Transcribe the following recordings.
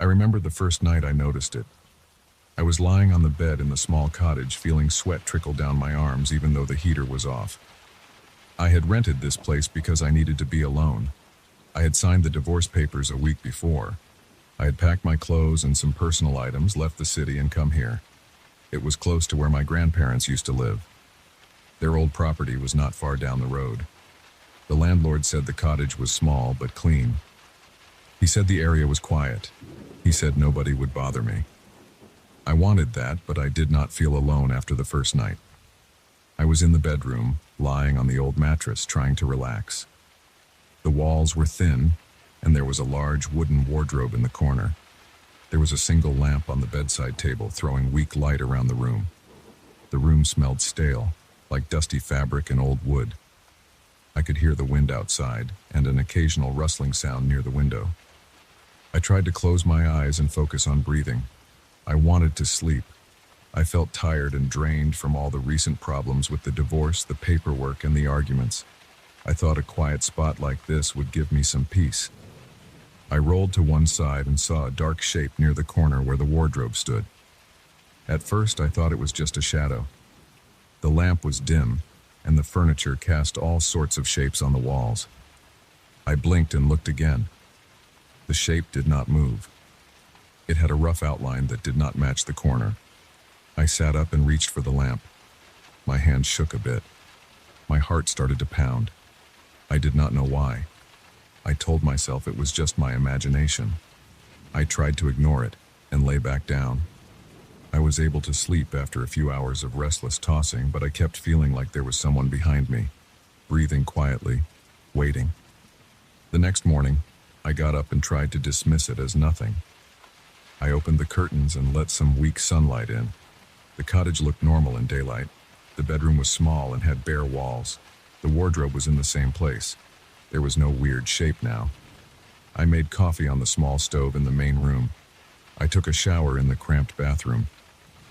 I remember the first night I noticed it. I was lying on the bed in the small cottage, feeling sweat trickle down my arms even though the heater was off. I had rented this place because I needed to be alone. I had signed the divorce papers a week before. I had packed my clothes and some personal items, left the city, and come here. It was close to where my grandparents used to live. Their old property was not far down the road. The landlord said the cottage was small but clean. He said the area was quiet. He said nobody would bother me. I wanted that, but I did not feel alone after the first night. I was in the bedroom, lying on the old mattress, trying to relax. The walls were thin, and there was a large wooden wardrobe in the corner. There was a single lamp on the bedside table, throwing weak light around the room. The room smelled stale, like dusty fabric and old wood. I could hear the wind outside, and an occasional rustling sound near the window. I tried to close my eyes and focus on breathing. I wanted to sleep. I felt tired and drained from all the recent problems with the divorce, the paperwork, and the arguments. I thought a quiet spot like this would give me some peace. I rolled to one side and saw a dark shape near the corner where the wardrobe stood. At first, I thought it was just a shadow. The lamp was dim, and the furniture cast all sorts of shapes on the walls. I blinked and looked again. The shape did not move. It had a rough outline that did not match the corner. I sat up and reached for the lamp. My hand shook a bit. My heart started to pound. I did not know why. I told myself it was just my imagination. I tried to ignore it and lay back down. I was able to sleep after a few hours of restless tossing, but I kept feeling like there was someone behind me, breathing quietly, waiting. The next morning, I got up and tried to dismiss it as nothing. I opened the curtains and let some weak sunlight in. The cottage looked normal in daylight. The bedroom was small and had bare walls. The wardrobe was in the same place. There was no weird shape now. I made coffee on the small stove in the main room. I took a shower in the cramped bathroom.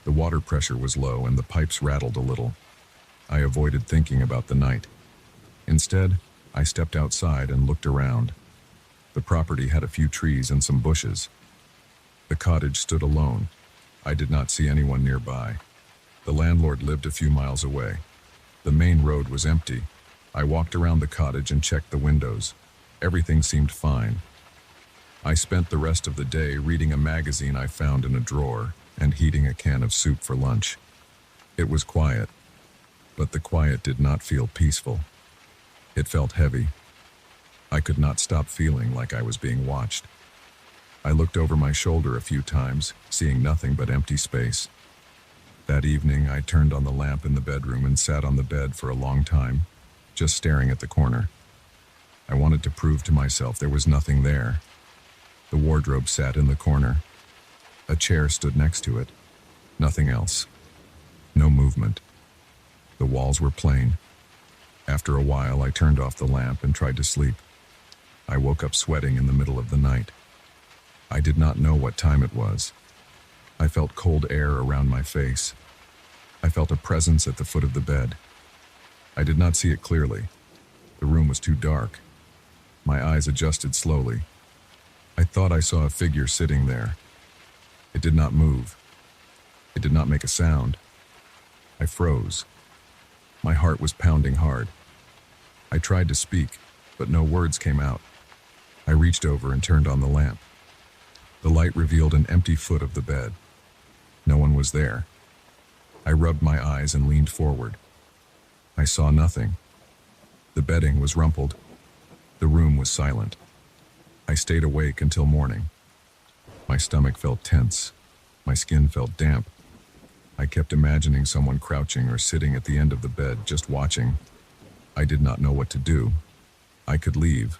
The water pressure was low and the pipes rattled a little. I avoided thinking about the night. Instead, I stepped outside and looked around. The property had a few trees and some bushes. The cottage stood alone. I did not see anyone nearby. The landlord lived a few miles away. The main road was empty. I walked around the cottage and checked the windows. Everything seemed fine. I spent the rest of the day reading a magazine I found in a drawer and heating a can of soup for lunch. It was quiet, but the quiet did not feel peaceful. It felt heavy. I could not stop feeling like I was being watched. I looked over my shoulder a few times, seeing nothing but empty space. That evening, I turned on the lamp in the bedroom and sat on the bed for a long time, just staring at the corner. I wanted to prove to myself there was nothing there. The wardrobe sat in the corner. A chair stood next to it. Nothing else. No movement. The walls were plain. After a while, I turned off the lamp and tried to sleep. I woke up sweating in the middle of the night. I did not know what time it was. I felt cold air around my face. I felt a presence at the foot of the bed. I did not see it clearly. The room was too dark. My eyes adjusted slowly. I thought I saw a figure sitting there. It did not move. It did not make a sound. I froze. My heart was pounding hard. I tried to speak, but no words came out. I reached over and turned on the lamp. The light revealed an empty foot of the bed. No one was there. I rubbed my eyes and leaned forward. I saw nothing. The bedding was rumpled. The room was silent. I stayed awake until morning. My stomach felt tense. My skin felt damp. I kept imagining someone crouching or sitting at the end of the bed, just watching. I did not know what to do. I could leave,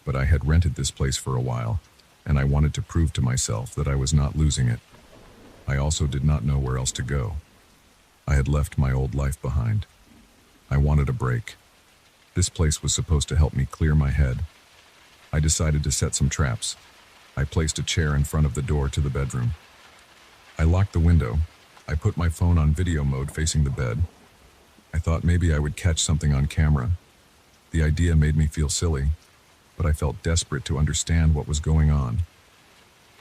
but I had rented this place for a while, and I wanted to prove to myself that I was not losing it. I also did not know where else to go. I had left my old life behind. I wanted a break. This place was supposed to help me clear my head. I decided to set some traps. I placed a chair in front of the door to the bedroom. I locked the window. I put my phone on video mode facing the bed. I thought maybe I would catch something on camera. The idea made me feel silly, but I felt desperate to understand what was going on.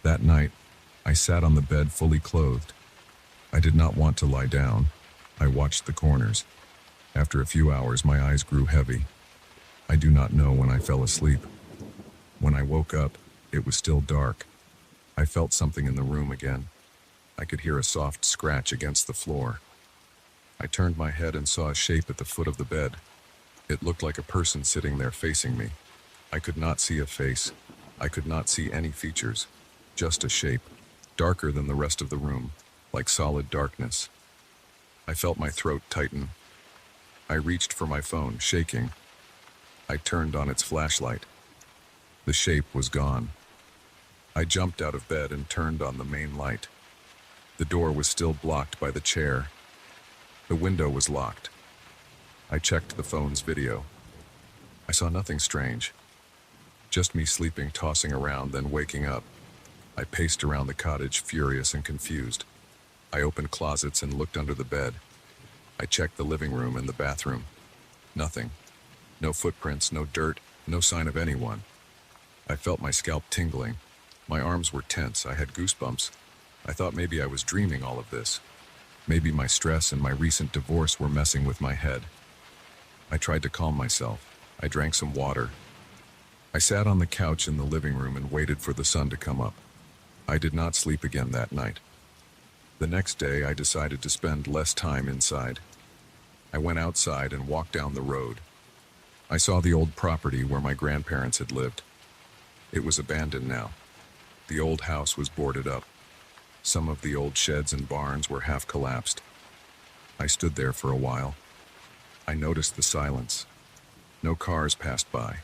That That night, I sat on the bed fully clothed. I did not want to lie down. I watched the corners. After a few hours, my eyes grew heavy. I do not know when I fell asleep. When I woke up, it was still dark. I felt something in the room again. I could hear a soft scratch against the floor. I turned my head and saw a shape at the foot of the bed. It looked like a person sitting there facing me. I could not see a face. I could not see any features. Just a shape, darker than the rest of the room, like solid darkness. I felt my throat tighten. I reached for my phone, shaking. I turned on its flashlight. The shape was gone. I jumped out of bed and turned on the main light. The door was still blocked by the chair. The window was locked. I checked the phone's video. I saw nothing strange. Just me sleeping, tossing around, then waking up. I paced around the cottage, furious and confused. I opened closets and looked under the bed. I checked the living room and the bathroom. Nothing. No footprints, no dirt, no sign of anyone. I felt my scalp tingling. My arms were tense. I had goosebumps. I thought maybe I was dreaming all of this. Maybe my stress and my recent divorce were messing with my head. I tried to calm myself. I drank some water. I sat on the couch in the living room and waited for the sun to come up. I did not sleep again that night. The next day, I decided to spend less time inside. I went outside and walked down the road. I saw the old property where my grandparents had lived. It was abandoned now. The old house was boarded up. Some of the old sheds and barns were half collapsed. I stood there for a while. I noticed the silence. No cars passed by.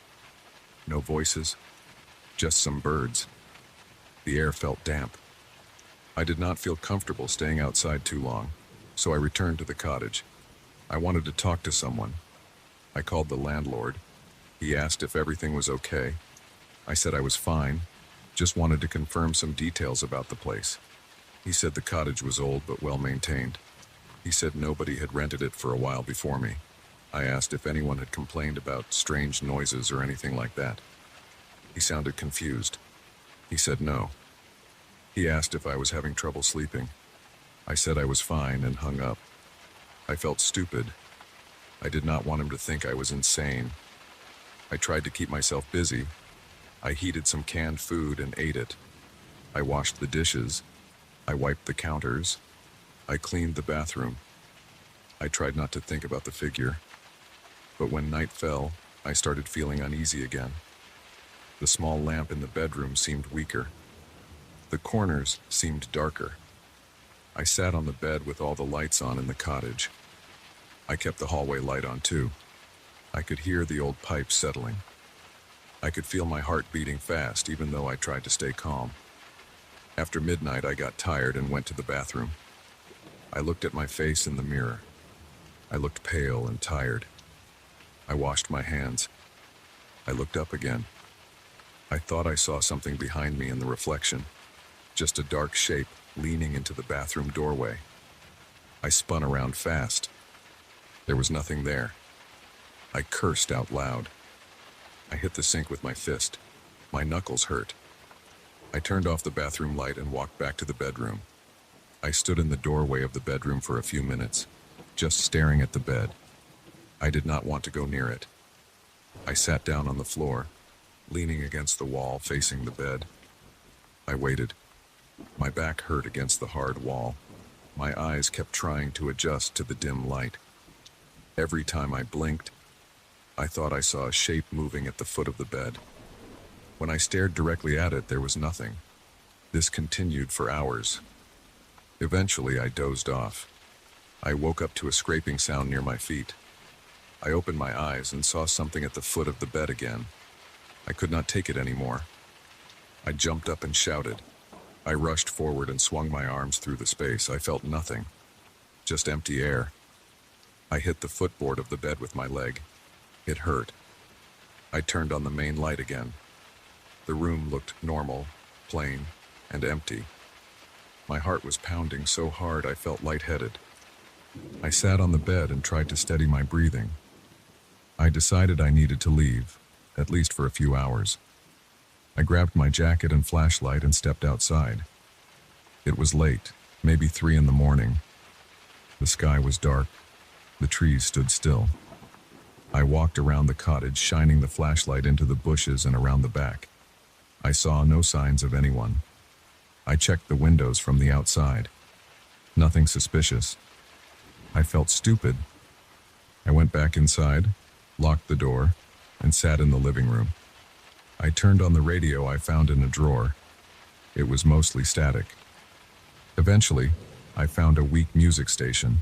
No voices. Just some birds. The air felt damp. I did not feel comfortable staying outside too long, so I returned to the cottage. I wanted to talk to someone. I called the landlord. He asked if everything was okay. I said I was fine, just wanted to confirm some details about the place. He said the cottage was old but well maintained. He said nobody had rented it for a while before me. I asked if anyone had complained about strange noises or anything like that. He sounded confused. He said no. He asked if I was having trouble sleeping. I said I was fine and hung up. I felt stupid. I did not want him to think I was insane. I tried to keep myself busy. I heated some canned food and ate it. I washed the dishes. I wiped the counters. I cleaned the bathroom. I tried not to think about the figure. But when night fell, I started feeling uneasy again. The small lamp in the bedroom seemed weaker. The corners seemed darker. I sat on the bed with all the lights on in the cottage. I kept the hallway light on too. I could hear the old pipes settling. I could feel my heart beating fast even though I tried to stay calm. After midnight, I got tired and went to the bathroom. I looked at my face in the mirror. I looked pale and tired. I washed my hands. I looked up again. I thought I saw something behind me in the reflection. Just a dark shape leaning into the bathroom doorway. I spun around fast. There was nothing there. I cursed out loud. I hit the sink with my fist. My knuckles hurt. I turned off the bathroom light and walked back to the bedroom. I stood in the doorway of the bedroom for a few minutes, just staring at the bed. I did not want to go near it. I sat down on the floor, leaning against the wall facing the bed. I waited. My back hurt against the hard wall. My eyes kept trying to adjust to the dim light. Every time I blinked, I thought I saw a shape moving at the foot of the bed. When I stared directly at it, there was nothing. This continued for hours. Eventually, I dozed off. I woke up to a scraping sound near my feet. I opened my eyes and saw something at the foot of the bed again. I could not take it anymore. I jumped up and shouted. I rushed forward and swung my arms through the space. I felt nothing, just empty air. I hit the footboard of the bed with my leg. It hurt. I turned on the main light again. The room looked normal, plain, and empty. My heart was pounding so hard I felt lightheaded. I sat on the bed and tried to steady my breathing. I decided I needed to leave, at least for a few hours. I grabbed my jacket and flashlight and stepped outside. It was late, maybe 3 in the morning. The sky was dark. The trees stood still. I walked around the cottage, shining the flashlight into the bushes and around the back. I saw no signs of anyone. I checked the windows from the outside. Nothing suspicious. I felt stupid. I went back inside, locked the door, and sat in the living room. I turned on the radio I found in a drawer. It was mostly static. Eventually, I found a weak music station.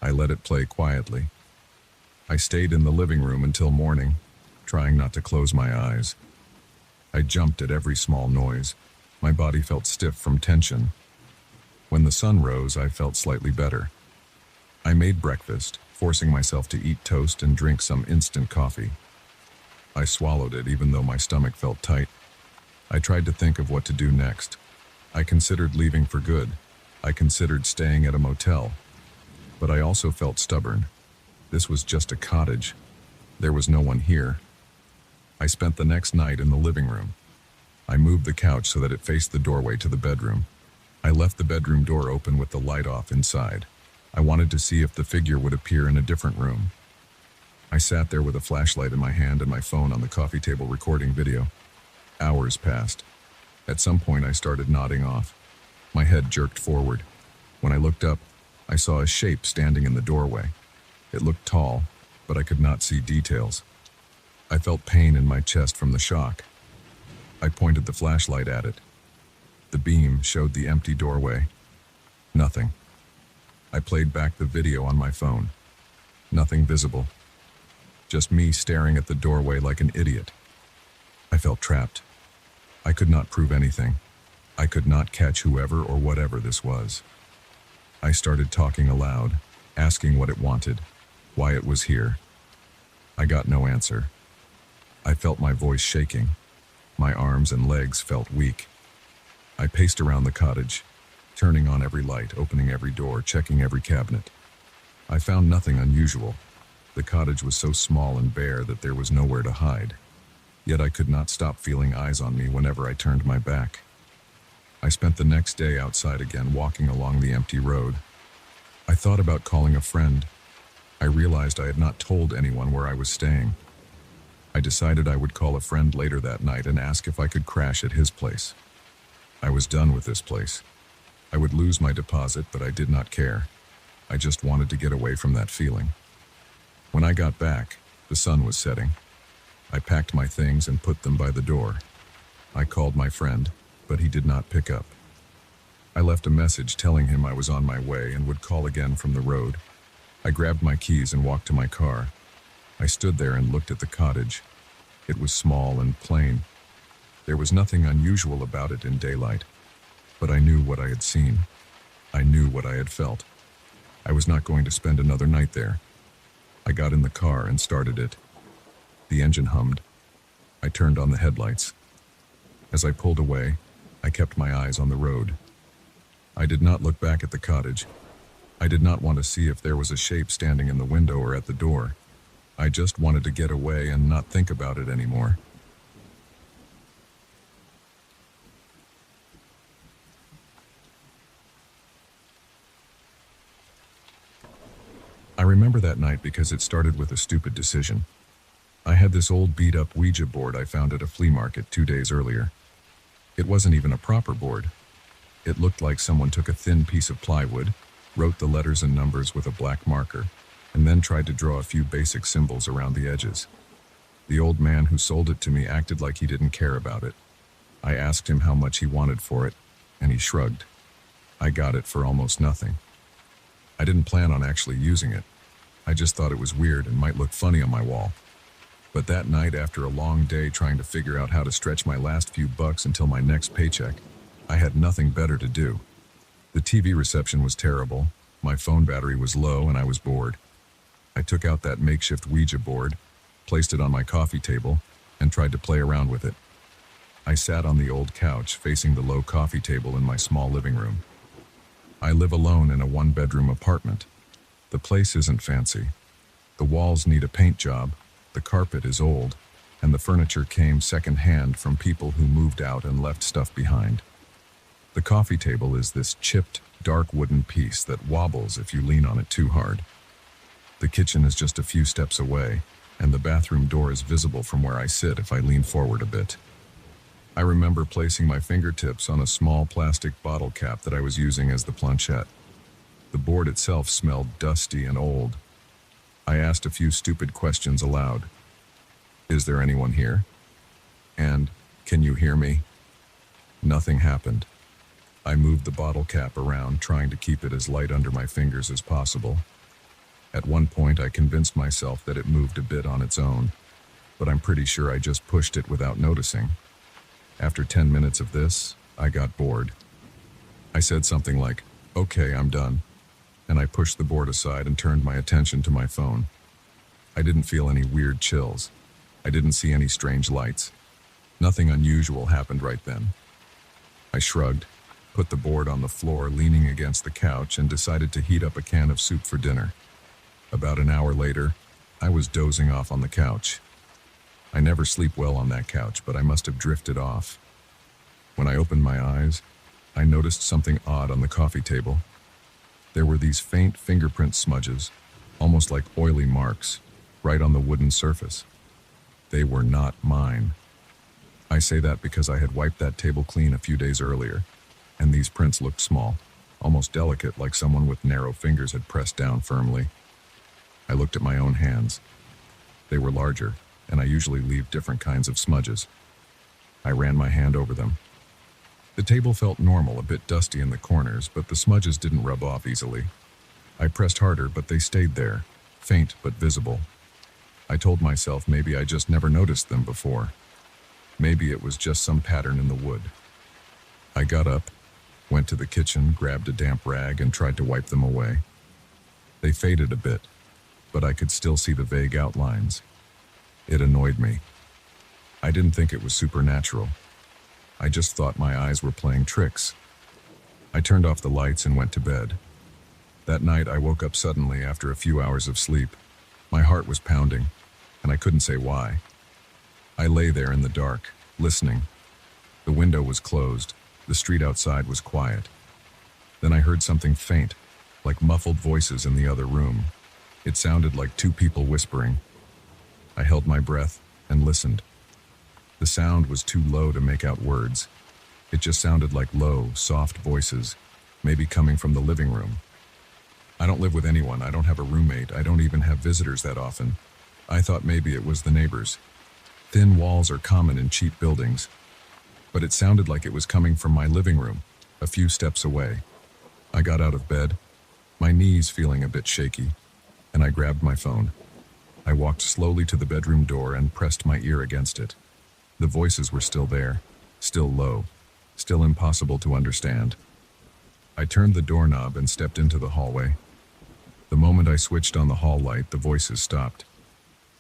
I let it play quietly. I stayed in the living room until morning, trying not to close my eyes. I jumped at every small noise. My body felt stiff from tension. When the sun rose, I felt slightly better. I made breakfast, forcing myself to eat toast and drink some instant coffee. I swallowed it even though my stomach felt tight. I tried to think of what to do next. I considered leaving for good. I considered staying at a motel. But I also felt stubborn. This was just a cottage. There was no one here. I spent the next night in the living room. I moved the couch so that it faced the doorway to the bedroom. I left the bedroom door open with the light off inside. I wanted to see if the figure would appear in a different room. I sat there with a flashlight in my hand and my phone on the coffee table recording video. Hours passed. At some point I started nodding off. My head jerked forward. When I looked up, I saw a shape standing in the doorway. It looked tall, but I could not see details. I felt pain in my chest from the shock. I pointed the flashlight at it. The beam showed the empty doorway. Nothing. I played back the video on my phone. Nothing visible. Just me staring at the doorway like an idiot. I felt trapped. I could not prove anything. I could not catch whoever or whatever this was. I started talking aloud, asking what it wanted, why it was here. I got no answer. I felt my voice shaking. My arms and legs felt weak. I paced around the cottage, turning on every light, opening every door, checking every cabinet. I found nothing unusual. The cottage was so small and bare that there was nowhere to hide. Yet I could not stop feeling eyes on me whenever I turned my back. I spent the next day outside again, walking along the empty road. I thought about calling a friend. I realized I had not told anyone where I was staying. I decided I would call a friend later that night and ask if I could crash at his place. I was done with this place. I would lose my deposit, but I did not care. I just wanted to get away from that feeling. When I got back, the sun was setting. I packed my things and put them by the door. I called my friend, but he did not pick up. I left a message telling him I was on my way and would call again from the road. I grabbed my keys and walked to my car. I stood there and looked at the cottage. It was small and plain. There was nothing unusual about it in daylight, but I knew what I had seen. I knew what I had felt. I was not going to spend another night there. I got in the car and started it. The engine hummed. I turned on the headlights. As I pulled away, I kept my eyes on the road. I did not look back at the cottage. I did not want to see if there was a shape standing in the window or at the door. I just wanted to get away and not think about it anymore. I remember that night because it started with a stupid decision. I had this old beat-up Ouija board I found at a flea market 2 days earlier. It wasn't even a proper board. It looked like someone took a thin piece of plywood, wrote the letters and numbers with a black marker, and then tried to draw a few basic symbols around the edges. The old man who sold it to me acted like he didn't care about it. I asked him how much he wanted for it, and he shrugged. I got it for almost nothing. I didn't plan on actually using it. I just thought it was weird and might look funny on my wall. But that night, after a long day trying to figure out how to stretch my last few bucks until my next paycheck, I had nothing better to do. The TV reception was terrible, my phone battery was low, and I was bored. I took out that makeshift Ouija board, placed it on my coffee table, and tried to play around with it. I sat on the old couch facing the low coffee table in my small living room. I live alone in a one-bedroom apartment. The place isn't fancy. The walls need a paint job, the carpet is old, and the furniture came second-hand from people who moved out and left stuff behind. The coffee table is this chipped, dark wooden piece that wobbles if you lean on it too hard. The kitchen is just a few steps away, and the bathroom door is visible from where I sit if I lean forward a bit. I remember placing my fingertips on a small plastic bottle cap that I was using as the planchette. The board itself smelled dusty and old. I asked a few stupid questions aloud. Is there anyone here? And, can you hear me? Nothing happened. I moved the bottle cap around, trying to keep it as light under my fingers as possible. At one point, I convinced myself that it moved a bit on its own, but I'm pretty sure I just pushed it without noticing. After 10 minutes of this, I got bored. I said something like, "Okay, I'm done," and I pushed the board aside and turned my attention to my phone. I didn't feel any weird chills. I didn't see any strange lights. Nothing unusual happened right then. I shrugged, put the board on the floor leaning against the couch, and decided to heat up a can of soup for dinner. About an hour later, I was dozing off on the couch. I never sleep well on that couch, but I must have drifted off. When I opened my eyes, I noticed something odd on the coffee table. There were these faint fingerprint smudges, almost like oily marks, right on the wooden surface. They were not mine. I say that because I had wiped that table clean a few days earlier, and these prints looked small, almost delicate, like someone with narrow fingers had pressed down firmly. I looked at my own hands. They were larger, and I usually leave different kinds of smudges. I ran my hand over them. The table felt normal, a bit dusty in the corners, but the smudges didn't rub off easily. I pressed harder, but they stayed there, faint but visible. I told myself maybe I just never noticed them before. Maybe it was just some pattern in the wood. I got up, went to the kitchen, grabbed a damp rag, and tried to wipe them away. They faded a bit, but I could still see the vague outlines. It annoyed me. I didn't think it was supernatural. I just thought my eyes were playing tricks. I turned off the lights and went to bed. That night I woke up suddenly after a few hours of sleep. My heart was pounding, and I couldn't say why. I lay there in the dark, listening. The window was closed. The street outside was quiet. Then I heard something faint, like muffled voices in the other room. It sounded like two people whispering. I held my breath and listened. The sound was too low to make out words. It just sounded like low, soft voices, maybe coming from the living room. I don't live with anyone. I don't have a roommate. I don't even have visitors that often. I thought maybe it was the neighbors. Thin walls are common in cheap buildings. But it sounded like it was coming from my living room, a few steps away. I got out of bed, my knees feeling a bit shaky, and I grabbed my phone. I walked slowly to the bedroom door and pressed my ear against it. The voices were still there, still low, still impossible to understand. I turned the doorknob and stepped into the hallway. The moment I switched on the hall light, the voices stopped.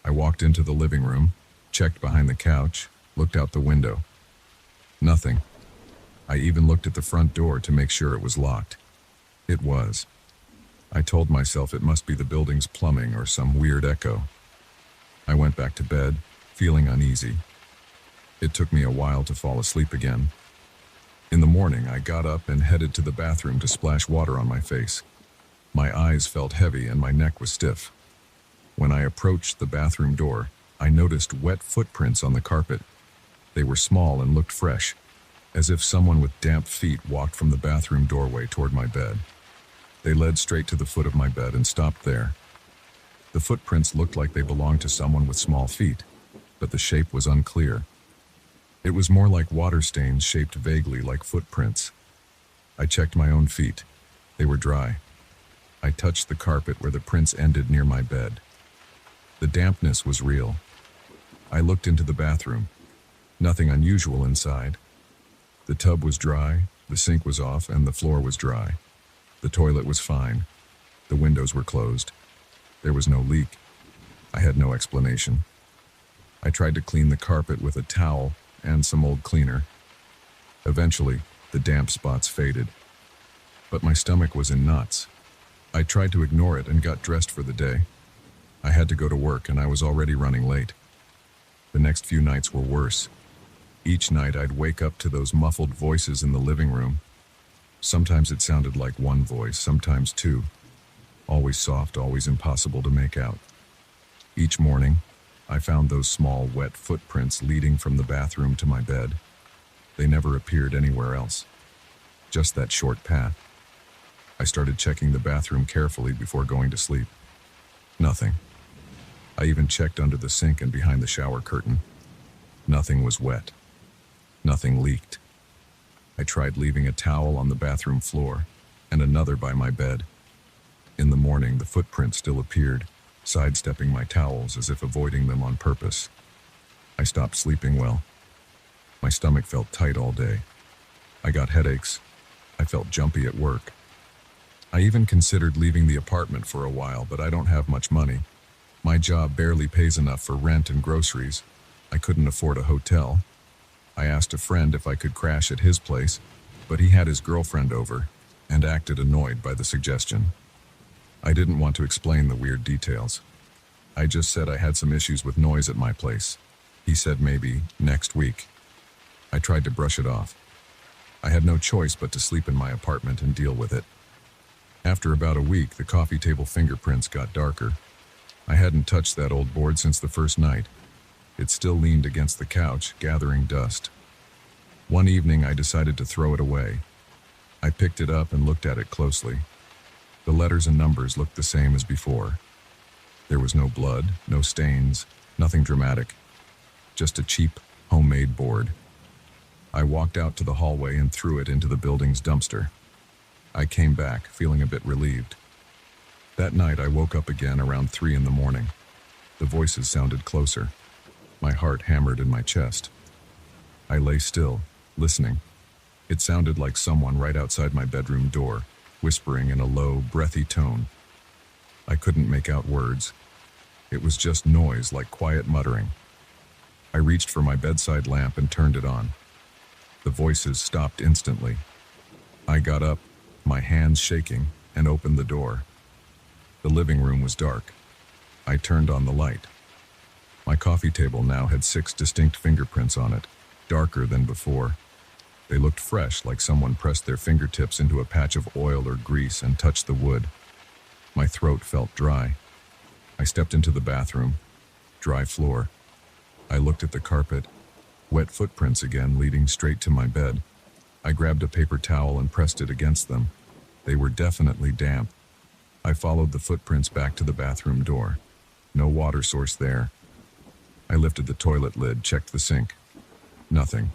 I walked into the living room, checked behind the couch, looked out the window. Nothing. I even looked at the front door to make sure it was locked. It was. I told myself it must be the building's plumbing or some weird echo. I went back to bed, feeling uneasy. It took me a while to fall asleep again. In the morning, I got up and headed to the bathroom to splash water on my face. My eyes felt heavy and my neck was stiff. When I approached the bathroom door, I noticed wet footprints on the carpet. They were small and looked fresh, as if someone with damp feet walked from the bathroom doorway toward my bed. They led straight to the foot of my bed and stopped there. The footprints looked like they belonged to someone with small feet, but the shape was unclear. It was more like water stains shaped vaguely like footprints. I checked my own feet. They were dry. I touched the carpet where the prints ended near my bed. The dampness was real. I looked into the bathroom. Nothing unusual inside. The tub was dry, the sink was off, and the floor was dry. The toilet was fine. The windows were closed. There was no leak. I had no explanation. I tried to clean the carpet with a towel and some old cleaner. Eventually, the damp spots faded. But my stomach was in knots. I tried to ignore it and got dressed for the day. I had to go to work and I was already running late. The next few nights were worse. Each night I'd wake up to those muffled voices in the living room. Sometimes it sounded like one voice, sometimes two. Always soft, always impossible to make out. Each morning, I found those small, wet footprints leading from the bathroom to my bed. They never appeared anywhere else. Just that short path. I started checking the bathroom carefully before going to sleep. Nothing. I even checked under the sink and behind the shower curtain. Nothing was wet. Nothing leaked. I tried leaving a towel on the bathroom floor and another by my bed. In the morning, the footprint still appeared, sidestepping my towels as if avoiding them on purpose. I stopped sleeping well. My stomach felt tight all day. I got headaches. I felt jumpy at work. I even considered leaving the apartment for a while, but I don't have much money. My job barely pays enough for rent and groceries. I couldn't afford a hotel. I asked a friend if I could crash at his place, but he had his girlfriend over and acted annoyed by the suggestion. I didn't want to explain the weird details. I just said I had some issues with noise at my place. He said maybe next week. I tried to brush it off. I had no choice but to sleep in my apartment and deal with it. After about a week, the coffee table fingerprints got darker. I hadn't touched that old board since the first night. It still leaned against the couch, gathering dust. One evening, I decided to throw it away. I picked it up and looked at it closely. The letters and numbers looked the same as before. There was no blood, no stains, nothing dramatic. Just a cheap, homemade board. I walked out to the hallway and threw it into the building's dumpster. I came back, feeling a bit relieved. That night, I woke up again around 3 in the morning. The voices sounded closer. My heart hammered in my chest. I lay still, listening. It sounded like someone right outside my bedroom door, whispering in a low, breathy tone. I couldn't make out words. It was just noise, like quiet muttering. I reached for my bedside lamp and turned it on. The voices stopped instantly. I got up, my hands shaking, and opened the door. The living room was dark. I turned on the light. My coffee table now had 6 distinct fingerprints on it, darker than before. They looked fresh, like someone pressed their fingertips into a patch of oil or grease and touched the wood. My throat felt dry. I stepped into the bathroom. Dry floor. I looked at the carpet. Wet footprints again, leading straight to my bed. I grabbed a paper towel and pressed it against them. They were definitely damp. I followed the footprints back to the bathroom door. No water source there. I lifted the toilet lid, checked the sink. Nothing.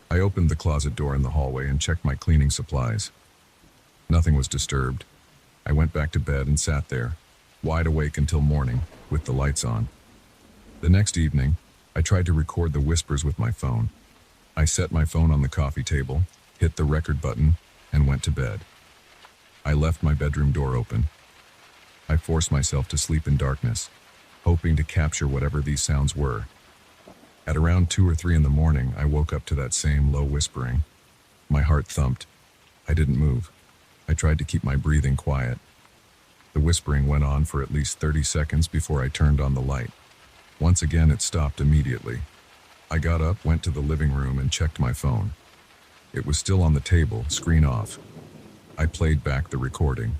I opened the closet door in the hallway and checked my cleaning supplies. Nothing was disturbed. I went back to bed and sat there, wide awake until morning, with the lights on. The next evening, I tried to record the whispers with my phone. I set my phone on the coffee table, hit the record button, and went to bed. I left my bedroom door open. I forced myself to sleep in darkness, hoping to capture whatever these sounds were. At around 2 or 3 in the morning, I woke up to that same low whispering. My heart thumped. I didn't move. I tried to keep my breathing quiet. The whispering went on for at least 30 seconds before I turned on the light. Once again, it stopped immediately. I got up, went to the living room, and checked my phone. It was still on the table, screen off. I played back the recording.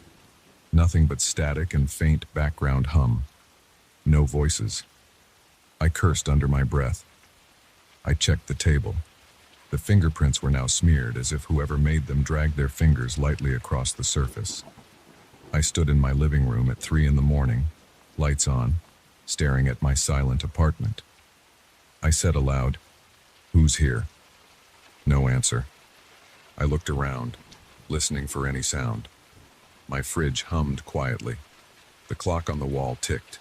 Nothing but static and faint background hum. No voices. I cursed under my breath. I checked the table. The fingerprints were now smeared, as if whoever made them dragged their fingers lightly across the surface. I stood in my living room at 3 in the morning, lights on, staring at my silent apartment. I said aloud, "Who's here?" No answer. I looked around, listening for any sound. My fridge hummed quietly. The clock on the wall ticked.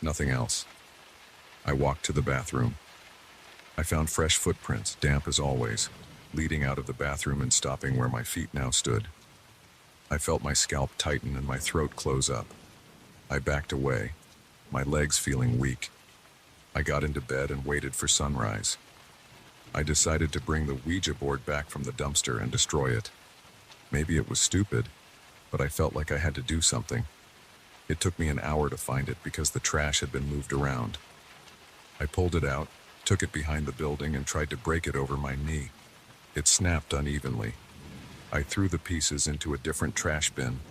Nothing else. I walked to the bathroom. I found fresh footprints, damp as always, leading out of the bathroom and stopping where my feet now stood. I felt my scalp tighten and my throat close up. I backed away, my legs feeling weak. I got into bed and waited for sunrise. I decided to bring the Ouija board back from the dumpster and destroy it. Maybe it was stupid, but I felt like I had to do something. It took me an hour to find it because the trash had been moved around. I pulled it out, took it behind the building, and tried to break it over my knee. It snapped unevenly. I threw the pieces into a different trash bin.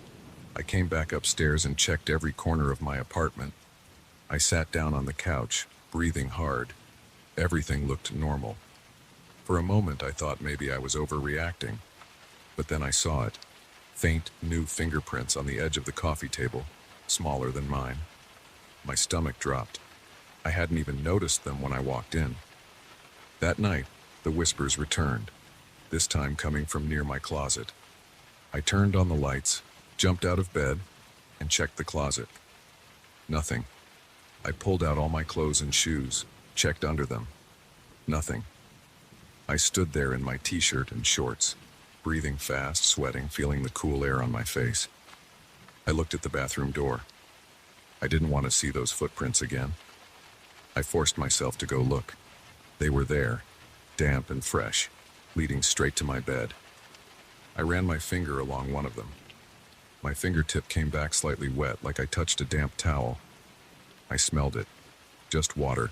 I came back upstairs and checked every corner of my apartment. I sat down on the couch, breathing hard. Everything looked normal. For a moment, I thought maybe I was overreacting. But then I saw it. Faint, new fingerprints on the edge of the coffee table, smaller than mine. My stomach dropped. I hadn't even noticed them when I walked in. That night, the whispers returned, this time coming from near my closet. I turned on the lights, jumped out of bed, and checked the closet. Nothing. I pulled out all my clothes and shoes, checked under them. Nothing. I stood there in my t-shirt and shorts, breathing fast, sweating, feeling the cool air on my face. I looked at the bathroom door. I didn't want to see those footprints again. I forced myself to go look. They were there, damp and fresh, leading straight to my bed. I ran my finger along one of them. My fingertip came back slightly wet, like I touched a damp towel. I smelled it. Just water.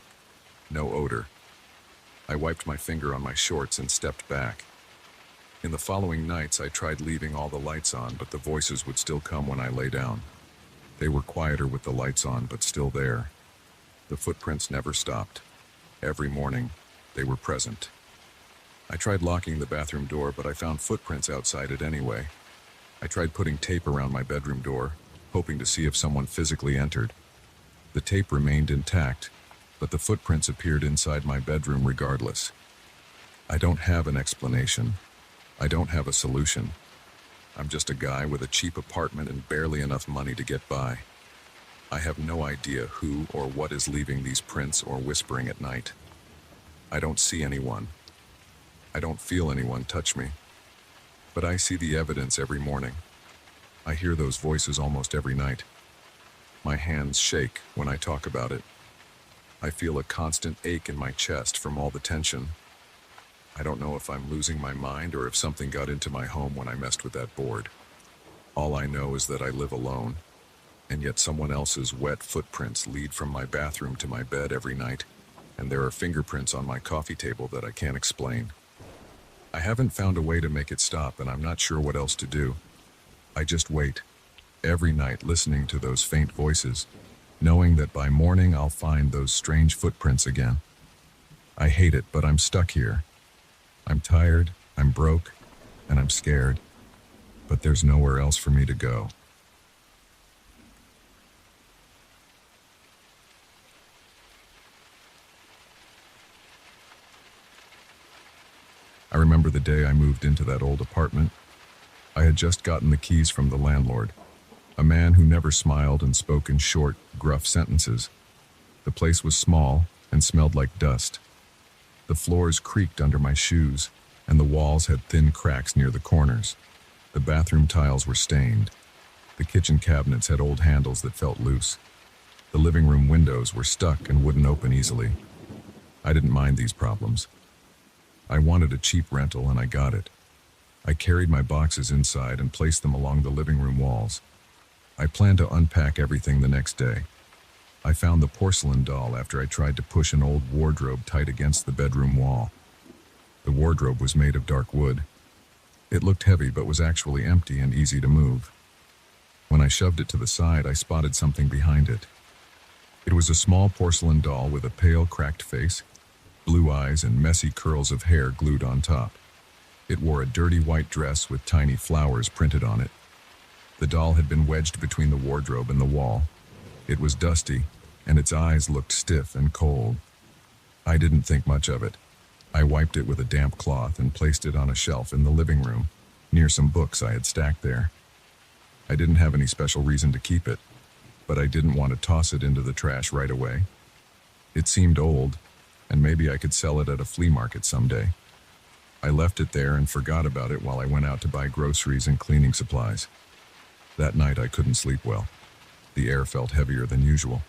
No odor. I wiped my finger on my shorts and stepped back. In the following nights, I tried leaving all the lights on, but the voices would still come when I lay down. They were quieter with the lights on, but still there. The footprints never stopped. Every morning, they were present. I tried locking the bathroom door, but I found footprints outside it anyway. I tried putting tape around my bedroom door, hoping to see if someone physically entered. The tape remained intact, but the footprints appeared inside my bedroom regardless. I don't have an explanation. I don't have a solution. I'm just a guy with a cheap apartment and barely enough money to get by. I have no idea who or what is leaving these prints or whispering at night. I don't see anyone. I don't feel anyone touch me. But I see the evidence every morning. I hear those voices almost every night. My hands shake when I talk about it. I feel a constant ache in my chest from all the tension. I don't know if I'm losing my mind or if something got into my home when I messed with that board. All I know is that I live alone, and yet someone else's wet footprints lead from my bathroom to my bed every night, and there are fingerprints on my coffee table that I can't explain. I haven't found a way to make it stop, and I'm not sure what else to do. I just wait, every night listening to those faint voices, knowing that by morning I'll find those strange footprints again. I hate it, but I'm stuck here. I'm tired, I'm broke, and I'm scared, but there's nowhere else for me to go. I remember the day I moved into that old apartment. I had just gotten the keys from the landlord, a man who never smiled and spoke in short, gruff sentences. The place was small and smelled like dust. The floors creaked under my shoes, and the walls had thin cracks near the corners. The bathroom tiles were stained. The kitchen cabinets had old handles that felt loose. The living room windows were stuck and wouldn't open easily. I didn't mind these problems. I wanted a cheap rental, and I got it. I carried my boxes inside and placed them along the living room walls. I planned to unpack everything the next day. I found the porcelain doll after I tried to push an old wardrobe tight against the bedroom wall. The wardrobe was made of dark wood. It looked heavy but was actually empty and easy to move. When I shoved it to the side, I spotted something behind it. It was a small porcelain doll with a pale, cracked face, blue eyes, and messy curls of hair glued on top. It wore a dirty white dress with tiny flowers printed on it. The doll had been wedged between the wardrobe and the wall. It was dusty, and its eyes looked stiff and cold. I didn't think much of it. I wiped it with a damp cloth and placed it on a shelf in the living room, near some books I had stacked there. I didn't have any special reason to keep it, but I didn't want to toss it into the trash right away. It seemed old, and maybe I could sell it at a flea market someday. I left it there and forgot about it while I went out to buy groceries and cleaning supplies. That night I couldn't sleep well. The air felt heavier than usual.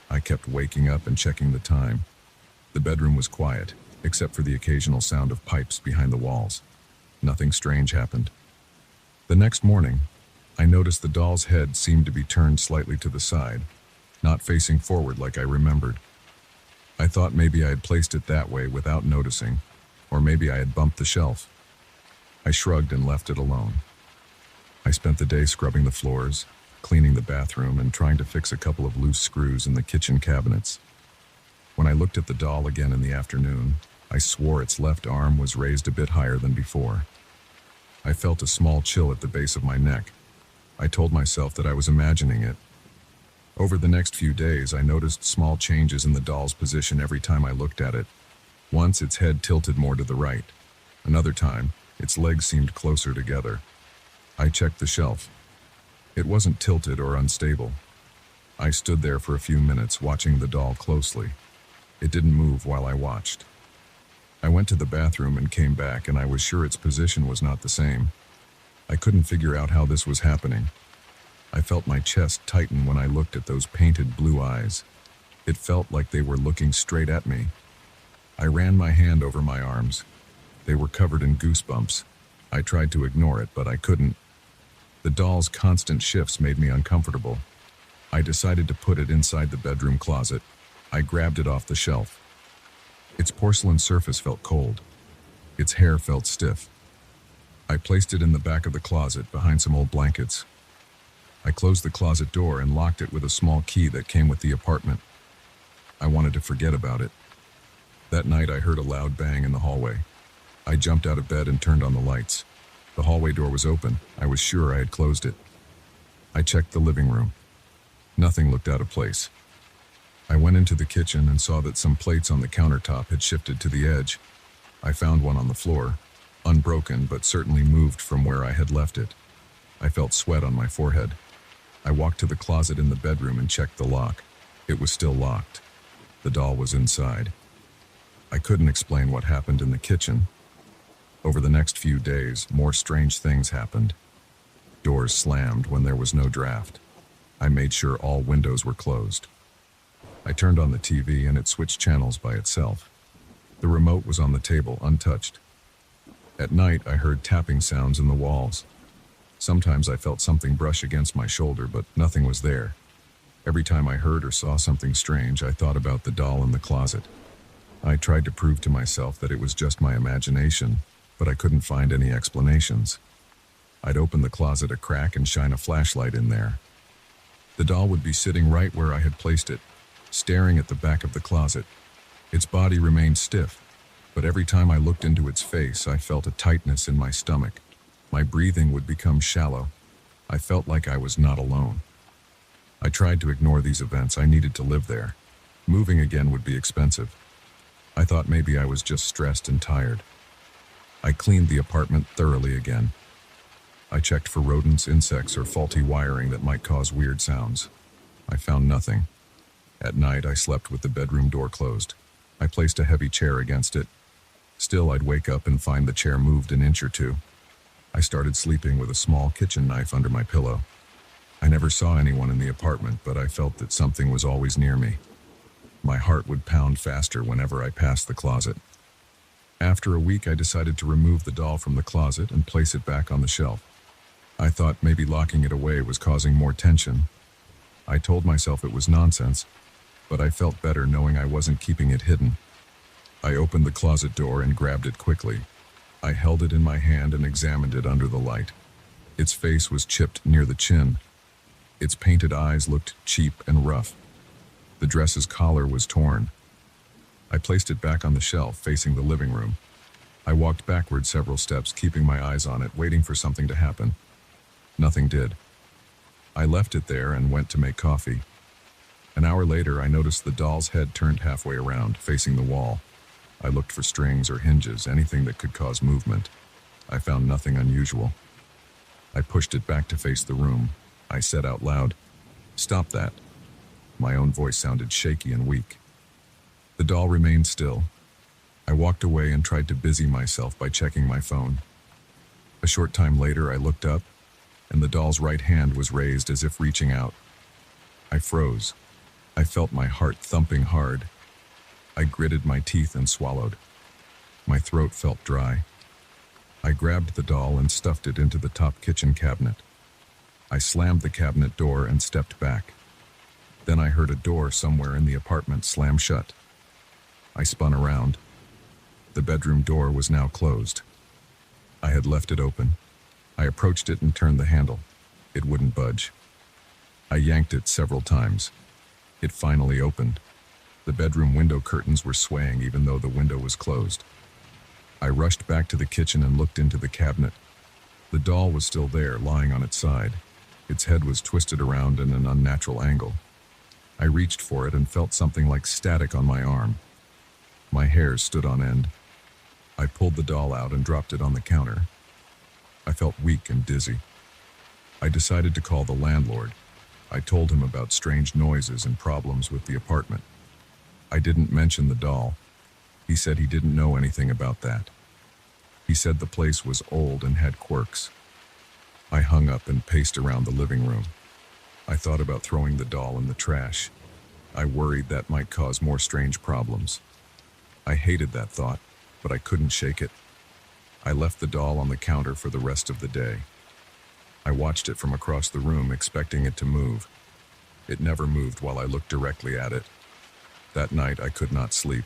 I kept waking up and checking the time. The bedroom was quiet, except for the occasional sound of pipes behind the walls. Nothing strange happened. The next morning, I noticed the doll's head seemed to be turned slightly to the side, not facing forward like I remembered. I thought maybe I had placed it that way without noticing, or maybe I had bumped the shelf. I shrugged and left it alone. I spent the day scrubbing the floors, cleaning the bathroom, and trying to fix a couple of loose screws in the kitchen cabinets. When I looked at the doll again in the afternoon, I swore its left arm was raised a bit higher than before. I felt a small chill at the base of my neck. I told myself that I was imagining it. Over the next few days, I noticed small changes in the doll's position every time I looked at it. Once, its head tilted more to the right. Another time, its legs seemed closer together. I checked the shelf. It wasn't tilted or unstable. I stood there for a few minutes, watching the doll closely. It didn't move while I watched. I went to the bathroom and came back, and I was sure its position was not the same. I couldn't figure out how this was happening. I felt my chest tighten when I looked at those painted blue eyes. It felt like they were looking straight at me. I ran my hand over my arms. They were covered in goosebumps. I tried to ignore it, but I couldn't. The doll's constant shifts made me uncomfortable. I decided to put it inside the bedroom closet. I grabbed it off the shelf. Its porcelain surface felt cold. Its hair felt stiff. I placed it in the back of the closet behind some old blankets. I closed the closet door and locked it with a small key that came with the apartment. I wanted to forget about it. That night I heard a loud bang in the hallway. I jumped out of bed and turned on the lights. The hallway door was open. I was sure I had closed it. I checked the living room. Nothing looked out of place. I went into the kitchen and saw that some plates on the countertop had shifted to the edge. I found one on the floor, unbroken but certainly moved from where I had left it. I felt sweat on my forehead. I walked to the closet in the bedroom and checked the lock. It was still locked. The doll was inside. I couldn't explain what happened in the kitchen. Over the next few days, more strange things happened. Doors slammed when there was no draft. I made sure all windows were closed. I turned on the TV and it switched channels by itself. The remote was on the table, untouched. At night, I heard tapping sounds in the walls. Sometimes I felt something brush against my shoulder, but nothing was there. Every time I heard or saw something strange, I thought about the doll in the closet. I tried to prove to myself that it was just my imagination, but I couldn't find any explanations. I'd open the closet a crack and shine a flashlight in there. The doll would be sitting right where I had placed it, staring at the back of the closet. Its body remained stiff, but every time I looked into its face, I felt a tightness in my stomach. My breathing would become shallow. I felt like I was not alone. I tried to ignore these events. I needed to live there. Moving again would be expensive. I thought maybe I was just stressed and tired. I cleaned the apartment thoroughly again. I checked for rodents, insects, or faulty wiring that might cause weird sounds. I found nothing. At night, I slept with the bedroom door closed. I placed a heavy chair against it. Still, I'd wake up and find the chair moved an inch or two. I started sleeping with a small kitchen knife under my pillow. I never saw anyone in the apartment, but I felt that something was always near me. My heart would pound faster whenever I passed the closet. After a week, I decided to remove the doll from the closet and place it back on the shelf. I thought maybe locking it away was causing more tension. I told myself it was nonsense, but I felt better knowing I wasn't keeping it hidden. I opened the closet door and grabbed it quickly. I held it in my hand and examined it under the light. Its face was chipped near the chin. Its painted eyes looked cheap and rough. The dress's collar was torn. I placed it back on the shelf, facing the living room. I walked backward several steps, keeping my eyes on it, waiting for something to happen. Nothing did. I left it there and went to make coffee. An hour later, I noticed the doll's head turned halfway around, facing the wall. I looked for strings or hinges, anything that could cause movement. I found nothing unusual. I pushed it back to face the room. I said out loud, "Stop that." My own voice sounded shaky and weak. The doll remained still. I walked away and tried to busy myself by checking my phone. A short time later, I looked up, and the doll's right hand was raised as if reaching out. I froze. I felt my heart thumping hard. I gritted my teeth and swallowed. My throat felt dry. I grabbed the doll and stuffed it into the top kitchen cabinet. I slammed the cabinet door and stepped back. Then I heard a door somewhere in the apartment slam shut. I spun around. The bedroom door was now closed. I had left it open. I approached it and turned the handle. It wouldn't budge. I yanked it several times. It finally opened. The bedroom window curtains were swaying even though the window was closed. I rushed back to the kitchen and looked into the cabinet. The doll was still there, lying on its side. Its head was twisted around in an unnatural angle. I reached for it and felt something like static on my arm. My hairs stood on end. I pulled the doll out and dropped it on the counter. I felt weak and dizzy. I decided to call the landlord. I told him about strange noises and problems with the apartment. I didn't mention the doll. He said he didn't know anything about that. He said the place was old and had quirks. I hung up and paced around the living room. I thought about throwing the doll in the trash. I worried that might cause more strange problems. I hated that thought, but I couldn't shake it. I left the doll on the counter for the rest of the day. I watched it from across the room, expecting it to move. It never moved while I looked directly at it. That night, I could not sleep.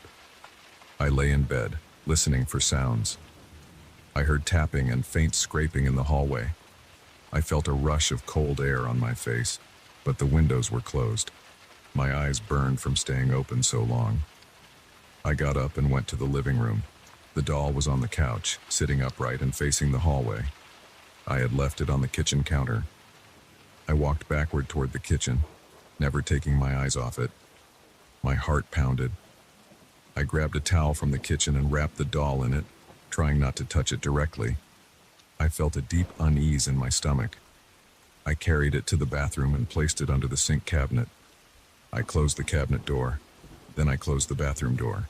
I lay in bed, listening for sounds. I heard tapping and faint scraping in the hallway. I felt a rush of cold air on my face, but the windows were closed. My eyes burned from staying open so long. I got up and went to the living room. The doll was on the couch, sitting upright and facing the hallway. I had left it on the kitchen counter. I walked backward toward the kitchen, never taking my eyes off it. My heart pounded. I grabbed a towel from the kitchen and wrapped the doll in it, trying not to touch it directly. I felt a deep unease in my stomach. I carried it to the bathroom and placed it under the sink cabinet. I closed the cabinet door. Then I closed the bathroom door.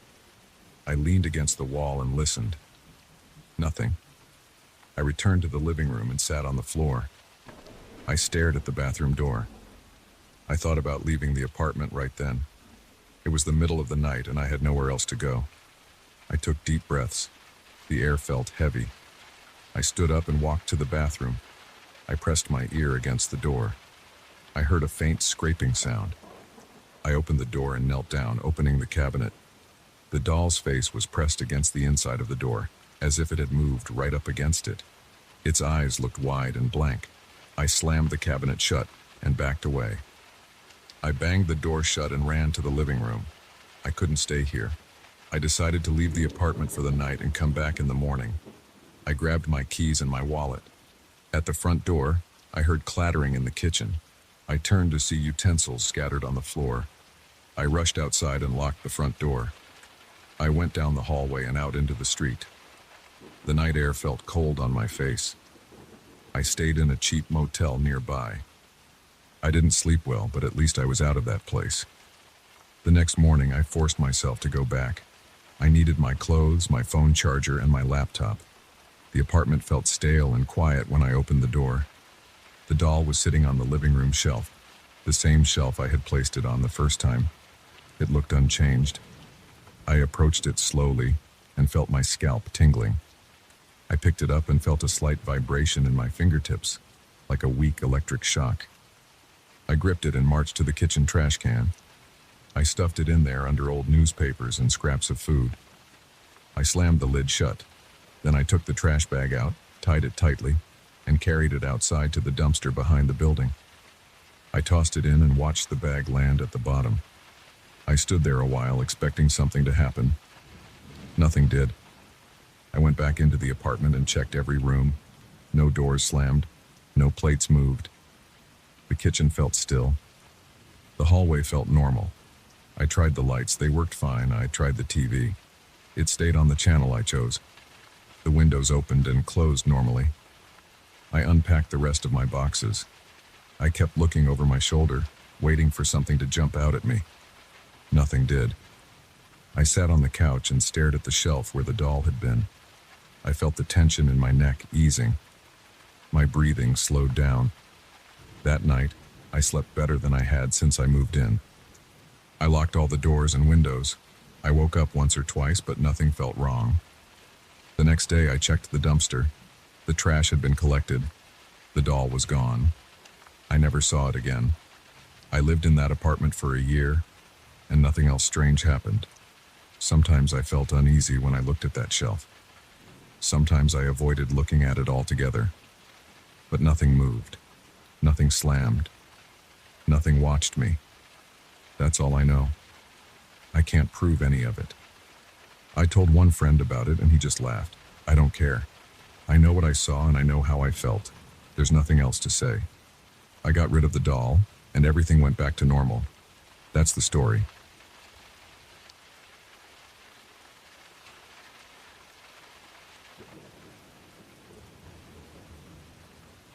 I leaned against the wall and listened. Nothing. I returned to the living room and sat on the floor. I stared at the bathroom door. I thought about leaving the apartment right then. It was the middle of the night and I had nowhere else to go. I took deep breaths. The air felt heavy. I stood up and walked to the bathroom. I pressed my ear against the door. I heard a faint scraping sound. I opened the door and knelt down, opening the cabinet. The doll's face was pressed against the inside of the door, as if it had moved right up against it. Its eyes looked wide and blank. I slammed the cabinet shut and backed away. I banged the door shut and ran to the living room. I couldn't stay here. I decided to leave the apartment for the night and come back in the morning. I grabbed my keys and my wallet. At the front door, I heard clattering in the kitchen. I turned to see utensils scattered on the floor. I rushed outside and locked the front door. I went down the hallway and out into the street. The night air felt cold on my face. I stayed in a cheap motel nearby. I didn't sleep well, but at least I was out of that place. The next morning, I forced myself to go back. I needed my clothes, my phone charger, and my laptop. The apartment felt stale and quiet when I opened the door. The doll was sitting on the living room shelf, the same shelf I had placed it on the first time. It looked unchanged. I approached it slowly and felt my scalp tingling. I picked it up and felt a slight vibration in my fingertips, like a weak electric shock. I gripped it and marched to the kitchen trash can. I stuffed it in there under old newspapers and scraps of food. I slammed the lid shut. Then I took the trash bag out, tied it tightly, and carried it outside to the dumpster behind the building. I tossed it in and watched the bag land at the bottom. I stood there a while, expecting something to happen. Nothing did. I went back into the apartment and checked every room. No doors slammed. No plates moved. The kitchen felt still. The hallway felt normal. I tried the lights. They worked fine. I tried the TV. It stayed on the channel I chose. The windows opened and closed normally. I unpacked the rest of my boxes. I kept looking over my shoulder, waiting for something to jump out at me. Nothing did. I sat on the couch and stared at the shelf where the doll had been. I felt the tension in my neck easing. My breathing slowed down. That night, I slept better than I had since I moved in. I locked all the doors and windows. I woke up once or twice, but nothing felt wrong. The next day, I checked the dumpster. The trash had been collected. The doll was gone. I never saw it again. I lived in that apartment for a year, and nothing else strange happened. Sometimes I felt uneasy when I looked at that shelf. Sometimes I avoided looking at it altogether. But nothing moved. Nothing slammed. Nothing watched me. That's all I know. I can't prove any of it. I told one friend about it and he just laughed. I don't care. I know what I saw and I know how I felt. There's nothing else to say. I got rid of the doll and everything went back to normal. That's the story.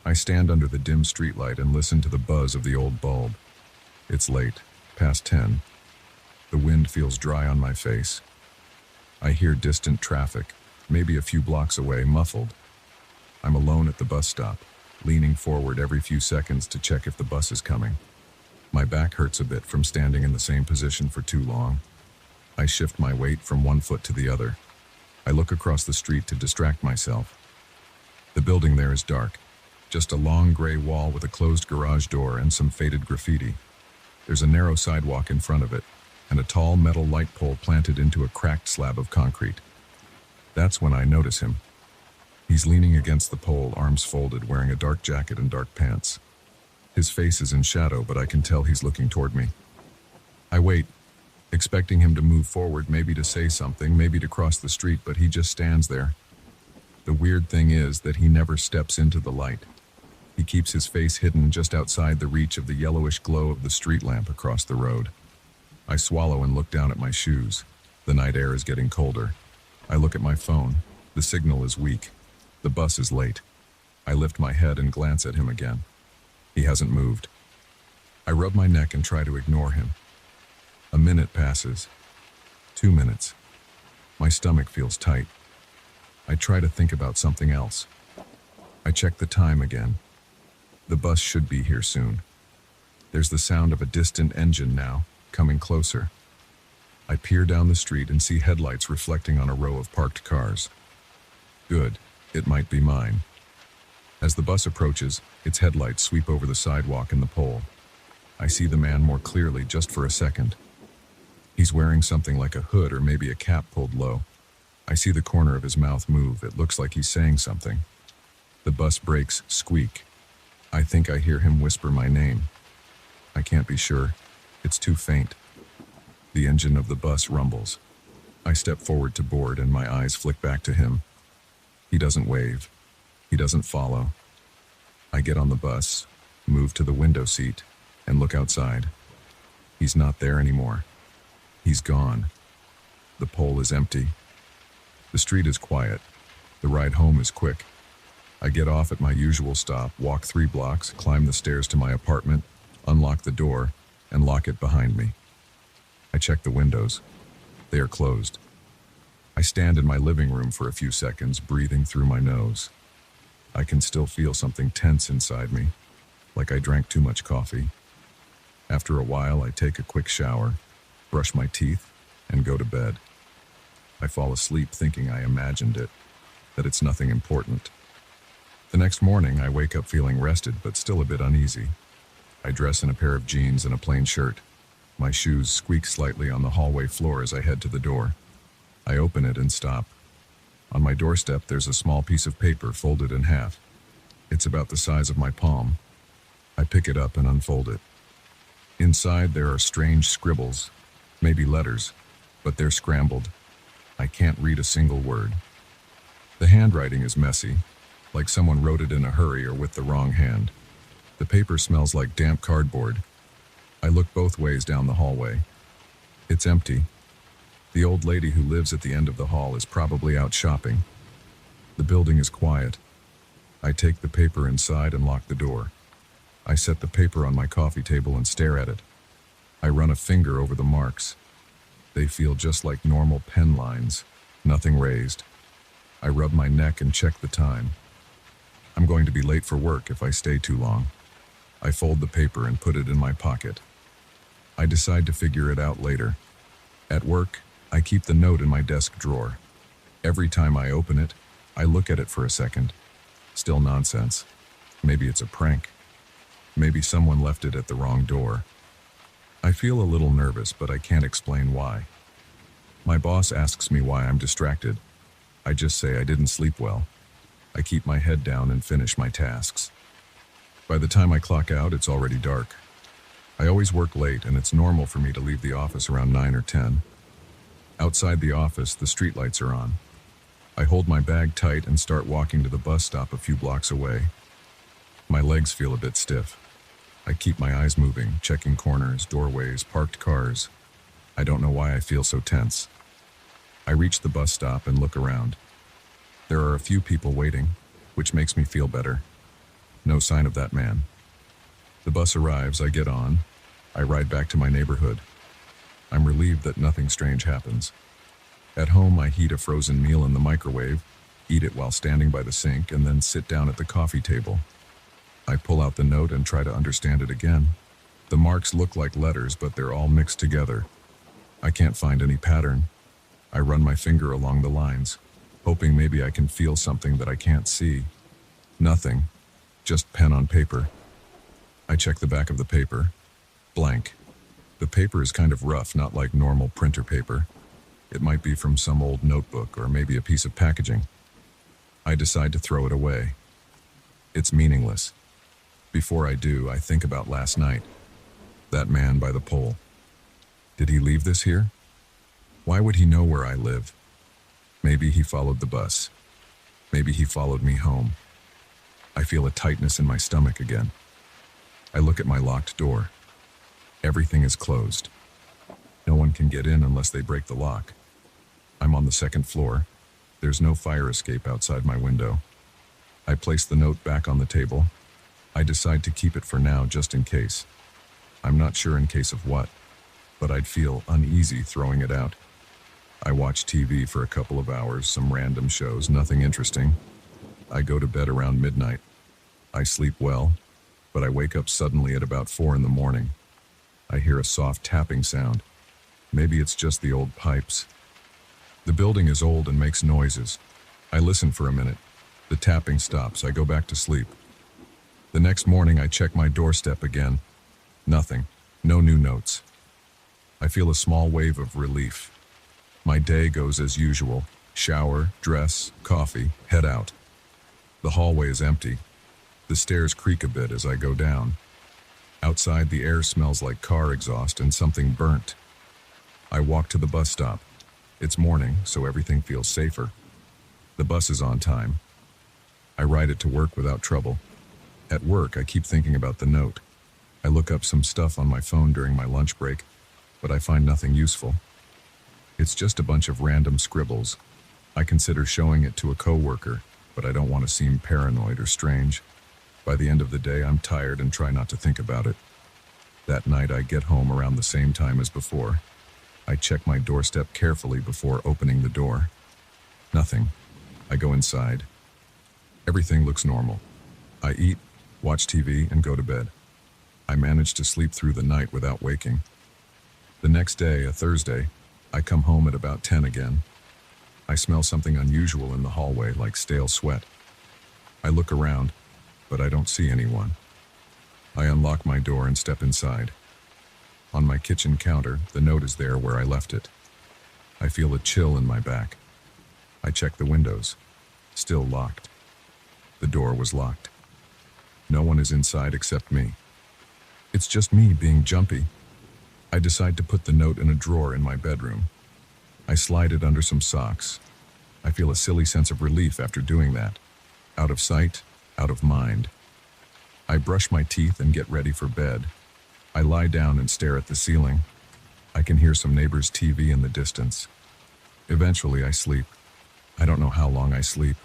I stand under the dim streetlight and listen to the buzz of the old bulb. It's late, past 10. The wind feels dry on my face. I hear distant traffic, maybe a few blocks away, muffled. I'm alone at the bus stop, leaning forward every few seconds to check if the bus is coming. My back hurts a bit from standing in the same position for too long. I shift my weight from one foot to the other. I look across the street to distract myself. The building there is dark. Just a long gray wall with a closed garage door and some faded graffiti. There's a narrow sidewalk in front of it, and a tall metal light pole planted into a cracked slab of concrete. That's when I notice him. He's leaning against the pole, arms folded, wearing a dark jacket and dark pants. His face is in shadow, but I can tell he's looking toward me. I wait, expecting him to move forward, maybe to say something, maybe to cross the street, but he just stands there. The weird thing is that he never steps into the light. He keeps his face hidden just outside the reach of the yellowish glow of the street lamp across the road. I swallow and look down at my shoes. The night air is getting colder. I look at my phone. The signal is weak. The bus is late. I lift my head and glance at him again. He hasn't moved. I rub my neck and try to ignore him. A minute passes. 2 minutes. My stomach feels tight. I try to think about something else. I check the time again. The bus should be here soon. There's the sound of a distant engine now, coming closer. I peer down the street and see headlights reflecting on a row of parked cars. Good, it might be mine. As the bus approaches, its headlights sweep over the sidewalk and the pole. I see the man more clearly just for a second. He's wearing something like a hood or maybe a cap pulled low. I see the corner of his mouth move. It looks like he's saying something. The bus brakes squeak. I think I hear him whisper my name. I can't be sure. It's too faint. The engine of the bus rumbles. I step forward to board and my eyes flick back to him. He doesn't wave. He doesn't follow. I get on the bus, move to the window seat, and look outside. He's not there anymore. He's gone. The pole is empty. The street is quiet. The ride home is quick. I get off at my usual stop, walk 3 blocks, climb the stairs to my apartment, unlock the door, and lock it behind me. I check the windows. They are closed. I stand in my living room for a few seconds, breathing through my nose. I can still feel something tense inside me, like I drank too much coffee. After a while, I take a quick shower, brush my teeth, and go to bed. I fall asleep thinking I imagined it, that it's nothing important. The next morning, I wake up feeling rested but still a bit uneasy. I dress in a pair of jeans and a plain shirt. My shoes squeak slightly on the hallway floor as I head to the door. I open it and stop. On my doorstep, there's a small piece of paper folded in half. It's about the size of my palm. I pick it up and unfold it. Inside, there are strange scribbles, maybe letters, but they're scrambled. I can't read a single word. The handwriting is messy, like someone wrote it in a hurry or with the wrong hand. The paper smells like damp cardboard. I look both ways down the hallway. It's empty. The old lady who lives at the end of the hall is probably out shopping. The building is quiet. I take the paper inside and lock the door. I set the paper on my coffee table and stare at it. I run a finger over the marks. They feel just like normal pen lines, nothing raised. I rub my neck and check the time. I'm going to be late for work if I stay too long. I fold the paper and put it in my pocket. I decide to figure it out later. At work, I keep the note in my desk drawer. Every time I open it, I look at it for a second. Still nonsense. Maybe it's a prank. Maybe someone left it at the wrong door. I feel a little nervous, but I can't explain why. My boss asks me why I'm distracted. I just say I didn't sleep well. I keep my head down and finish my tasks. By the time I clock out, it's already dark. I always work late, and it's normal for me to leave the office around 9 or 10. Outside the office, the streetlights are on. I hold my bag tight and start walking to the bus stop a few blocks away. My legs feel a bit stiff. I keep my eyes moving, checking corners, doorways, parked cars. I don't know why I feel so tense. I reach the bus stop and look around. There are a few people waiting, which makes me feel better. No sign of that man. The bus arrives, I get on. I ride back to my neighborhood. I'm relieved that nothing strange happens. At home, I heat a frozen meal in the microwave, eat it while standing by the sink, and then sit down at the coffee table. I pull out the note and try to understand it again. The marks look like letters, but they're all mixed together. I can't find any pattern. I run my finger along the lines, hoping maybe I can feel something that I can't see. Nothing, just pen on paper. I check the back of the paper. Blank. The paper is kind of rough, not like normal printer paper. It might be from some old notebook or maybe a piece of packaging. I decide to throw it away. It's meaningless. Before I do, I think about last night. That man by the pole. Did he leave this here? Why would he know where I live? Maybe he followed the bus. Maybe he followed me home. I feel a tightness in my stomach again. I look at my locked door. Everything is closed. No one can get in unless they break the lock. I'm on the second floor. There's no fire escape outside my window. I place the note back on the table. I decide to keep it for now just in case. I'm not sure in case of what, but I'd feel uneasy throwing it out. I watch TV for a couple of hours, some random shows, nothing interesting. I go to bed around midnight. I sleep well, but I wake up suddenly at about 4 in the morning. I hear a soft tapping sound. Maybe it's just the old pipes. The building is old and makes noises. I listen for a minute. The tapping stops. I go back to sleep. The next morning, I check my doorstep again. Nothing. No new notes. I feel a small wave of relief. My day goes as usual. Shower, dress, coffee, head out. The hallway is empty. The stairs creak a bit as I go down. Outside, the air smells like car exhaust and something burnt. I walk to the bus stop. It's morning, so everything feels safer. The bus is on time. I ride it to work without trouble. At work, I keep thinking about the note. I look up some stuff on my phone during my lunch break, but I find nothing useful. It's just a bunch of random scribbles. I consider showing it to a coworker, but I don't want to seem paranoid or strange. By the end of the day, I'm tired and try not to think about it. That night, I get home around the same time as before. I check my doorstep carefully before opening the door. Nothing. I go inside. Everything looks normal. I eat, watch TV, and go to bed. I manage to sleep through the night without waking. The next day, a Thursday, I come home at about 10 again. I smell something unusual in the hallway, like stale sweat. I look around, but I don't see anyone. I unlock my door and step inside. On my kitchen counter, the note is there where I left it. I feel a chill in my back. I check the windows. Still locked. The door was locked. No one is inside except me. It's just me being jumpy. I decide to put the note in a drawer in my bedroom. I slide it under some socks. I feel a silly sense of relief after doing that. Out of sight, out of mind. I brush my teeth and get ready for bed. I lie down and stare at the ceiling. I can hear some neighbors' TV in the distance. Eventually, I sleep. I don't know how long I sleep.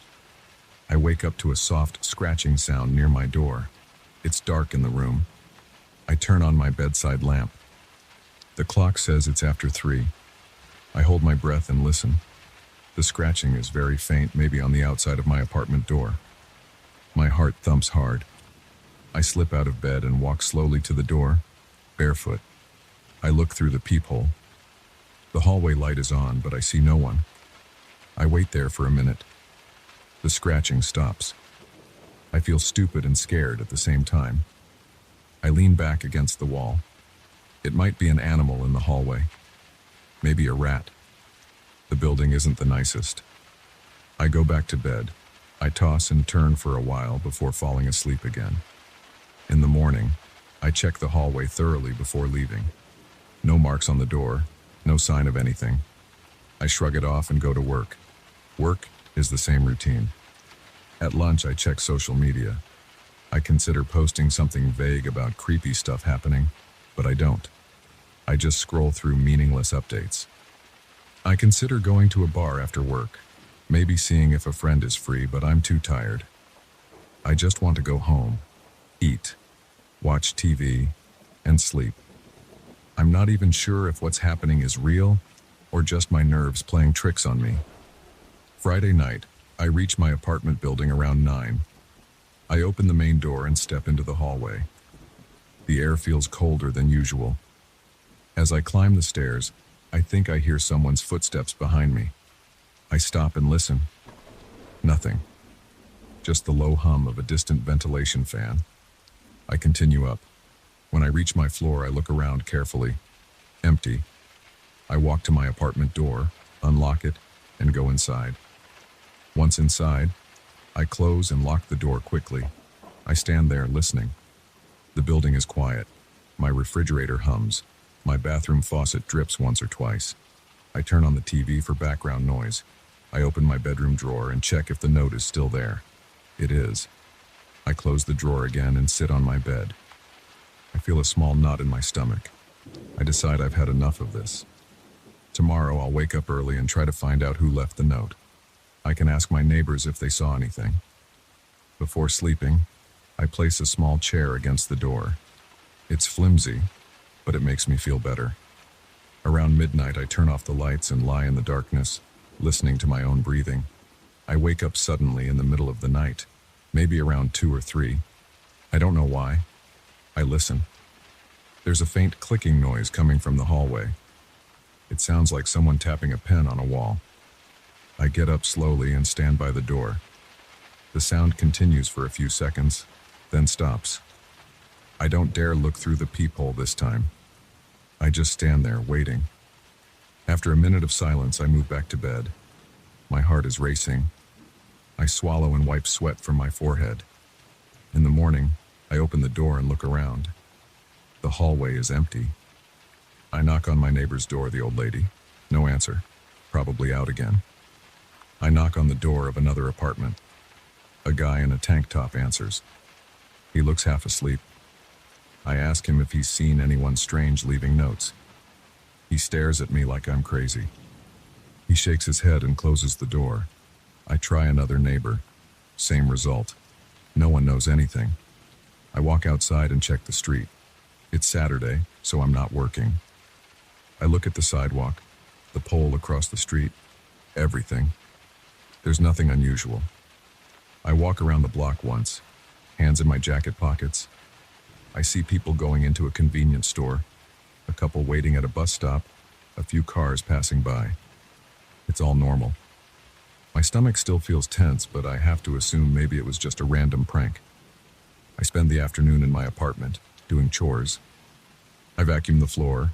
I wake up to a soft scratching sound near my door. It's dark in the room. I turn on my bedside lamp. The clock says it's after 3. I hold my breath and listen. The scratching is very faint, maybe on the outside of my apartment door. My heart thumps hard. I slip out of bed and walk slowly to the door, barefoot. I look through the peephole. The hallway light is on, but I see no one. I wait there for a minute. The scratching stops. I feel stupid and scared at the same time. I lean back against the wall. It might be an animal in the hallway. Maybe a rat. The building isn't the nicest. I go back to bed. I toss and turn for a while before falling asleep again. In the morning, I check the hallway thoroughly before leaving. No marks on the door, no sign of anything. I shrug it off and go to work. Work is the same routine. At lunch, I check social media. I consider posting something vague about creepy stuff happening, but I don't. I just scroll through meaningless updates. I consider going to a bar after work, maybe seeing if a friend is free, but I'm too tired. I just want to go home, eat, watch TV, and sleep. I'm not even sure if what's happening is real or just my nerves playing tricks on me. Friday night, I reach my apartment building around 9. I open the main door and step into the hallway. The air feels colder than usual. As I climb the stairs, I think I hear someone's footsteps behind me. I stop and listen. Nothing. Just the low hum of a distant ventilation fan. I continue up. When I reach my floor, I look around carefully. Empty. I walk to my apartment door, unlock it, and go inside. Once inside, I close and lock the door quickly. I stand there listening. The building is quiet. My refrigerator hums. My bathroom faucet drips once or twice. I turn on the TV for background noise. I open my bedroom drawer and check if the note is still there. It is. I close the drawer again and sit on my bed. I feel a small knot in my stomach. I decide I've had enough of this. Tomorrow I'll wake up early and try to find out who left the note. I can ask my neighbors if they saw anything. Before sleeping, I place a small chair against the door. It's flimsy, but it makes me feel better. Around midnight, I turn off the lights and lie in the darkness, listening to my own breathing. I wake up suddenly in the middle of the night, maybe around 2 or 3. I don't know why. I listen. There's a faint clicking noise coming from the hallway. It sounds like someone tapping a pen on a wall. I get up slowly and stand by the door. The sound continues for a few seconds, then stops. I don't dare look through the peephole this time. I just stand there, waiting. After a minute of silence, I move back to bed. My heart is racing. I swallow and wipe sweat from my forehead. In the morning, I open the door and look around. The hallway is empty. I knock on my neighbor's door, the old lady. No answer. Probably out again. I knock on the door of another apartment. A guy in a tank top answers. He looks half asleep. I ask him if he's seen anyone strange leaving notes. He stares at me like I'm crazy. He shakes his head and closes the door. I try another neighbor. Same result. No one knows anything. I walk outside and check the street. It's Saturday, so I'm not working. I look at the sidewalk, the pole across the street, everything. There's nothing unusual. I walk around the block once, hands in my jacket pockets. I see people going into a convenience store, a couple waiting at a bus stop, a few cars passing by. It's all normal. My stomach still feels tense, but I have to assume maybe it was just a random prank. I spend the afternoon in my apartment, doing chores. I vacuum the floor,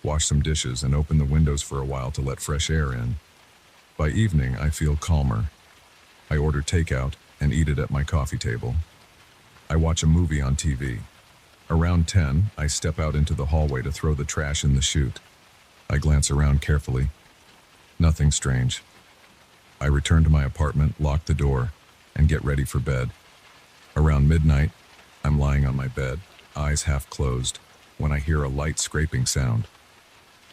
wash some dishes, and open the windows for a while to let fresh air in. By evening, I feel calmer. I order takeout and eat it at my coffee table. I watch a movie on TV. Around 10, I step out into the hallway to throw the trash in the chute. I glance around carefully. Nothing strange. I return to my apartment, lock the door, and get ready for bed. Around midnight, I'm lying on my bed, eyes half closed, when I hear a light scraping sound.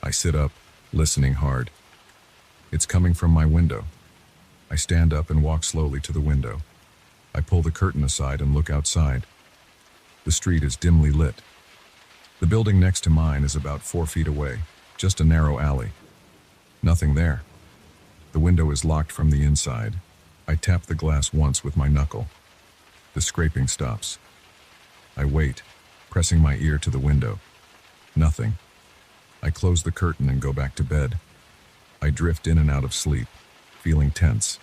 I sit up, listening hard. It's coming from my window. I stand up and walk slowly to the window. I pull the curtain aside and look outside. The street is dimly lit. The building next to mine is about 4 feet away, just a narrow alley. Nothing there. The window is locked from the inside. I tap the glass once with my knuckle. The scraping stops. I wait, pressing my ear to the window. Nothing. I close the curtain and go back to bed. I drift in and out of sleep, feeling tense.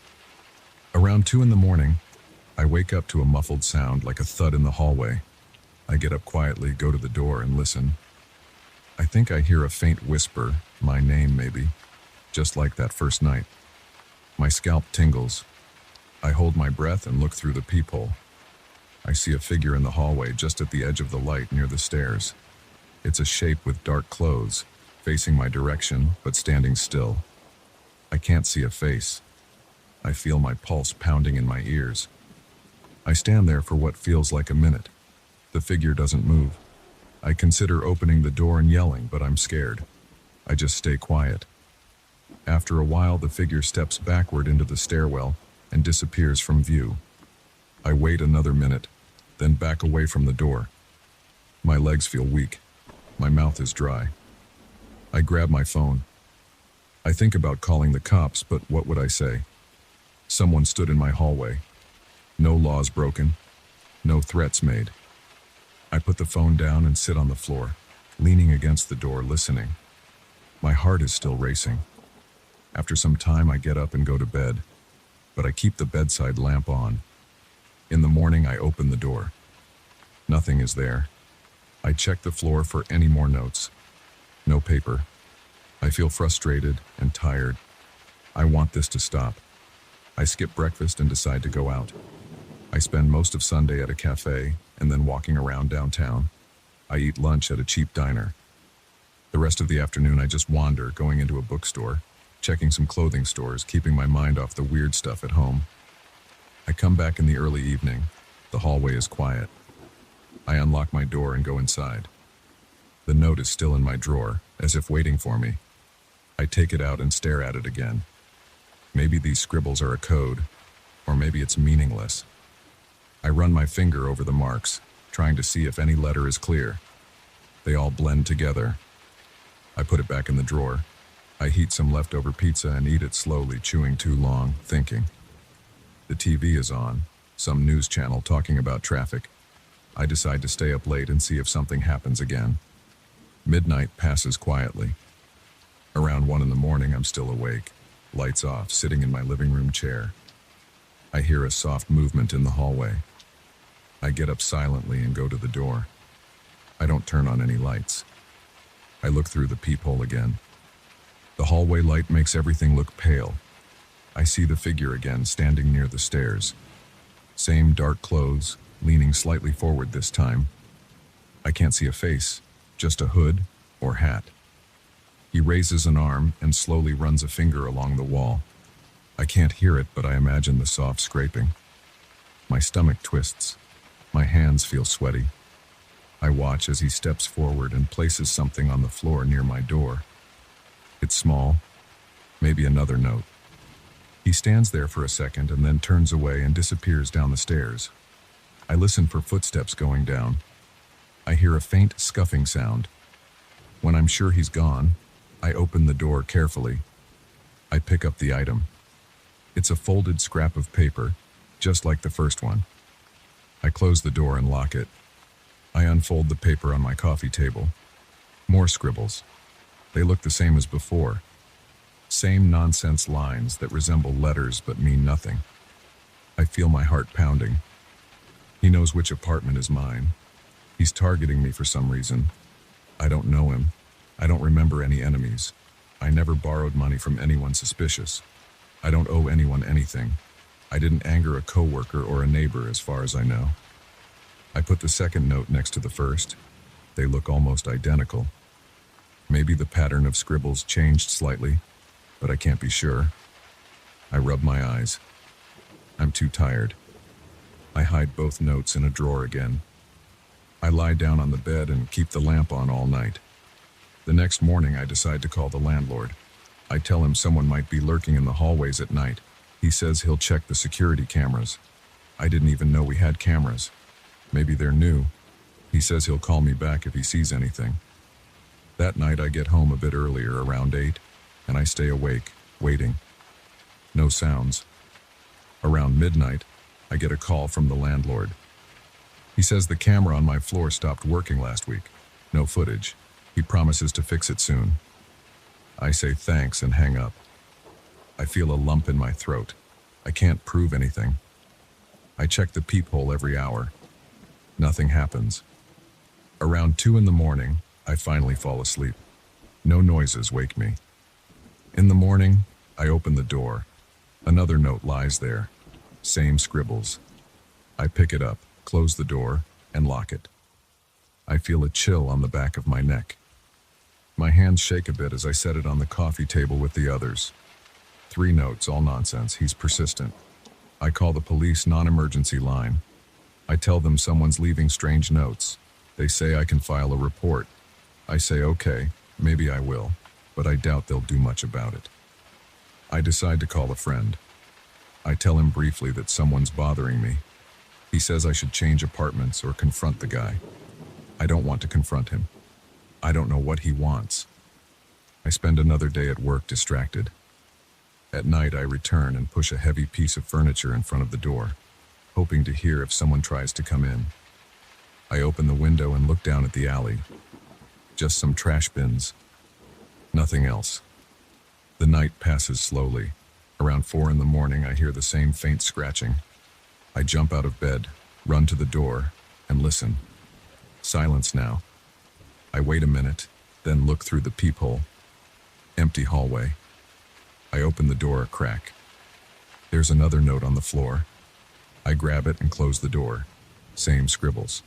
Around 2 in the morning, I wake up to a muffled sound like a thud in the hallway. I get up quietly, go to the door, and listen. I think I hear a faint whisper, my name maybe. just like that first night. My scalp tingles. I hold my breath and look through the peephole. I see a figure in the hallway just at the edge of the light near the stairs. It's a shape with dark clothes, facing my direction, but standing still. I can't see a face. I feel my pulse pounding in my ears. I stand there for what feels like a minute. The figure doesn't move. I consider opening the door and yelling, but I'm scared. I just stay quiet. After a while, the figure steps backward into the stairwell and disappears from view. I wait another minute, then back away from the door. My legs feel weak. My mouth is dry. I grab my phone. I think about calling the cops, but what would I say? Someone stood in my hallway. No laws broken. No threats made. I put the phone down and sit on the floor, leaning against the door, listening. My heart is still racing. After some time, I get up and go to bed, but I keep the bedside lamp on. In the morning, I open the door. Nothing is there. I check the floor for any more notes. No paper. I feel frustrated and tired. I want this to stop. I skip breakfast and decide to go out. I spend most of Sunday at a cafe and then walking around downtown. I eat lunch at a cheap diner. The rest of the afternoon, I just wander, going into a bookstore, checking some clothing stores, keeping my mind off the weird stuff at home. I come back in the early evening. The hallway is quiet. I unlock my door and go inside. The note is still in my drawer, as if waiting for me. I take it out and stare at it again. Maybe these scribbles are a code, or maybe it's meaningless. I run my finger over the marks, trying to see if any letter is clear. They all blend together. I put it back in the drawer. I heat some leftover pizza and eat it slowly, chewing too long, thinking. The TV is on, some news channel talking about traffic. I decide to stay up late and see if something happens again. Midnight passes quietly. Around 1 in the morning, I'm still awake, lights off, sitting in my living room chair. I hear a soft movement in the hallway. I get up silently and go to the door. I don't turn on any lights. I look through the peephole again. The hallway light makes everything look pale. I see the figure again, standing near the stairs. Same dark clothes, leaning slightly forward this time. I can't see a face, just a hood or hat. He raises an arm and slowly runs a finger along the wall. I can't hear it, but I imagine the soft scraping. My stomach twists. My hands feel sweaty. I watch as he steps forward and places something on the floor near my door. It's small, maybe another note. He stands there for a second and then turns away and disappears down the stairs. I listen for footsteps going down. I hear a faint scuffing sound. When I'm sure he's gone, I open the door carefully. I pick up the item. It's a folded scrap of paper, just like the first one. I close the door and lock it. I unfold the paper on my coffee table. More scribbles. They look the same as before. Same nonsense lines that resemble letters but mean nothing. I feel my heart pounding. He knows which apartment is mine. He's targeting me for some reason. I don't know him. I don't remember any enemies. I never borrowed money from anyone suspicious. I don't owe anyone anything. I didn't anger a coworker or a neighbor as far as I know. I put the second note next to the first. They look almost identical. Maybe the pattern of scribbles changed slightly, but I can't be sure. I rub my eyes. I'm too tired. I hide both notes in a drawer again. I lie down on the bed and keep the lamp on all night. The next morning, I decide to call the landlord. I tell him someone might be lurking in the hallways at night. He says he'll check the security cameras. I didn't even know we had cameras. Maybe they're new. He says he'll call me back if he sees anything. That night, I get home a bit earlier, around 8, and I stay awake, waiting. No sounds. Around midnight, I get a call from the landlord. He says the camera on my floor stopped working last week. No footage. He promises to fix it soon. I say thanks and hang up. I feel a lump in my throat. I can't prove anything. I check the peephole every hour. Nothing happens. Around 2 in the morning, I finally fall asleep. No noises wake me. In the morning, I open the door. Another note lies there. Same scribbles. I pick it up, close the door, and lock it. I feel a chill on the back of my neck. My hands shake a bit as I set it on the coffee table with the others. 3 notes, all nonsense. He's persistent. I call the police non-emergency line. I tell them someone's leaving strange notes. They say I can file a report. I say, okay, maybe I will, but I doubt they'll do much about it. I decide to call a friend. I tell him briefly that someone's bothering me. He says I should change apartments or confront the guy. I don't want to confront him. I don't know what he wants. I spend another day at work distracted. At night, I return and push a heavy piece of furniture in front of the door, hoping to hear if someone tries to come in. I open the window and look down at the alley. Just some trash bins. Nothing else. The night passes slowly. Around 4 in the morning, I hear the same faint scratching. I jump out of bed, run to the door, and listen. Silence now. I wait a minute, then look through the peephole. Empty hallway. I open the door a crack. There's another note on the floor. I grab it and close the door. Same scribbles.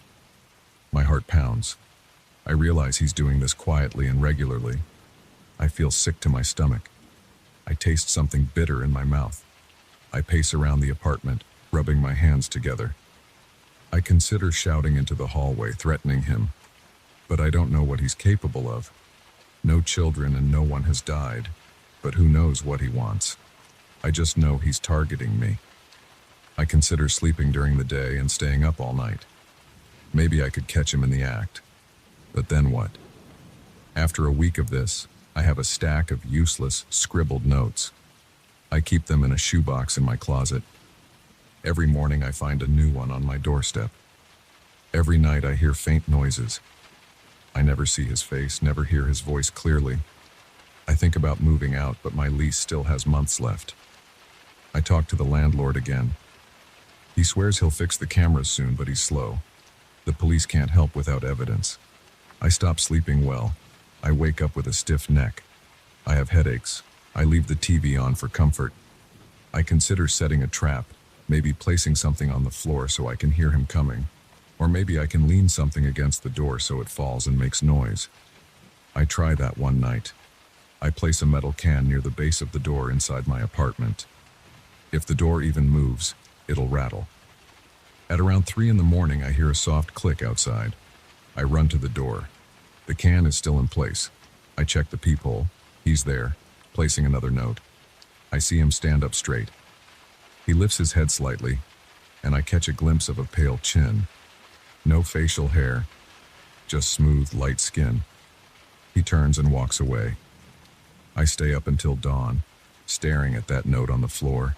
My heart pounds. I realize he's doing this quietly and regularly. I feel sick to my stomach. I taste something bitter in my mouth. I pace around the apartment, rubbing my hands together. I consider shouting into the hallway, threatening him. But I don't know what he's capable of. No children and no one has died, but who knows what he wants. I just know he's targeting me. I consider sleeping during the day and staying up all night. Maybe I could catch him in the act. But then what? After a week of this, I have a stack of useless, scribbled notes. I keep them in a shoebox in my closet. Every morning I find a new one on my doorstep. Every night I hear faint noises. I never see his face, never hear his voice clearly. I think about moving out, but my lease still has months left. I talk to the landlord again. He swears he'll fix the cameras soon, but he's slow. The police can't help without evidence. I stop sleeping well. I wake up with a stiff neck. I have headaches. I leave the TV on for comfort. I consider setting a trap, maybe placing something on the floor so I can hear him coming. Or maybe I can lean something against the door so it falls and makes noise. I try that one night. I place a metal can near the base of the door inside my apartment. If the door even moves, it'll rattle. At around 3 in the morning, I hear a soft click outside. I run to the door. The can is still in place. I check the peephole. He's there, placing another note. I see him stand up straight. He lifts his head slightly, and I catch a glimpse of a pale chin. No facial hair, just smooth, light skin. He turns and walks away. I stay up until dawn, staring at that note on the floor.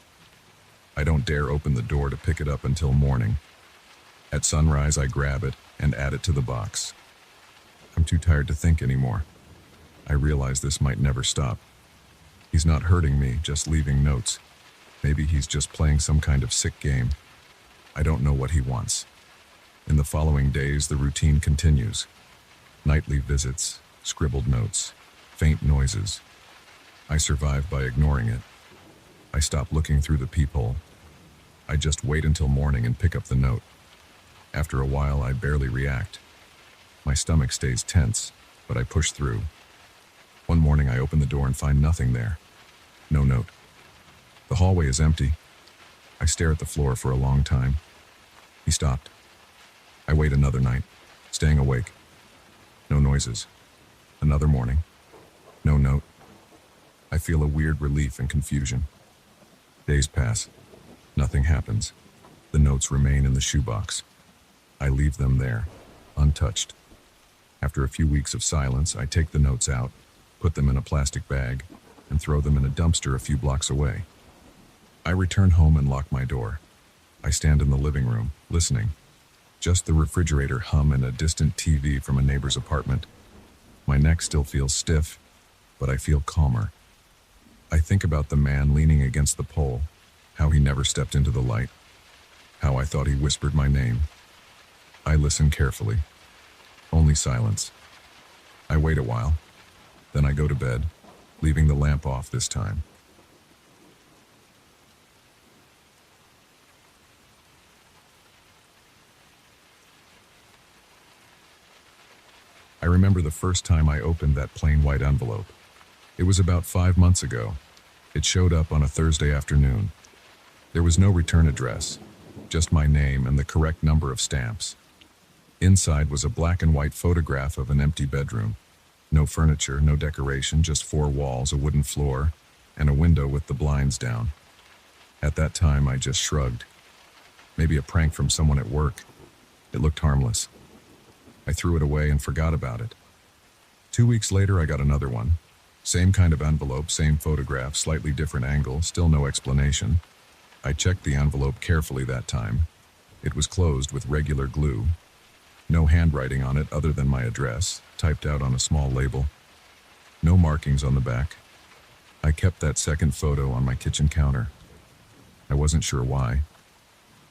I don't dare open the door to pick it up until morning. At sunrise, I grab it and add it to the box. I'm too tired to think anymore. I realize this might never stop. He's not hurting me, just leaving notes. Maybe he's just playing some kind of sick game. I don't know what he wants. In the following days, the routine continues. Nightly visits, scribbled notes, faint noises. I survive by ignoring it. I stop looking through the peephole. I just wait until morning and pick up the note. After a while, I barely react. My stomach stays tense, but I push through. One morning, I open the door and find nothing there. No note. The hallway is empty. I stare at the floor for a long time. He stopped. I wait another night, staying awake. No noises. Another morning. No note. I feel a weird relief and confusion. Days pass. Nothing happens. The notes remain in the shoebox. I leave them there, untouched. After a few weeks of silence, I take the notes out, put them in a plastic bag, and throw them in a dumpster a few blocks away. I return home and lock my door. I stand in the living room, listening. Just the refrigerator hum and a distant TV from a neighbor's apartment. My neck still feels stiff, but I feel calmer. I think about the man leaning against the pole, how he never stepped into the light, how I thought he whispered my name. I listen carefully. Only silence. I wait a while. Then I go to bed. leaving the lamp off this time. I remember the first time I opened that plain white envelope. It was about 5 months ago. It showed up on a Thursday afternoon. There was no return address, just my name and the correct number of stamps. Inside was a black and white photograph of an empty bedroom. No furniture, no decoration, just 4 walls, a wooden floor, and a window with the blinds down. At that time, I just shrugged. Maybe a prank from someone at work. It looked harmless. I threw it away and forgot about it. 2 weeks later, I got another one. Same kind of envelope, same photograph, slightly different angle, still no explanation. I checked the envelope carefully that time. It was closed with regular glue. No handwriting on it other than my address, typed out on a small label. No markings on the back. I kept that second photo on my kitchen counter. I wasn't sure why.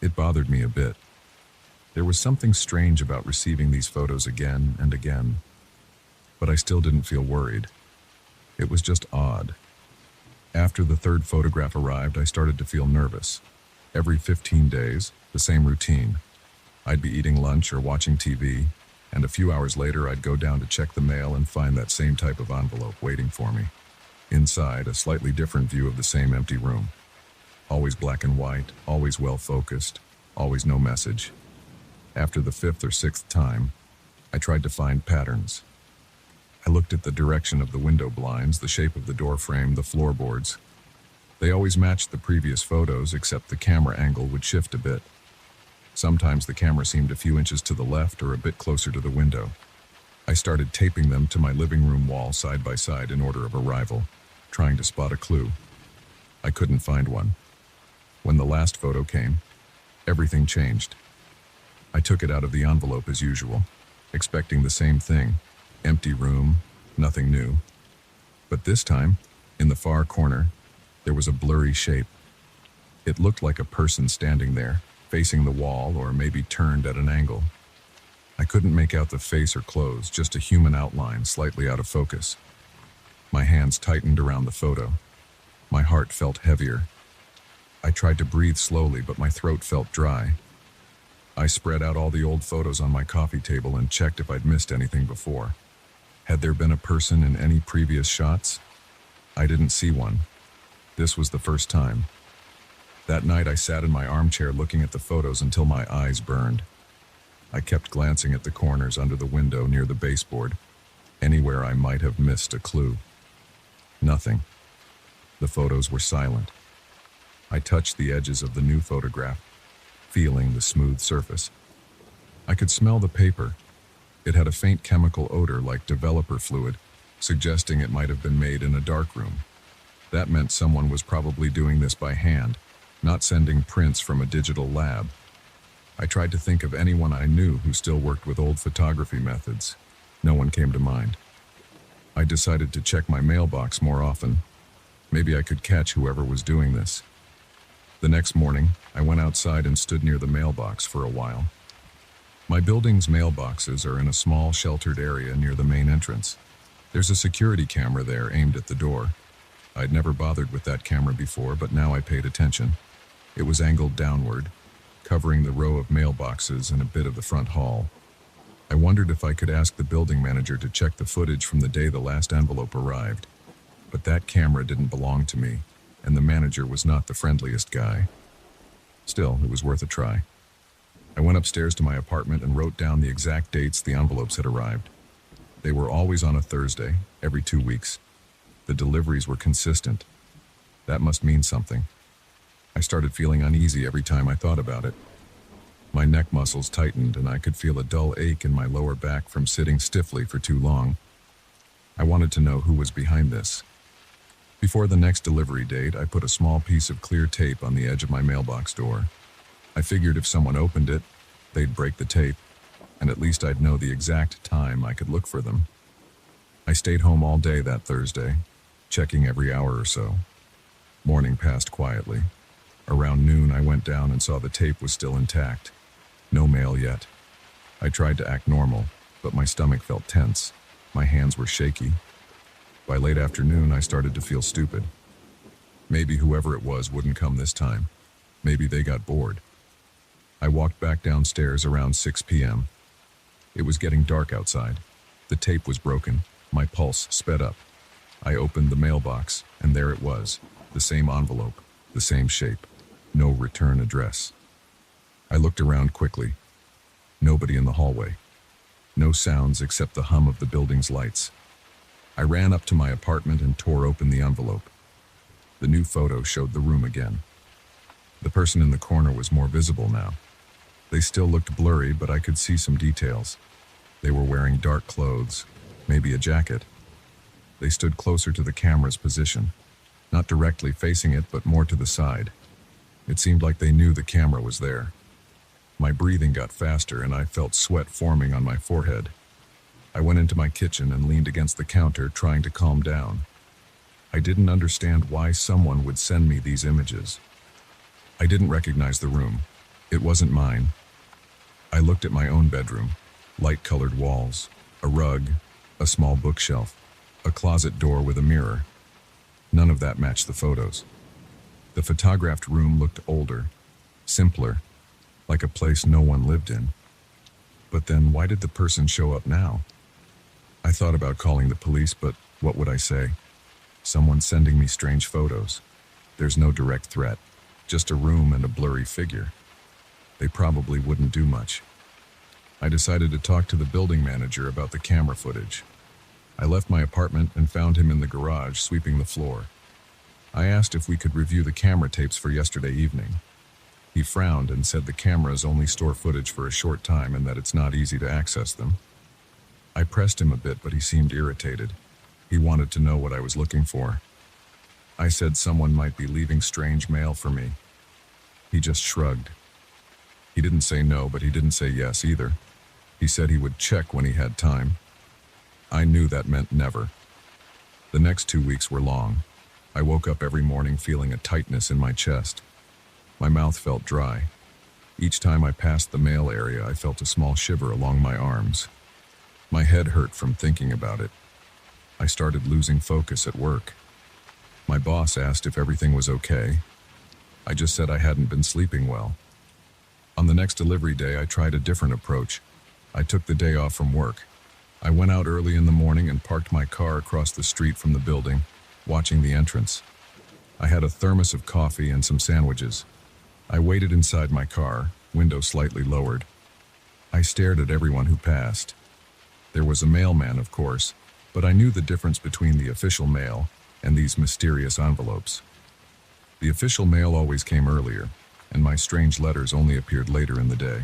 It bothered me a bit. There was something strange about receiving these photos again and again. But I still didn't feel worried. It was just odd. After the third photograph arrived, I started to feel nervous. Every 15 days, the same routine. I'd be eating lunch or watching TV, and a few hours later I'd go down to check the mail and find that same type of envelope waiting for me. Inside, a slightly different view of the same empty room. Always black and white, always well-focused, always no message. After the 5th or 6th time, I tried to find patterns. I looked at the direction of the window blinds, the shape of the door frame, the floorboards. They always matched the previous photos, except the camera angle would shift a bit. Sometimes the camera seemed a few inches to the left or a bit closer to the window. I started taping them to my living room wall side by side in order of arrival, trying to spot a clue. I couldn't find one. When the last photo came, everything changed. I took it out of the envelope as usual, expecting the same thing. Empty room, nothing new. But this time, in the far corner, there was a blurry shape. It looked like a person standing there, facing the wall or maybe turned at an angle. I couldn't make out the face or clothes, just a human outline slightly out of focus. My hands tightened around the photo. My heart felt heavier. I tried to breathe slowly, but my throat felt dry. I spread out all the old photos on my coffee table and checked if I'd missed anything before. Had there been a person in any previous shots? I didn't see one. This was the first time. That night I sat in my armchair looking at the photos until my eyes burned. I kept glancing at the corners under the window near the baseboard, anywhere I might have missed a clue. Nothing. The photos were silent. I touched the edges of the new photograph, feeling the smooth surface. I could smell the paper. It had a faint chemical odor like developer fluid, suggesting it might have been made in a darkroom. That meant someone was probably doing this by hand, not sending prints from a digital lab. I tried to think of anyone I knew who still worked with old photography methods. No one came to mind. I decided to check my mailbox more often. Maybe I could catch whoever was doing this. The next morning, I went outside and stood near the mailbox for a while. My building's mailboxes are in a small sheltered area near the main entrance. There's a security camera there aimed at the door. I'd never bothered with that camera before, but now I paid attention. It was angled downward, covering the row of mailboxes and a bit of the front hall. I wondered if I could ask the building manager to check the footage from the day the last envelope arrived. But that camera didn't belong to me, and the manager was not the friendliest guy. Still, it was worth a try. I went upstairs to my apartment and wrote down the exact dates the envelopes had arrived. They were always on a Thursday, every 2 weeks. The deliveries were consistent. That must mean something. I started feeling uneasy every time I thought about it. My neck muscles tightened and I could feel a dull ache in my lower back from sitting stiffly for too long. I wanted to know who was behind this. Before the next delivery date, I put a small piece of clear tape on the edge of my mailbox door. I figured if someone opened it, they'd break the tape, and at least I'd know the exact time I could look for them. I stayed home all day that Thursday, checking every hour or so. Morning passed quietly. Around noon, I went down and saw the tape was still intact. No mail yet. I tried to act normal, but my stomach felt tense. My hands were shaky. By late afternoon, I started to feel stupid. Maybe whoever it was wouldn't come this time. Maybe they got bored. I walked back downstairs around 6 p.m. It was getting dark outside. The tape was broken. My pulse sped up. I opened the mailbox, and there it was. The same envelope, the same shape. No return address. I looked around quickly. Nobody in the hallway. No sounds except the hum of the building's lights. I ran up to my apartment and tore open the envelope. The new photo showed the room again. The person in the corner was more visible now. They still looked blurry, but I could see some details. They were wearing dark clothes, maybe a jacket. They stood closer to the camera's position, not directly facing it, but more to the side. It seemed like they knew the camera was there. My breathing got faster and I felt sweat forming on my forehead. I went into my kitchen and leaned against the counter, trying to calm down. I didn't understand why someone would send me these images. I didn't recognize the room. It wasn't mine. I looked at my own bedroom. Light-colored walls, a rug, a small bookshelf, a closet door with a mirror. None of that matched the photos. The photographed room looked older, simpler, like a place no one lived in. But then why did the person show up now? I thought about calling the police, but what would I say? Someone sending me strange photos. There's no direct threat, just a room and a blurry figure. They probably wouldn't do much. I decided to talk to the building manager about the camera footage. I left my apartment and found him in the garage sweeping the floor. I asked if we could review the camera tapes for yesterday evening. He frowned and said the cameras only store footage for a short time and that it's not easy to access them. I pressed him a bit, but he seemed irritated. He wanted to know what I was looking for. I said someone might be leaving strange mail for me. He just shrugged. He didn't say no, but he didn't say yes either. He said he would check when he had time. I knew that meant never. The next 2 weeks were long. I woke up every morning feeling a tightness in my chest. My mouth felt dry. Each time I passed the mail area, I felt a small shiver along my arms. My head hurt from thinking about it. I started losing focus at work. My boss asked if everything was okay. I just said I hadn't been sleeping well. On the next delivery day, I tried a different approach. I took the day off from work. I went out early in the morning and parked my car across the street from the building, watching the entrance. I had a thermos of coffee and some sandwiches. I waited inside my car, window slightly lowered. I stared at everyone who passed. There was a mailman, of course, but I knew the difference between the official mail and these mysterious envelopes. The official mail always came earlier, and my strange letters only appeared later in the day.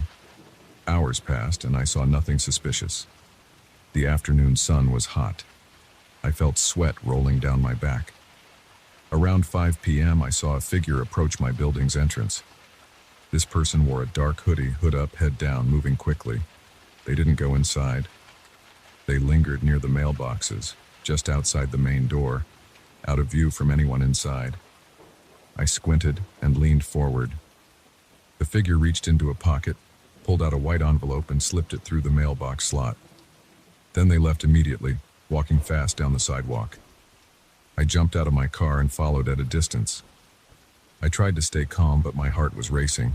Hours passed, and I saw nothing suspicious. The afternoon sun was hot. I felt sweat rolling down my back. Around 5 p.m., I saw a figure approach my building's entrance. This person wore a dark hoodie, hood up, head down, moving quickly. They didn't go inside. They lingered near the mailboxes, just outside the main door, out of view from anyone inside. I squinted and leaned forward. The figure reached into a pocket, pulled out a white envelope and slipped it through the mailbox slot. Then they left immediately, walking fast down the sidewalk. I jumped out of my car and followed at a distance. I tried to stay calm, but my heart was racing.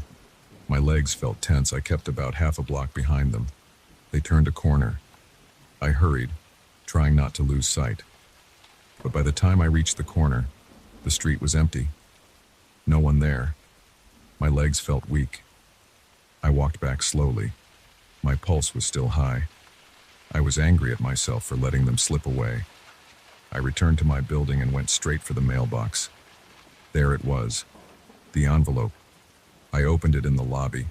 My legs felt tense. I kept about half a block behind them. They turned a corner. I hurried, trying not to lose sight. But by the time I reached the corner, the street was empty. No one there. My legs felt weak. I walked back slowly. My pulse was still high. I was angry at myself for letting them slip away. I returned to my building and went straight for the mailbox. There it was, the envelope. I opened it in the lobby,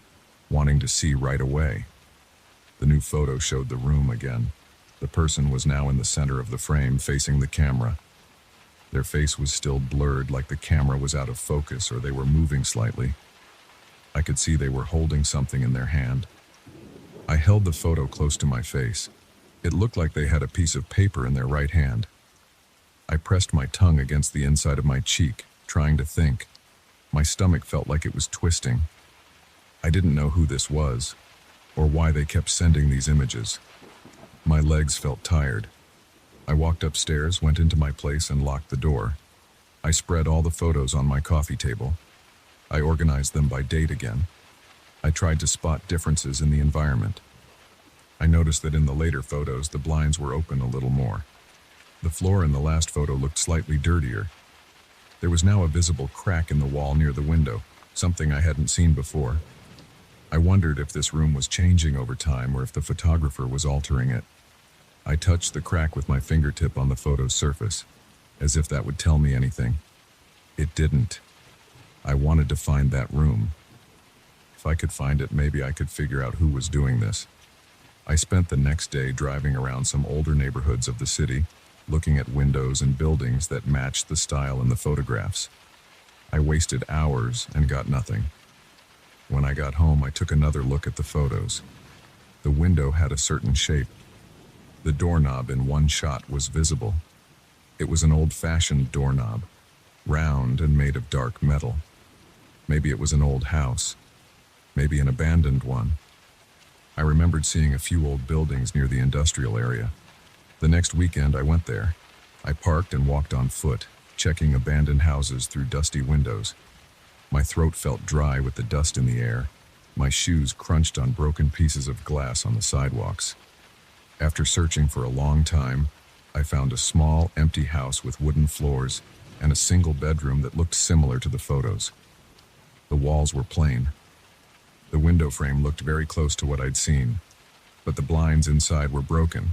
wanting to see right away. The new photo showed the room again. The person was now in the center of the frame, facing the camera. Their face was still blurred, like the camera was out of focus or they were moving slightly. I could see they were holding something in their hand. I held the photo close to my face. It looked like they had a piece of paper in their right hand. I pressed my tongue against the inside of my cheek, trying to think. My stomach felt like it was twisting. I didn't know who this was, or why they kept sending these images. My legs felt tired. I walked upstairs, went into my place, and locked the door. I spread all the photos on my coffee table. I organized them by date again. I tried to spot differences in the environment. I noticed that in the later photos, the blinds were open a little more. The floor in the last photo looked slightly dirtier. There was now a visible crack in the wall near the window, something I hadn't seen before. I wondered if this room was changing over time or if the photographer was altering it. I touched the crack with my fingertip on the photo's surface, as if that would tell me anything. It didn't. I wanted to find that room. If I could find it, maybe I could figure out who was doing this. I spent the next day driving around some older neighborhoods of the city, looking at windows and buildings that matched the style in the photographs. I wasted hours and got nothing. When I got home, I took another look at the photos. The window had a certain shape. The doorknob in one shot was visible. It was an old-fashioned doorknob, round and made of dark metal. Maybe it was an old house, maybe an abandoned one. I remembered seeing a few old buildings near the industrial area. The next weekend I went there. I parked and walked on foot, checking abandoned houses through dusty windows. My throat felt dry with the dust in the air. My shoes crunched on broken pieces of glass on the sidewalks. After searching for a long time, I found a small, empty house with wooden floors and a single bedroom that looked similar to the photos. The walls were plain. The window frame looked very close to what I'd seen, but the blinds inside were broken,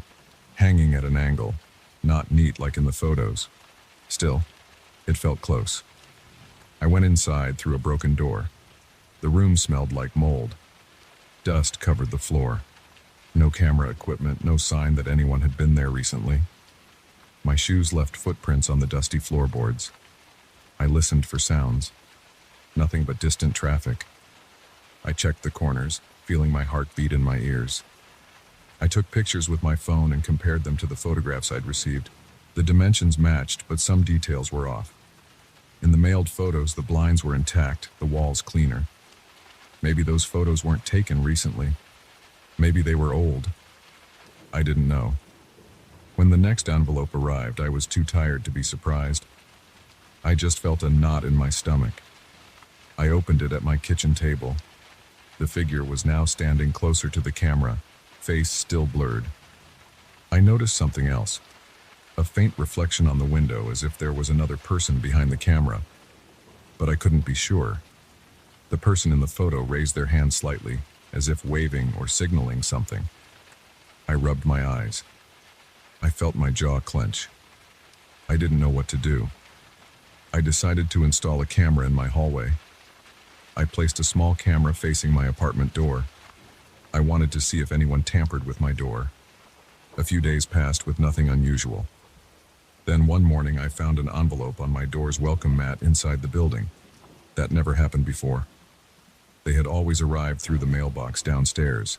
hanging at an angle, not neat like in the photos. Still, it felt close. I went inside through a broken door. The room smelled like mold. Dust covered the floor. No camera equipment, no sign that anyone had been there recently. My shoes left footprints on the dusty floorboards. I listened for sounds. Nothing but distant traffic. I checked the corners, feeling my heart beat in my ears. I took pictures with my phone and compared them to the photographs I'd received. The dimensions matched, but some details were off. In the mailed photos, the blinds were intact, the walls cleaner. Maybe those photos weren't taken recently. Maybe they were old. I didn't know. When the next envelope arrived, I was too tired to be surprised. I just felt a knot in my stomach. I opened it at my kitchen table. The figure was now standing closer to the camera, face still blurred. I noticed something else. A faint reflection on the window, as if there was another person behind the camera. But I couldn't be sure. The person in the photo raised their hand slightly, as if waving or signaling something. I rubbed my eyes. I felt my jaw clench. I didn't know what to do. I decided to install a camera in my hallway. I placed a small camera facing my apartment door. I wanted to see if anyone tampered with my door. A few days passed with nothing unusual. Then one morning I found an envelope on my door's welcome mat inside the building. That never happened before. They had always arrived through the mailbox downstairs.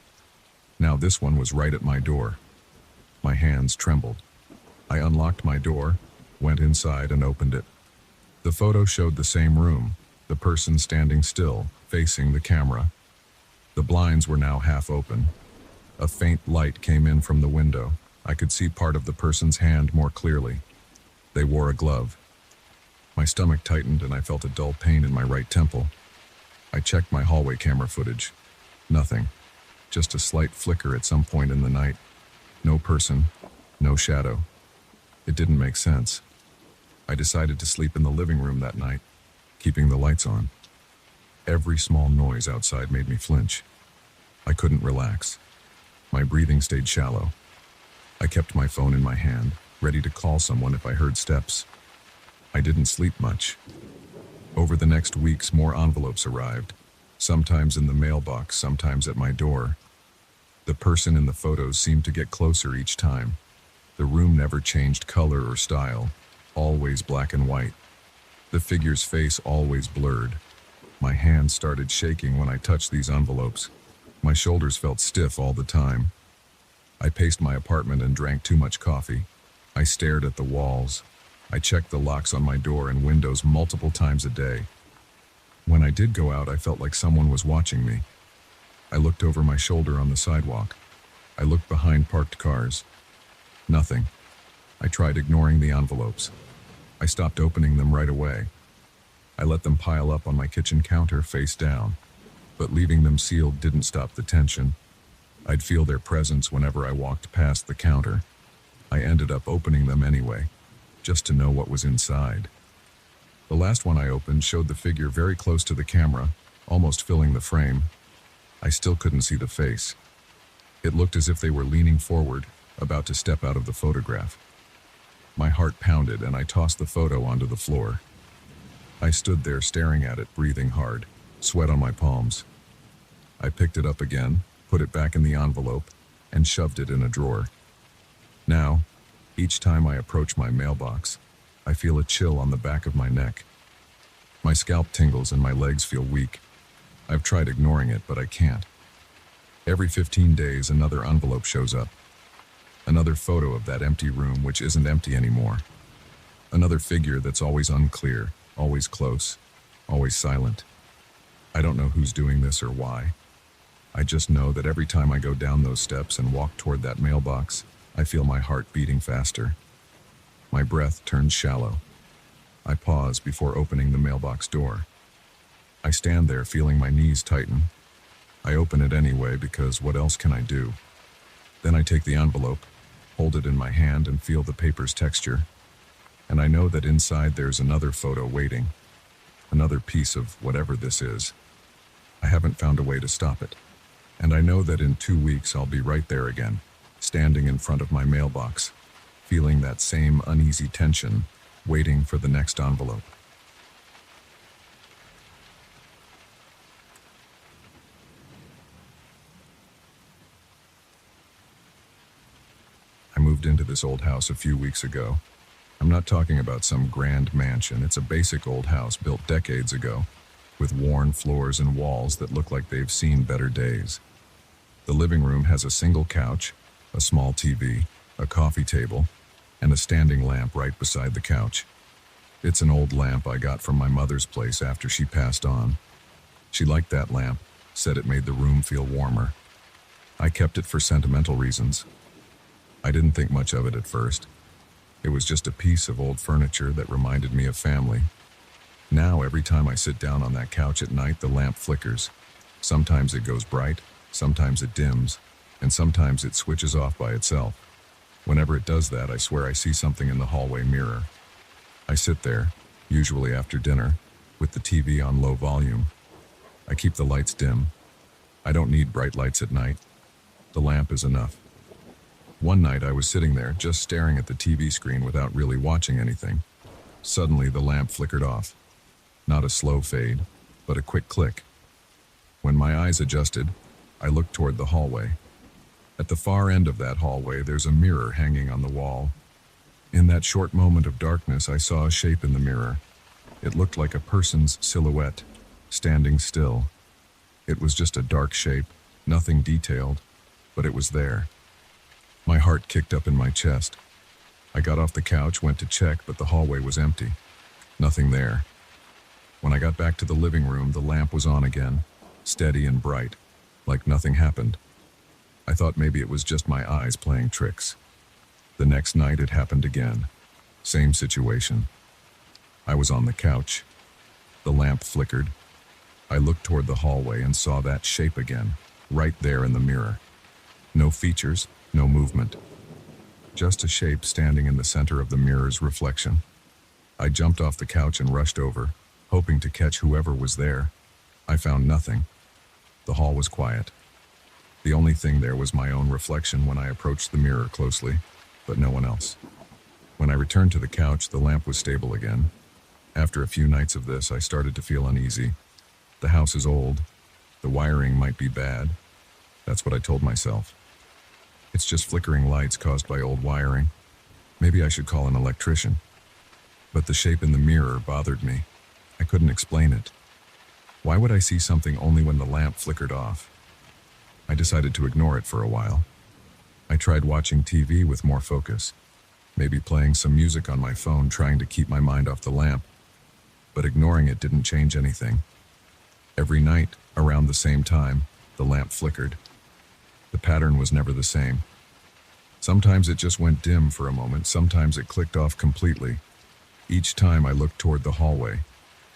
Now this one was right at my door. My hands trembled. I unlocked my door, went inside and opened it. The photo showed the same room, the person standing still, facing the camera. The blinds were now half open. A faint light came in from the window. I could see part of the person's hand more clearly. They wore a glove. My stomach tightened and I felt a dull pain in my right temple. I checked my hallway camera footage. Nothing. Just a slight flicker at some point in the night. No person, no shadow. It didn't make sense. I decided to sleep in the living room that night, keeping the lights on. Every small noise outside made me flinch. I couldn't relax. My breathing stayed shallow. I kept my phone in my hand, ready to call someone if I heard steps. I didn't sleep much. Over the next weeks, more envelopes arrived, sometimes in the mailbox, sometimes at my door. The person in the photos seemed to get closer each time. The room never changed color or style, always black and white. The figure's face always blurred. My hands started shaking when I touched these envelopes. My shoulders felt stiff all the time. I paced my apartment and drank too much coffee. I stared at the walls. I checked the locks on my door and windows multiple times a day. When I did go out, I felt like someone was watching me. I looked over my shoulder on the sidewalk. I looked behind parked cars. Nothing. I tried ignoring the envelopes. I stopped opening them right away. I let them pile up on my kitchen counter face down. But leaving them sealed didn't stop the tension. I'd feel their presence whenever I walked past the counter. I ended up opening them anyway, just to know what was inside. The last one I opened showed the figure very close to the camera, almost filling the frame. I still couldn't see the face. It looked as if they were leaning forward, about to step out of the photograph. My heart pounded and I tossed the photo onto the floor. I stood there staring at it, breathing hard, sweat on my palms. I picked it up again, put it back in the envelope, and shoved it in a drawer. Now, each time I approach my mailbox, I feel a chill on the back of my neck. My scalp tingles and my legs feel weak. I've tried ignoring it, but I can't. Every 15 days, another envelope shows up. Another photo of that empty room which isn't empty anymore. Another figure that's always unclear, always close, always silent. I don't know who's doing this or why. I just know that every time I go down those steps and walk toward that mailbox, I feel my heart beating faster. My breath turns shallow. I pause before opening the mailbox door. I stand there feeling my knees tighten. I open it anyway because what else can I do? Then I take the envelope, hold it in my hand and feel the paper's texture. And I know that inside there's another photo waiting. Another piece of whatever this is. I haven't found a way to stop it. And I know that in 2 weeks I'll be right there again, standing in front of my mailbox, feeling that same uneasy tension, waiting for the next envelope. I moved into this old house a few weeks ago. I'm not talking about some grand mansion. It's a basic old house built decades ago, with worn floors and walls that look like they've seen better days. The living room has a single couch, a small TV, a coffee table, and a standing lamp right beside the couch. It's an old lamp I got from my mother's place after she passed on. She liked that lamp, said it made the room feel warmer. I kept it for sentimental reasons. I didn't think much of it at first. It was just a piece of old furniture that reminded me of family. Now, every time I sit down on that couch at night, the lamp flickers. Sometimes it goes bright, sometimes it dims, and sometimes it switches off by itself. Whenever it does that, I swear I see something in the hallway mirror. I sit there, usually after dinner, with the TV on low volume. I keep the lights dim. I don't need bright lights at night. The lamp is enough. One night I was sitting there, just staring at the TV screen without really watching anything. Suddenly the lamp flickered off. Not a slow fade, but a quick click. When my eyes adjusted, I looked toward the hallway. At the far end of that hallway, there's a mirror hanging on the wall. In that short moment of darkness, I saw a shape in the mirror. It looked like a person's silhouette, standing still. It was just a dark shape, nothing detailed, but it was there. My heart kicked up in my chest. I got off the couch, went to check, but the hallway was empty. Nothing there. When I got back to the living room, the lamp was on again, steady and bright, like nothing happened. I thought maybe it was just my eyes playing tricks. The next night it happened again. Same situation. I was on the couch. The lamp flickered. I looked toward the hallway and saw that shape again, right there in the mirror. No features, no movement. Just a shape standing in the center of the mirror's reflection. I jumped off the couch and rushed over, hoping to catch whoever was there. I found nothing. The hall was quiet. The only thing there was my own reflection when I approached the mirror closely, but no one else. When I returned to the couch, the lamp was stable again. After a few nights of this, I started to feel uneasy. The house is old. The wiring might be bad. That's what I told myself. It's just flickering lights caused by old wiring. Maybe I should call an electrician. But the shape in the mirror bothered me. I couldn't explain it. Why would I see something only when the lamp flickered off? I decided to ignore it for a while. I tried watching TV with more focus, maybe playing some music on my phone, trying to keep my mind off the lamp. But ignoring it didn't change anything. Every night, around the same time, the lamp flickered. The pattern was never the same. Sometimes it just went dim for a moment, sometimes it clicked off completely. Each time I looked toward the hallway,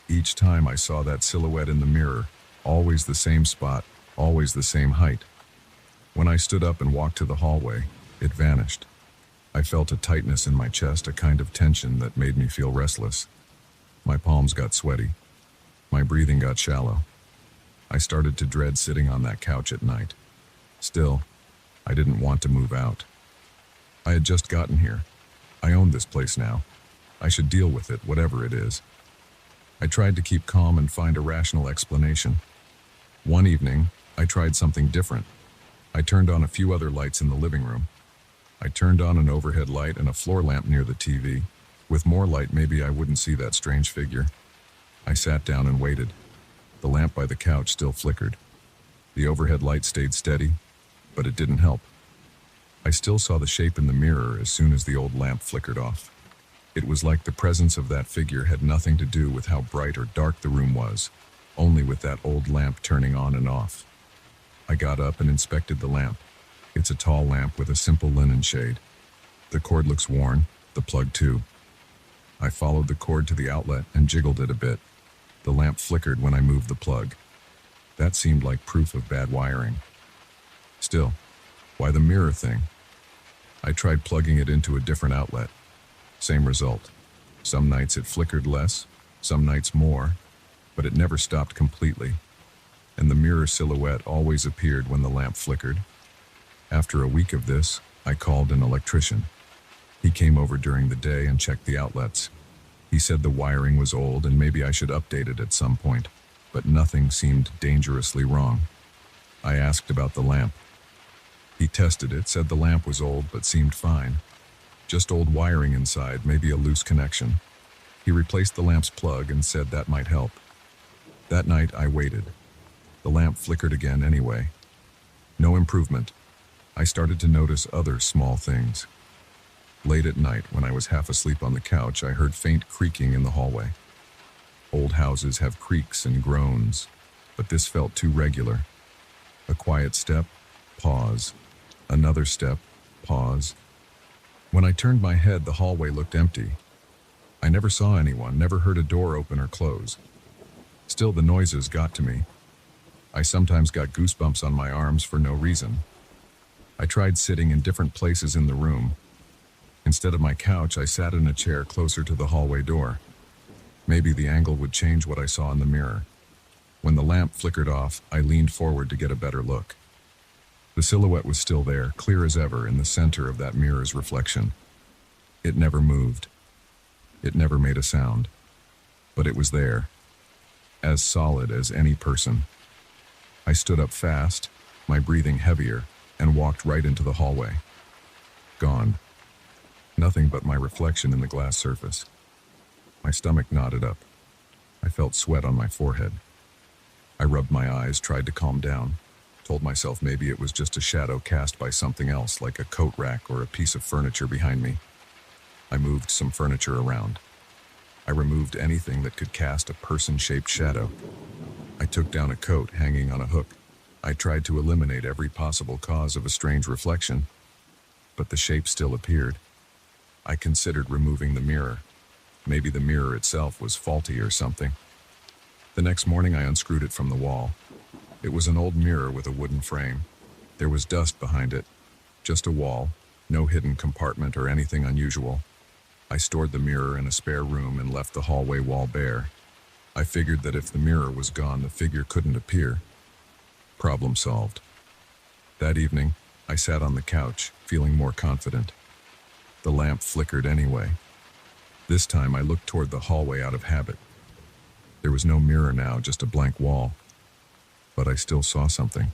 each time I saw that silhouette in the mirror, always the same spot, always the same height. When I stood up and walked to the hallway, it vanished. I felt a tightness in my chest, a kind of tension that made me feel restless. My palms got sweaty. My breathing got shallow. I started to dread sitting on that couch at night. Still, I didn't want to move out. I had just gotten here. I owned this place now. I should deal with it, whatever it is. I tried to keep calm and find a rational explanation. One evening, I tried something different. I turned on a few other lights in the living room. I turned on an overhead light and a floor lamp near the TV. With more light, maybe I wouldn't see that strange figure. I sat down and waited. The lamp by the couch still flickered. The overhead light stayed steady, but it didn't help. I still saw the shape in the mirror as soon as the old lamp flickered off. It was like the presence of that figure had nothing to do with how bright or dark the room was, only with that old lamp turning on and off. I got up and inspected the lamp. It's a tall lamp with a simple linen shade. The cord looks worn, the plug too. I followed the cord to the outlet and jiggled it a bit. The lamp flickered when I moved the plug. That seemed like proof of bad wiring. Still, why the mirror thing? I tried plugging it into a different outlet. Same result. Some nights it flickered less, some nights more, but it never stopped completely. And the mirror silhouette always appeared when the lamp flickered. After a week of this, I called an electrician. He came over during the day and checked the outlets. He said the wiring was old and maybe I should update it at some point, but nothing seemed dangerously wrong. I asked about the lamp. He tested it, said the lamp was old but seemed fine. Just old wiring inside, maybe a loose connection. He replaced the lamp's plug and said that might help. That night I waited. The lamp flickered again anyway. No improvement. I started to notice other small things. Late at night, when I was half asleep on the couch, I heard faint creaking in the hallway. Old houses have creaks and groans, but this felt too regular. A quiet step, pause. Another step, pause. When I turned my head, the hallway looked empty. I never saw anyone, never heard a door open or close. Still, the noises got to me. I sometimes got goosebumps on my arms for no reason. I tried sitting in different places in the room. Instead of my couch, I sat in a chair closer to the hallway door. Maybe the angle would change what I saw in the mirror. When the lamp flickered off, I leaned forward to get a better look. The silhouette was still there, clear as ever, in the center of that mirror's reflection. It never moved. It never made a sound. But it was there, as solid as any person. I stood up fast, my breathing heavier, and walked right into the hallway. Gone. Nothing but my reflection in the glass surface. My stomach knotted up. I felt sweat on my forehead. I rubbed my eyes, tried to calm down, told myself maybe it was just a shadow cast by something else, like a coat rack or a piece of furniture behind me. I moved some furniture around. I removed anything that could cast a person-shaped shadow. I took down a coat hanging on a hook. I tried to eliminate every possible cause of a strange reflection, but the shape still appeared. I considered removing the mirror. Maybe the mirror itself was faulty or something. The next morning I unscrewed it from the wall. It was an old mirror with a wooden frame. There was dust behind it. Just a wall, no hidden compartment or anything unusual. I stored the mirror in a spare room and left the hallway wall bare. I figured that if the mirror was gone, the figure couldn't appear. Problem solved. That evening, I sat on the couch, feeling more confident. The lamp flickered anyway. This time I looked toward the hallway out of habit. There was no mirror now, just a blank wall. But I still saw something.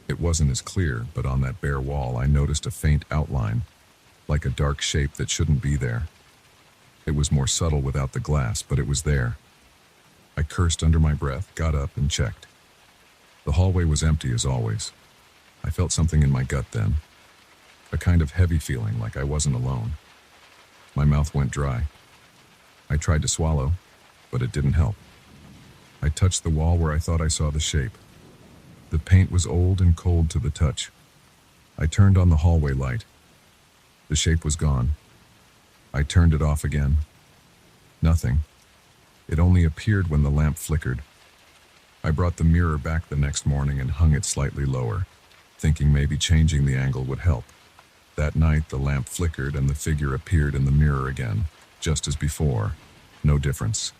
It wasn't as clear, but on that bare wall I noticed a faint outline, like a dark shape that shouldn't be there. It was more subtle without the glass, but it was there. I cursed under my breath, got up, and checked. The hallway was empty as always. I felt something in my gut then. A kind of heavy feeling, like I wasn't alone. My mouth went dry. I tried to swallow, but it didn't help. I touched the wall where I thought I saw the shape. The paint was old and cold to the touch. I turned on the hallway light. The shape was gone. I turned it off again. Nothing. It only appeared when the lamp flickered. I brought the mirror back the next morning and hung it slightly lower, thinking maybe changing the angle would help. That night, the lamp flickered and the figure appeared in the mirror again, just as before. No difference.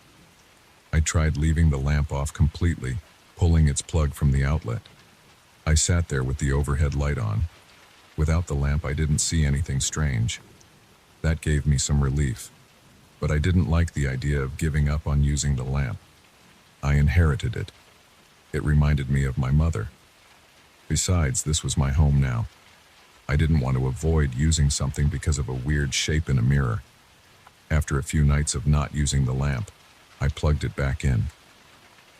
I tried leaving the lamp off completely, pulling its plug from the outlet. I sat there with the overhead light on. Without the lamp, I didn't see anything strange. That gave me some relief. But I didn't like the idea of giving up on using the lamp. I inherited it. It reminded me of my mother. Besides, this was my home now. I didn't want to avoid using something because of a weird shape in a mirror. After a few nights of not using the lamp, I plugged it back in.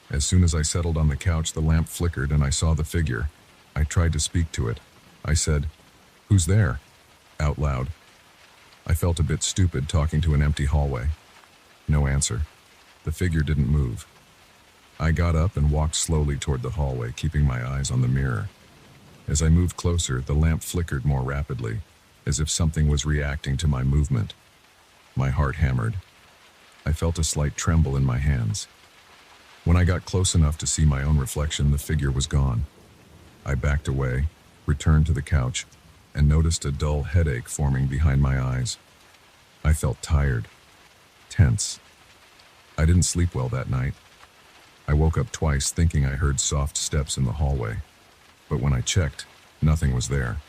As soon as I settled on the couch, the lamp flickered and I saw the figure. I tried to speak to it. I said, "Who's there?" out loud. I felt a bit stupid talking to an empty hallway. No answer. The figure didn't move. I got up and walked slowly toward the hallway, keeping my eyes on the mirror. As I moved closer, the lamp flickered more rapidly, as if something was reacting to my movement. My heart hammered. I felt a slight tremble in my hands. When I got close enough to see my own reflection, the figure was gone. I backed away, returned to the couch, and noticed a dull headache forming behind my eyes. I felt tired, tense. I didn't sleep well that night. I woke up twice thinking I heard soft steps in the hallway, but when I checked, nothing was there.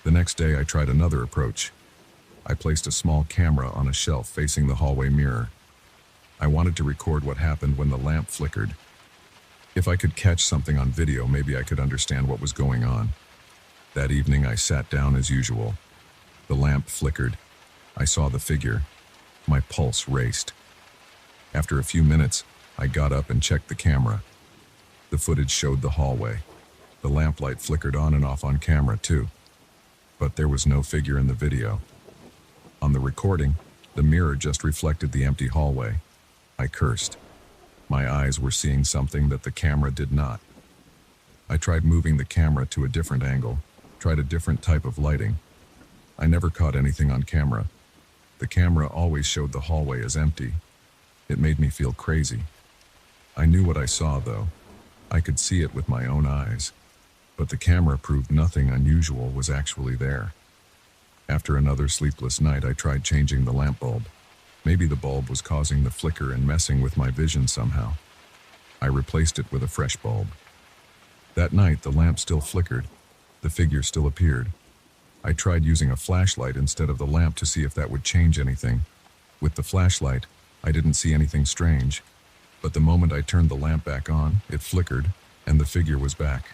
The next day I tried another approach. I placed a small camera on a shelf facing the hallway mirror. I wanted to record what happened when the lamp flickered. If I could catch something on video, maybe I could understand what was going on. That evening I sat down as usual. The lamp flickered. I saw the figure. My pulse raced. After a few minutes, I got up and checked the camera. The footage showed the hallway. The lamplight flickered on and off on camera too. But there was no figure in the video. On the recording, the mirror just reflected the empty hallway. I cursed. My eyes were seeing something that the camera did not. I tried moving the camera to a different angle, tried a different type of lighting. I never caught anything on camera. The camera always showed the hallway as empty. It made me feel crazy. I knew what I saw, though. I could see it with my own eyes. But the camera proved nothing unusual was actually there. After another sleepless night, I tried changing the lamp bulb. Maybe the bulb was causing the flicker and messing with my vision somehow. I replaced it with a fresh bulb. That night, the lamp still flickered. The figure still appeared. I tried using a flashlight instead of the lamp to see if that would change anything. With the flashlight, I didn't see anything strange. But the moment I turned the lamp back on, it flickered, and the figure was back.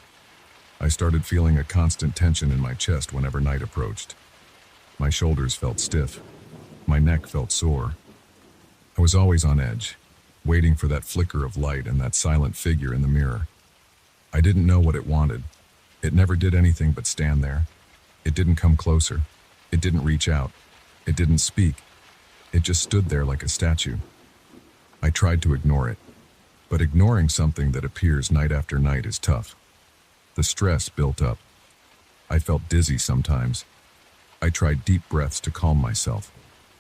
I started feeling a constant tension in my chest whenever night approached. My shoulders felt stiff. My neck felt sore. I was always on edge, waiting for that flicker of light and that silent figure in the mirror. I didn't know what it wanted. It never did anything but stand there. It didn't come closer. It didn't reach out. It didn't speak. It just stood there like a statue. I tried to ignore it, but ignoring something that appears night after night is tough. The stress built up. I felt dizzy sometimes. I tried deep breaths to calm myself.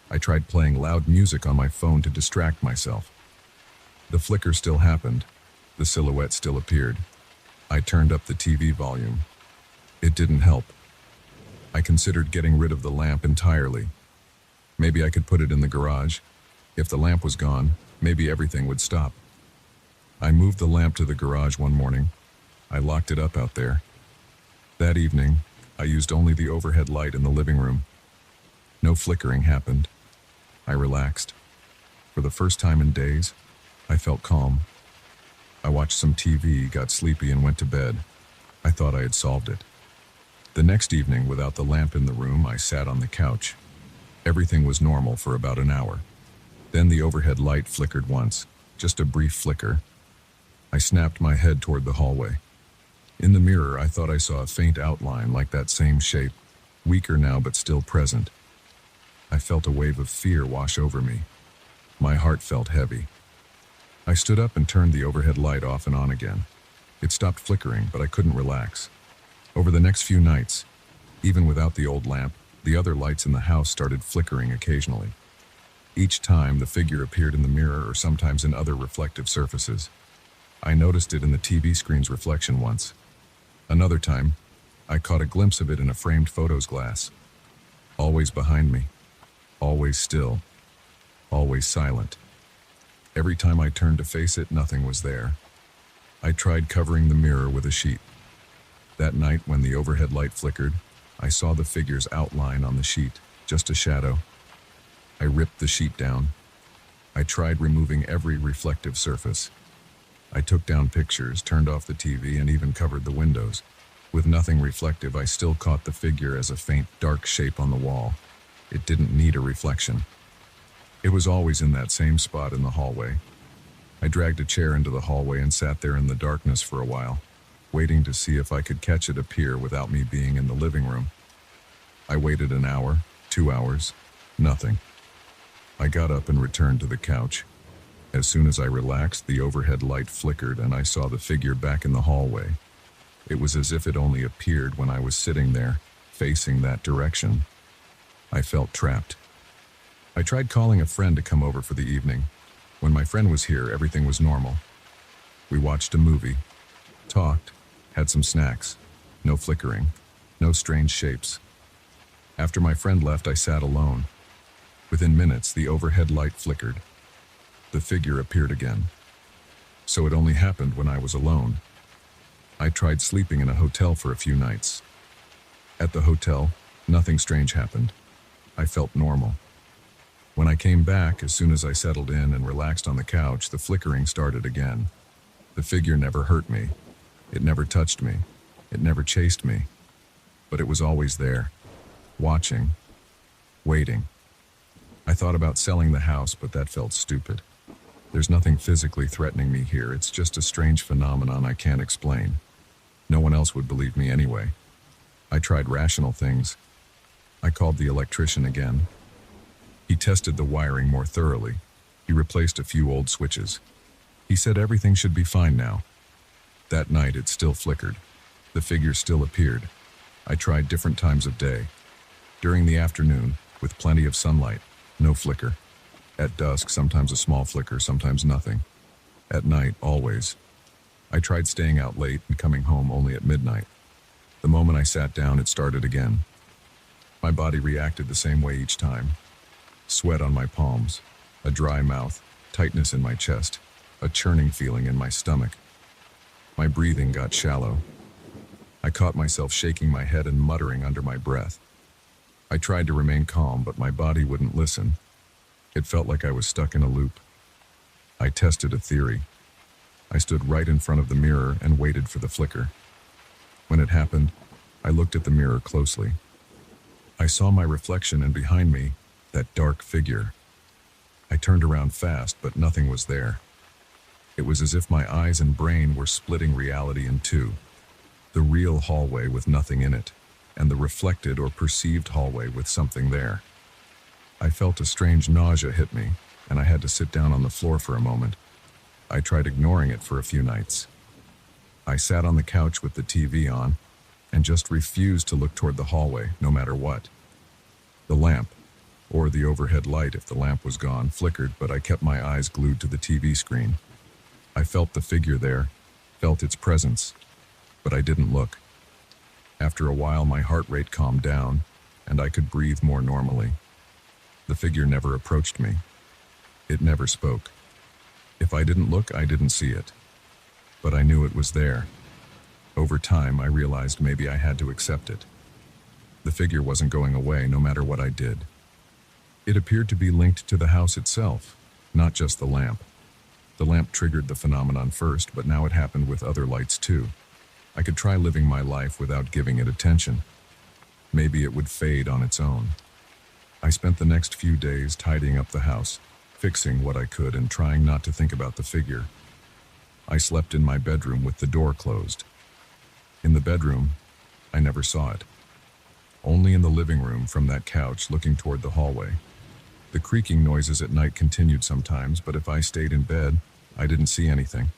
I tried playing loud music on my phone to distract myself. The flicker still happened. The silhouette still appeared. I turned up the TV volume. It didn't help. I considered getting rid of the lamp entirely. Maybe I could put it in the garage. If the lamp was gone, maybe everything would stop. I moved the lamp to the garage one morning. I locked it up out there. That evening, I used only the overhead light in the living room. No flickering happened. I relaxed. For the first time in days, I felt calm. I watched some TV, got sleepy, and went to bed. I thought I had solved it. The next evening, without the lamp in the room, I sat on the couch. Everything was normal for about an hour. Then the overhead light flickered once, just a brief flicker. I snapped my head toward the hallway. In the mirror, I thought I saw a faint outline like that same shape, weaker now but still present. I felt a wave of fear wash over me. My heart felt heavy. I stood up and turned the overhead light off and on again. It stopped flickering, but I couldn't relax. Over the next few nights, even without the old lamp, The other lights in the house started flickering occasionally. Each time, the figure appeared in the mirror or sometimes in other reflective surfaces. I noticed it in the TV screen's reflection once. Another time, I caught a glimpse of it in a framed photos glass. Always behind me, always still, always silent. Every time I turned to face it, nothing was there. I tried covering the mirror with a sheet. That night, when the overhead light flickered, I saw the figure's outline on the sheet, just a shadow. I ripped the sheet down. I tried removing every reflective surface. I took down pictures, turned off the TV, and even covered the windows. With nothing reflective, I still caught the figure as a faint, dark shape on the wall. It didn't need a reflection. It was always in that same spot in the hallway. I dragged a chair into the hallway and sat there in the darkness for a while, waiting to see if I could catch it appear without me being in the living room. I waited an hour, 2 hours, nothing. I got up and returned to the couch. As soon as I relaxed, the overhead light flickered and I saw the figure back in the hallway. It was as if it only appeared when I was sitting there, facing that direction. I felt trapped. I tried calling a friend to come over for the evening. When my friend was here, everything was normal. We watched a movie, talked, had some snacks. No flickering, no strange shapes. After my friend left, I sat alone. Within minutes, the overhead light flickered. The figure appeared again. So it only happened when I was alone. I tried sleeping in a hotel for a few nights. At the hotel, nothing strange happened. I felt normal. When I came back, as soon as I settled in and relaxed on the couch, the flickering started again. The figure never hurt me. It never touched me. It never chased me. But it was always there, watching, waiting. I thought about selling the house, but that felt stupid. There's nothing physically threatening me here. It's just a strange phenomenon I can't explain. No one else would believe me anyway. I tried rational things. I called the electrician again. He tested the wiring more thoroughly. He replaced a few old switches. He said everything should be fine now. That night it still flickered. The figure still appeared. I tried different times of day. During the afternoon, with plenty of sunlight, no flicker. At dusk, sometimes a small flicker, sometimes nothing. At night, always. I tried staying out late and coming home only at midnight. The moment I sat down, it started again. My body reacted the same way each time. Sweat on my palms, a dry mouth, tightness in my chest, a churning feeling in my stomach. My breathing got shallow. I caught myself shaking my head and muttering under my breath. I tried to remain calm, but my body wouldn't listen. It felt like I was stuck in a loop. I tested a theory. I stood right in front of the mirror and waited for the flicker. When it happened, I looked at the mirror closely. I saw my reflection, and behind me, that dark figure. I turned around fast, but nothing was there. It was as if my eyes and brain were splitting reality in two. The real hallway with nothing in it, and the reflected or perceived hallway with something there. I felt a strange nausea hit me, and I had to sit down on the floor for a moment. I tried ignoring it for a few nights. I sat on the couch with the TV on, and just refused to look toward the hallway, no matter what. The lamp, or the overhead light if the lamp was gone, flickered, but I kept my eyes glued to the TV screen. I felt the figure there, felt its presence, but I didn't look. After a while, my heart rate calmed down, and I could breathe more normally. The figure never approached me. It never spoke. If I didn't look, I didn't see it. But I knew it was there. Over time, I realized maybe I had to accept it. The figure wasn't going away, no matter what I did. It appeared to be linked to the house itself, not just the lamp. The lamp triggered the phenomenon first, but now it happened with other lights too. I could try living my life without giving it attention. Maybe it would fade on its own. I spent the next few days tidying up the house, fixing what I could and trying not to think about the figure. I slept in my bedroom with the door closed. In the bedroom, I never saw it. Only in the living room from that couch looking toward the hallway. The creaking noises at night continued sometimes, but if I stayed in bed, I didn't see anything.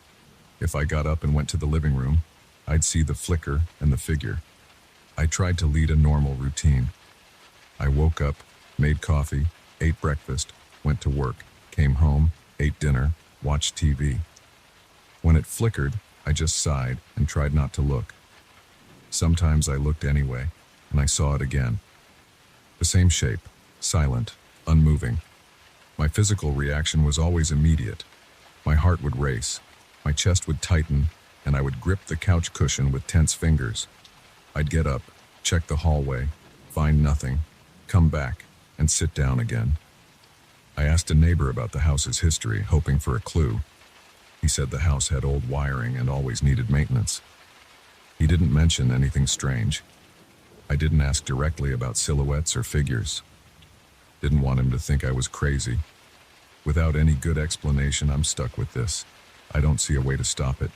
If I got up and went to the living room, I'd see the flicker and the figure. I tried to lead a normal routine. I woke up, made coffee, ate breakfast, went to work, came home, ate dinner, watched TV. When it flickered, I just sighed and tried not to look. Sometimes I looked anyway, and I saw it again. The same shape, silent, unmoving. My physical reaction was always immediate. My heart would race, my chest would tighten, and I would grip the couch cushion with tense fingers. I'd get up, check the hallway, find nothing, come back, and sit down again. I asked a neighbor about the house's history, hoping for a clue. He said the house had old wiring and always needed maintenance. He didn't mention anything strange. I didn't ask directly about silhouettes or figures. Didn't want him to think I was crazy. Without any good explanation, I'm stuck with this. I don't see a way to stop it.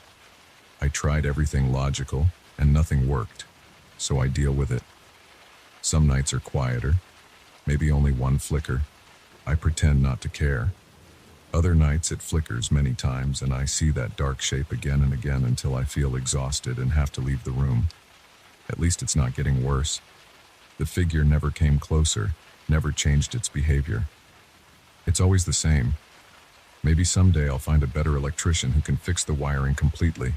I tried everything logical, and nothing worked, so I deal with it. Some nights are quieter, maybe only one flicker. I pretend not to care. Other nights it flickers many times, and I see that dark shape again and again until I feel exhausted and have to leave the room. At least it's not getting worse. The figure never came closer, never changed its behavior. It's always the same. Maybe someday I'll find a better electrician who can fix the wiring completely.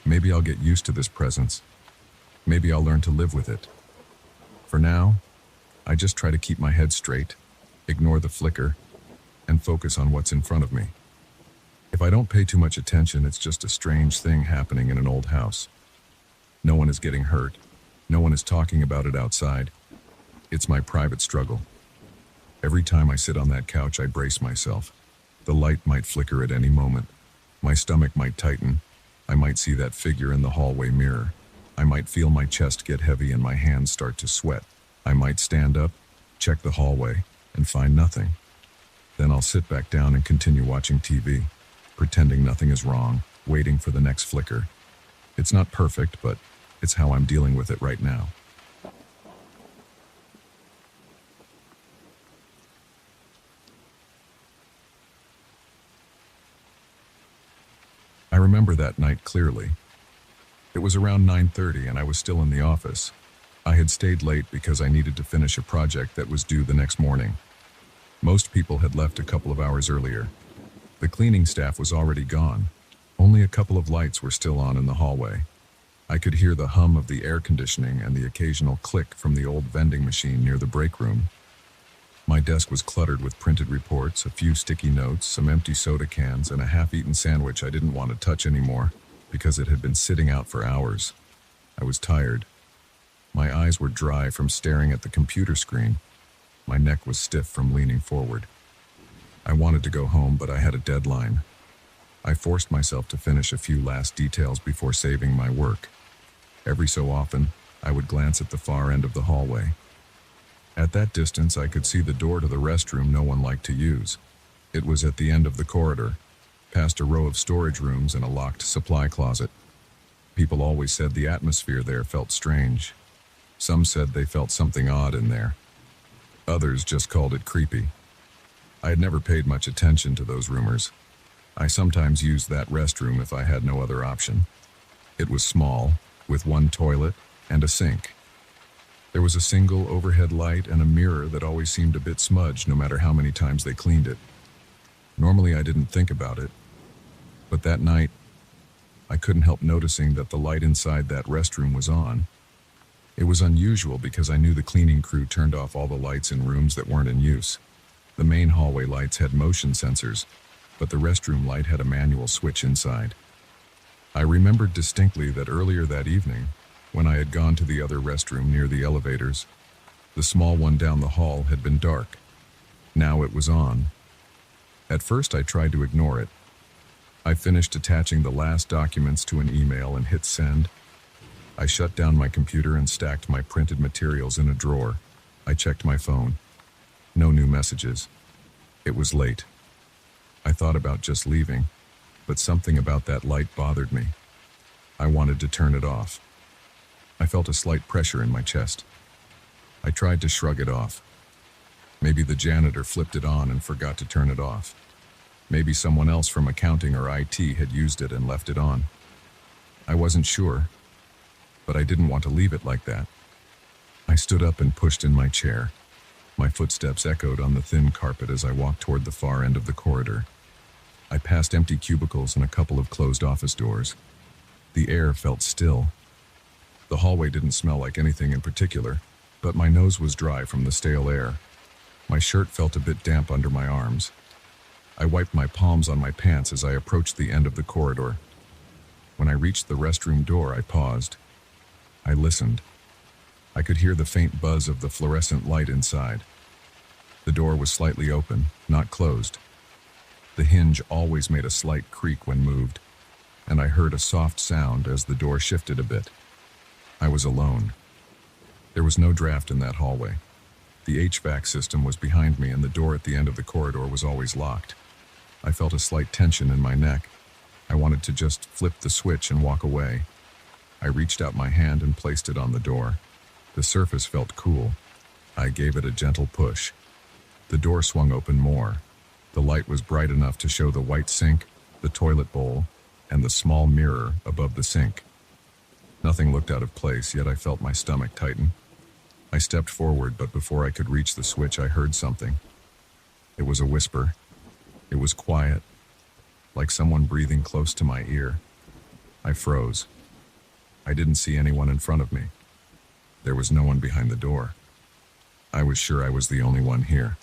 Maybe I'll get used to this presence. Maybe I'll learn to live with it. For now, I just try to keep my head straight, ignore the flicker, and focus on what's in front of me. If I don't pay too much attention, it's just a strange thing happening in an old house. No one is getting hurt. No one is talking about it outside. It's my private struggle. Every time I sit on that couch, I brace myself. The light might flicker at any moment. My stomach might tighten. I might see that figure in the hallway mirror. I might feel my chest get heavy and my hands start to sweat. I might stand up, check the hallway, and find nothing. Then I'll sit back down and continue watching TV, pretending nothing is wrong, waiting for the next flicker. It's not perfect, but it's how I'm dealing with it right now. I remember that night clearly. It was around 9:30 and I was still in the office. I had stayed late because I needed to finish a project that was due the next morning. Most people had left a couple of hours earlier. The cleaning staff was already gone. Only a couple of lights were still on in the hallway. I could hear the hum of the air conditioning and the occasional click from the old vending machine near the break room. My desk was cluttered with printed reports, a few sticky notes, some empty soda cans, and a half-eaten sandwich I didn't want to touch anymore because it had been sitting out for hours. I was tired. My eyes were dry from staring at the computer screen. My neck was stiff from leaning forward. I wanted to go home, but I had a deadline. I forced myself to finish a few last details before saving my work. Every so often, I would glance at the far end of the hallway. At that distance, I could see the door to the restroom no one liked to use. It was at the end of the corridor, past a row of storage rooms and a locked supply closet. People always said the atmosphere there felt strange. Some said they felt something odd in there. Others just called it creepy. I had never paid much attention to those rumors. I sometimes used that restroom if I had no other option. It was small, with one toilet and a sink. There was a single overhead light and a mirror that always seemed a bit smudged no matter how many times they cleaned it. Normally I didn't think about it, but that night I couldn't help noticing that the light inside that restroom was on. It was unusual because I knew the cleaning crew turned off all the lights in rooms that weren't in use. The main hallway lights had motion sensors, but the restroom light had a manual switch inside. I remembered distinctly that earlier that evening, when I had gone to the other restroom near the elevators, the small one down the hall had been dark. Now it was on. At first I tried to ignore it. I finished attaching the last documents to an email and hit send. I shut down my computer and stacked my printed materials in a drawer. I checked my phone. No new messages. It was late. I thought about just leaving, but something about that light bothered me. I wanted to turn it off. I felt a slight pressure in my chest. I tried to shrug it off. Maybe the janitor flipped it on and forgot to turn it off. Maybe someone else from accounting or IT had used it and left it on. I wasn't sure, but I didn't want to leave it like that. I I stood up and pushed in my chair. My footsteps echoed on the thin carpet as I walked toward the far end of the corridor. I passed empty cubicles and a couple of closed office doors. The air felt still. The hallway didn't smell like anything in particular, but my nose was dry from the stale air. My shirt felt a bit damp under my arms. I wiped my palms on my pants as I approached the end of the corridor. When I reached the restroom door, I paused. I listened. I could hear the faint buzz of the fluorescent light inside. The door was slightly open, not closed. The hinge always made a slight creak when moved, and I heard a soft sound as the door shifted a bit. I was alone. There was no draft in that hallway. The HVAC system was behind me and the door at the end of the corridor was always locked. I felt a slight tension in my neck. I wanted to just flip the switch and walk away. I reached out my hand and placed it on the door. The surface felt cool. I gave it a gentle push. The door swung open more. The light was bright enough to show the white sink, the toilet bowl, and the small mirror above the sink. Nothing looked out of place, yet I felt my stomach tighten. I stepped forward, but before I could reach the switch, I heard something. It was a whisper. It was quiet, like someone breathing close to my ear. I froze. I didn't see anyone in front of me. There was no one behind the door. I was sure I was the only one here.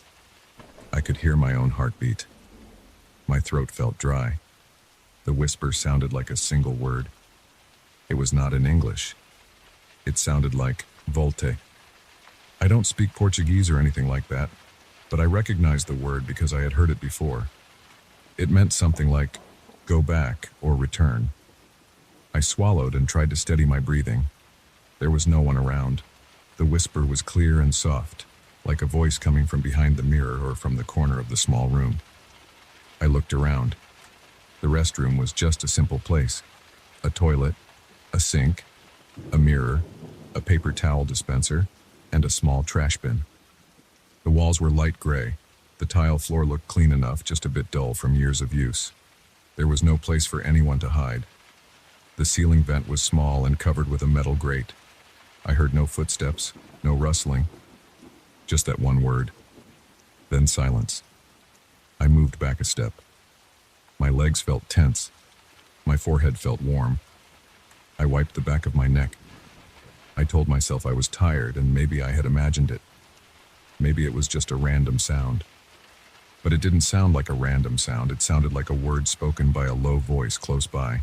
I could hear my own heartbeat. My throat felt dry. The whisper sounded like a single word. It was not in English. It sounded like volte. I don't speak Portuguese or anything like that, but I recognized the word because I had heard it before. It meant something like go back or return. I swallowed and tried to steady my breathing. There was no one around. The whisper was clear and soft, like a voice coming from behind the mirror or from the corner of the small room. I looked around. The restroom was just a simple place. A toilet, a sink, a mirror, a paper towel dispenser, and a small trash bin. The walls were light gray. The tile floor looked clean enough, just a bit dull from years of use. There was no place for anyone to hide. The ceiling vent was small and covered with a metal grate. I heard no footsteps, no rustling, just that one word. Then silence. I moved back a step. My legs felt tense. My forehead felt warm. I wiped the back of my neck. I told myself I was tired and maybe I had imagined it. Maybe it was just a random sound. But it didn't sound like a random sound. It sounded like a word spoken by a low voice close by.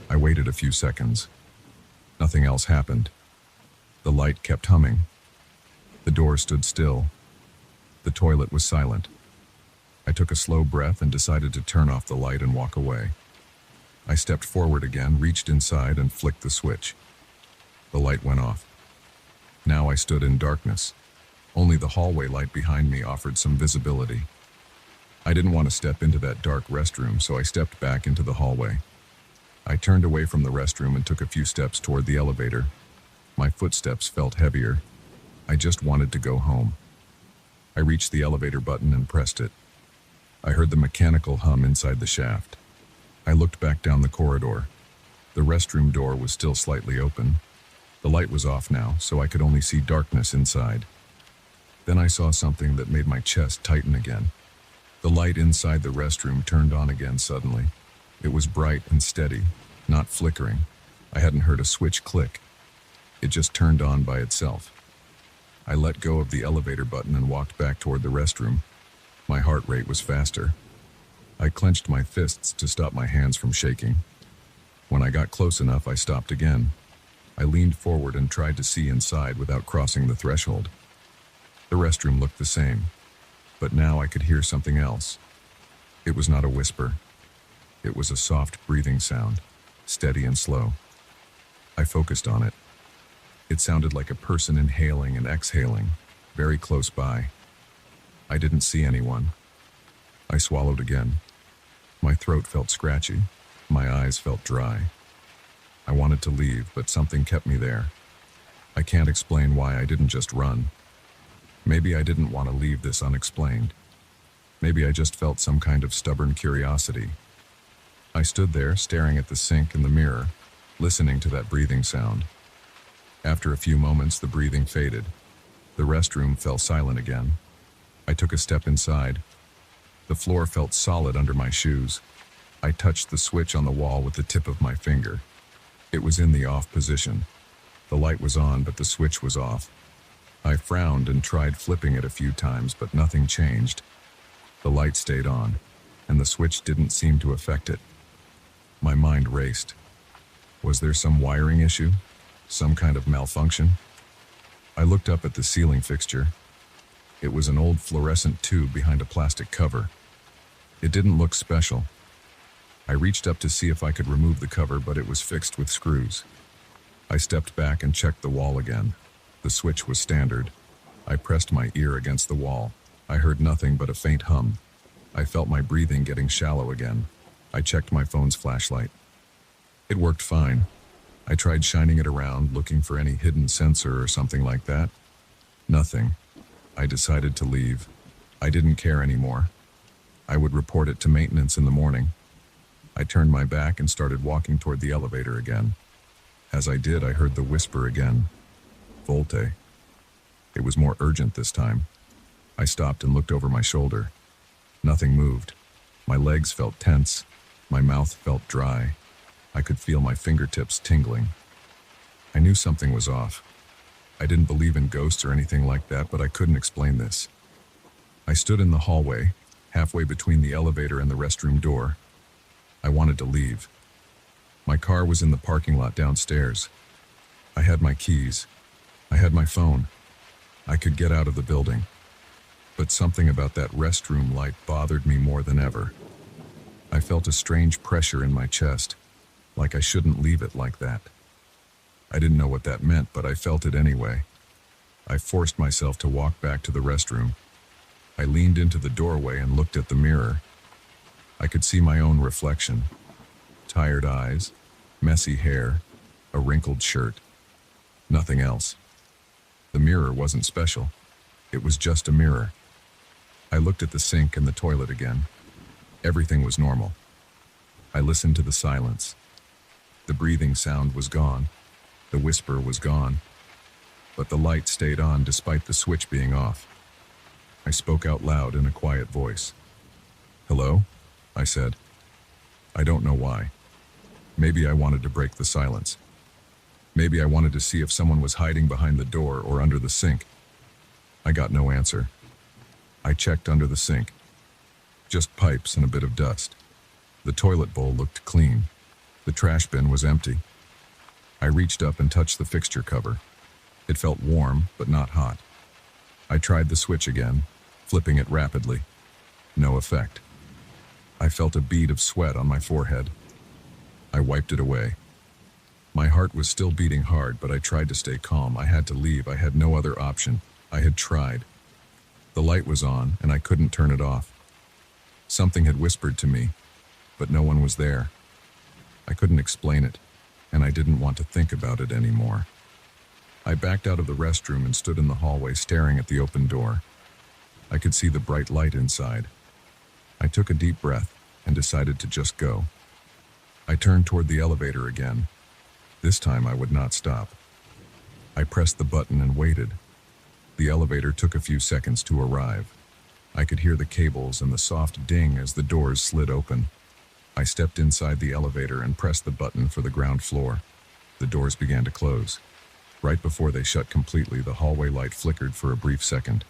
I waited a few seconds. Nothing else happened. The light kept humming. The door stood still. The toilet was silent. I took a slow breath and decided to turn off the light and walk away. I stepped forward again, reached inside, and flicked the switch. The light went off. Now I stood in darkness. Only the hallway light behind me offered some visibility. I didn't want to step into that dark restroom, so I stepped back into the hallway. I turned away from the restroom and took a few steps toward the elevator. My footsteps felt heavier. I just wanted to go home. I reached the elevator button and pressed it. I heard the mechanical hum inside the shaft. I looked back down the corridor. The restroom door was still slightly open. The light was off now, so I could only see darkness inside. Then I saw something that made my chest tighten again. The light inside the restroom turned on again suddenly. It was bright and steady, not flickering. I hadn't heard a switch click. It just turned on by itself. I let go of the elevator button and walked back toward the restroom. My heart rate was faster. I clenched my fists to stop my hands from shaking. When I got close enough, I stopped again. I leaned forward and tried to see inside without crossing the threshold. The restroom looked the same, but now I could hear something else. It was not a whisper. It was a soft breathing sound, steady and slow. I focused on it. It sounded like a person inhaling and exhaling, very close by. I didn't see anyone. I swallowed again. My throat felt scratchy. My eyes felt dry. I wanted to leave, but something kept me there. I can't explain why I didn't just run. Maybe I didn't want to leave this unexplained. Maybe I just felt some kind of stubborn curiosity. I stood there, staring at the sink and the mirror, listening to that breathing sound. After a few moments, the breathing faded. The restroom fell silent again. I took a step inside. The floor felt solid under my shoes. I touched the switch on the wall with the tip of my finger. It was in the off position. The light was on, but the switch was off. I frowned and tried flipping it a few times, but nothing changed. The light stayed on, and the switch didn't seem to affect it. My mind raced. Was there some wiring issue? Some kind of malfunction? I looked up at the ceiling fixture. It was an old fluorescent tube behind a plastic cover. It didn't look special. I reached up to see if I could remove the cover, but it was fixed with screws. I stepped back and checked the wall again. The switch was standard. I pressed my ear against the wall. I heard nothing but a faint hum. I felt my breathing getting shallow again. I checked my phone's flashlight. It worked fine. I tried shining it around, looking for any hidden sensor or something like that. Nothing. I decided to leave. I didn't care anymore. I would report it to maintenance in the morning. I turned my back and started walking toward the elevator again. As I did, I heard the whisper again. Volte. It was more urgent this time. I stopped and looked over my shoulder. Nothing moved. My legs felt tense. My mouth felt dry. I could feel my fingertips tingling. I knew something was off. I didn't believe in ghosts or anything like that, but I couldn't explain this. I stood in the hallway, halfway between the elevator and the restroom door. I wanted to leave. My car was in the parking lot downstairs. I had my keys. I had my phone. I could get out of the building. But something about that restroom light bothered me more than ever. I felt a strange pressure in my chest, like I shouldn't leave it like that. I didn't know what that meant, but I felt it anyway. I forced myself to walk back to the restroom. I leaned into the doorway and looked at the mirror. I could see my own reflection. Tired eyes, messy hair, a wrinkled shirt. Nothing else. The mirror wasn't special. It was just a mirror. I looked at the sink and the toilet again. Everything was normal. I listened to the silence. The breathing sound was gone. The whisper was gone. But the light stayed on despite the switch being off. I spoke out loud in a quiet voice. "Hello?" I said. I don't know why. Maybe I wanted to break the silence. Maybe I wanted to see if someone was hiding behind the door or under the sink. I got no answer. I checked under the sink. Just pipes and a bit of dust. The toilet bowl looked clean. The trash bin was empty. I reached up and touched the fixture cover. It felt warm, but not hot. I tried the switch again, flipping it rapidly. No effect. I felt a bead of sweat on my forehead. I wiped it away. My heart was still beating hard, but I tried to stay calm. I had to leave. I had no other option. I had tried. The light was on, and I couldn't turn it off. Something had whispered to me, but no one was there. I couldn't explain it, and I didn't want to think about it anymore. I backed out of the restroom and stood in the hallway staring at the open door. I could see the bright light inside. I took a deep breath and decided to just go. I turned toward the elevator again. This time I would not stop. I pressed the button and waited. The elevator took a few seconds to arrive. I could hear the cables and the soft ding as the doors slid open. I stepped inside the elevator and pressed the button for the ground floor. The doors began to close. Right before they shut completely, the hallway light flickered for a brief second.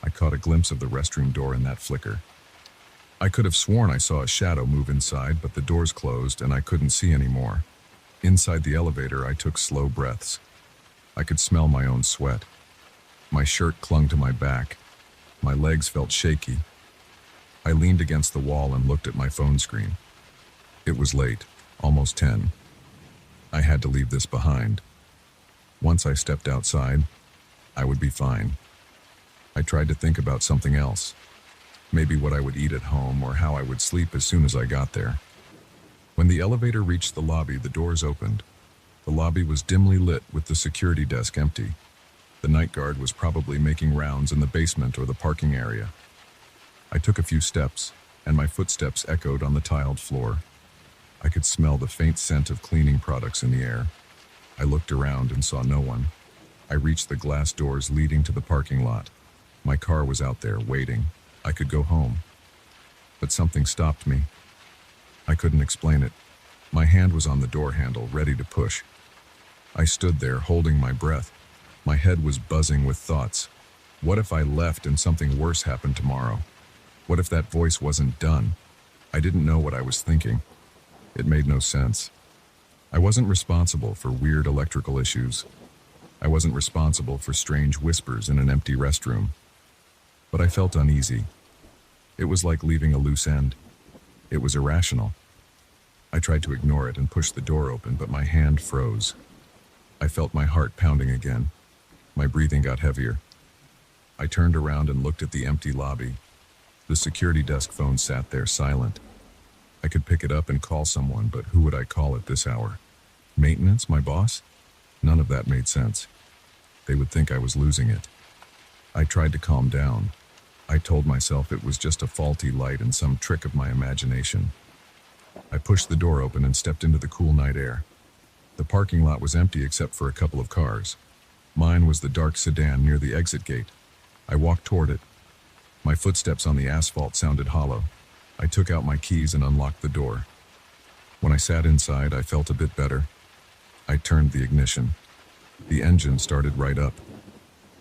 I caught a glimpse of the restroom door in that flicker. I could have sworn I saw a shadow move inside, but the doors closed and I couldn't see anymore. Inside the elevator, I took slow breaths. I could smell my own sweat. My shirt clung to my back. My legs felt shaky. I leaned against the wall and looked at my phone screen. It was late, almost 10. I had to leave this behind. Once I stepped outside, I would be fine. I tried to think about something else. Maybe what I would eat at home or how I would sleep as soon as I got there. When the elevator reached the lobby, the doors opened. The lobby was dimly lit with the security desk empty. The night guard was probably making rounds in the basement or the parking area. I took a few steps, and my footsteps echoed on the tiled floor. I could smell the faint scent of cleaning products in the air. I looked around and saw no one. I reached the glass doors leading to the parking lot. My car was out there, waiting. I could go home. But something stopped me. I couldn't explain it. My hand was on the door handle, ready to push. I stood there, holding my breath. My head was buzzing with thoughts. What if I left and something worse happened tomorrow? What if that voice wasn't done? I didn't know what I was thinking. It made no sense. I wasn't responsible for weird electrical issues. I wasn't responsible for strange whispers in an empty restroom. But I felt uneasy. It was like leaving a loose end. It was irrational. I tried to ignore it and push the door open, but my hand froze. I felt my heart pounding again. My breathing got heavier. I turned around and looked at the empty lobby. The security desk phone sat there silent. I could pick it up and call someone, but who would I call at this hour? Maintenance, my boss? None of that made sense. They would think I was losing it. I tried to calm down. I told myself it was just a faulty light and some trick of my imagination. I pushed the door open and stepped into the cool night air. The parking lot was empty except for a couple of cars. Mine was the dark sedan near the exit gate. I walked toward it. My footsteps on the asphalt sounded hollow. I took out my keys and unlocked the door. When I sat inside, I felt a bit better. I turned the ignition. The engine started right up.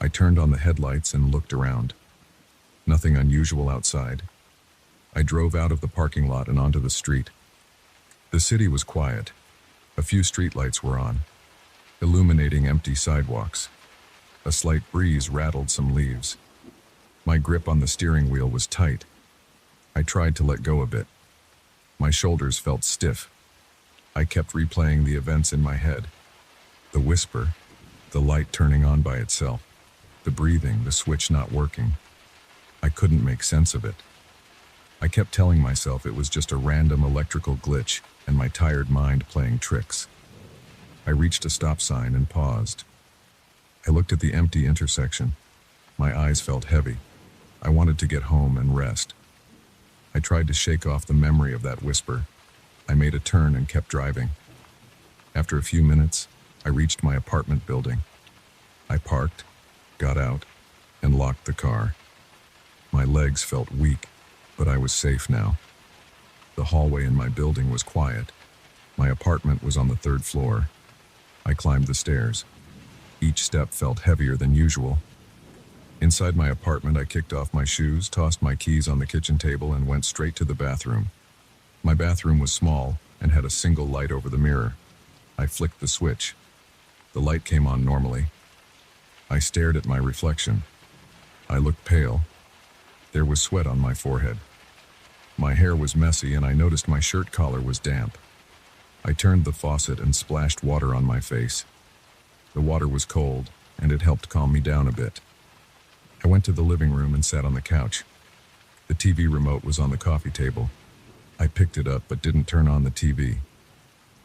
I turned on the headlights and looked around. Nothing unusual outside. I drove out of the parking lot and onto the street. The city was quiet. A few streetlights were on, illuminating empty sidewalks. A slight breeze rattled some leaves. My grip on the steering wheel was tight. I tried to let go a bit. My shoulders felt stiff. I kept replaying the events in my head. The whisper, the light turning on by itself, the breathing, the switch not working. I couldn't make sense of it. I kept telling myself it was just a random electrical glitch and my tired mind playing tricks. I reached a stop sign and paused. I looked at the empty intersection. My eyes felt heavy. I wanted to get home and rest. I tried to shake off the memory of that whisper. I made a turn and kept driving. After a few minutes, I reached my apartment building. I parked, got out, and locked the car. My legs felt weak, but I was safe now. The hallway in my building was quiet. My apartment was on the 3rd floor. I climbed the stairs. Each step felt heavier than usual. Inside my apartment, I kicked off my shoes, tossed my keys on the kitchen table, and went straight to the bathroom. My bathroom was small and had a single light over the mirror. I flicked the switch. The light came on normally. I stared at my reflection. I looked pale. There was sweat on my forehead. My hair was messy and I noticed my shirt collar was damp. I turned the faucet and splashed water on my face. The water was cold and it helped calm me down a bit. I went to the living room and sat on the couch. The TV remote was on the coffee table. I picked it up but didn't turn on the TV.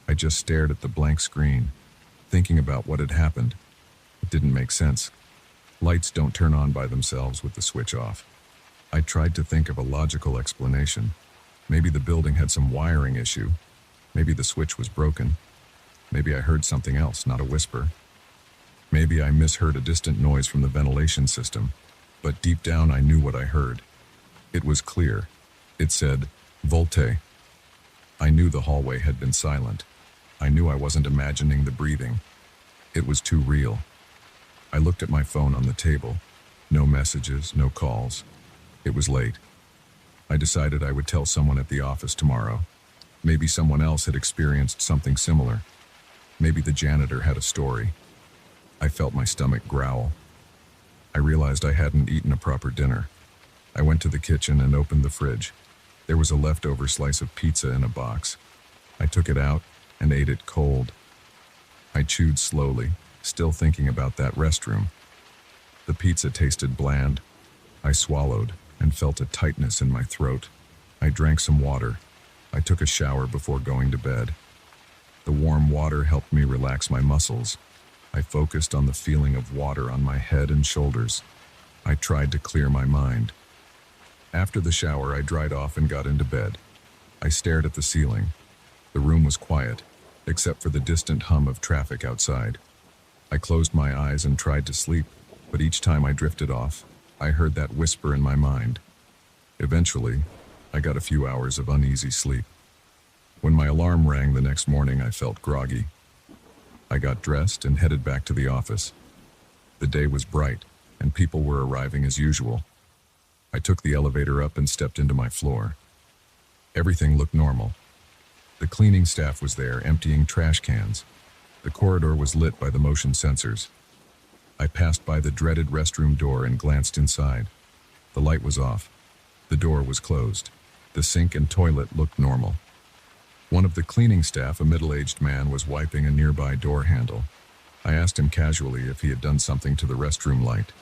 I just stared at the blank screen, thinking about what had happened. It didn't make sense. Lights don't turn on by themselves with the switch off. I tried to think of a logical explanation. Maybe the building had some wiring issue. Maybe the switch was broken. Maybe I heard something else, not a whisper. Maybe I misheard a distant noise from the ventilation system. But deep down I knew what I heard. It was clear. It said, "Volte." I knew the hallway had been silent. I knew I wasn't imagining the breathing. It was too real. I looked at my phone on the table. No messages, no calls. It was late. I decided I would tell someone at the office tomorrow. Maybe someone else had experienced something similar. Maybe the janitor had a story. I felt my stomach growl. I realized I hadn't eaten a proper dinner. I went to the kitchen and opened the fridge. There was a leftover slice of pizza in a box. I took it out and ate it cold. I chewed slowly, still thinking about that restroom. The pizza tasted bland. I swallowed and felt a tightness in my throat. I drank some water. I took a shower before going to bed. The warm water helped me relax my muscles. I focused on the feeling of water on my head and shoulders. I tried to clear my mind. After the shower, I dried off and got into bed. I stared at the ceiling. The room was quiet. except for the distant hum of traffic outside. I closed my eyes and tried to sleep, but each time I drifted off, I heard that whisper in my mind. Eventually, I got a few hours of uneasy sleep. When my alarm rang the next morning, I felt groggy. I got dressed and headed back to the office. The day was bright, and people were arriving as usual. I took the elevator up and stepped into my floor. Everything looked normal. The cleaning staff was there, emptying trash cans. The corridor was lit by the motion sensors. I passed by the dreaded restroom door and glanced inside. The light was off. The door was closed. The sink and toilet looked normal. One of the cleaning staff, a middle-aged man, was wiping a nearby door handle. I asked him casually if he had done something to the restroom light.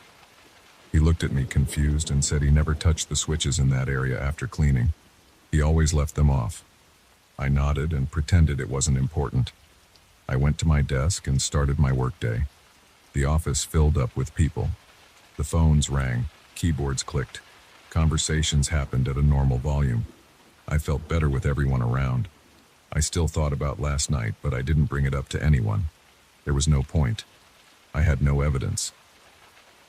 He looked at me confused and said he never touched the switches in that area after cleaning. He always left them off. I nodded and pretended it wasn't important. I went to my desk and started my workday. The office filled up with people. The phones rang, keyboards clicked. Conversations happened at a normal volume. I felt better with everyone around. I still thought about last night, but I didn't bring it up to anyone. There was no point. I had no evidence.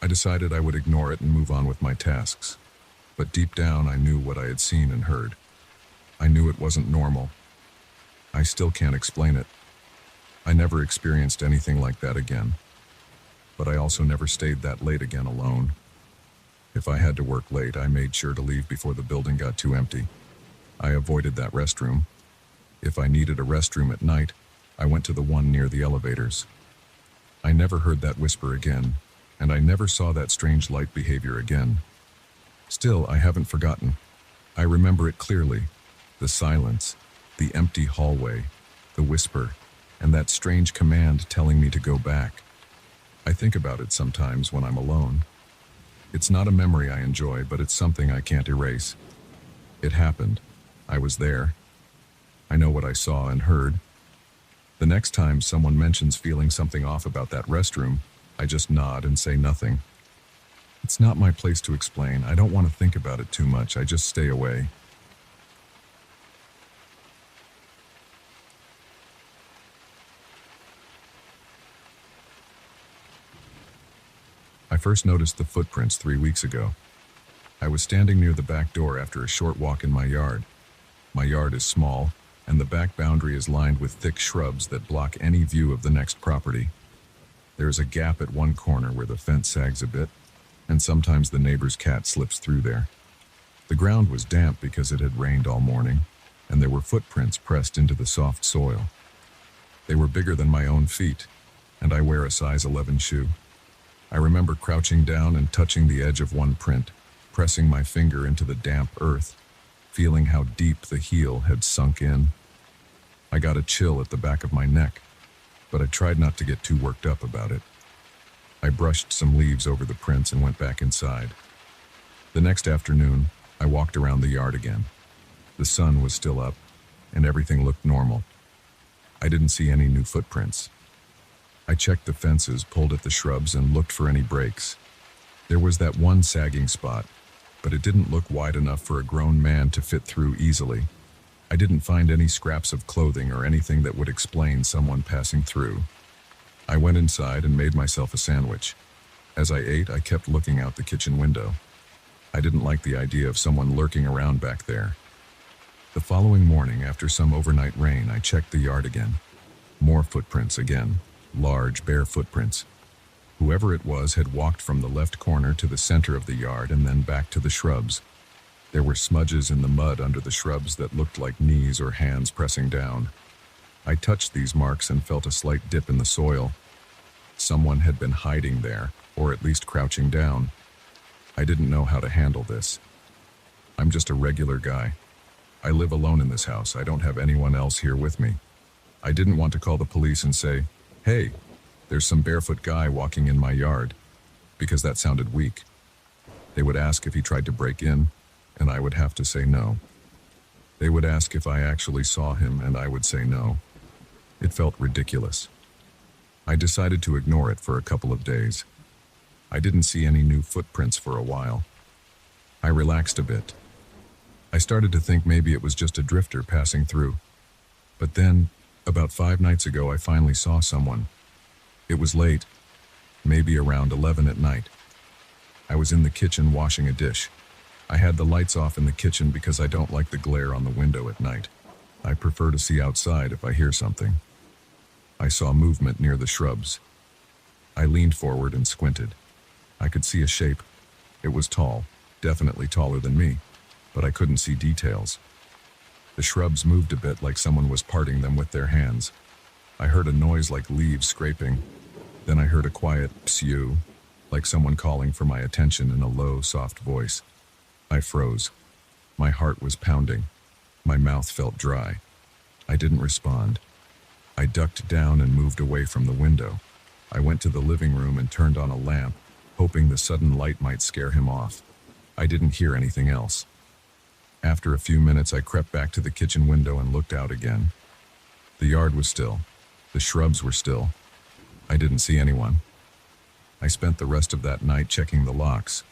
I decided I would ignore it and move on with my tasks. But deep down, I knew what I had seen and heard. I knew it wasn't normal. I still can't explain it. I never experienced anything like that again. But I also never stayed that late again alone. If I had to work late, I made sure to leave before the building got too empty. I avoided that restroom. If I needed a restroom at night, I went to the one near the elevators. I never heard that whisper again, and I never saw that strange light behavior again. Still, I haven't forgotten. I remember it clearly. The silence, the empty hallway, the whisper, and that strange command telling me to go back. I think about it sometimes when I'm alone. It's not a memory I enjoy, but it's something I can't erase. It happened. I was there. I know what I saw and heard. The next time someone mentions feeling something off about that restroom, I just nod and say nothing. It's not my place to explain. I don't want to think about it too much. I just stay away. I first noticed the footprints 3 weeks ago. I was standing near the back door after a short walk in my yard. My yard is small, and the back boundary is lined with thick shrubs that block any view of the next property. There is a gap at one corner where the fence sags a bit, and sometimes the neighbor's cat slips through there. The ground was damp because it had rained all morning, and there were footprints pressed into the soft soil. They were bigger than my own feet, and I wear a size 11 shoe. I remember crouching down and touching the edge of one print, pressing my finger into the damp earth, feeling how deep the heel had sunk in. I got a chill at the back of my neck, but I tried not to get too worked up about it. I brushed some leaves over the prints and went back inside. The next afternoon, I walked around the yard again. The sun was still up, and everything looked normal. I didn't see any new footprints. I checked the fences, pulled at the shrubs, and looked for any breaks. There was that one sagging spot, but it didn't look wide enough for a grown man to fit through easily. I didn't find any scraps of clothing or anything that would explain someone passing through. I went inside and made myself a sandwich. As I ate, I kept looking out the kitchen window. I didn't like the idea of someone lurking around back there. The following morning, after some overnight rain, I checked the yard again. More footprints again, large, bare footprints. Whoever it was had walked from the left corner to the center of the yard and then back to the shrubs. There were smudges in the mud under the shrubs that looked like knees or hands pressing down. I touched these marks and felt a slight dip in the soil. Someone had been hiding there, or at least crouching down. I didn't know how to handle this. I'm just a regular guy. I live alone in this house. I don't have anyone else here with me. I didn't want to call the police and say, "Hey, there's some barefoot guy walking in my yard," because that sounded weak. They would ask if he tried to break in, and I would have to say no. They would ask if I actually saw him, and I would say no. It felt ridiculous. I decided to ignore it for a couple of days. I didn't see any new footprints for a while. I relaxed a bit. I started to think maybe it was just a drifter passing through. But then, About 5 nights ago, I finally saw someone. It was late, maybe around 11 at night. I was in the kitchen washing a dish. I had the lights off in the kitchen because I don't like the glare on the window at night. I prefer to see outside if I hear something. I saw movement near the shrubs. I leaned forward and squinted. I could see a shape. It was tall, definitely taller than me, but I couldn't see details. The shrubs moved a bit like someone was parting them with their hands. I heard a noise like leaves scraping. Then I heard a quiet psew, like someone calling for my attention in a low, soft voice. I froze. My heart was pounding. My mouth felt dry. I didn't respond. I ducked down and moved away from the window. I went to the living room and turned on a lamp, hoping the sudden light might scare him off. I didn't hear anything else. After a few minutes, I crept back to the kitchen window and looked out again. The yard was still. The shrubs were still. I didn't see anyone. I spent the rest of that night checking the locks.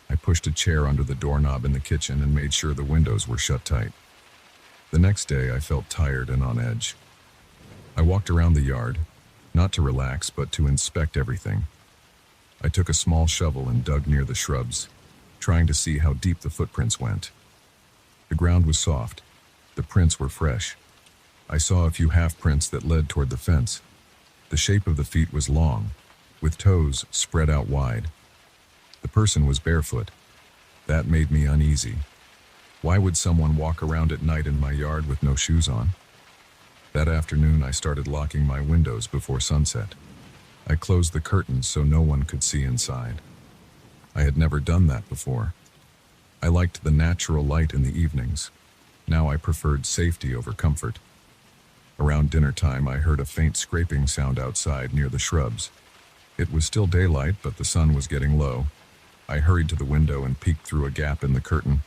I pushed a chair under the doorknob in the kitchen and made sure the windows were shut tight. The next day, I felt tired and on edge. I walked around the yard, not to relax, but to inspect everything. I took a small shovel and dug near the shrubs, trying to see how deep the footprints went. The ground was soft. The prints were fresh. I saw a few half prints that led toward the fence. The shape of the feet was long, with toes spread out wide. The person was barefoot. That made me uneasy. Why would someone walk around at night in my yard with no shoes on? That afternoon, I started locking my windows before sunset. I closed the curtains so no one could see inside. I had never done that before. I liked the natural light in the evenings. Now I preferred safety over comfort. Around dinner time, I heard a faint scraping sound outside near the shrubs. It was still daylight, but the sun was getting low. I hurried to the window and peeked through a gap in the curtain.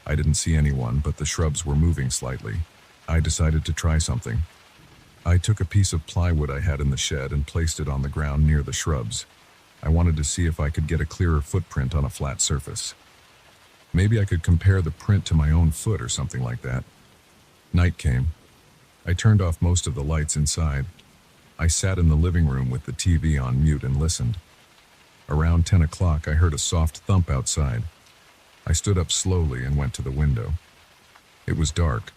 I didn't see anyone, but the shrubs were moving slightly. I decided to try something. I took a piece of plywood I had in the shed and placed it on the ground near the shrubs. I wanted to see if I could get a clearer footprint on a flat surface. Maybe I could compare the print to my own foot or something like that. Night came. I turned off most of the lights inside. I sat in the living room with the TV on mute and listened. Around 10 o'clock, I heard a soft thump outside. I stood up slowly and went to the window. It was dark,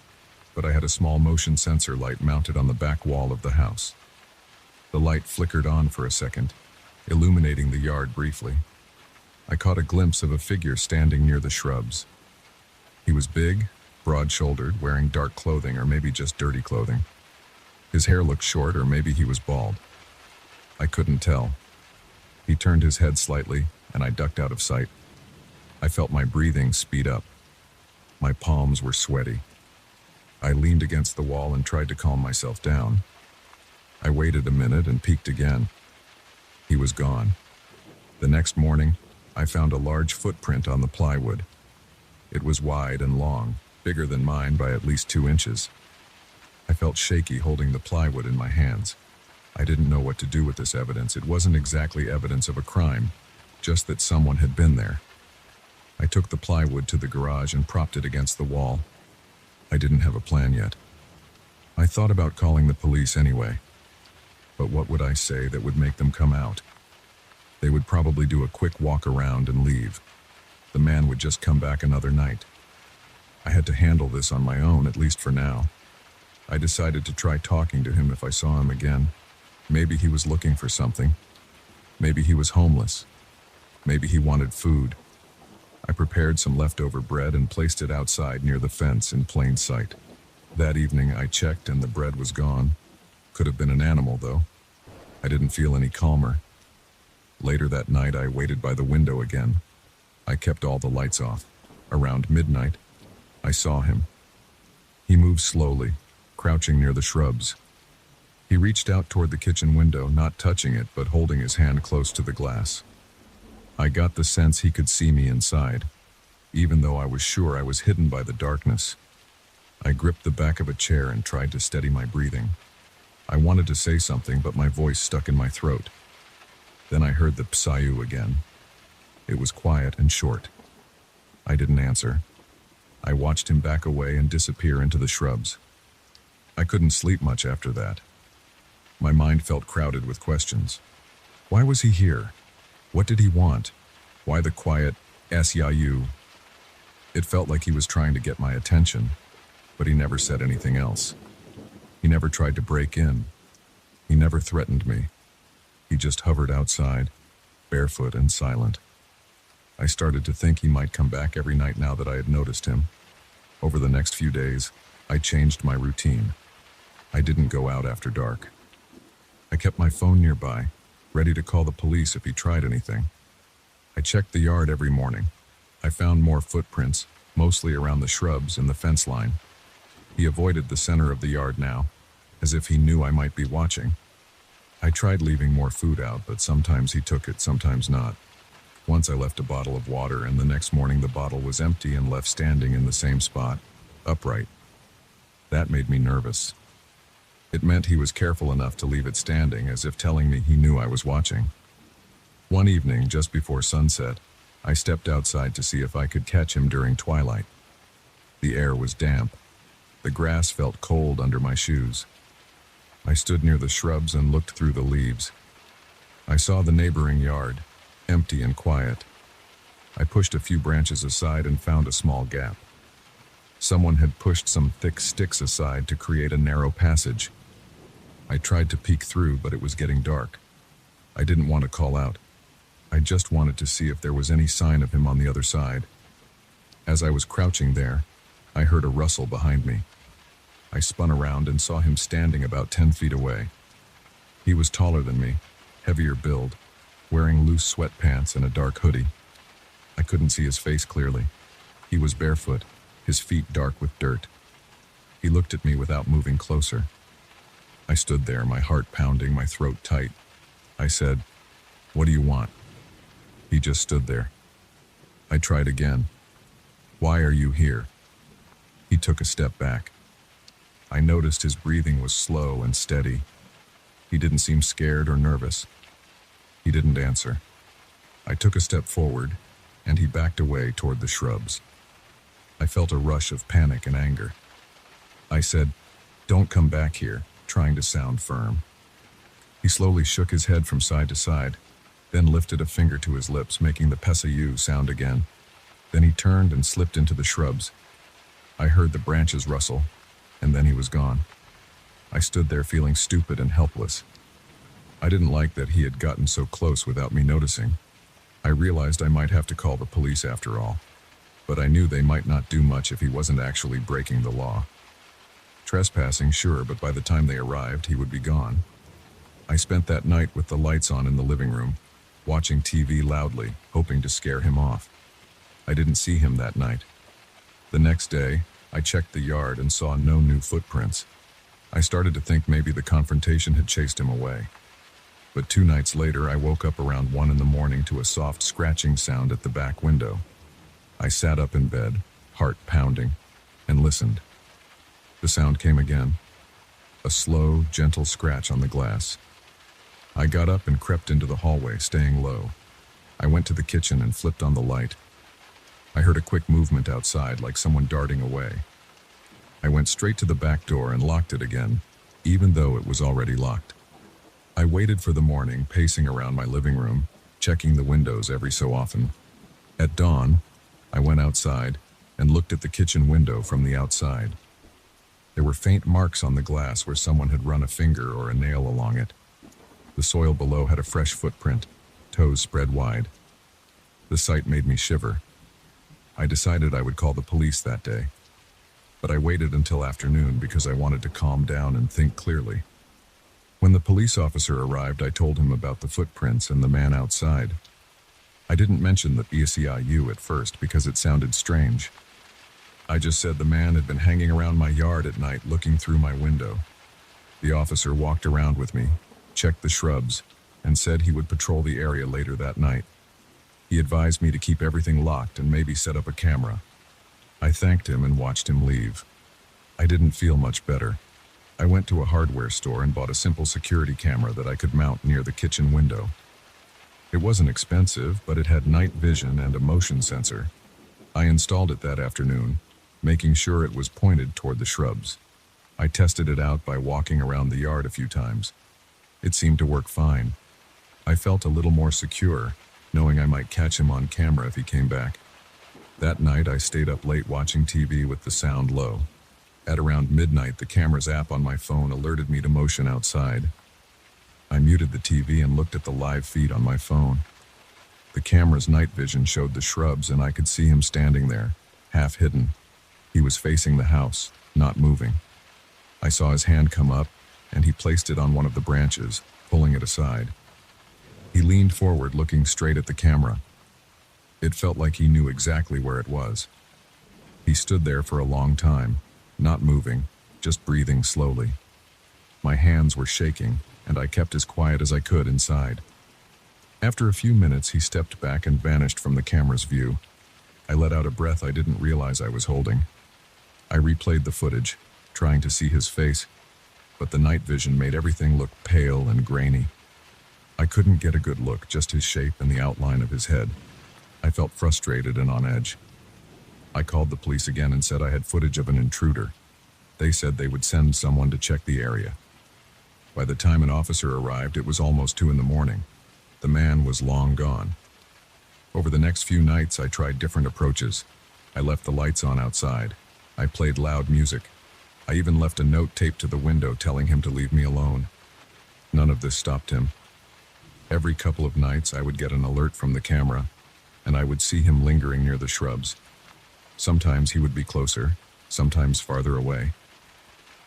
but I had a small motion sensor light mounted on the back wall of the house. The light flickered on for a second, illuminating the yard briefly. I caught a glimpse of a figure standing near the shrubs. He was big, broad-shouldered, wearing dark clothing or maybe just dirty clothing. His hair looked short, or maybe he was bald. I couldn't tell. He turned his head slightly, and I ducked out of sight. I felt my breathing speed up. My palms were sweaty. I leaned against the wall and tried to calm myself down. I waited a minute and peeked again. He was gone. The next morning, I found a large footprint on the plywood. It was wide and long, bigger than mine by at least 2 inches. I felt shaky holding the plywood in my hands. I didn't know what to do with this evidence. It wasn't exactly evidence of a crime, just that someone had been there. I took the plywood to the garage and propped it against the wall. I didn't have a plan yet. I thought about calling the police anyway. But what would I say that would make them come out? They would probably do a quick walk around and leave. The man would just come back another night. I had to handle this on my own, at least for now. I decided to try talking to him if I saw him again. Maybe he was looking for something. Maybe he was homeless. Maybe he wanted food. I prepared some leftover bread and placed it outside near the fence in plain sight. That evening I checked and the bread was gone. Could have been an animal, though. I didn't feel any calmer. Later that night I waited by the window again. I kept all the lights off. Around midnight, I saw him. He moved slowly, crouching near the shrubs. He reached out toward the kitchen window, not touching it, but holding his hand close to the glass. I got the sense he could see me inside, even though I was sure I was hidden by the darkness. I gripped the back of a chair and tried to steady my breathing. I wanted to say something, but my voice stuck in my throat. Then I heard the psayu again. It was quiet and short. I didn't answer. I watched him back away and disappear into the shrubs. I couldn't sleep much after that. My mind felt crowded with questions. Why was he here? What did he want? Why the quiet "SYU"? It felt like he was trying to get my attention, but he never said anything else. He never tried to break in. He never threatened me. He just hovered outside, barefoot and silent. I started to think he might come back every night now that I had noticed him. Over the next few days, I changed my routine. I didn't go out after dark. I kept my phone nearby, ready to call the police if he tried anything. I checked the yard every morning. I found more footprints, mostly around the shrubs and the fence line. He avoided the center of the yard now, as if he knew I might be watching. I tried leaving more food out, but sometimes he took it, sometimes not. Once I left a bottle of water, and the next morning the bottle was empty and left standing in the same spot, upright. That made me nervous. It meant he was careful enough to leave it standing, as if telling me he knew I was watching. One evening, just before sunset, I stepped outside to see if I could catch him during twilight. The air was damp. The grass felt cold under my shoes. I stood near the shrubs and looked through the leaves. I saw the neighboring yard, empty and quiet. I pushed a few branches aside and found a small gap. Someone had pushed some thick sticks aside to create a narrow passage. I tried to peek through, but it was getting dark. I didn't want to call out. I just wanted to see if there was any sign of him on the other side. As I was crouching there, I heard a rustle behind me. I spun around and saw him standing about 10 feet away. He was taller than me, heavier build, wearing loose sweatpants and a dark hoodie. I couldn't see his face clearly. He was barefoot, his feet dark with dirt. He looked at me without moving closer. I stood there, my heart pounding, my throat tight. I said, "What do you want?" He just stood there. I tried again. "Why are you here?" He took a step back. I noticed his breathing was slow and steady. He didn't seem scared or nervous. He didn't answer. I took a step forward, and he backed away toward the shrubs. I felt a rush of panic and anger. I said, "Don't come back here," trying to sound firm. He slowly shook his head from side to side, then lifted a finger to his lips, making the "PSYU" sound again. Then he turned and slipped into the shrubs. I heard the branches rustle, and then he was gone. I stood there feeling stupid and helpless. I didn't like that he had gotten so close without me noticing. I realized I might have to call the police after all, but I knew they might not do much if he wasn't actually breaking the law. Trespassing, sure, but by the time they arrived, he would be gone. I spent that night with the lights on in the living room, watching TV loudly, hoping to scare him off. I didn't see him that night. The next day, I checked the yard and saw no new footprints. I started to think maybe the confrontation had chased him away. But 2 nights later, I woke up around 1 in the morning to a soft scratching sound at the back window. I sat up in bed, heart pounding, and listened. The sound came again. A slow, gentle scratch on the glass. I got up and crept into the hallway, staying low. I went to the kitchen and flipped on the light. I heard a quick movement outside, like someone darting away. I went straight to the back door and locked it again, even though it was already locked. I waited for the morning, pacing around my living room, checking the windows every so often. At dawn, I went outside and looked at the kitchen window from the outside. There were faint marks on the glass where someone had run a finger or a nail along it. The soil below had a fresh footprint, toes spread wide. The sight made me shiver. I decided I would call the police that day, but I waited until afternoon because I wanted to calm down and think clearly. When the police officer arrived, I told him about the footprints and the man outside. I didn't mention the PSYU at first because it sounded strange. I just said the man had been hanging around my yard at night looking through my window. The officer walked around with me, checked the shrubs, and said he would patrol the area later that night. He advised me to keep everything locked and maybe set up a camera. I thanked him and watched him leave. I didn't feel much better. I went to a hardware store and bought a simple security camera that I could mount near the kitchen window. It wasn't expensive, but it had night vision and a motion sensor. I installed it that afternoon, making sure it was pointed toward the shrubs. I tested it out by walking around the yard a few times. It seemed to work fine. I felt a little more secure, knowing I might catch him on camera if he came back. That night, I stayed up late watching TV with the sound low. At around midnight, the camera's app on my phone alerted me to motion outside. I muted the TV and looked at the live feed on my phone. The camera's night vision showed the shrubs, and I could see him standing there, half hidden. He was facing the house, not moving. I saw his hand come up, and he placed it on one of the branches, pulling it aside. He leaned forward, looking straight at the camera. It felt like he knew exactly where it was. He stood there for a long time, not moving, just breathing slowly. My hands were shaking, and I kept as quiet as I could inside. After a few minutes, he stepped back and vanished from the camera's view. I let out a breath I didn't realize I was holding. I replayed the footage, trying to see his face, but the night vision made everything look pale and grainy. I couldn't get a good look, just his shape and the outline of his head. I felt frustrated and on edge. I called the police again and said I had footage of an intruder. They said they would send someone to check the area. By the time an officer arrived, it was almost 2 a.m. The man was long gone. Over the next few nights, I tried different approaches. I left the lights on outside. I played loud music. I even left a note taped to the window telling him to leave me alone. None of this stopped him. Every couple of nights, I would get an alert from the camera, and I would see him lingering near the shrubs. Sometimes he would be closer, sometimes farther away.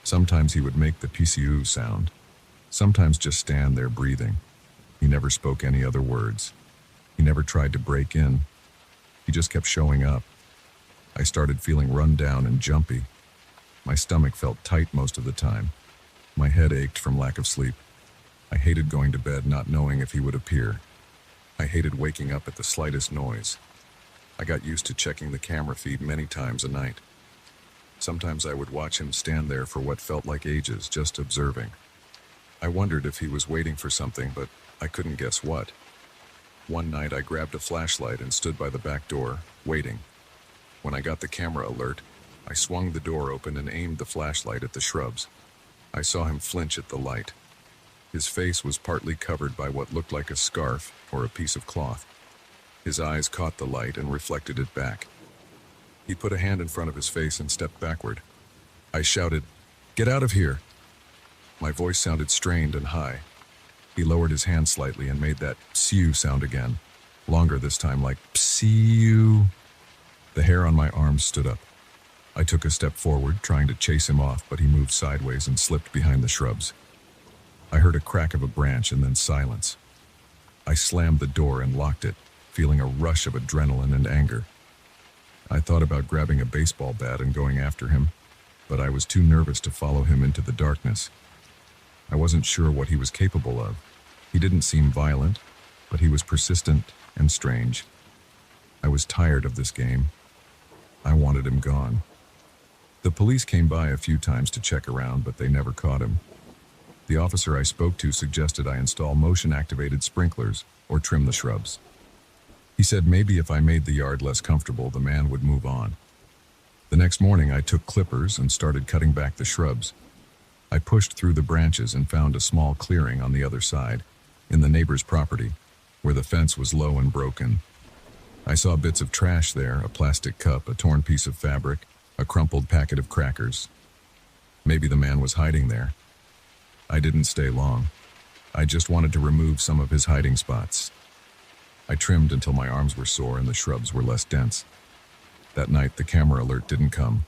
Sometimes he would make the PCU sound. Sometimes just stand there breathing. He never spoke any other words. He never tried to break in. He just kept showing up. I started feeling run down and jumpy. My stomach felt tight most of the time. My head ached from lack of sleep. I hated going to bed not knowing if he would appear. I hated waking up at the slightest noise. I got used to checking the camera feed many times a night. Sometimes I would watch him stand there for what felt like ages, just observing. I wondered if he was waiting for something, but I couldn't guess what. One night I grabbed a flashlight and stood by the back door, waiting. When I got the camera alert, I swung the door open and aimed the flashlight at the shrubs. I saw him flinch at the light. His face was partly covered by what looked like a scarf or a piece of cloth. His eyes caught the light and reflected it back. He put a hand in front of his face and stepped backward. I shouted, "Get out of here!" My voice sounded strained and high. He lowered his hand slightly and made that psiu sound again, longer this time, like psiu. The hair on my arms stood up. I took a step forward, trying to chase him off, but he moved sideways and slipped behind the shrubs. I heard a crack of a branch and then silence. I slammed the door and locked it, feeling a rush of adrenaline and anger. I thought about grabbing a baseball bat and going after him, but I was too nervous to follow him into the darkness. I wasn't sure what he was capable of. He didn't seem violent, but he was persistent and strange. I was tired of this game. I wanted him gone. The police came by a few times to check around, but they never caught him. The officer I spoke to suggested I install motion-activated sprinklers or trim the shrubs. He said maybe if I made the yard less comfortable, the man would move on. The next morning, I took clippers and started cutting back the shrubs. I pushed through the branches and found a small clearing on the other side, in the neighbor's property, where the fence was low and broken. I saw bits of trash there, a plastic cup, a torn piece of fabric, a crumpled packet of crackers. Maybe the man was hiding there. I didn't stay long. I just wanted to remove some of his hiding spots. I trimmed until my arms were sore and the shrubs were less dense. That night, the camera alert didn't come.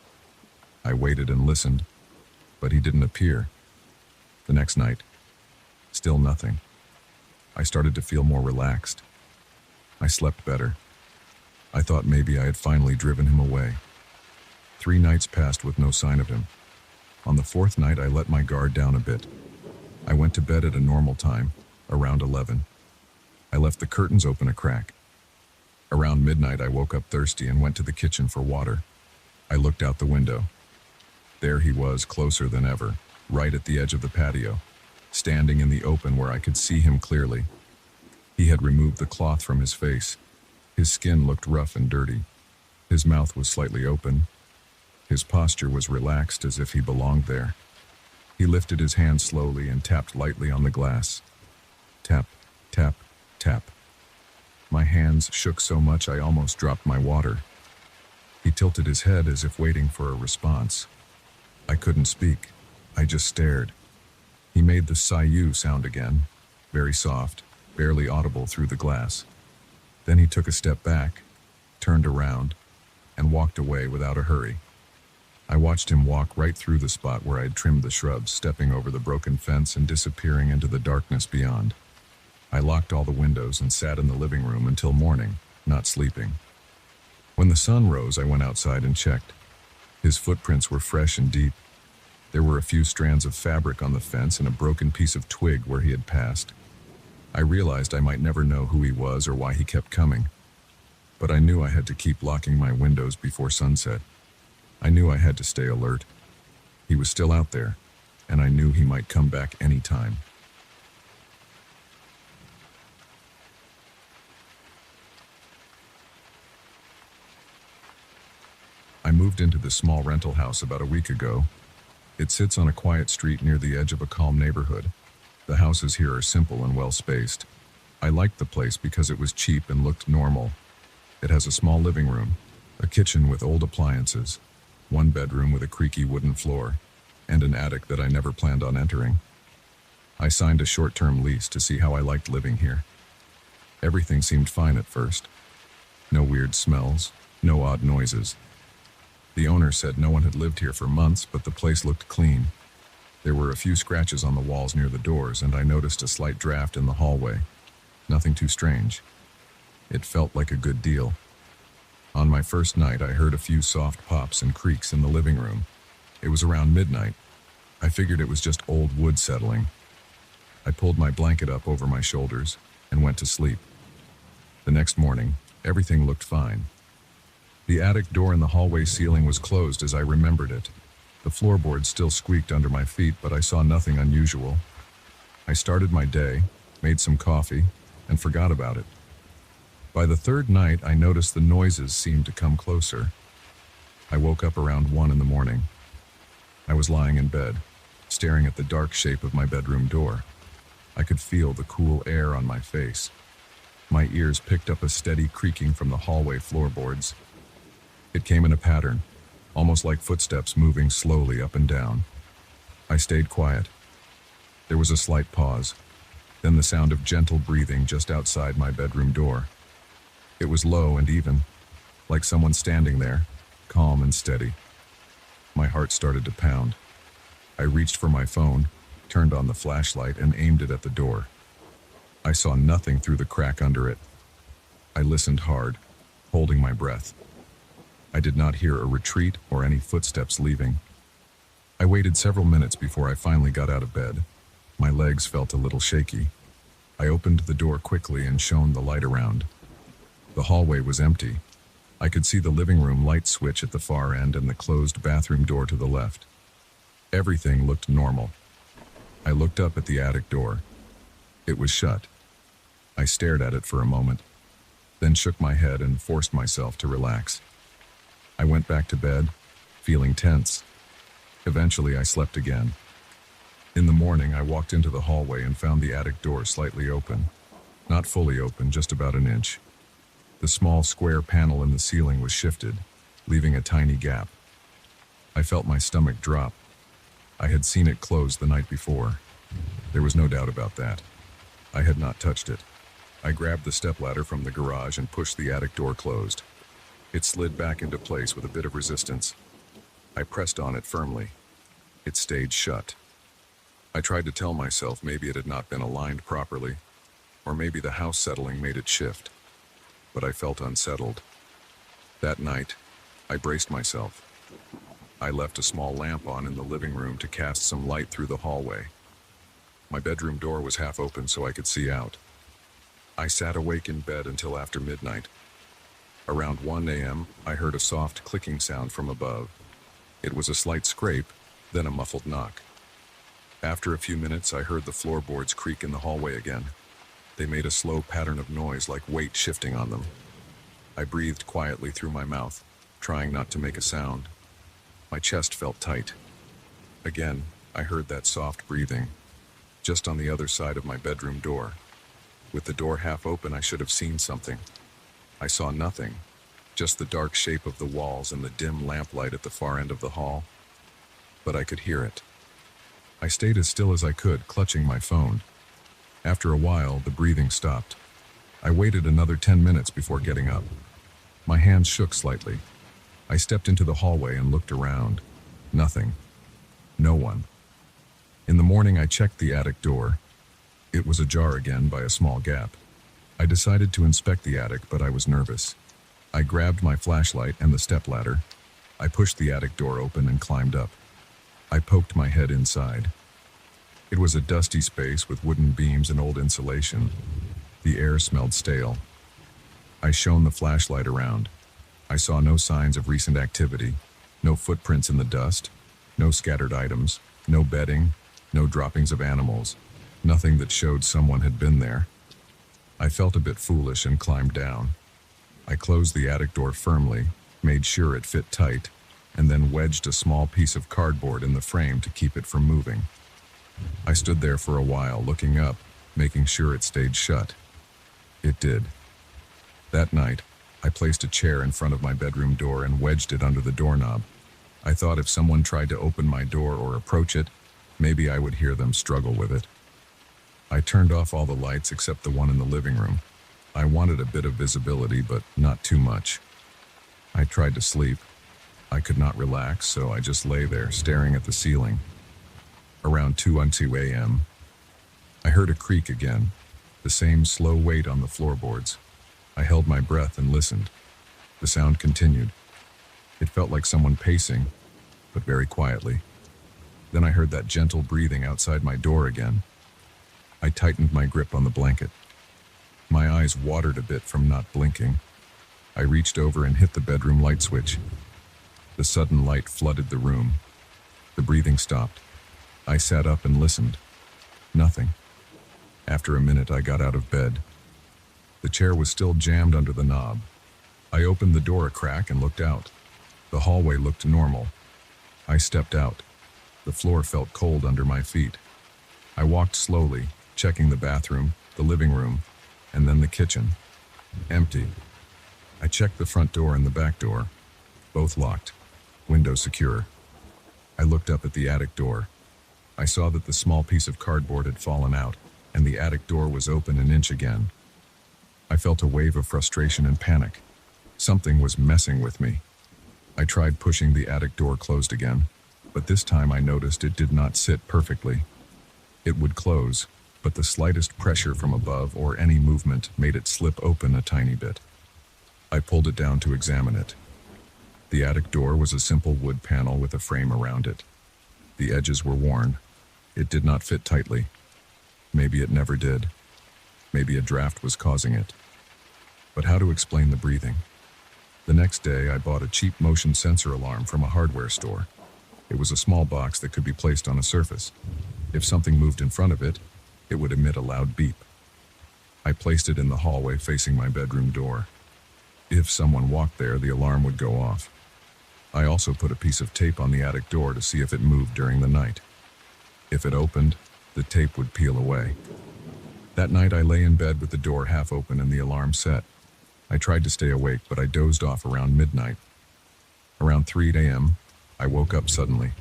I waited and listened, but he didn't appear. The next night, still nothing. I started to feel more relaxed. I slept better. I thought maybe I had finally driven him away. 3 nights passed with no sign of him. On the 4th night, I let my guard down a bit. I went to bed at a normal time, around 11. I left the curtains open a crack. Around midnight, I woke up thirsty and went to the kitchen for water. I looked out the window. There he was, closer than ever, right at the edge of the patio, standing in the open where I could see him clearly. He had removed the cloth from his face. His skin looked rough and dirty. His mouth was slightly open. His posture was relaxed as if he belonged there. He lifted his hand slowly and tapped lightly on the glass. Tap, tap, tap. My hands shook so much I almost dropped my water. He tilted his head as if waiting for a response. I couldn't speak. I just stared. He made the "Sayu" sound again, very soft, barely audible through the glass. Then he took a step back, turned around, and walked away without a hurry. I watched him walk right through the spot where I'd trimmed the shrubs, stepping over the broken fence and disappearing into the darkness beyond. I locked all the windows and sat in the living room until morning, not sleeping. When the sun rose, I went outside and checked. His footprints were fresh and deep. There were a few strands of fabric on the fence and a broken piece of twig where he had passed. I realized I might never know who he was or why he kept coming. But I knew I had to keep locking my windows before sunset. I knew I had to stay alert. He was still out there, and I knew he might come back any time. I moved into this small rental house about a week ago. It sits on a quiet street near the edge of a calm neighborhood. The houses here are simple and well-spaced. I liked the place because it was cheap and looked normal. It has a small living room, a kitchen with old appliances, one bedroom with a creaky wooden floor, and an attic that I never planned on entering. I signed a short-term lease to see how I liked living here. Everything seemed fine at first. No weird smells, no odd noises. The owner said no one had lived here for months, but the place looked clean. There were a few scratches on the walls near the doors, and I noticed a slight draft in the hallway. Nothing too strange. It felt like a good deal. On my first night, I heard a few soft pops and creaks in the living room. It was around midnight. I figured it was just old wood settling. I pulled my blanket up over my shoulders and went to sleep. The next morning, everything looked fine. The attic door in the hallway ceiling was closed as I remembered it. The floorboards still squeaked under my feet, but I saw nothing unusual. I started my day, made some coffee, and forgot about it. By the third night, I noticed the noises seemed to come closer. I woke up around 1 in the morning. I was lying in bed, staring at the dark shape of my bedroom door. I could feel the cool air on my face. My ears picked up a steady creaking from the hallway floorboards. It came in a pattern, almost like footsteps moving slowly up and down. I stayed quiet. There was a slight pause, then the sound of gentle breathing just outside my bedroom door. It was low and even, like someone standing there, calm and steady. My heart started to pound. I reached for my phone, turned on the flashlight, and aimed it at the door. I saw nothing through the crack under it. I listened hard, holding my breath. I did not hear a retreat or any footsteps leaving. I waited several minutes before I finally got out of bed. My legs felt a little shaky. I opened the door quickly and shone the light around. The hallway was empty. I could see the living room light switch at the far end and the closed bathroom door to the left. Everything looked normal. I looked up at the attic door. It was shut. I stared at it for a moment, then shook my head and forced myself to relax. I went back to bed, feeling tense. Eventually, I slept again. In the morning, I walked into the hallway and found the attic door slightly open. Not fully open, just about an inch. The small square panel in the ceiling was shifted, leaving a tiny gap. I felt my stomach drop. I had seen it close the night before. There was no doubt about that. I had not touched it. I grabbed the stepladder from the garage and pushed the attic door closed. It slid back into place with a bit of resistance. I pressed on it firmly. It stayed shut. I tried to tell myself maybe it had not been aligned properly, or maybe the house settling made it shift. But I felt unsettled. That night, I braced myself. I left a small lamp on in the living room to cast some light through the hallway. My bedroom door was half open so I could see out. I sat awake in bed until after midnight. Around 1 a.m., I heard a soft clicking sound from above. It was a slight scrape, then a muffled knock. After a few minutes, I heard the floorboards creak in the hallway again. They made a slow pattern of noise like weight shifting on them. I breathed quietly through my mouth, trying not to make a sound. My chest felt tight. Again, I heard that soft breathing, just on the other side of my bedroom door. With the door half open, I should have seen something. I saw nothing, just the dark shape of the walls and the dim lamplight at the far end of the hall. But I could hear it. I stayed as still as I could, clutching my phone. After a while, the breathing stopped. I waited another 10 minutes before getting up. My hands shook slightly. I stepped into the hallway and looked around. Nothing. No one. In the morning, I checked the attic door. It was ajar again by a small gap. I decided to inspect the attic, but I was nervous. I grabbed my flashlight and the stepladder. I pushed the attic door open and climbed up. I poked my head inside. It was a dusty space with wooden beams and old insulation. The air smelled stale. I shone the flashlight around. I saw no signs of recent activity, no footprints in the dust, no scattered items, no bedding, no droppings of animals, nothing that showed someone had been there. I felt a bit foolish and climbed down. I closed the attic door firmly, made sure it fit tight, and then wedged a small piece of cardboard in the frame to keep it from moving. I stood there for a while, looking up, making sure it stayed shut. It did. That night, I placed a chair in front of my bedroom door and wedged it under the doorknob. I thought if someone tried to open my door or approach it, maybe I would hear them struggle with it. I turned off all the lights except the one in the living room. I wanted a bit of visibility, but not too much. I tried to sleep. I could not relax, so I just lay there, staring at the ceiling. Around 2 a.m., I heard a creak again, the same slow weight on the floorboards. I held my breath and listened. The sound continued. It felt like someone pacing, but very quietly. Then I heard that gentle breathing outside my door again. I tightened my grip on the blanket. My eyes watered a bit from not blinking. I reached over and hit the bedroom light switch. The sudden light flooded the room. The breathing stopped. I sat up and listened. Nothing. After a minute, I got out of bed. The chair was still jammed under the knob. I opened the door a crack and looked out. The hallway looked normal. I stepped out. The floor felt cold under my feet. I walked slowly, checking the bathroom, the living room, and then the kitchen. Empty. I checked the front door and the back door. Both locked. Window secure. I looked up at the attic door. I saw that the small piece of cardboard had fallen out, and the attic door was open an inch again. I felt a wave of frustration and panic. Something was messing with me. I tried pushing the attic door closed again, but this time I noticed it did not sit perfectly. It would close, but the slightest pressure from above or any movement made it slip open a tiny bit. I pulled it down to examine it. The attic door was a simple wood panel with a frame around it. The edges were worn. It did not fit tightly. Maybe it never did. Maybe a draft was causing it. But how to explain the breathing? The next day, I bought a cheap motion sensor alarm from a hardware store. It was a small box that could be placed on a surface. If something moved in front of it, it would emit a loud beep. I placed it in the hallway facing my bedroom door. If someone walked there, the alarm would go off. I also put a piece of tape on the attic door to see if it moved during the night. If it opened, the tape would peel away. That night, I lay in bed with the door half open and the alarm set. I tried to stay awake, but I dozed off around midnight. Around 3 a.m., I woke up suddenly.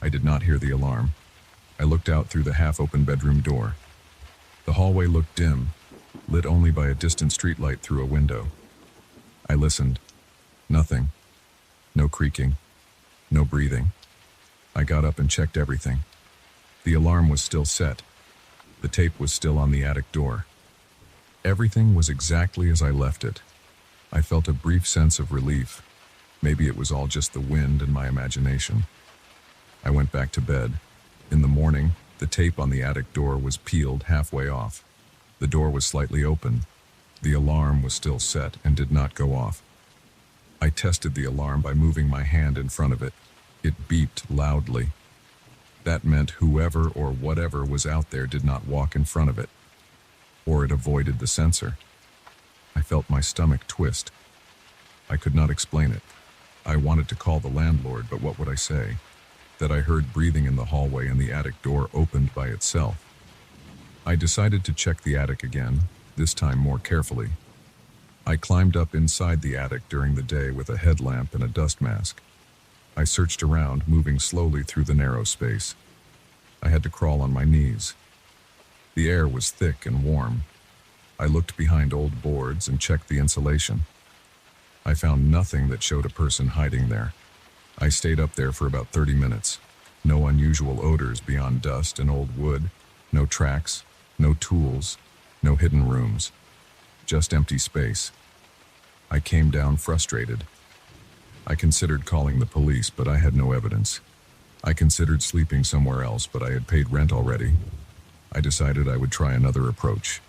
I did not hear the alarm. I looked out through the half-open bedroom door. The hallway looked dim, lit only by a distant streetlight through a window. I listened. Nothing. No creaking. No breathing. I got up and checked everything. The alarm was still set. The tape was still on the attic door. Everything was exactly as I left it. I felt a brief sense of relief. Maybe it was all just the wind and my imagination. I went back to bed. In the morning, the tape on the attic door was peeled halfway off. The door was slightly open. The alarm was still set and did not go off. I tested the alarm by moving my hand in front of it. It beeped loudly. That meant whoever or whatever was out there did not walk in front of it, or it avoided the sensor. I felt my stomach twist. I could not explain it. I wanted to call the landlord, but what would I say? that I heard breathing in the hallway and the attic door opened by itself. I decided to check the attic again, this time more carefully. I climbed up inside the attic during the day with a headlamp and a dust mask. I searched around, moving slowly through the narrow space. I had to crawl on my knees. The air was thick and warm. I looked behind old boards and checked the insulation. I found nothing that showed a person hiding there. I stayed up there for about 30 minutes. No unusual odors beyond dust and old wood, no tracks, no tools, no hidden rooms. Just empty space. I came down frustrated. I considered calling the police, but I had no evidence. I considered sleeping somewhere else, but I had paid rent already. I decided I would try another approach.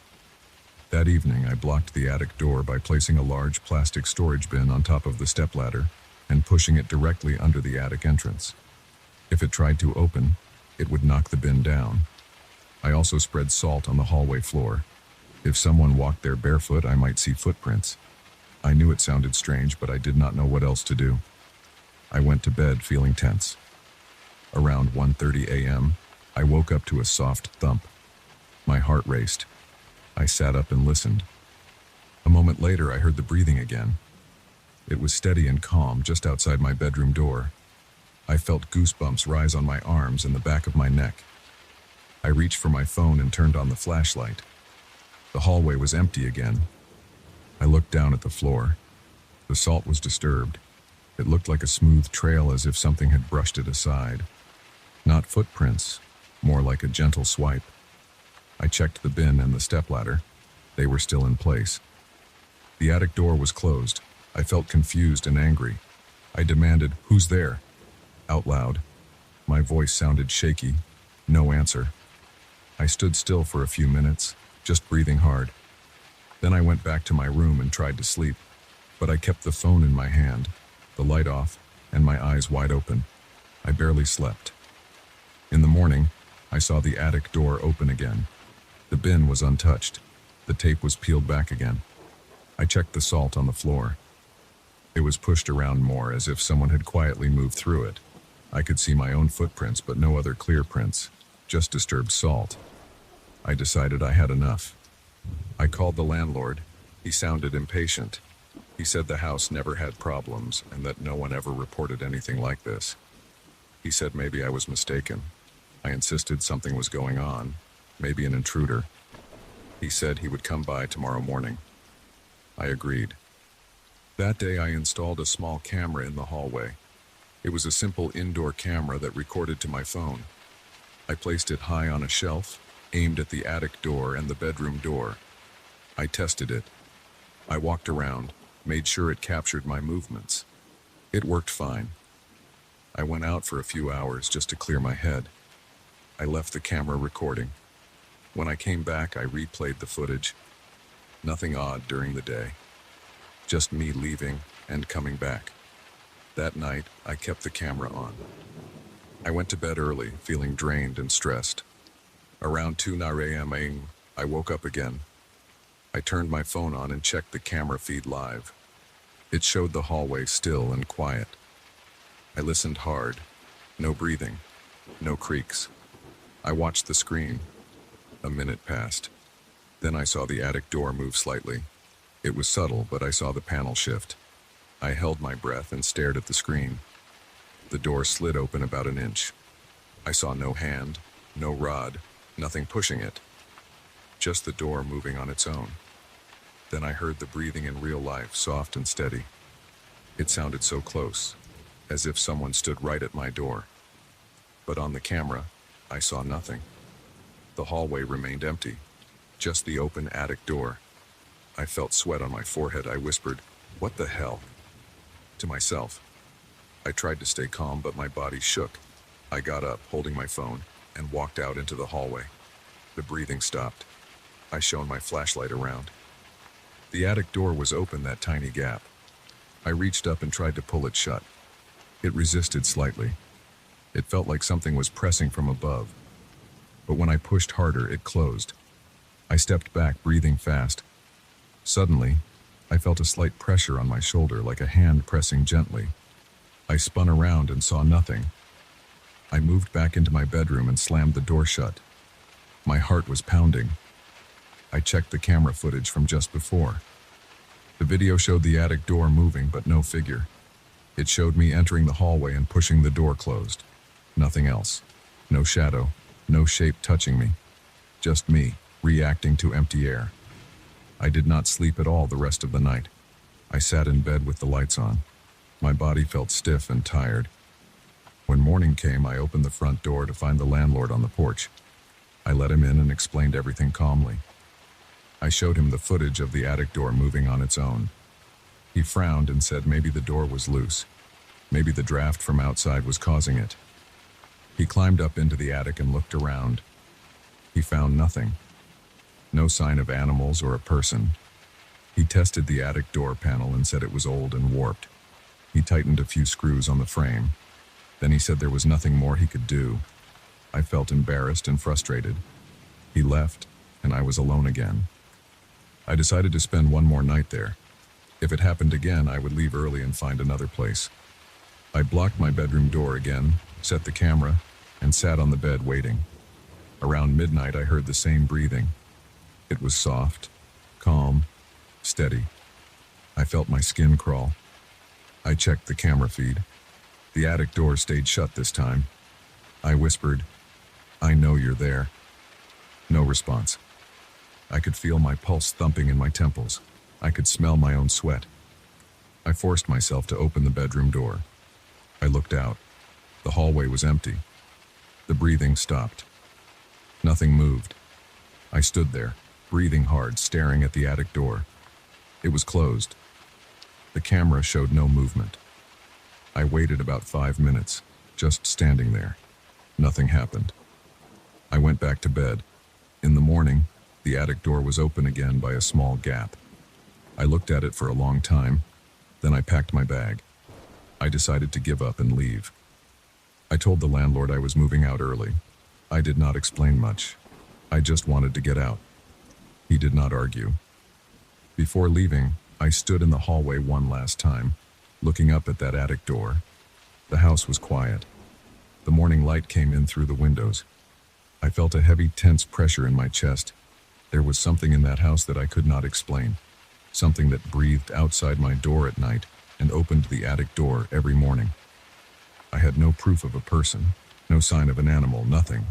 That evening, I blocked the attic door by placing a large plastic storage bin on top of the stepladder and pushing it directly under the attic entrance. If it tried to open, it would knock the bin down. I also spread salt on the hallway floor. If someone walked there barefoot, I might see footprints. I knew it sounded strange, but I did not know what else to do. I went to bed feeling tense. Around 1:30 a.m., I woke up to a soft thump. My heart raced. I sat up and listened. A moment later, I heard the breathing again. It was steady and calm just outside my bedroom door. I felt goosebumps rise on my arms and the back of my neck. I reached for my phone and turned on the flashlight. The hallway was empty again. I looked down at the floor. The salt was disturbed. It looked like a smooth trail, as if something had brushed it aside. Not footprints, more like a gentle swipe. I checked the bin and the stepladder. They were still in place. The attic door was closed. I felt confused and angry. I demanded, "Who's there?" out loud. My voice sounded shaky. No answer. I stood still for a few minutes, just breathing hard. Then I went back to my room and tried to sleep, but I kept the phone in my hand, the light off, and my eyes wide open. I barely slept. In the morning, I saw the attic door open again. The bin was untouched. The tape was peeled back again. I checked the salt on the floor. It was pushed around more, as if someone had quietly moved through it. I could see my own footprints, but no other clear prints, just disturbed salt. I decided I had enough. I called the landlord. He sounded impatient. He said the house never had problems and that no one ever reported anything like this. He said maybe I was mistaken. I insisted something was going on, maybe an intruder. He said he would come by tomorrow morning. I agreed. That day I installed a small camera in the hallway. It was a simple indoor camera that recorded to my phone. I placed it high on a shelf, aimed at the attic door and the bedroom door. I tested it. I walked around, made sure it captured my movements. It worked fine. I went out for a few hours just to clear my head. I left the camera recording. When I came back, I replayed the footage. Nothing odd during the day. Just me leaving and coming back. That night, I kept the camera on. I went to bed early, feeling drained and stressed. Around 2 a.m., I woke up again. I turned my phone on and checked the camera feed live. It showed the hallway still and quiet. I listened hard. No breathing. No creaks. I watched the screen. A minute passed. Then I saw the attic door move slightly. It was subtle, but I saw the panel shift. I held my breath and stared at the screen. The door slid open about an inch. I saw no hand, no rod, nothing pushing it. Just the door moving on its own. Then I heard the breathing in real life, soft and steady. It sounded so close, as if someone stood right at my door. But on the camera, I saw nothing. The hallway remained empty, just the open attic door. I felt sweat on my forehead. I whispered, "What the hell?" to myself. I tried to stay calm, but my body shook. I got up, holding my phone, and walked out into the hallway. The breathing stopped. I shone my flashlight around. The attic door was open, that tiny gap. I reached up and tried to pull it shut. It resisted slightly. It felt like something was pressing from above. But when I pushed harder, it closed. I stepped back, breathing fast. Suddenly, I felt a slight pressure on my shoulder, like a hand pressing gently. I spun around and saw nothing. I moved back into my bedroom and slammed the door shut. My heart was pounding. I checked the camera footage from just before. The video showed the attic door moving, but no figure. It showed me entering the hallway and pushing the door closed. Nothing else. No shadow, no shape touching me. Just me, reacting to empty air. I did not sleep at all the rest of the night. I sat in bed with the lights on. My body felt stiff and tired. When morning came, I opened the front door to find the landlord on the porch. I let him in and explained everything calmly. I showed him the footage of the attic door moving on its own. He frowned and said maybe the door was loose. Maybe the draft from outside was causing it. He climbed up into the attic and looked around. He found nothing. No sign of animals or a person. He tested the attic door panel and said it was old and warped. He tightened a few screws on the frame. Then he said there was nothing more he could do. I felt embarrassed and frustrated. He left, and I was alone again. I decided to spend one more night there. If it happened again, I would leave early and find another place. I blocked my bedroom door again, set the camera, and sat on the bed waiting. Around midnight, I heard the same breathing. It was soft, calm, steady. I felt my skin crawl. I checked the camera feed. The attic door stayed shut this time. I whispered, "I know you're there." No response. I could feel my pulse thumping in my temples. I could smell my own sweat. I forced myself to open the bedroom door. I looked out. The hallway was empty. The breathing stopped. Nothing moved. I stood there, breathing hard, staring at the attic door. It was closed. The camera showed no movement. I waited about 5 minutes, just standing there. Nothing happened. I went back to bed. In the morning, the attic door was open again by a small gap. I looked at it for a long time, then I packed my bag. I decided to give up and leave. I told the landlord I was moving out early. I did not explain much. I just wanted to get out. He did not argue. Before leaving, I stood in the hallway one last time, looking up at that attic door. The house was quiet. The morning light came in through the windows. I felt a heavy, tense pressure in my chest. There was something in that house that I could not explain. Something that breathed outside my door at night and opened the attic door every morning. I had no proof of a person, no sign of an animal, nothing.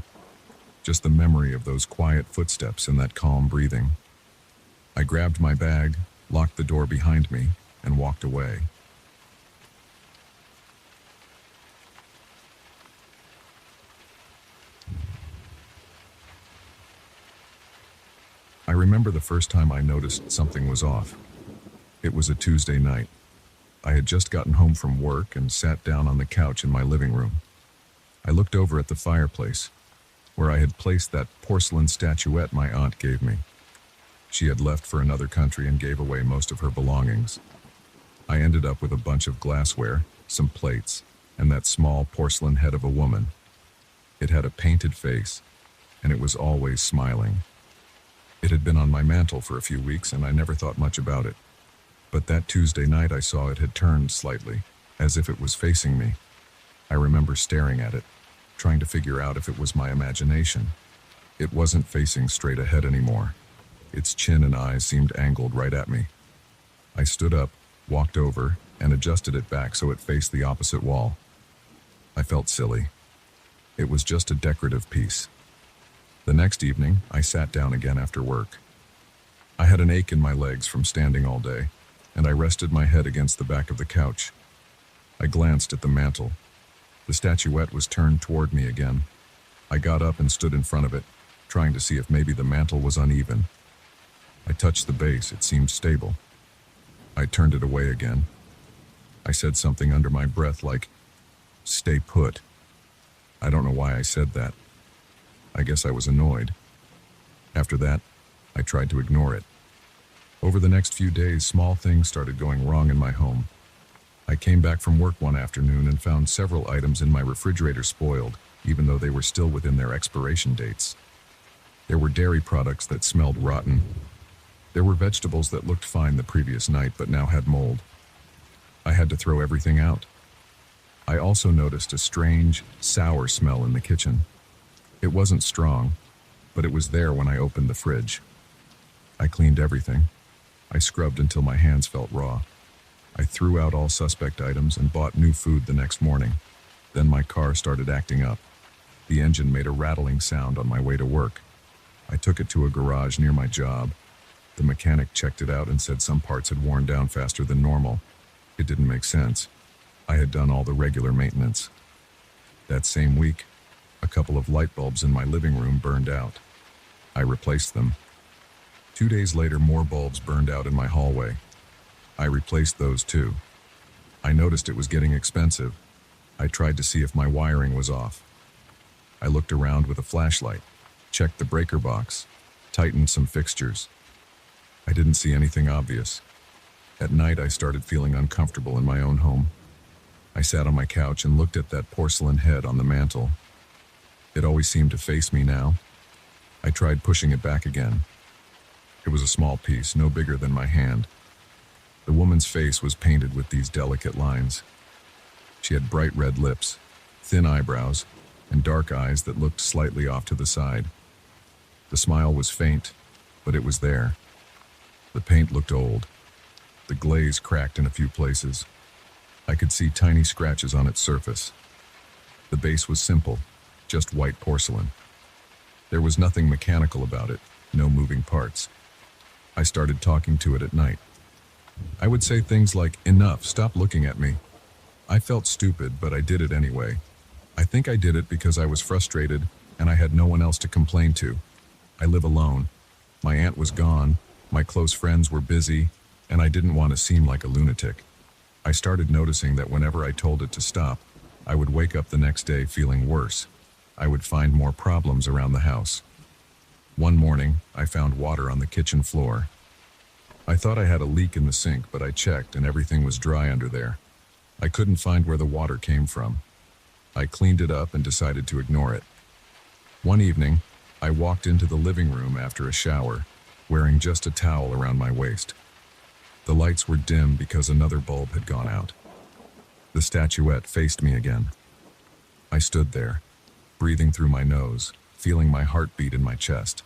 Just the memory of those quiet footsteps and that calm breathing. I grabbed my bag, locked the door behind me, and walked away. I remember the first time I noticed something was off. It was a Tuesday night. I had just gotten home from work and sat down on the couch in my living room. I looked over at the fireplace, where I had placed that porcelain statuette my aunt gave me. She had left for another country and gave away most of her belongings. I ended up with a bunch of glassware, some plates, and that small porcelain head of a woman. It had a painted face, and it was always smiling. It had been on my mantle for a few weeks, and I never thought much about it. But that Tuesday night I saw it had turned slightly, as if it was facing me. I remember staring at it, trying to figure out if it was my imagination. It wasn't facing straight ahead anymore. Its chin and eyes seemed angled right at me. I stood up, walked over, and adjusted it back so it faced the opposite wall. I felt silly. It was just a decorative piece. The next evening, I sat down again after work. I had an ache in my legs from standing all day, and I rested my head against the back of the couch. I glanced at the mantel. The statuette was turned toward me again. I got up and stood in front of it, trying to see if maybe the mantel was uneven. I touched the base. It seemed stable. I turned it away again. I said something under my breath like, "Stay put." I don't know why I said that. I guess I was annoyed. After that, I tried to ignore it. Over the next few days, small things started going wrong in my home. I came back from work one afternoon and found several items in my refrigerator spoiled, even though they were still within their expiration dates. There were dairy products that smelled rotten. There were vegetables that looked fine the previous night but now had mold. I had to throw everything out. I also noticed a strange, sour smell in the kitchen. It wasn't strong, but it was there when I opened the fridge. I cleaned everything. I scrubbed until my hands felt raw. I threw out all suspect items and bought new food the next morning. Then my car started acting up. The engine made a rattling sound on my way to work. I took it to a garage near my job. The mechanic checked it out and said some parts had worn down faster than normal. It didn't make sense. I had done all the regular maintenance. That same week, a couple of light bulbs in my living room burned out. I replaced them. 2 days later, more bulbs burned out in my hallway. I replaced those too. I noticed it was getting expensive. I tried to see if my wiring was off. I looked around with a flashlight, checked the breaker box, tightened some fixtures. I didn't see anything obvious. At night, I started feeling uncomfortable in my own home. I sat on my couch and looked at that porcelain head on the mantel. It always seemed to face me now. I tried pushing it back again. It was a small piece, no bigger than my hand. The woman's face was painted with these delicate lines. She had bright red lips, thin eyebrows, and dark eyes that looked slightly off to the side. The smile was faint, but it was there. The paint looked old. The glaze cracked in a few places. I could see tiny scratches on its surface. The base was simple, just white porcelain. There was nothing mechanical about it, no moving parts. I started talking to it at night. I would say things like, "Enough, stop looking at me." I felt stupid, but I did it anyway. I think I did it because I was frustrated and I had no one else to complain to. I live alone. My aunt was gone, my close friends were busy, and I didn't want to seem like a lunatic. I started noticing that whenever I told it to stop, I would wake up the next day feeling worse. I would find more problems around the house. One morning, I found water on the kitchen floor. I thought I had a leak in the sink, but I checked and everything was dry under there. I couldn't find where the water came from. I cleaned it up and decided to ignore it. One evening, I walked into the living room after a shower, wearing just a towel around my waist. The lights were dim because another bulb had gone out. The statuette faced me again. I stood there, breathing through my nose, feeling my heartbeat in my chest.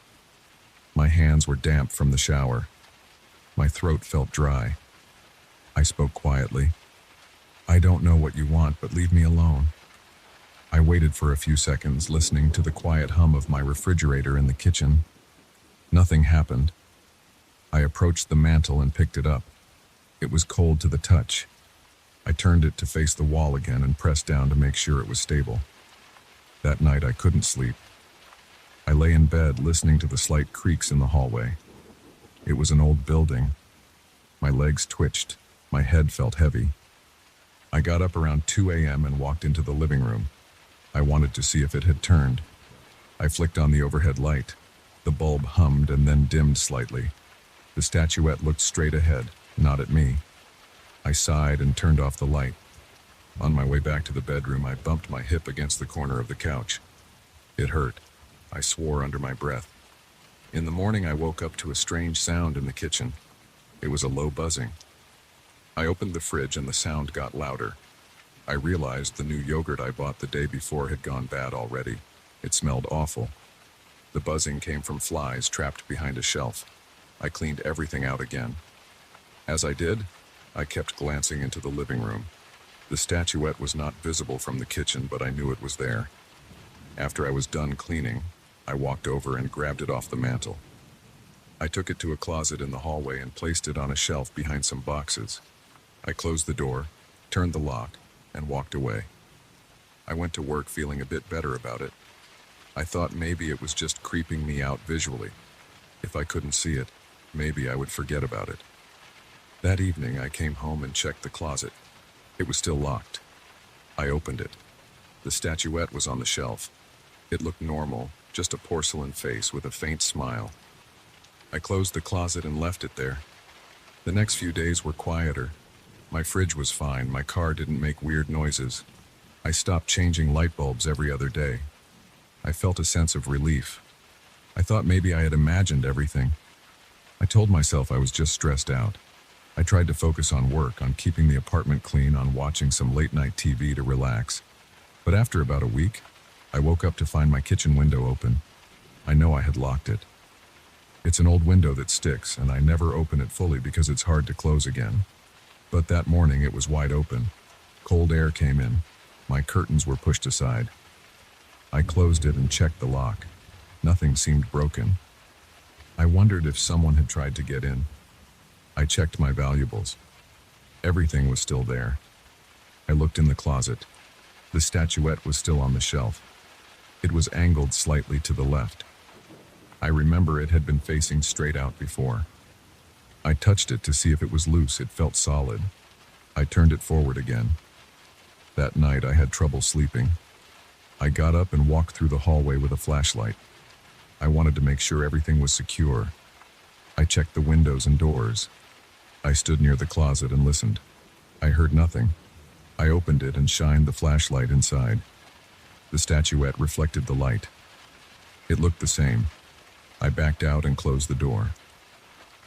My hands were damp from the shower. My throat felt dry. I spoke quietly. "I don't know what you want, but leave me alone." I waited for a few seconds, listening to the quiet hum of my refrigerator in the kitchen. Nothing happened. I approached the mantel and picked it up. It was cold to the touch. I turned it to face the wall again and pressed down to make sure it was stable. That night I couldn't sleep. I lay in bed listening to the slight creaks in the hallway. It was an old building. My legs twitched. My head felt heavy. I got up around 2 a.m. and walked into the living room. I wanted to see if it had turned. I flicked on the overhead light. The bulb hummed and then dimmed slightly. The statuette looked straight ahead, not at me. I sighed and turned off the light. On my way back to the bedroom, I bumped my hip against the corner of the couch. It hurt. I swore under my breath. In the morning, I woke up to a strange sound in the kitchen. It was a low buzzing. I opened the fridge and the sound got louder. I realized the new yogurt I bought the day before had gone bad already. It smelled awful. The buzzing came from flies trapped behind a shelf. I cleaned everything out again. As I did, I kept glancing into the living room. The statuette was not visible from the kitchen, but I knew it was there. After I was done cleaning, I walked over and grabbed it off the mantel. I took it to a closet in the hallway and placed it on a shelf behind some boxes. I closed the door, turned the lock, and walked away. I went to work feeling a bit better about it. I thought maybe it was just creeping me out visually. If I couldn't see it, maybe I would forget about it. That evening, I came home and checked the closet. It was still locked. I opened it. The statuette was on the shelf. It looked normal, just a porcelain face with a faint smile. I closed the closet and left it there. The next few days were quieter. My fridge was fine, my car didn't make weird noises. I stopped changing light bulbs every other day. I felt a sense of relief. I thought maybe I had imagined everything. I told myself I was just stressed out. I tried to focus on work, on keeping the apartment clean, on watching some late-night TV to relax. But after about a week, I woke up to find my kitchen window open. I know I had locked it. It's an old window that sticks, and I never open it fully because it's hard to close again. But that morning it was wide open. Cold air came in. My curtains were pushed aside. I closed it and checked the lock. Nothing seemed broken. I wondered if someone had tried to get in. I checked my valuables. Everything was still there. I looked in the closet. The statuette was still on the shelf. It was angled slightly to the left. I remember it had been facing straight out before. I touched it to see if it was loose. It felt solid. I turned it forward again. That night I had trouble sleeping. I got up and walked through the hallway with a flashlight. I wanted to make sure everything was secure. I checked the windows and doors. I stood near the closet and listened. I heard nothing. I opened it and shined the flashlight inside. The statuette reflected the light. It looked the same. I backed out and closed the door.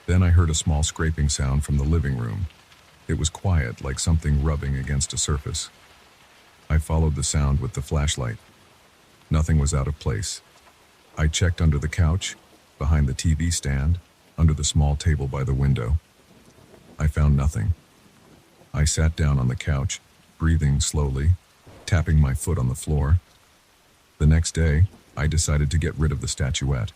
Then I heard a small scraping sound from the living room. It was quiet, like something rubbing against a surface. I followed the sound with the flashlight. Nothing was out of place. I checked under the couch, behind the TV stand, under the small table by the window. I found nothing. I sat down on the couch, breathing slowly, tapping my foot on the floor. The next day, I decided to get rid of the statuette.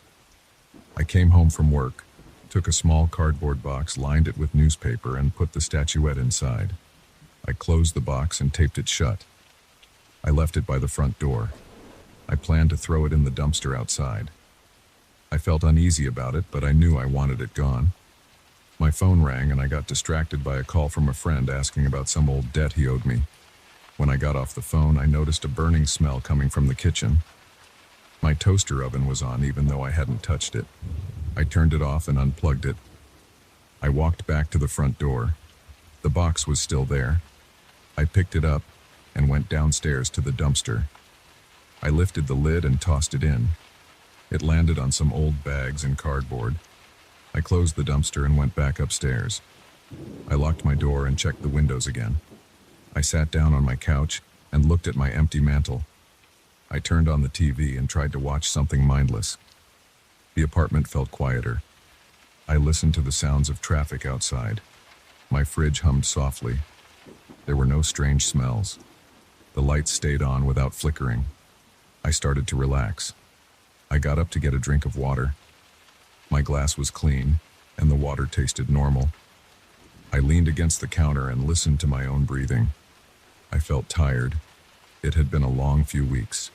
I came home from work, took a small cardboard box, lined it with newspaper, and put the statuette inside. I closed the box and taped it shut. I left it by the front door. I planned to throw it in the dumpster outside. I felt uneasy about it, but I knew I wanted it gone. My phone rang and I got distracted by a call from a friend asking about some old debt he owed me. When I got off the phone, I noticed a burning smell coming from the kitchen. My toaster oven was on even though I hadn't touched it. I turned it off and unplugged it. I walked back to the front door. The box was still there. I picked it up and went downstairs to the dumpster. I lifted the lid and tossed it in. It landed on some old bags and cardboard. I closed the dumpster and went back upstairs. I locked my door and checked the windows again. I sat down on my couch and looked at my empty mantel. I turned on the TV and tried to watch something mindless. The apartment felt quieter. I listened to the sounds of traffic outside. My fridge hummed softly. There were no strange smells. The lights stayed on without flickering. I started to relax. I got up to get a drink of water. My glass was clean, and the water tasted normal. I leaned against the counter and listened to my own breathing. I felt tired. It had been a long few weeks.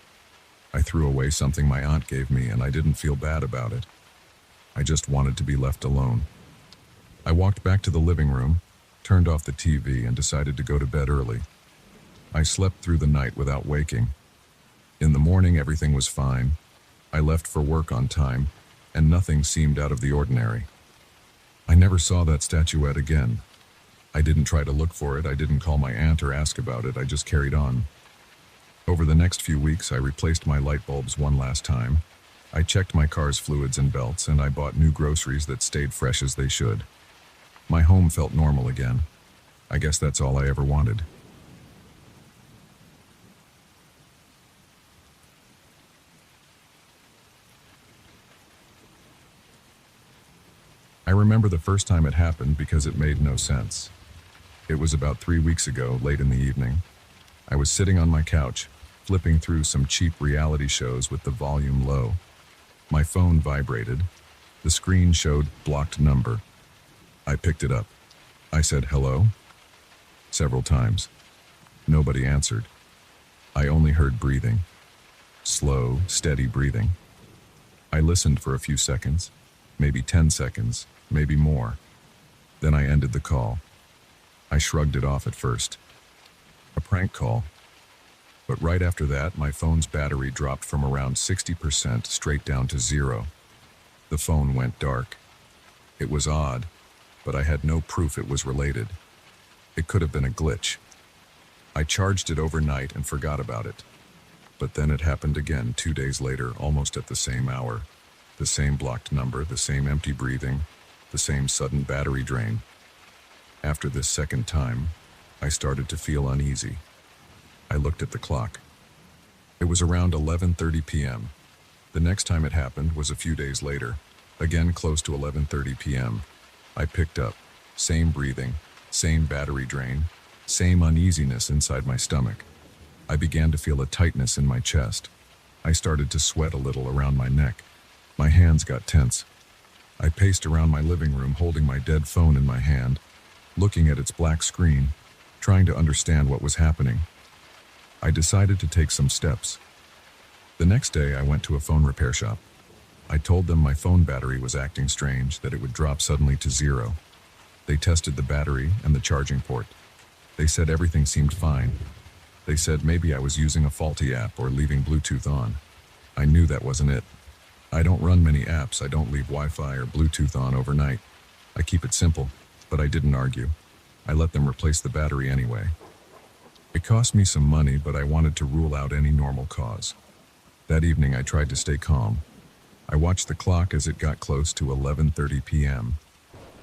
I threw away something my aunt gave me, and I didn't feel bad about it. I just wanted to be left alone. I walked back to the living room, turned off the TV, and decided to go to bed early. I slept through the night without waking. In the morning, everything was fine. I left for work on time, and nothing seemed out of the ordinary. I never saw that statuette again. I didn't try to look for it. I didn't call my aunt or ask about it. I just carried on. Over the next few weeks, I replaced my light bulbs one last time. I checked my car's fluids and belts, and I bought new groceries that stayed fresh as they should. My home felt normal again. I guess that's all I ever wanted. I remember the first time it happened because it made no sense. It was about 3 weeks ago, late in the evening. I was sitting on my couch, flipping through some cheap reality shows with the volume low. My phone vibrated. The screen showed blocked number. I picked it up. I said hello several times. Nobody answered. I only heard breathing. Slow, steady breathing. I listened for a few seconds, maybe 10 seconds, maybe more. Then I ended the call. I shrugged it off at first. A prank call. But right after that, my phone's battery dropped from around 60% straight down to 0. The phone went dark. It was odd, but I had no proof it was related. It could have been a glitch. I charged it overnight and forgot about it. But then it happened again 2 days later, almost at the same hour. The same blocked number, the same empty breathing, the same sudden battery drain. After this second time, I started to feel uneasy. I looked at the clock. It was around 11:30 p.m. The next time it happened was a few days later, again close to 11:30 p.m. I picked up. Same breathing, same battery drain, same uneasiness inside my stomach. I began to feel a tightness in my chest. I started to sweat a little around my neck. My hands got tense. I paced around my living room holding my dead phone in my hand, looking at its black screen, trying to understand what was happening. I decided to take some steps. The next day, I went to a phone repair shop. I told them my phone battery was acting strange, that it would drop suddenly to 0. They tested the battery and the charging port. They said everything seemed fine. They said maybe I was using a faulty app or leaving Bluetooth on. I knew that wasn't it. I don't run many apps. I don't leave Wi-Fi or Bluetooth on overnight. I keep it simple, but I didn't argue. I let them replace the battery anyway. It cost me some money, but I wanted to rule out any normal cause. That evening, I tried to stay calm. I watched the clock as it got close to 11:30 p.m.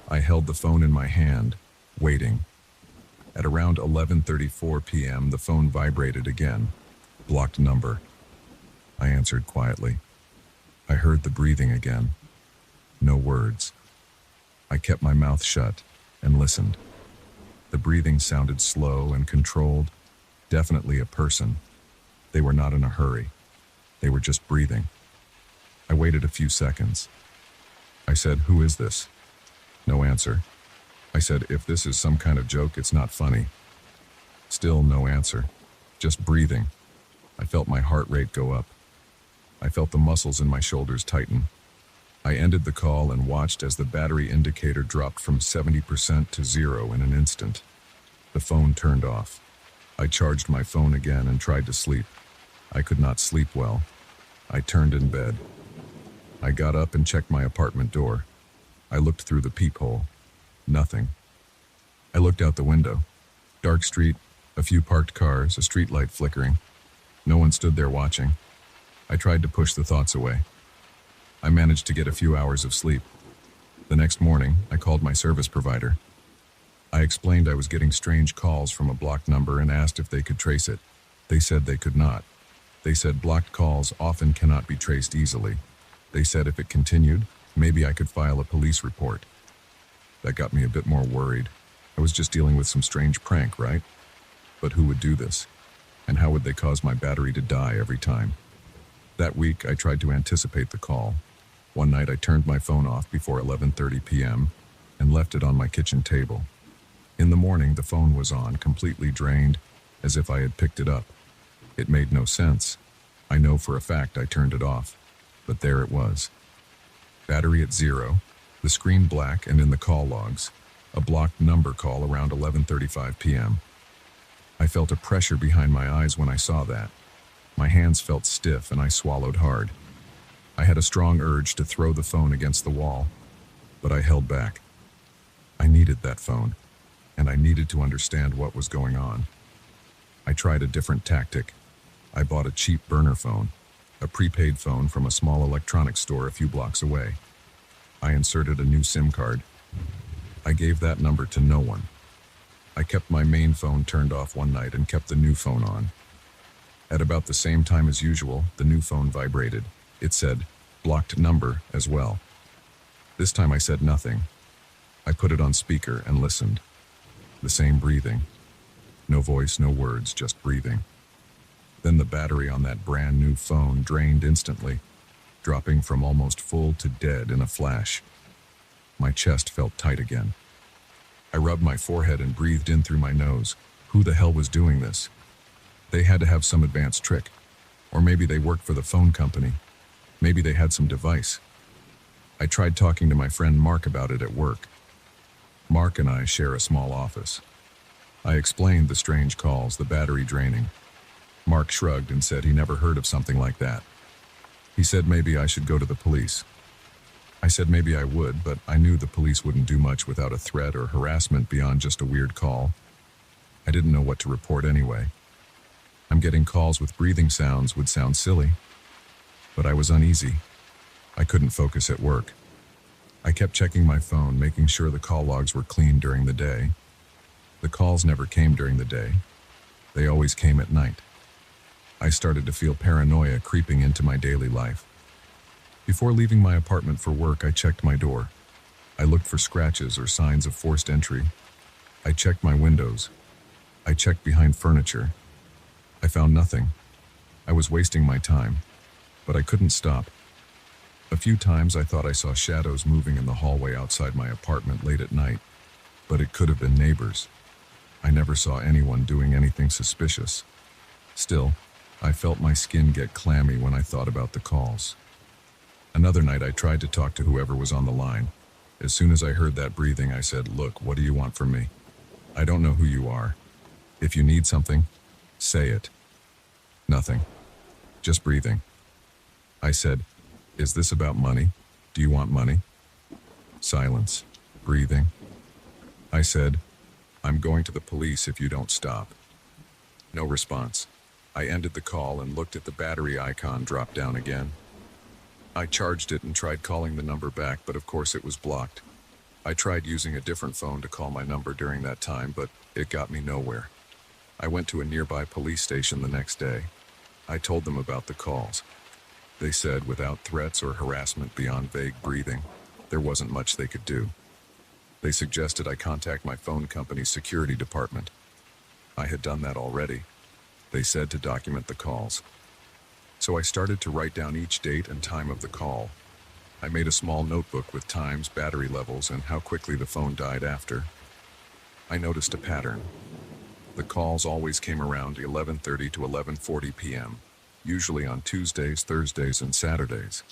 I held the phone in my hand, waiting. At around 11:34 p.m., the phone vibrated again. Blocked number. I answered quietly. I heard the breathing again. No words. I kept my mouth shut and listened. The breathing sounded slow and controlled. Definitely a person. They were not in a hurry. They were just breathing. I waited a few seconds. I said, "Who is this?" No answer. I said, "If this is some kind of joke, it's not funny." Still no answer. Just breathing. I felt my heart rate go up. I felt the muscles in my shoulders tighten. I ended the call and watched as the battery indicator dropped from 70% to 0 in an instant. The phone turned off. I charged my phone again and tried to sleep. I could not sleep well. I turned in bed. I got up and checked my apartment door. I looked through the peephole. Nothing. I looked out the window. Dark street, a few parked cars, a street light flickering. No one stood there watching. I tried to push the thoughts away. I managed to get a few hours of sleep. The next morning, I called my service provider. I explained I was getting strange calls from a blocked number and asked if they could trace it. They said they could not. They said blocked calls often cannot be traced easily. They said if it continued, maybe I could file a police report. That got me a bit more worried. I was just dealing with some strange prank, right? But who would do this? And how would they cause my battery to die every time? That week, I tried to anticipate the call. One night, I turned my phone off before 11:30 p.m. and left it on my kitchen table. In the morning, the phone was on, completely drained, as if I had picked it up. It made no sense. I know for a fact I turned it off, but there it was. Battery at 0, the screen black, and in the call logs, a blocked number call around 11:35 p.m. I felt a pressure behind my eyes when I saw that. My hands felt stiff and I swallowed hard. I had a strong urge to throw the phone against the wall, but I held back. I needed that phone, and I needed to understand what was going on. I tried a different tactic. I bought a cheap burner phone, a prepaid phone from a small electronics store a few blocks away. I inserted a new SIM card. I gave that number to no one. I kept my main phone turned off one night and kept the new phone on. At about the same time as usual, the new phone vibrated. It said, "blocked number" as well. This time I said nothing. I put it on speaker and listened. The same breathing. No voice, no words, just breathing. Then the battery on that brand new phone drained instantly, dropping from almost full to dead in a flash. My chest felt tight again. I rubbed my forehead and breathed in through my nose. Who the hell was doing this? They had to have some advanced trick. Or maybe they worked for the phone company. Maybe they had some device. I tried talking to my friend Mark about it at work. Mark and I share a small office. I explained the strange calls, the battery draining. Mark shrugged and said he never heard of something like that. He said maybe I should go to the police. I said maybe I would, but I knew the police wouldn't do much without a threat or harassment beyond just a weird call. I didn't know what to report anyway. I'm getting calls with breathing sounds would sound silly, but I was uneasy. I couldn't focus at work. I kept checking my phone, making sure the call logs were clean during the day. The calls never came during the day. They always came at night. I started to feel paranoia creeping into my daily life. Before leaving my apartment for work, I checked my door. I looked for scratches or signs of forced entry. I checked my windows. I checked behind furniture. I found nothing. I was wasting my time, but I couldn't stop. A few times I thought I saw shadows moving in the hallway outside my apartment late at night, but it could have been neighbors. I never saw anyone doing anything suspicious. Still, I felt my skin get clammy when I thought about the calls. Another night I tried to talk to whoever was on the line. As soon as I heard that breathing, I said, "Look, what do you want from me? I don't know who you are. If you need something, say it." Nothing. Just breathing. I said, "Is this about money? Do you want money?" Silence. Breathing. I said, "I'm going to the police if you don't stop." No response. I ended the call and looked at the battery icon drop down again. I charged it and tried calling the number back, but of course it was blocked. I tried using a different phone to call my number during that time, but it got me nowhere. I went to a nearby police station the next day. I told them about the calls. They said without threats or harassment beyond vague breathing, there wasn't much they could do. They suggested I contact my phone company's security department. I had done that already. They said to document the calls. So I started to write down each date and time of the call. I made a small notebook with times, battery levels, and how quickly the phone died after. I noticed a pattern. The calls always came around 11:30 to 11:40 p.m., usually on Tuesdays, Thursdays, and Saturdays.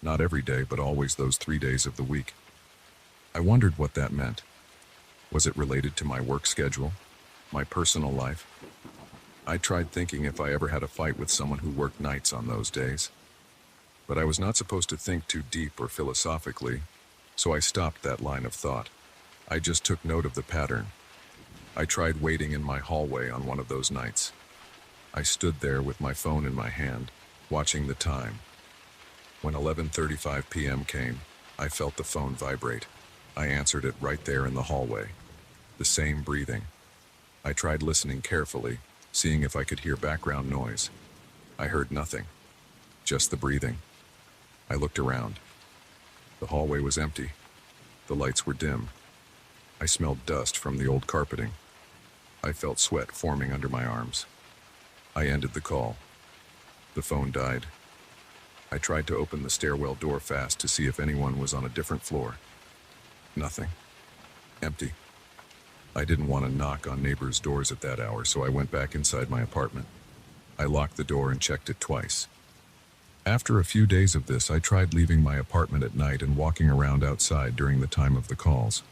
Not every day, but always those 3 days of the week. I wondered what that meant. Was it related to my work schedule? My personal life? I tried thinking if I ever had a fight with someone who worked nights on those days. But I was not supposed to think too deep or philosophically, so I stopped that line of thought. I just took note of the pattern. I tried waiting in my hallway on one of those nights. I stood there with my phone in my hand, watching the time. When 11:35 p.m. came, I felt the phone vibrate. I answered it right there in the hallway. The same breathing. I tried listening carefully, seeing if I could hear background noise. I heard nothing, just the breathing. I looked around. The hallway was empty. The lights were dim. I smelled dust from the old carpeting. I felt sweat forming under my arms. I ended the call. The phone died. I tried to open the stairwell door fast to see if anyone was on a different floor. Nothing. Empty. I didn't want to knock on neighbors' doors at that hour, so I went back inside my apartment. I locked the door and checked it twice. After a few days of this, I tried leaving my apartment at night and walking around outside during the time of the calls.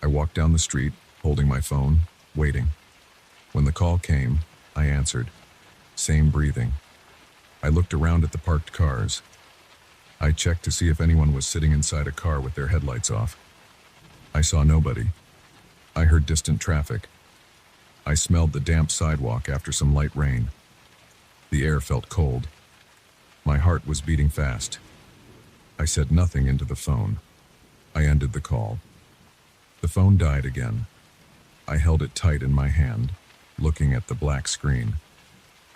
I walked down the street, holding my phone, waiting. When the call came, I answered. Same breathing. I looked around at the parked cars. I checked to see if anyone was sitting inside a car with their headlights off. I saw nobody. I heard distant traffic. I smelled the damp sidewalk after some light rain. The air felt cold. My heart was beating fast. I said nothing into the phone. I ended the call. The phone died again. I held it tight in my hand, looking at the black screen.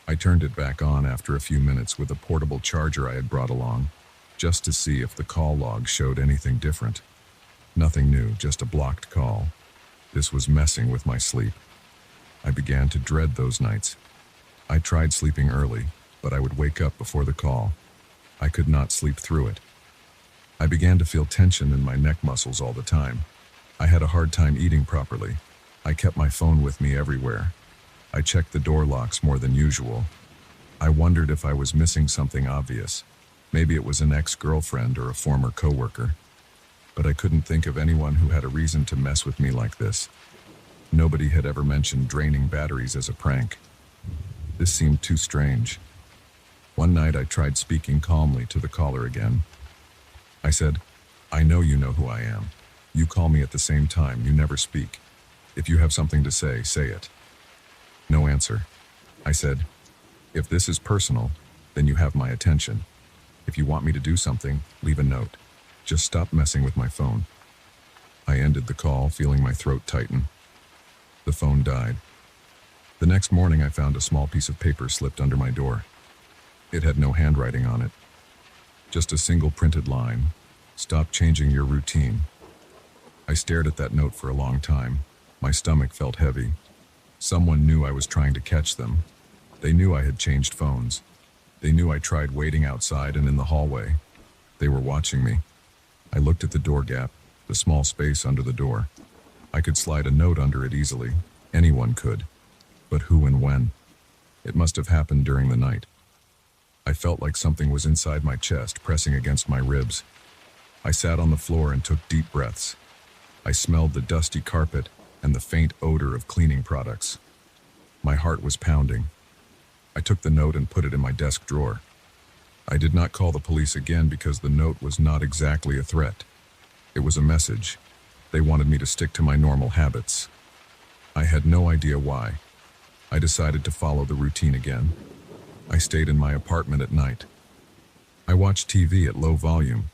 I turned it back on after a few minutes with a portable charger I had brought along, just to see if the call log showed anything different. Nothing new, just a blocked call. This was messing with my sleep. I began to dread those nights. I tried sleeping early, but I would wake up before the call. I could not sleep through it. I began to feel tension in my neck muscles all the time. I had a hard time eating properly. I kept my phone with me everywhere. I checked the door locks more than usual. I wondered if I was missing something obvious. Maybe it was an ex-girlfriend or a former coworker. But I couldn't think of anyone who had a reason to mess with me like this. Nobody had ever mentioned draining batteries as a prank. This seemed too strange. One night I tried speaking calmly to the caller again. I said, "I know you know who I am. You call me at the same time, you never speak. If you have something to say, say it." No answer. I said, "If this is personal, then you have my attention. If you want me to do something, leave a note. Just stop messing with my phone." I ended the call, feeling my throat tighten. The phone died. The next morning I found a small piece of paper slipped under my door. It had no handwriting on it, just a single printed line: "Stop changing your routine." I stared at that note for a long time. My stomach felt heavy. Someone knew I was trying to catch them. They knew I had changed phones. They knew I tried waiting outside and in the hallway. They were watching me. I looked at the door gap, the small space under the door. I could slide a note under it easily. Anyone could. But who and when? It must have happened during the night. I felt like something was inside my chest, pressing against my ribs. I sat on the floor and took deep breaths. I smelled the dusty carpet and the faint odor of cleaning products. My heart was pounding. I took the note and put it in my desk drawer. I did not call the police again because the note was not exactly a threat. It was a message. They wanted me to stick to my normal habits. I had no idea why. I decided to follow the routine again. I stayed in my apartment at night. I watched TV at low volume.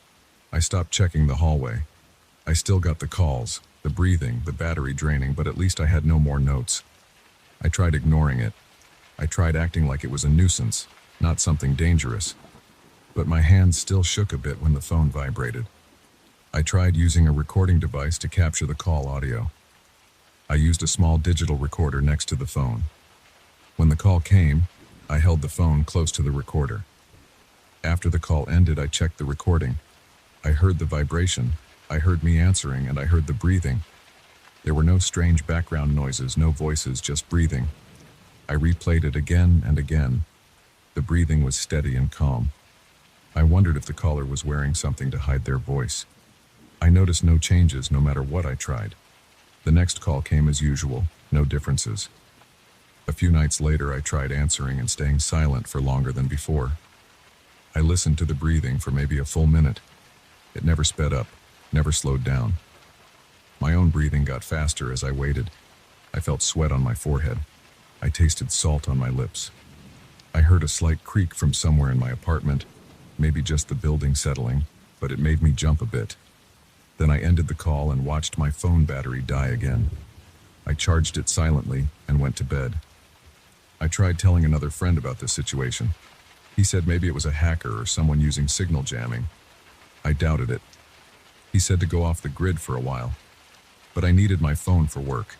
I stopped checking the hallway. I still got the calls, the breathing, the battery draining, but at least I had no more notes. I tried ignoring it. I tried acting like it was a nuisance, not something dangerous. But my hands still shook a bit when the phone vibrated. I tried using a recording device to capture the call audio. I used a small digital recorder next to the phone. When the call came, I held the phone close to the recorder. After the call ended, I checked the recording. I heard the vibration, I heard me answering, and I heard the breathing. There were no strange background noises, no voices, just breathing. I replayed it again and again. The breathing was steady and calm. I wondered if the caller was wearing something to hide their voice. I noticed no changes no matter what I tried. The next call came as usual, no differences. A few nights later, I tried answering and staying silent for longer than before. I listened to the breathing for maybe a full minute. It never sped up, never slowed down. My own breathing got faster as I waited. I felt sweat on my forehead. I tasted salt on my lips. I heard a slight creak from somewhere in my apartment, maybe just the building settling, but it made me jump a bit. Then I ended the call and watched my phone battery die again. I charged it silently and went to bed. I tried telling another friend about this situation. He said maybe it was a hacker or someone using signal jamming. I doubted it. He said to go off the grid for a while. But I needed my phone for work.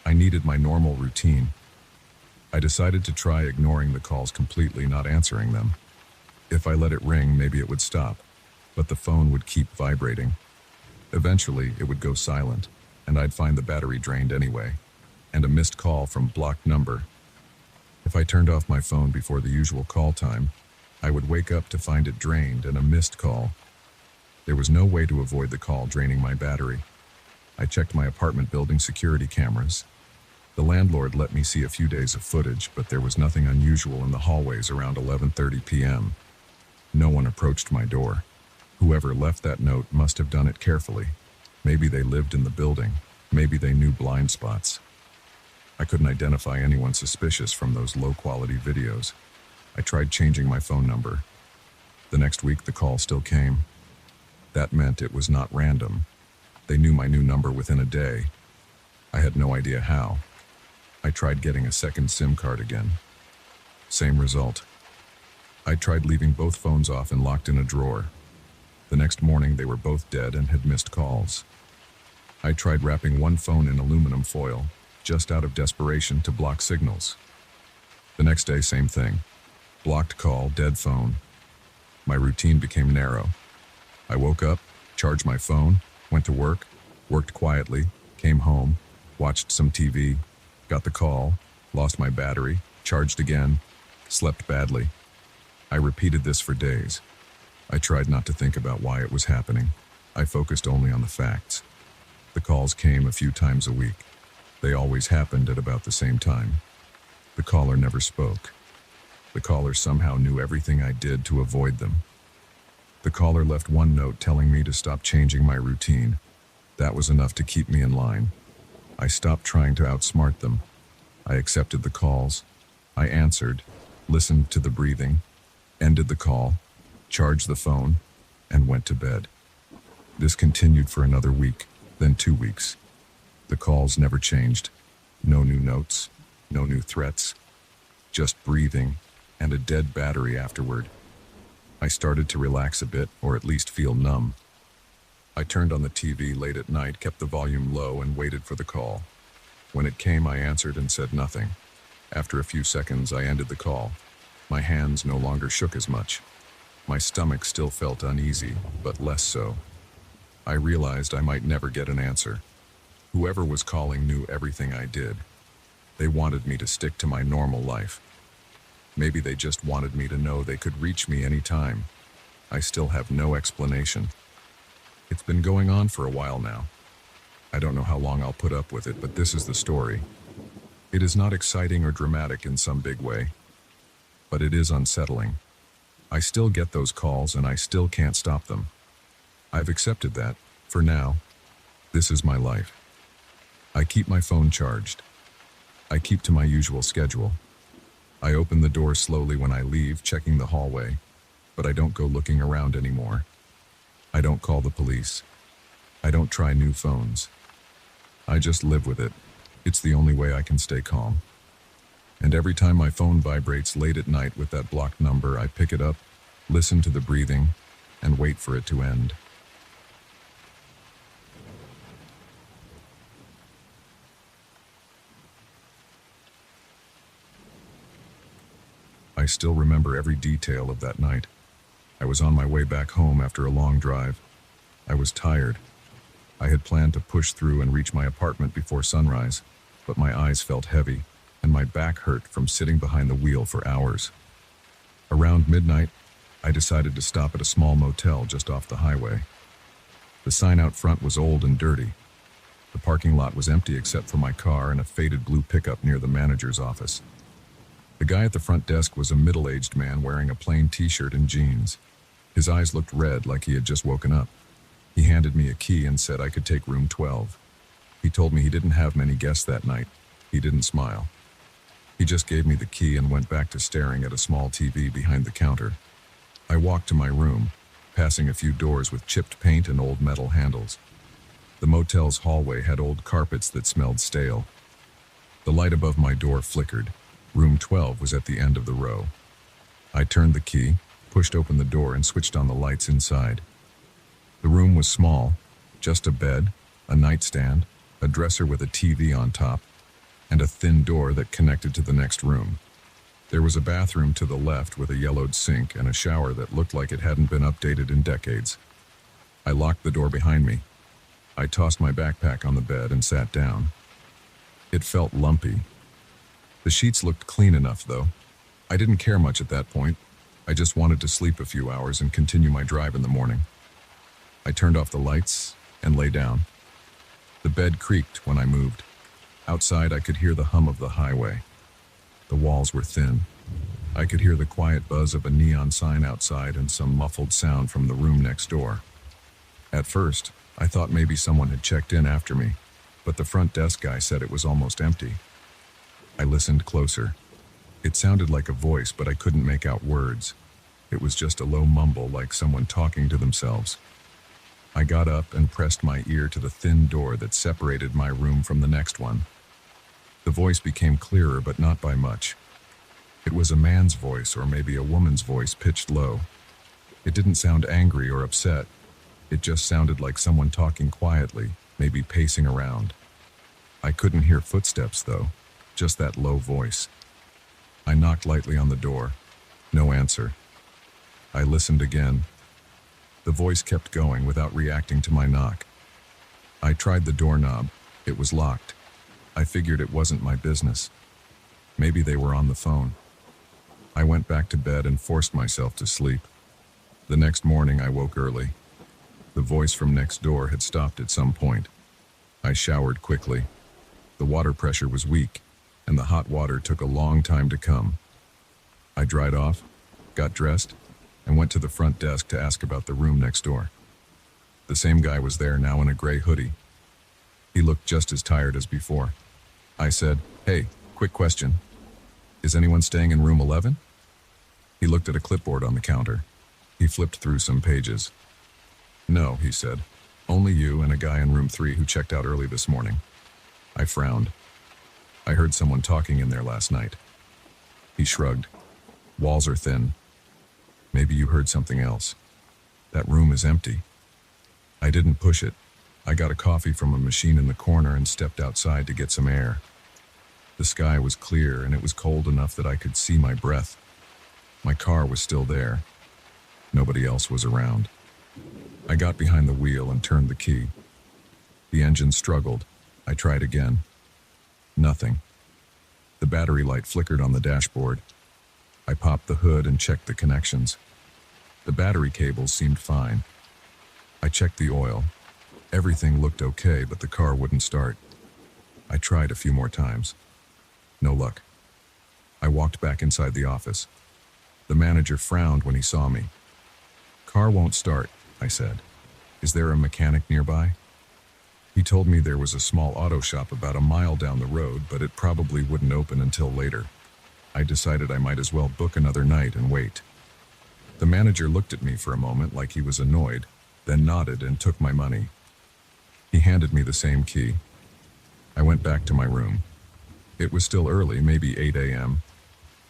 I needed my normal routine. I decided to try ignoring the calls completely, not answering them. If I let it ring, maybe it would stop, but the phone would keep vibrating. Eventually, it would go silent, and I'd find the battery drained anyway, and a missed call from blocked number. If I turned off my phone before the usual call time, I would wake up to find it drained and a missed call. There was no way to avoid the call draining my battery. I checked my apartment building security cameras. The landlord let me see a few days of footage, but there was nothing unusual in the hallways around 11:30 p.m. No one approached my door. Whoever left that note must have done it carefully. Maybe they lived in the building. Maybe they knew blind spots. I couldn't identify anyone suspicious from those low-quality videos. I tried changing my phone number. The next week, the call still came. That meant it was not random. They knew my new number within a day. I had no idea how. I tried getting a second SIM card again. Same result. I tried leaving both phones off and locked in a drawer. The next morning, they were both dead and had missed calls. I tried wrapping one phone in aluminum foil, just out of desperation to block signals. The next day, same thing. Blocked call, dead phone. My routine became narrow. I woke up, charged my phone, went to work, worked quietly, came home, watched some TV, got the call, lost my battery, charged again, slept badly. I repeated this for days. I tried not to think about why it was happening. I focused only on the facts. The calls came a few times a week. They always happened at about the same time. The caller never spoke. The caller somehow knew everything I did to avoid them. The caller left one note telling me to stop changing my routine. That was enough to keep me in line. I stopped trying to outsmart them. I accepted the calls. I answered, listened to the breathing, ended the call, charged the phone, and went to bed. This continued for another week, then 2 weeks. The calls never changed. No new notes, no new threats, just breathing and a dead battery afterward. I started to relax a bit, or at least feel numb. I turned on the TV late at night, kept the volume low, and waited for the call. When it came, I answered and said nothing. After a few seconds, I ended the call. My hands no longer shook as much. My stomach still felt uneasy, but less so. I realized I might never get an answer. Whoever was calling knew everything I did. They wanted me to stick to my normal life. Maybe they just wanted me to know they could reach me anytime. I still have no explanation. It's been going on for a while now. I don't know how long I'll put up with it, but this is the story. It is not exciting or dramatic in some big way, but it is unsettling. I still get those calls and I still can't stop them. I've accepted that, for now. This is my life. I keep my phone charged. I keep to my usual schedule. I open the door slowly when I leave, checking the hallway, but I don't go looking around anymore. I don't call the police. I don't try new phones. I just live with it. It's the only way I can stay calm. And every time my phone vibrates late at night with that blocked number, I pick it up, listen to the breathing, and wait for it to end. I still remember every detail of that night. I was on my way back home after a long drive. I was tired. I had planned to push through and reach my apartment before sunrise, but my eyes felt heavy, and my back hurt from sitting behind the wheel for hours. Around midnight, I decided to stop at a small motel just off the highway. The sign out front was old and dirty. The parking lot was empty except for my car and a faded blue pickup near the manager's office. The guy at the front desk was a middle-aged man wearing a plain t-shirt and jeans. His eyes looked red, like he had just woken up. He handed me a key and said I could take room 12. He told me he didn't have many guests that night. He didn't smile. He just gave me the key and went back to staring at a small TV behind the counter. I walked to my room, passing a few doors with chipped paint and old metal handles. The motel's hallway had old carpets that smelled stale. The light above my door flickered. Room 12 was at the end of the row. I turned the key, pushed open the door, and switched on the lights inside. The room was small, just a bed, a nightstand, a dresser with a TV on top, and a thin door that connected to the next room. There was a bathroom to the left with a yellowed sink and a shower that looked like it hadn't been updated in decades. I locked the door behind me. I tossed my backpack on the bed and sat down. It felt lumpy. The sheets looked clean enough, though. I didn't care much at that point. I just wanted to sleep a few hours and continue my drive in the morning. I turned off the lights and lay down. The bed creaked when I moved. Outside, I could hear the hum of the highway. The walls were thin. I could hear the quiet buzz of a neon sign outside and some muffled sound from the room next door. At first, I thought maybe someone had checked in after me, but the front desk guy said it was almost empty. I listened closer. It sounded like a voice, but I couldn't make out words. It was just a low mumble, like someone talking to themselves. I got up and pressed my ear to the thin door that separated my room from the next one. The voice became clearer, but not by much. It was a man's voice, or maybe a woman's voice, pitched low. It didn't sound angry or upset. It just sounded like someone talking quietly, maybe pacing around. I couldn't hear footsteps, though. Just that low voice. I knocked lightly on the door. No answer. I listened again. The voice kept going without reacting to my knock. I tried the doorknob. It was locked. I figured it wasn't my business. Maybe they were on the phone. I went back to bed and forced myself to sleep. The next morning I woke early. The voice from next door had stopped at some point. I showered quickly. The water pressure was weak, and the hot water took a long time to come. I dried off, got dressed, and went to the front desk to ask about the room next door. The same guy was there, now in a gray hoodie. He looked just as tired as before. I said, "Hey, quick question. Is anyone staying in room 11? He looked at a clipboard on the counter. He flipped through some pages. "No," he said. "Only you and a guy in room 3 who checked out early this morning." I frowned. I heard someone talking in there last night. He shrugged. Walls are thin. Maybe you heard something else. That room is empty. I didn't push it. I got a coffee from a machine in the corner and stepped outside to get some air. The sky was clear and it was cold enough that I could see my breath. My car was still there. Nobody else was around. I got behind the wheel and turned the key. The engine struggled. I tried again. Nothing. The battery light flickered on the dashboard. I popped the hood and checked the connections. The battery cables seemed fine. I checked the oil. Everything looked okay, but the car wouldn't start. I tried a few more times. No luck. I walked back inside the office. The manager frowned when he saw me. "Car won't start," I said. "Is there a mechanic nearby?" He told me there was a small auto shop about a mile down the road, but it probably wouldn't open until later. I decided I might as well book another night and wait. The manager looked at me for a moment like he was annoyed, then nodded and took my money. He handed me the same key. I went back to my room. It was still early, maybe 8 a.m.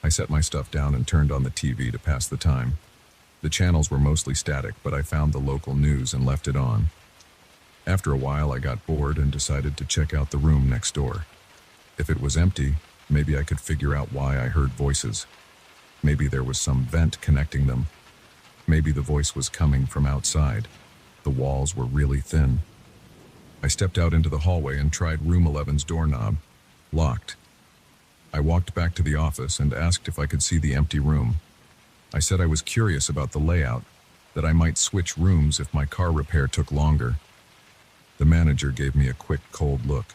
I set my stuff down and turned on the TV to pass the time. The channels were mostly static, but I found the local news and left it on. After a while, I got bored and decided to check out the room next door. If it was empty, maybe I could figure out why I heard voices. Maybe there was some vent connecting them. Maybe the voice was coming from outside. The walls were really thin. I stepped out into the hallway and tried room 11's doorknob. Locked. I walked back to the office and asked if I could see the empty room. I said I was curious about the layout, that I might switch rooms if my car repair took longer. The manager gave me a quick, cold look.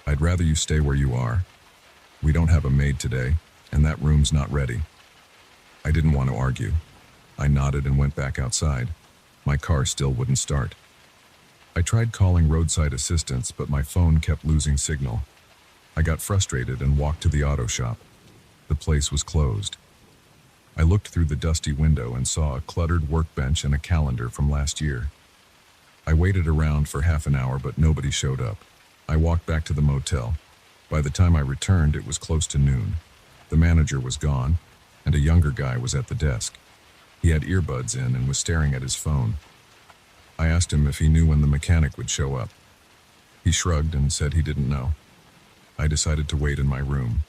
"I'd rather you stay where you are. We don't have a maid today, and that room's not ready." I didn't want to argue. I nodded and went back outside. My car still wouldn't start. I tried calling roadside assistance, but my phone kept losing signal. I got frustrated and walked to the auto shop. The place was closed. I looked through the dusty window and saw a cluttered workbench and a calendar from last year. I waited around for half an hour, but nobody showed up. I walked back to the motel. By the time I returned, it was close to noon. The manager was gone, and a younger guy was at the desk. He had earbuds in and was staring at his phone. I asked him if he knew when the mechanic would show up. He shrugged and said he didn't know. I decided to wait in my room.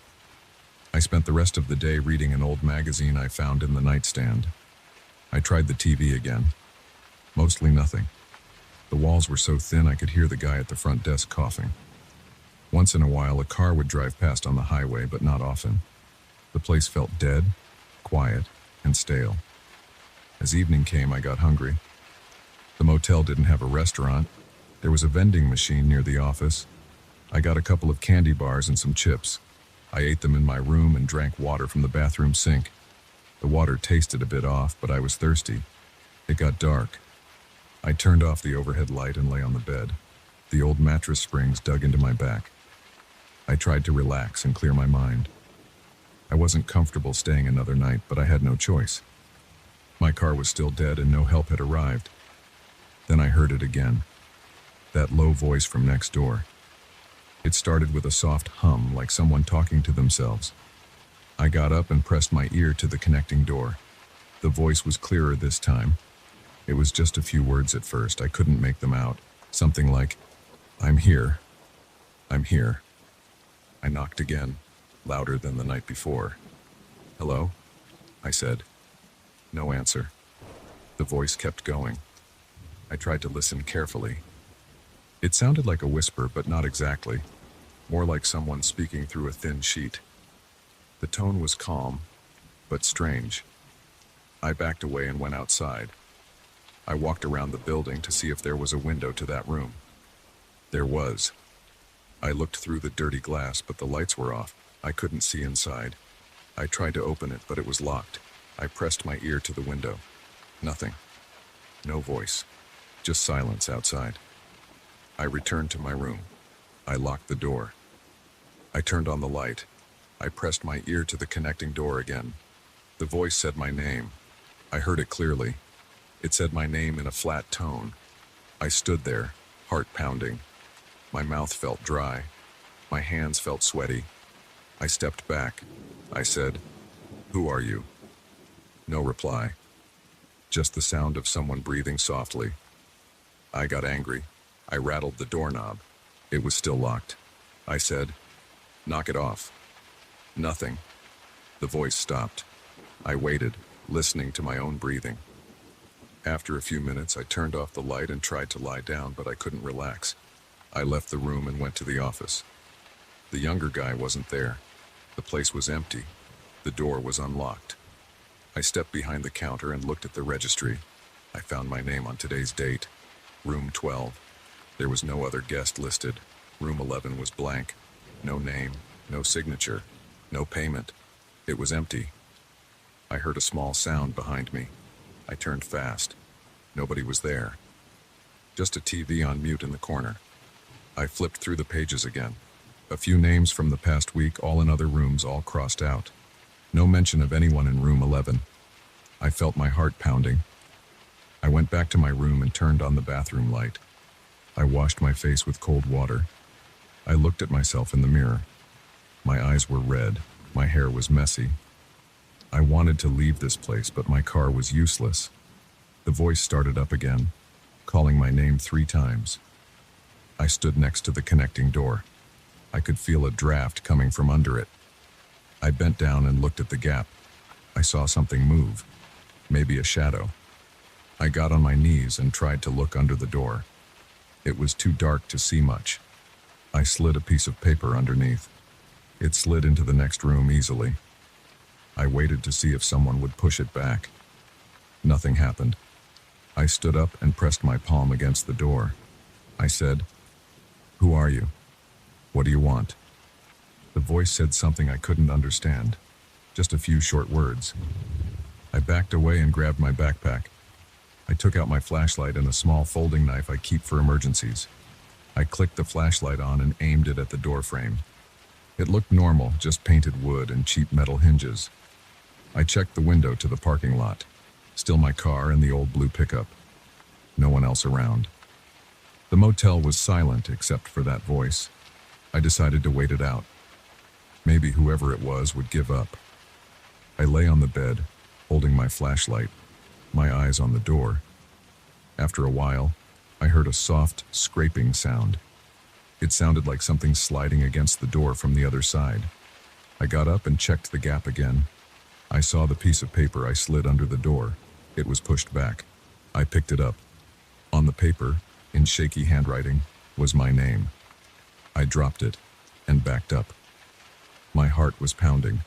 I spent the rest of the day reading an old magazine I found in the nightstand. I tried the TV again. Mostly nothing. The walls were so thin I could hear the guy at the front desk coughing. Once in a while, a car would drive past on the highway, but not often. The place felt dead, quiet, and stale. As evening came, I got hungry. The motel didn't have a restaurant. There was a vending machine near the office. I got a couple of candy bars and some chips. I ate them in my room and drank water from the bathroom sink. The water tasted a bit off, but I was thirsty. It got dark. I turned off the overhead light and lay on the bed. The old mattress springs dug into my back. I tried to relax and clear my mind. I wasn't comfortable staying another night, but I had no choice. My car was still dead and no help had arrived. Then I heard it again. That low voice from next door. It started with a soft hum, like someone talking to themselves. I got up and pressed my ear to the connecting door. The voice was clearer this time. It was just a few words at first. I couldn't make them out. Something like, "I'm here. I'm here." I knocked again, louder than the night before. "Hello?" I said. No answer. The voice kept going. I tried to listen carefully. It sounded like a whisper, but not exactly. More like someone speaking through a thin sheet. The tone was calm, but strange. I backed away and went outside. I walked around the building to see if there was a window to that room. There was. I looked through the dirty glass, but the lights were off. I couldn't see inside. I tried to open it, but it was locked. I pressed my ear to the window. Nothing. No voice. Just silence outside. I returned to my room. I locked the door. I turned on the light. I pressed my ear to the connecting door again. The voice said my name. I heard it clearly. It said my name in a flat tone. I stood there, heart pounding. My mouth felt dry. My hands felt sweaty. I stepped back. I said, "Who are you?" No reply. Just the sound of someone breathing softly. I got angry. I rattled the doorknob. It was still locked. I said, "Knock it off." Nothing. The voice stopped. I waited, listening to my own breathing. After a few minutes, I turned off the light and tried to lie down, but I couldn't relax. I left the room and went to the office. The younger guy wasn't there. The place was empty. The door was unlocked. I stepped behind the counter and looked at the registry. I found my name on today's date. Room 12. There was no other guest listed. Room 11 was blank. No name, no signature, no payment. It was empty. I heard a small sound behind me. I turned fast. Nobody was there. Just a TV on mute in the corner. I flipped through the pages again. A few names from the past week, all in other rooms, all crossed out. No mention of anyone in room 11. I felt my heart pounding. I went back to my room and turned on the bathroom light. I washed my face with cold water. I looked at myself in the mirror. My eyes were red. My hair was messy. I wanted to leave this place, but my car was useless. The voice started up again, calling my name 3 times. I stood next to the connecting door. I could feel a draft coming from under it. I bent down and looked at the gap. I saw something move, maybe a shadow. I got on my knees and tried to look under the door. It was too dark to see much. I slid a piece of paper underneath. It slid into the next room easily. I waited to see if someone would push it back. Nothing happened. I stood up and pressed my palm against the door. I said, "Who are you? What do you want?" The voice said something I couldn't understand. Just a few short words. I backed away and grabbed my backpack. I took out my flashlight and a small folding knife I keep for emergencies. I clicked the flashlight on and aimed it at the door frame. It looked normal, just painted wood and cheap metal hinges. I checked the window to the parking lot. Still my car and the old blue pickup. No one else around. The motel was silent except for that voice. I decided to wait it out. Maybe whoever it was would give up. I lay on the bed, holding my flashlight, my eyes on the door. After a while, I heard a soft, scraping sound. It sounded like something sliding against the door from the other side. I got up and checked the gap again. I saw the piece of paper I slid under the door. It was pushed back. I picked it up. On the paper, in shaky handwriting, was my name. I dropped it and backed up. My heart was pounding.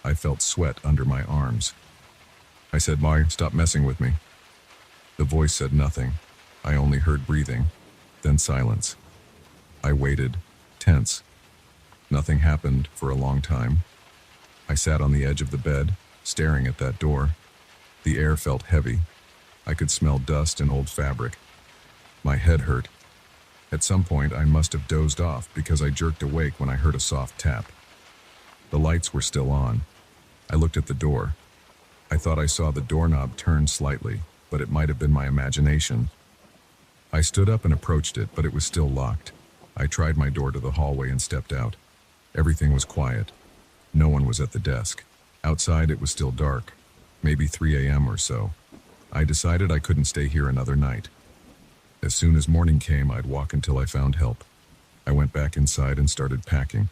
I felt sweat under my arms. I said, "Mari, stop messing with me." The voice said nothing. I only heard breathing, then silence. I waited, tense. Nothing happened for a long time. I sat on the edge of the bed, staring at that door. The air felt heavy. I could smell dust and old fabric. My head hurt. At some point, I must have dozed off because I jerked awake when I heard a soft tap. The lights were still on. I looked at the door. I thought I saw the doorknob turn slightly, but it might have been my imagination. I stood up and approached it, but it was still locked. I tried my door to the hallway and stepped out. Everything was quiet. No one was at the desk. Outside, it was still dark, maybe 3 a.m. or so. I decided I couldn't stay here another night. As soon as morning came, I'd walk until I found help. I went back inside and started packing.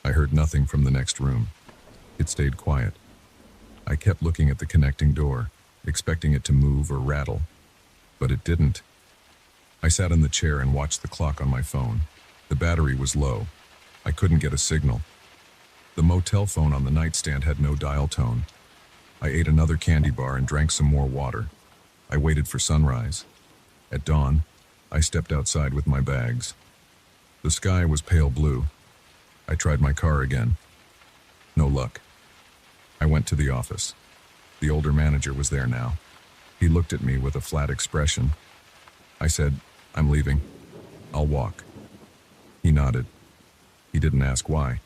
I heard nothing from the next room. It stayed quiet. I kept looking at the connecting door, expecting it to move or rattle, but it didn't. I sat in the chair and watched the clock on my phone. The battery was low. I couldn't get a signal. The motel phone on the nightstand had no dial tone. I ate another candy bar and drank some more water. I waited for sunrise. At dawn, I stepped outside with my bags. The sky was pale blue. I tried my car again. No luck. I went to the office. The older manager was there now. He looked at me with a flat expression. I said, "I'm leaving. I'll walk." He nodded. He didn't ask why.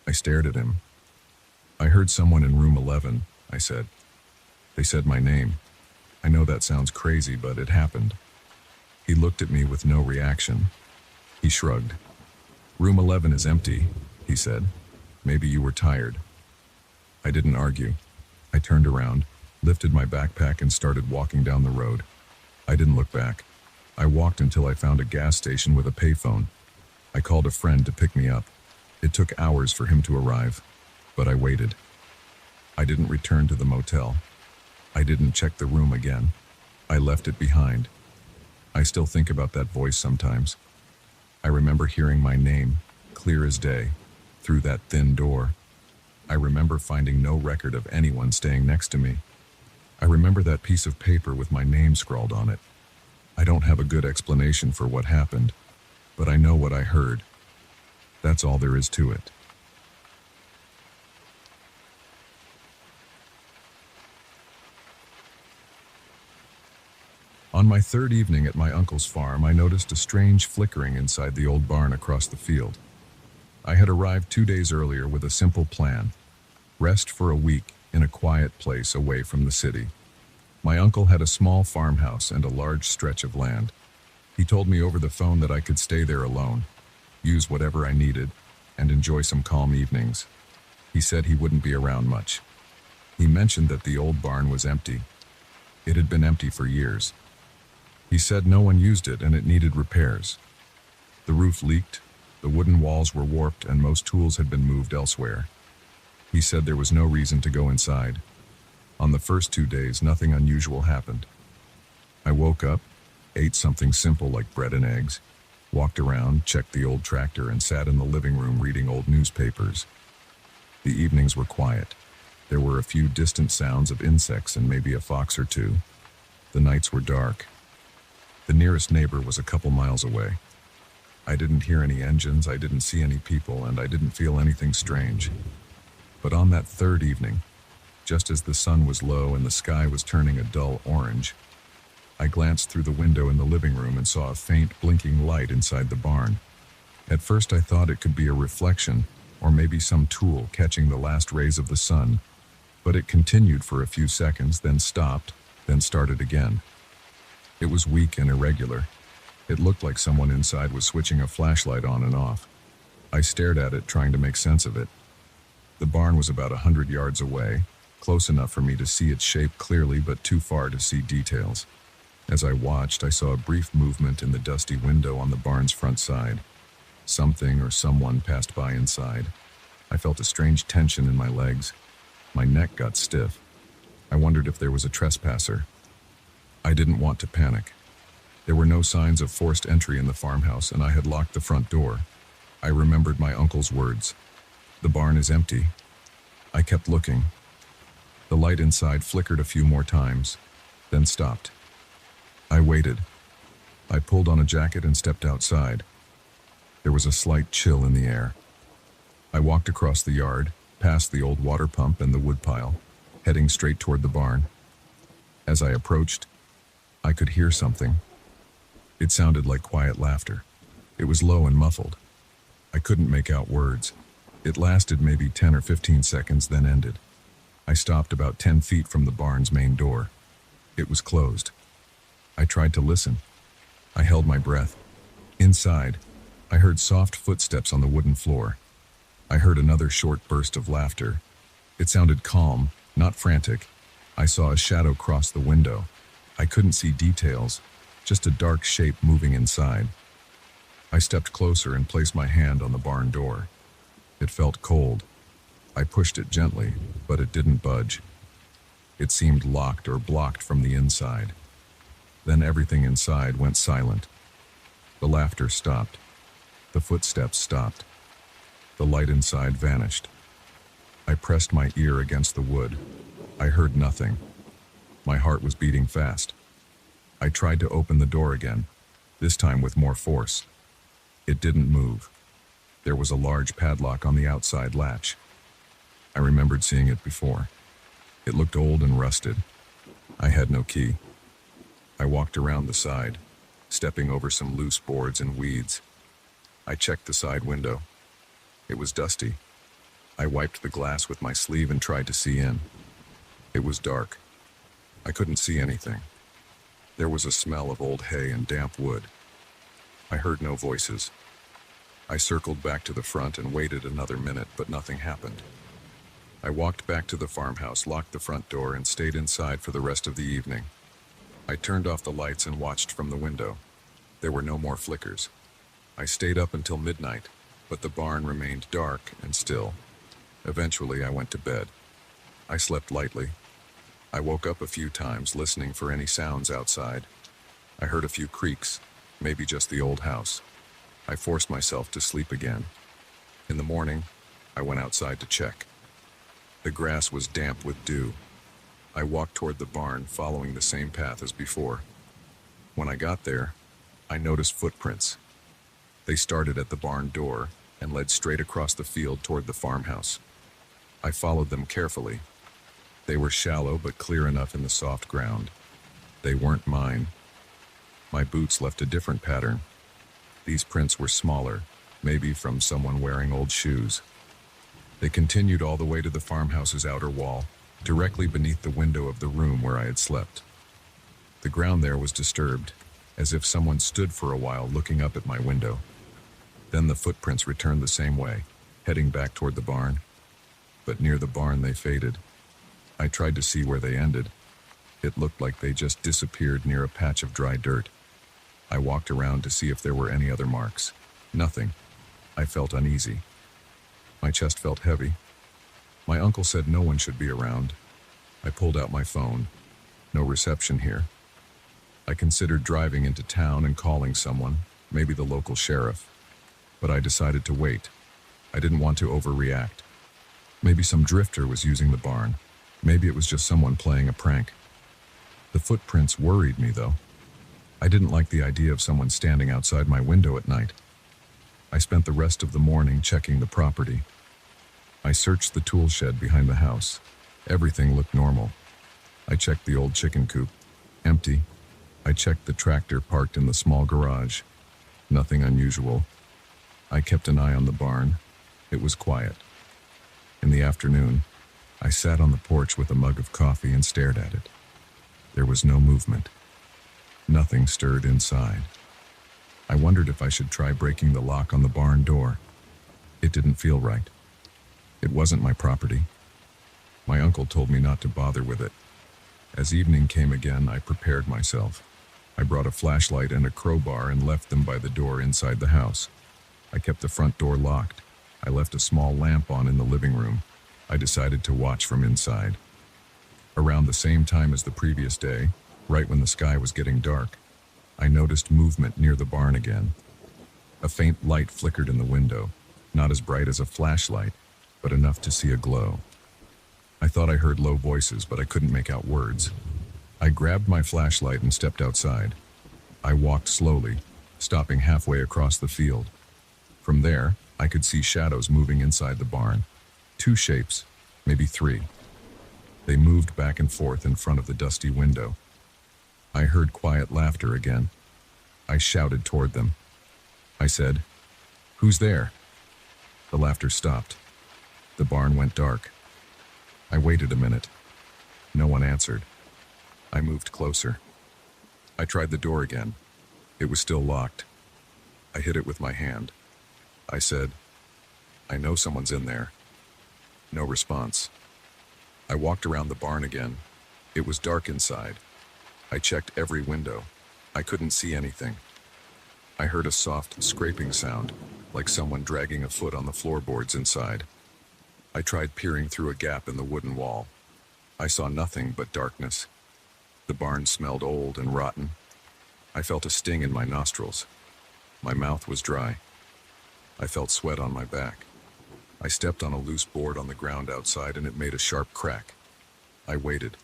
I stared at him. "I heard someone in room 11, I said. "They said my name. I know that sounds crazy, but it happened." He looked at me with no reaction. He shrugged. Room 11 is empty, he said. Maybe you were tired. I didn't argue. I turned around, lifted my backpack and started walking down the road. I didn't look back. I walked until I found a gas station with a payphone. I called a friend to pick me up. It took hours for him to arrive, but I waited. I didn't return to the motel. I didn't check the room again. I left it behind. I still think about that voice sometimes. I remember hearing my name, clear as day, through that thin door. I remember finding no record of anyone staying next to me. I remember that piece of paper with my name scrawled on it. I don't have a good explanation for what happened, but I know what I heard. That's all there is to it. On my third evening at my uncle's farm, I noticed a strange flickering inside the old barn across the field. I had arrived 2 days earlier with a simple plan: rest for a week in a quiet place away from the city. My uncle had a small farmhouse and a large stretch of land. He told me over the phone that I could stay there alone, use whatever I needed, and enjoy some calm evenings. He said he wouldn't be around much. He mentioned that the old barn was empty. It had been empty for years. He said no one used it and it needed repairs. The roof leaked, the wooden walls were warped, and most tools had been moved elsewhere. He said there was no reason to go inside. On the first 2 days, nothing unusual happened. I woke up, ate something simple like bread and eggs, walked around, checked the old tractor, and sat in the living room reading old newspapers. The evenings were quiet. There were a few distant sounds of insects and maybe a fox or two. The nights were dark. The nearest neighbor was a couple miles away. I didn't hear any engines, I didn't see any people, and I didn't feel anything strange. But on that third evening, just as the sun was low and the sky was turning a dull orange, I glanced through the window in the living room and saw a faint blinking light inside the barn. At first I thought it could be a reflection, or maybe some tool catching the last rays of the sun, but it continued for a few seconds, then stopped, then started again. It was weak and irregular. It looked like someone inside was switching a flashlight on and off. I stared at it, trying to make sense of it. The barn was about 100 yards away, close enough for me to see its shape clearly, but too far to see details. As I watched, I saw a brief movement in the dusty window on the barn's front side. Something or someone passed by inside. I felt a strange tension in my legs. My neck got stiff. I wondered if there was a trespasser. I didn't want to panic. There were no signs of forced entry in the farmhouse, and I had locked the front door. I remembered my uncle's words. The barn is empty. I kept looking. The light inside flickered a few more times, then stopped. I waited. I pulled on a jacket and stepped outside. There was a slight chill in the air. I walked across the yard, past the old water pump and the woodpile, heading straight toward the barn. As I approached, I could hear something. It sounded like quiet laughter. It was low and muffled. I couldn't make out words. It lasted maybe 10 or 15 seconds, then ended. I stopped about 10 feet from the barn's main door. It was closed. I tried to listen. I held my breath. Inside, I heard soft footsteps on the wooden floor. I heard another short burst of laughter. It sounded calm, not frantic. I saw a shadow cross the window. I couldn't see details, just a dark shape moving inside. I stepped closer and placed my hand on the barn door. It felt cold. I pushed it gently, but it didn't budge. It seemed locked or blocked from the inside. Then everything inside went silent. The laughter stopped. The footsteps stopped. The light inside vanished. I pressed my ear against the wood. I heard nothing. My heart was beating fast. I tried to open the door again, this time with more force. It didn't move. There was a large padlock on the outside latch. I remembered seeing it before. It looked old and rusted. I had no key. I walked around the side, stepping over some loose boards and weeds. I checked the side window. It was dusty. I wiped the glass with my sleeve and tried to see in. It was dark. I couldn't see anything. There was a smell of old hay and damp wood. I heard no voices. I circled back to the front and waited another minute, but nothing happened. I walked back to the farmhouse, locked the front door, and stayed inside for the rest of the evening. I turned off the lights and watched from the window. There were no more flickers. I stayed up until midnight, but the barn remained dark and still. Eventually, I went to bed. I slept lightly. I woke up a few times, listening for any sounds outside. I heard a few creaks, maybe just the old house. I forced myself to sleep again. In the morning, I went outside to check. The grass was damp with dew. I walked toward the barn, following the same path as before. When I got there, I noticed footprints. They started at the barn door and led straight across the field toward the farmhouse. I followed them carefully. They were shallow but clear enough in the soft ground. They weren't mine. My boots left a different pattern. These prints were smaller, maybe from someone wearing old shoes. They continued all the way to the farmhouse's outer wall, directly beneath the window of the room where I had slept. The ground there was disturbed, as if someone stood for a while looking up at my window. Then the footprints returned the same way, heading back toward the barn. But near the barn they faded. I tried to see where they ended. It looked like they just disappeared near a patch of dry dirt. I walked around to see if there were any other marks. Nothing. I felt uneasy. My chest felt heavy. My uncle said no one should be around. I pulled out my phone. No reception here. I considered driving into town and calling someone, maybe the local sheriff. But I decided to wait. I didn't want to overreact. Maybe some drifter was using the barn. Maybe it was just someone playing a prank. The footprints worried me, though. I didn't like the idea of someone standing outside my window at night. I spent the rest of the morning checking the property. I searched the tool shed behind the house. Everything looked normal. I checked the old chicken coop. Empty. I checked the tractor parked in the small garage. Nothing unusual. I kept an eye on the barn. It was quiet. In the afternoon, I sat on the porch with a mug of coffee and stared at it. There was no movement. Nothing stirred inside. I wondered if I should try breaking the lock on the barn door. It didn't feel right. It wasn't my property. My uncle told me not to bother with it. As evening came again, I prepared myself. I brought a flashlight and a crowbar and left them by the door inside the house. I kept the front door locked. I left a small lamp on in the living room. I decided to watch from inside. Around the same time as the previous day, right when the sky was getting dark, I noticed movement near the barn again. A faint light flickered in the window, not as bright as a flashlight, but enough to see a glow. I thought I heard low voices, but I couldn't make out words. I grabbed my flashlight and stepped outside. I walked slowly, stopping halfway across the field. From there, I could see shadows moving inside the barn. 2 shapes, maybe 3. They moved back and forth in front of the dusty window. I heard quiet laughter again. I shouted toward them. I said, "Who's there?" The laughter stopped. The barn went dark. I waited a minute. No one answered. I moved closer. I tried the door again. It was still locked. I hit it with my hand. I said, "I know someone's in there." No response. I walked around the barn again. It was dark inside. I checked every window. I couldn't see anything. I heard a soft scraping sound, like someone dragging a foot on the floorboards inside. I tried peering through a gap in the wooden wall. I saw nothing but darkness. The barn smelled old and rotten. I felt a sting in my nostrils. My mouth was dry. I felt sweat on my back. I stepped on a loose board on the ground outside and it made a sharp crack. I waited.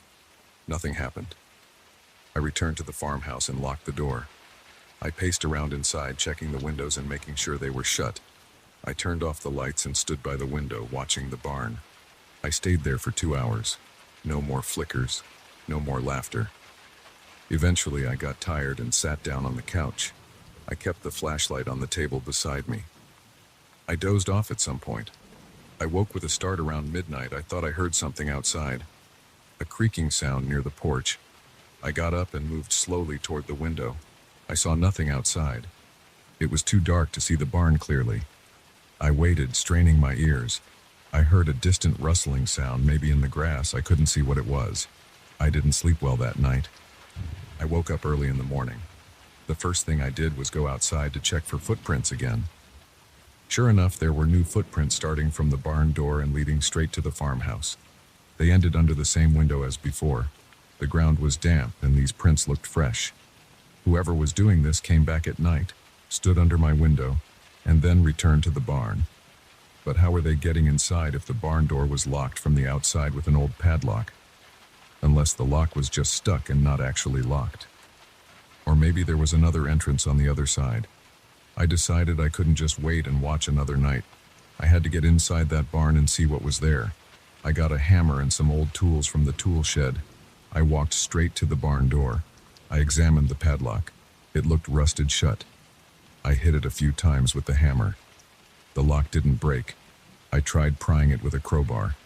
Nothing happened. I returned to the farmhouse and locked the door. I paced around inside, checking the windows and making sure they were shut. I turned off the lights and stood by the window, watching the barn. I stayed there for 2 hours. No more flickers, no more laughter. Eventually, I got tired and sat down on the couch. I kept the flashlight on the table beside me. I dozed off at some point. I woke with a start around midnight. I thought I heard something outside. A creaking sound near the porch. I got up and moved slowly toward the window. I saw nothing outside. It was too dark to see the barn clearly. I waited, straining my ears. I heard a distant rustling sound, maybe in the grass. I couldn't see what it was. I didn't sleep well that night. I woke up early in the morning. The first thing I did was go outside to check for footprints again. Sure enough, there were new footprints starting from the barn door and leading straight to the farmhouse. They ended under the same window as before. The ground was damp and these prints looked fresh. Whoever was doing this came back at night, stood under my window, and then returned to the barn. But how were they getting inside if the barn door was locked from the outside with an old padlock? Unless the lock was just stuck and not actually locked. Or maybe there was another entrance on the other side. I decided I couldn't just wait and watch another night. I had to get inside that barn and see what was there. I got a hammer and some old tools from the tool shed. I walked straight to the barn door. I examined the padlock. It looked rusted shut. I hit it a few times with the hammer. The lock didn't break. I tried prying it with a crowbar.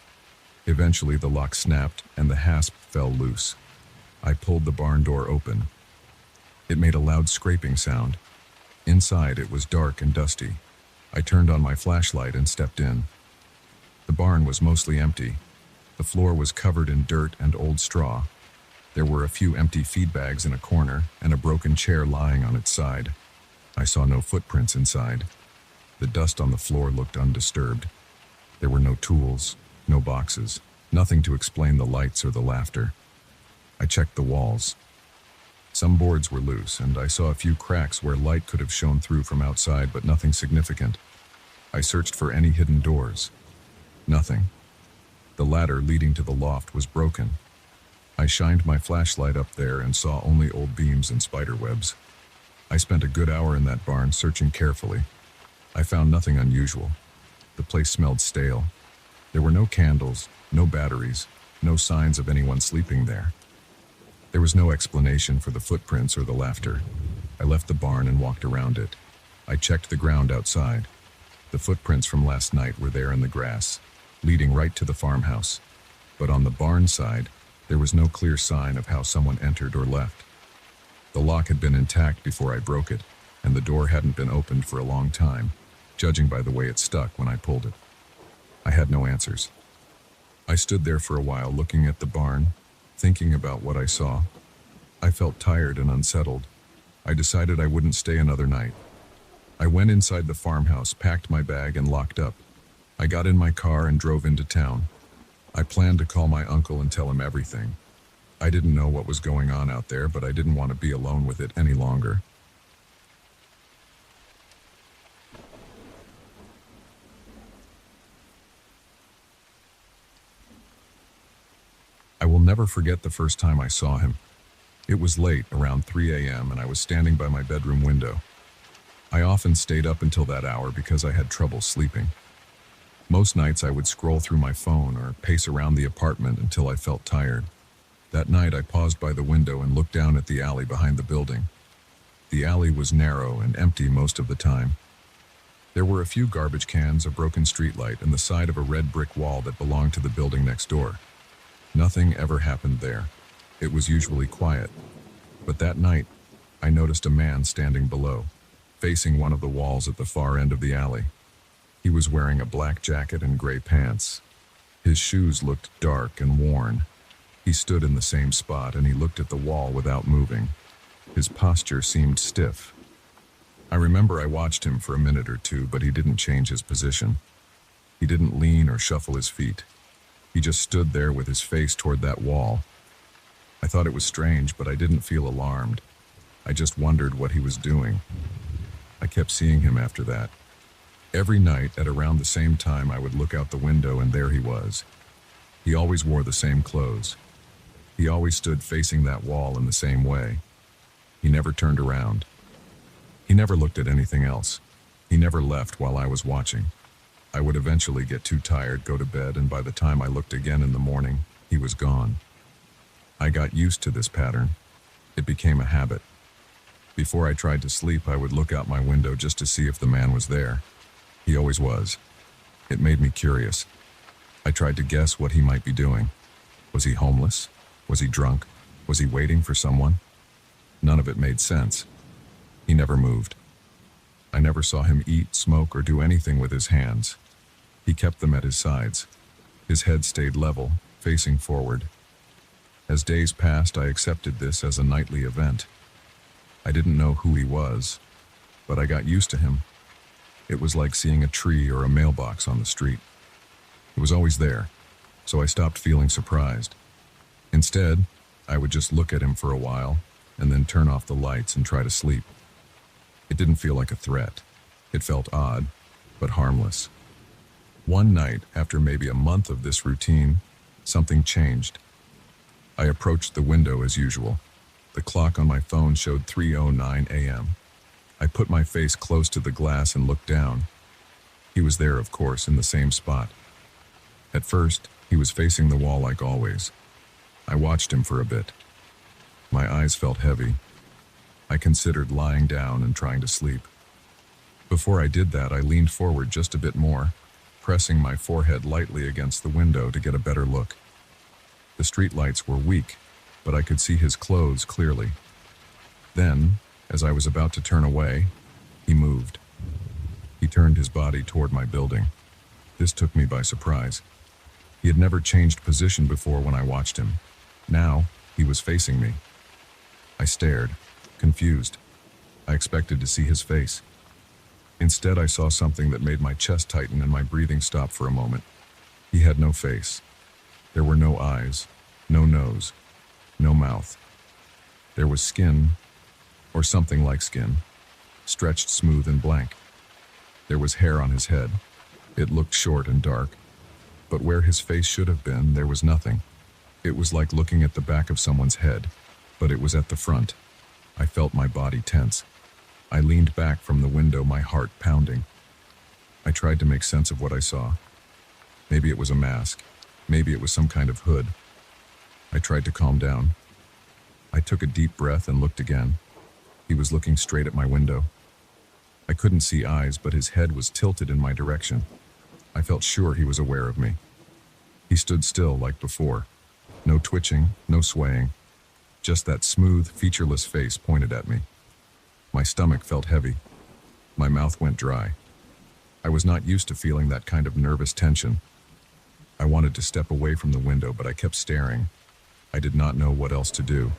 Eventually the lock snapped and the hasp fell loose. I pulled the barn door open. It made a loud scraping sound. Inside it was dark and dusty. I turned on my flashlight and stepped in. The barn was mostly empty. The floor was covered in dirt and old straw. There were a few empty feed bags in a corner and a broken chair lying on its side. I saw no footprints inside. The dust on the floor looked undisturbed. There were no tools, no boxes, nothing to explain the lights or the laughter. I checked the walls. Some boards were loose, and I saw a few cracks where light could have shone through from outside, but nothing significant. I searched for any hidden doors. Nothing. The ladder leading to the loft was broken. I shined my flashlight up there and saw only old beams and spider webs. I spent a good hour in that barn searching carefully. I found nothing unusual. The place smelled stale. There were no candles, no batteries, no signs of anyone sleeping there. There was no explanation for the footprints or the laughter. I left the barn and walked around it. I checked the ground outside. The footprints from last night were there in the grass, leading right to the farmhouse. But on the barn side, there was no clear sign of how someone entered or left. The lock had been intact before I broke it, and the door hadn't been opened for a long time, judging by the way it stuck when I pulled it. I had no answers. I stood there for a while looking at the barn, thinking about what I saw. I felt tired and unsettled. I decided I wouldn't stay another night. I went inside the farmhouse, packed my bag, and locked up. I got in my car and drove into town. I planned to call my uncle and tell him everything. I didn't know what was going on out there, but I didn't want to be alone with it any longer. I will never forget the first time I saw him. It was late, around 3 a.m., and I was standing by my bedroom window. I often stayed up until that hour because I had trouble sleeping. Most nights I would scroll through my phone or pace around the apartment until I felt tired. That night I paused by the window and looked down at the alley behind the building. The alley was narrow and empty most of the time. There were a few garbage cans, a broken streetlight, and the side of a red brick wall that belonged to the building next door. Nothing ever happened there. It was usually quiet. But that night, I noticed a man standing below, facing one of the walls at the far end of the alley. He was wearing a black jacket and gray pants. His shoes looked dark and worn. He stood in the same spot and he looked at the wall without moving. His posture seemed stiff. I remember I watched him for a minute or two, but he didn't change his position. He didn't lean or shuffle his feet. He just stood there with his face toward that wall. I thought it was strange, but I didn't feel alarmed. I just wondered what he was doing. I kept seeing him after that. Every night at around the same time I would look out the window and there he was. He always wore the same clothes. He always stood facing that wall in the same way. He never turned around. He never looked at anything else. He never left while I was watching. I would eventually get too tired, go to bed, and by the time I looked again in the morning, he was gone. I got used to this pattern. It became a habit. Before I tried to sleep, I would look out my window just to see if the man was there. He always was. It made me curious. I tried to guess what he might be doing. Was he homeless? Was he drunk? Was he waiting for someone? None of it made sense. He never moved. I never saw him eat, smoke, or do anything with his hands. He kept them at his sides. His head stayed level, facing forward. As days passed, I accepted this as a nightly event. I didn't know who he was, but I got used to him. It was like seeing a tree or a mailbox on the street. It was always there, so I stopped feeling surprised. Instead, I would just look at him for a while, and then turn off the lights and try to sleep. It didn't feel like a threat. It felt odd, but harmless. One night, after maybe a month of this routine, something changed. I approached the window as usual. The clock on my phone showed 3:09 a.m. I put my face close to the glass and looked down. He was there, of course, in the same spot. At first, he was facing the wall like always. I watched him for a bit. My eyes felt heavy. I considered lying down and trying to sleep. Before I did that, I leaned forward just a bit more, pressing my forehead lightly against the window to get a better look. The street lights were weak, but I could see his clothes clearly. Then, as I was about to turn away, he moved. He turned his body toward my building. This took me by surprise. He had never changed position before when I watched him. Now, he was facing me. I stared, confused. I expected to see his face. Instead, I saw something that made my chest tighten and my breathing stop for a moment. He had no face. There were no eyes, no nose, no mouth. There was skin, or something like skin, stretched smooth and blank. There was hair on his head. It looked short and dark, but where his face should have been, there was nothing. It was like looking at the back of someone's head, but it was at the front. I felt my body tense. I leaned back from the window, my heart pounding. I tried to make sense of what I saw. Maybe it was a mask. Maybe it was some kind of hood. I tried to calm down. I took a deep breath and looked again. He was looking straight at my window. I couldn't see eyes, but his head was tilted in my direction. I felt sure he was aware of me. He stood still like before. No twitching, no swaying. Just that smooth, featureless face pointed at me. My stomach felt heavy. My mouth went dry. I was not used to feeling that kind of nervous tension. I wanted to step away from the window, but I kept staring. I did not know what else to do.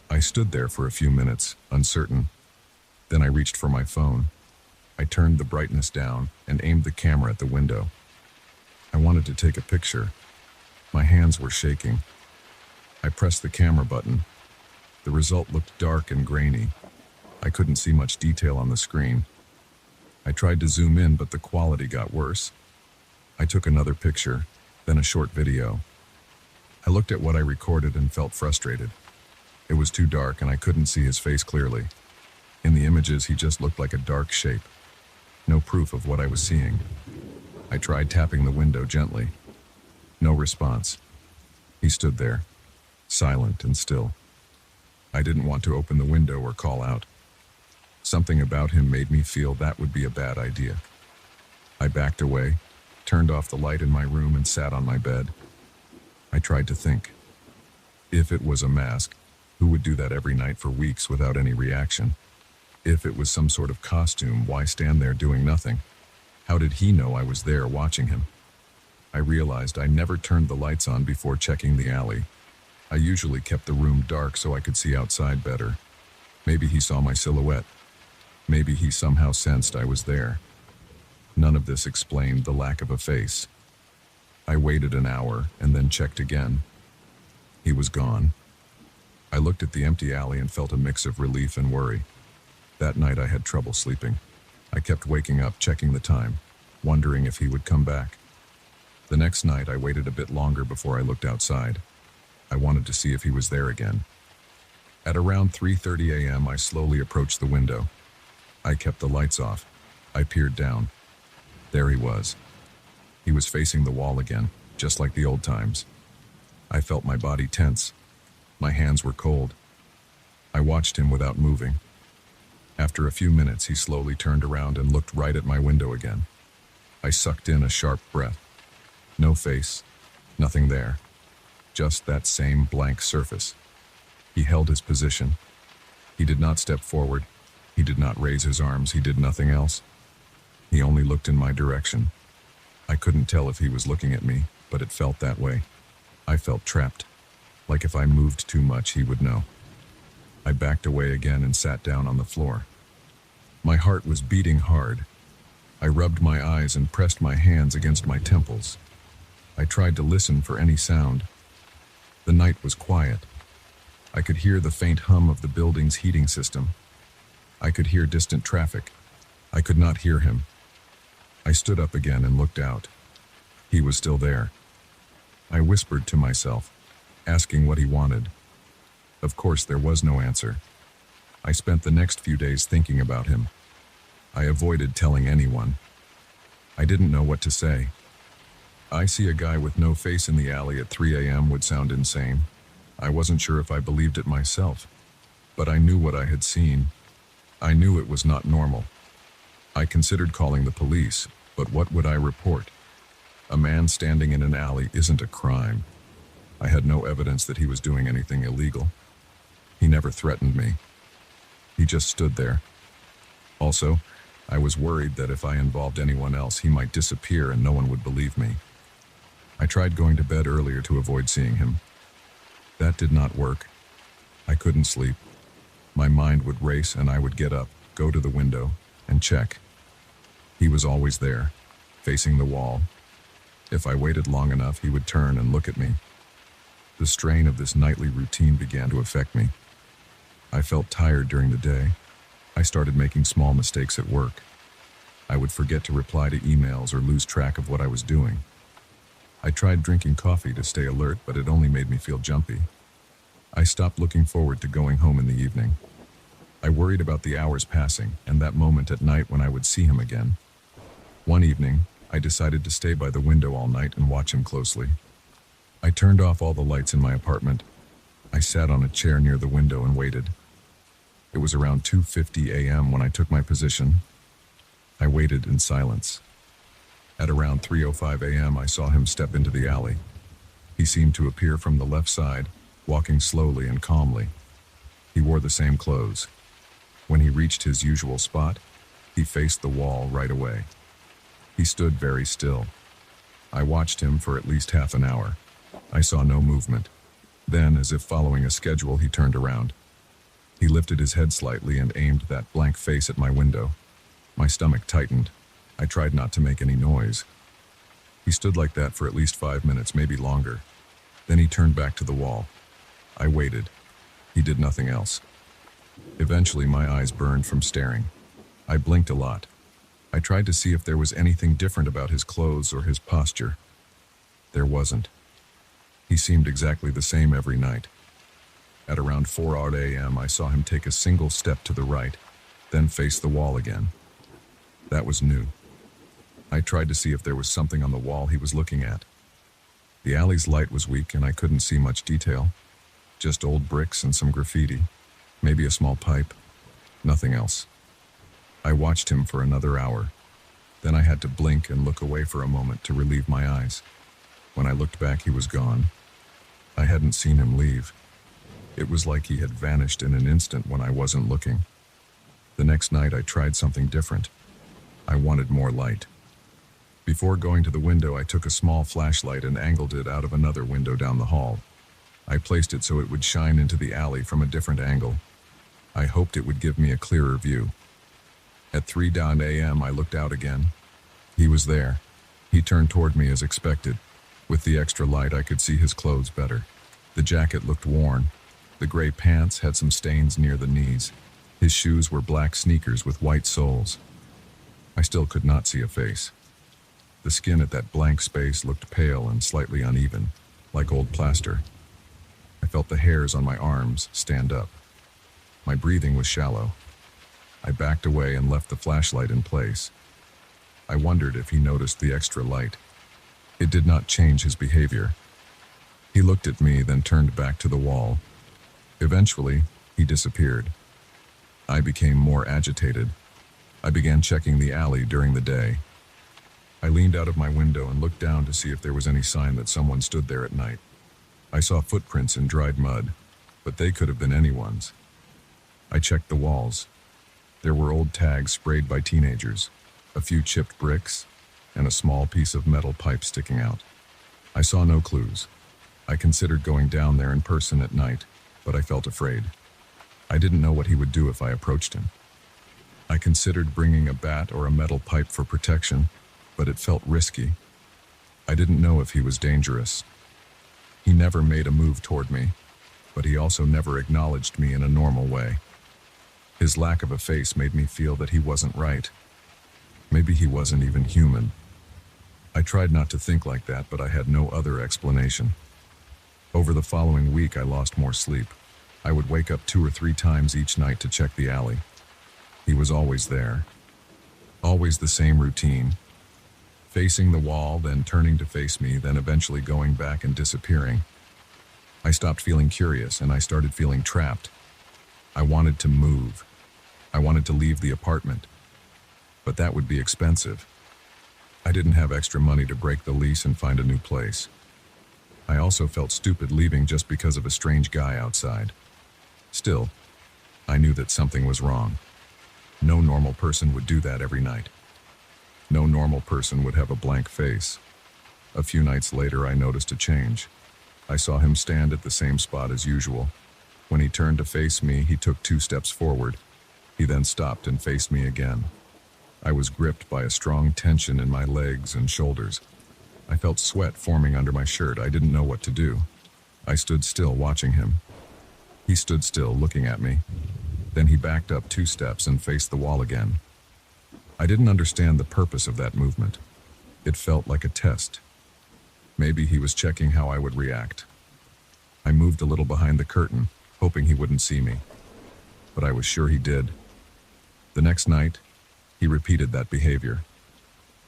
I stood there for a few minutes, uncertain. Then I reached for my phone. I turned the brightness down and aimed the camera at the window. I wanted to take a picture. My hands were shaking. I pressed the camera button. The result looked dark and grainy. I couldn't see much detail on the screen. I tried to zoom in, but the quality got worse. I took another picture, then a short video. I looked at what I recorded and felt frustrated. It was too dark and I couldn't see his face clearly. In the images, he just looked like a dark shape. No proof of what I was seeing. I tried tapping the window gently. No response. He stood there, silent and still. I didn't want to open the window or call out. Something about him made me feel that would be a bad idea. I backed away, turned off the light in my room and sat on my bed. I tried to think. If it was a mask, who would do that every night for weeks without any reaction? If it was some sort of costume, why stand there doing nothing? How did he know I was there watching him? I realized I never turned the lights on before checking the alley. I usually kept the room dark so I could see outside better. Maybe he saw my silhouette. Maybe he somehow sensed I was there. None of this explained the lack of a face. I waited an hour and then checked again. He was gone. I looked at the empty alley and felt a mix of relief and worry. That night I had trouble sleeping. I kept waking up, checking the time, wondering if he would come back. The next night I waited a bit longer before I looked outside. I wanted to see if he was there again. At around 3:30 a.m. I slowly approached the window. I kept the lights off. I peered down. There he was. He was facing the wall again, just like the old times. I felt my body tense. My hands were cold. I watched him without moving. After a few minutes, he slowly turned around and looked right at my window again. I sucked in a sharp breath. No face, nothing there. Just that same blank surface. He held his position. He did not step forward. He did not raise his arms, he did nothing else. He only looked in my direction. I couldn't tell if he was looking at me, but it felt that way. I felt trapped, like if I moved too much he would know. I backed away again and sat down on the floor. My heart was beating hard. I rubbed my eyes and pressed my hands against my temples. I tried to listen for any sound. The night was quiet. I could hear the faint hum of the building's heating system. I could hear distant traffic. I could not hear him. I stood up again and looked out. He was still there. I whispered to myself, asking what he wanted. Of course, there was no answer. I spent the next few days thinking about him. I avoided telling anyone. I didn't know what to say. I see a guy with no face in the alley at 3 a.m. would sound insane. I wasn't sure if I believed it myself, but I knew what I had seen. I knew it was not normal. I considered calling the police, but what would I report? A man standing in an alley isn't a crime. I had no evidence that he was doing anything illegal. He never threatened me. He just stood there. Also, I was worried that if I involved anyone else, he might disappear and no one would believe me. I tried going to bed earlier to avoid seeing him. That did not work. I couldn't sleep. My mind would race and I would get up, go to the window, and check. He was always there, facing the wall. If I waited long enough, he would turn and look at me. The strain of this nightly routine began to affect me. I felt tired during the day. I started making small mistakes at work. I would forget to reply to emails or lose track of what I was doing. I tried drinking coffee to stay alert, but it only made me feel jumpy. I stopped looking forward to going home in the evening. I worried about the hours passing and that moment at night when I would see him again. One evening, I decided to stay by the window all night and watch him closely. I turned off all the lights in my apartment. I sat on a chair near the window and waited. It was around 2:50 a.m. when I took my position. I waited in silence. At around 3:05 a.m., I saw him step into the alley. He seemed to appear from the left side, walking slowly and calmly. He wore the same clothes. When he reached his usual spot, he faced the wall right away. He stood very still. I watched him for at least half an hour. I saw no movement. Then, as if following a schedule, he turned around. He lifted his head slightly and aimed that blank face at my window. My stomach tightened. I tried not to make any noise. He stood like that for at least 5 minutes, maybe longer. Then he turned back to the wall. I waited. He did nothing else. Eventually, my eyes burned from staring. I blinked a lot. I tried to see if there was anything different about his clothes or his posture. There wasn't. He seemed exactly the same every night. At around 4 a.m., I saw him take a single step to the right, then face the wall again. That was new. I tried to see if there was something on the wall he was looking at. The alley's light was weak and I couldn't see much detail. Just old bricks and some graffiti. Maybe a small pipe. Nothing else. I watched him for another hour. Then I had to blink and look away for a moment to relieve my eyes. When I looked back, he was gone. I hadn't seen him leave. It was like he had vanished in an instant when I wasn't looking. The next night, I tried something different. I wanted more light. Before going to the window, I took a small flashlight and angled it out of another window down the hall. I placed it so it would shine into the alley from a different angle. I hoped it would give me a clearer view. At 3 a.m., I looked out again. He was there. He turned toward me as expected. With the extra light, I could see his clothes better. The jacket looked worn. The gray pants had some stains near the knees. His shoes were black sneakers with white soles. I still could not see a face. The skin at that blank space looked pale and slightly uneven, like old plaster. I felt the hairs on my arms stand up. My breathing was shallow. I backed away and left the flashlight in place. I wondered if he noticed the extra light. It did not change his behavior. He looked at me, then turned back to the wall. Eventually, he disappeared. I became more agitated. I began checking the alley during the day. I leaned out of my window and looked down to see if there was any sign that someone stood there at night. I saw footprints in dried mud, but they could have been anyone's. I checked the walls. There were old tags sprayed by teenagers, a few chipped bricks, and a small piece of metal pipe sticking out. I saw no clues. I considered going down there in person at night, but I felt afraid. I didn't know what he would do if I approached him. I considered bringing a bat or a metal pipe for protection, but it felt risky. I didn't know if he was dangerous. He never made a move toward me, but he also never acknowledged me in a normal way. His lack of a face made me feel that he wasn't right. Maybe he wasn't even human. I tried not to think like that, but I had no other explanation. Over the following week, I lost more sleep. I would wake up 2 or 3 times each night to check the alley. He was always there. Always the same routine. Facing the wall, then turning to face me, then eventually going back and disappearing. I stopped feeling curious and I started feeling trapped. I wanted to move. I wanted to leave the apartment. But that would be expensive. I didn't have extra money to break the lease and find a new place. I also felt stupid leaving just because of a strange guy outside. Still, I knew that something was wrong. No normal person would do that every night. No normal person would have a blank face. A few nights later, I noticed a change. I saw him stand at the same spot as usual. When he turned to face me, he took 2 steps forward. He then stopped and faced me again. I was gripped by a strong tension in my legs and shoulders. I felt sweat forming under my shirt. I didn't know what to do. I stood still, watching him. He stood still, looking at me. Then he backed up 2 steps and faced the wall again. I didn't understand the purpose of that movement. It felt like a test. Maybe he was checking how I would react. I moved a little behind the curtain, hoping he wouldn't see me. But I was sure he did. The next night, he repeated that behavior.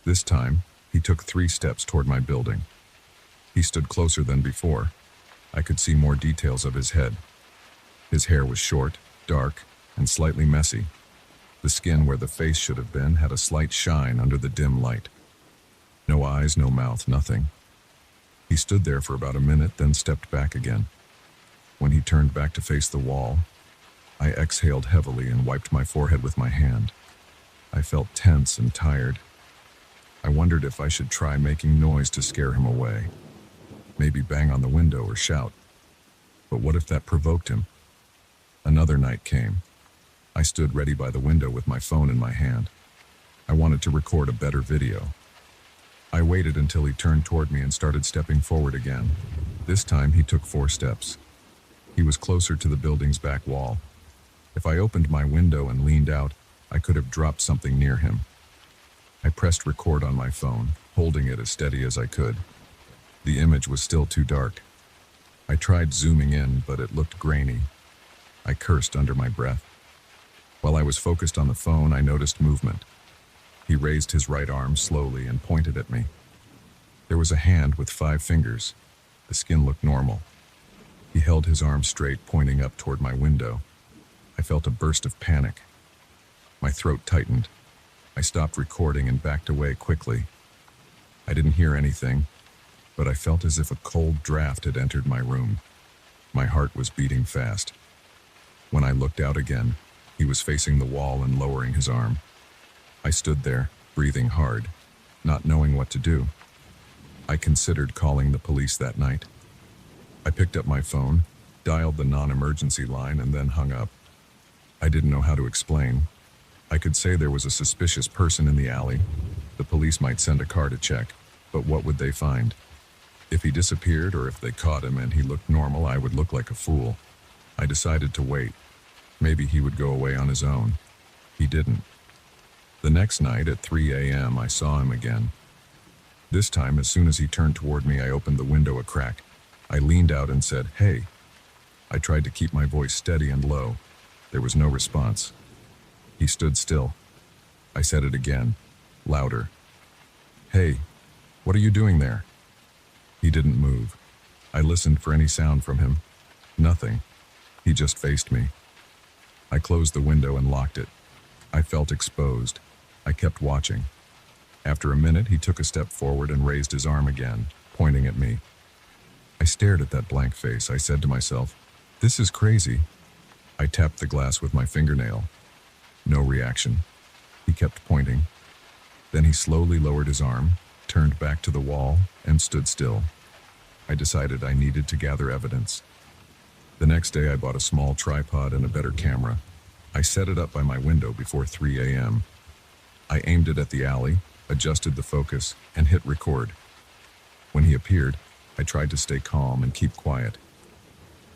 This time, he took 3 steps toward my building. He stood closer than before. I could see more details of his head. His hair was short, dark, and slightly messy. The skin where the face should have been had a slight shine under the dim light. No eyes, no mouth, nothing. He stood there for about a minute, then stepped back again. When he turned back to face the wall, I exhaled heavily and wiped my forehead with my hand. I felt tense and tired. I wondered if I should try making noise to scare him away. Maybe bang on the window or shout. But what if that provoked him? Another night came. I stood ready by the window with my phone in my hand. I wanted to record a better video. I waited until he turned toward me and started stepping forward again. This time he took 4 steps. He was closer to the building's back wall. If I opened my window and leaned out, I could have dropped something near him. I pressed record on my phone, holding it as steady as I could. The image was still too dark. I tried zooming in, but it looked grainy. I cursed under my breath. While I was focused on the phone, I noticed movement. He raised his right arm slowly and pointed at me. There was a hand with 5 fingers. The skin looked normal. He held his arm straight, pointing up toward my window. I felt a burst of panic. My throat tightened. I stopped recording and backed away quickly. I didn't hear anything, but I felt as if a cold draft had entered my room. My heart was beating fast. When I looked out again, he was facing the wall and lowering his arm. I stood there, breathing hard, not knowing what to do. I considered calling the police that night. I picked up my phone, dialed the non-emergency line, and then hung up. I didn't know how to explain. I could say there was a suspicious person in the alley. The police might send a car to check, but what would they find? If he disappeared or if they caught him and he looked normal, I would look like a fool. I decided to wait. Maybe he would go away on his own. He didn't. The next night at 3 a.m., I saw him again. This time, as soon as he turned toward me, I opened the window a crack. I leaned out and said, "Hey." I tried to keep my voice steady and low. There was no response. He stood still. I said it again, louder. "Hey, what are you doing there?" He didn't move. I listened for any sound from him. Nothing. He just faced me. I closed the window and locked it. I felt exposed. I kept watching. After a minute, he took a step forward and raised his arm again, pointing at me. I stared at that blank face. I said to myself, "This is crazy." I tapped the glass with my fingernail. No reaction. He kept pointing. Then he slowly lowered his arm, turned back to the wall, and stood still. I decided I needed to gather evidence. The next day I bought a small tripod and a better camera. I set it up by my window before 3 a.m. I aimed it at the alley, adjusted the focus, and hit record. When he appeared, I tried to stay calm and keep quiet.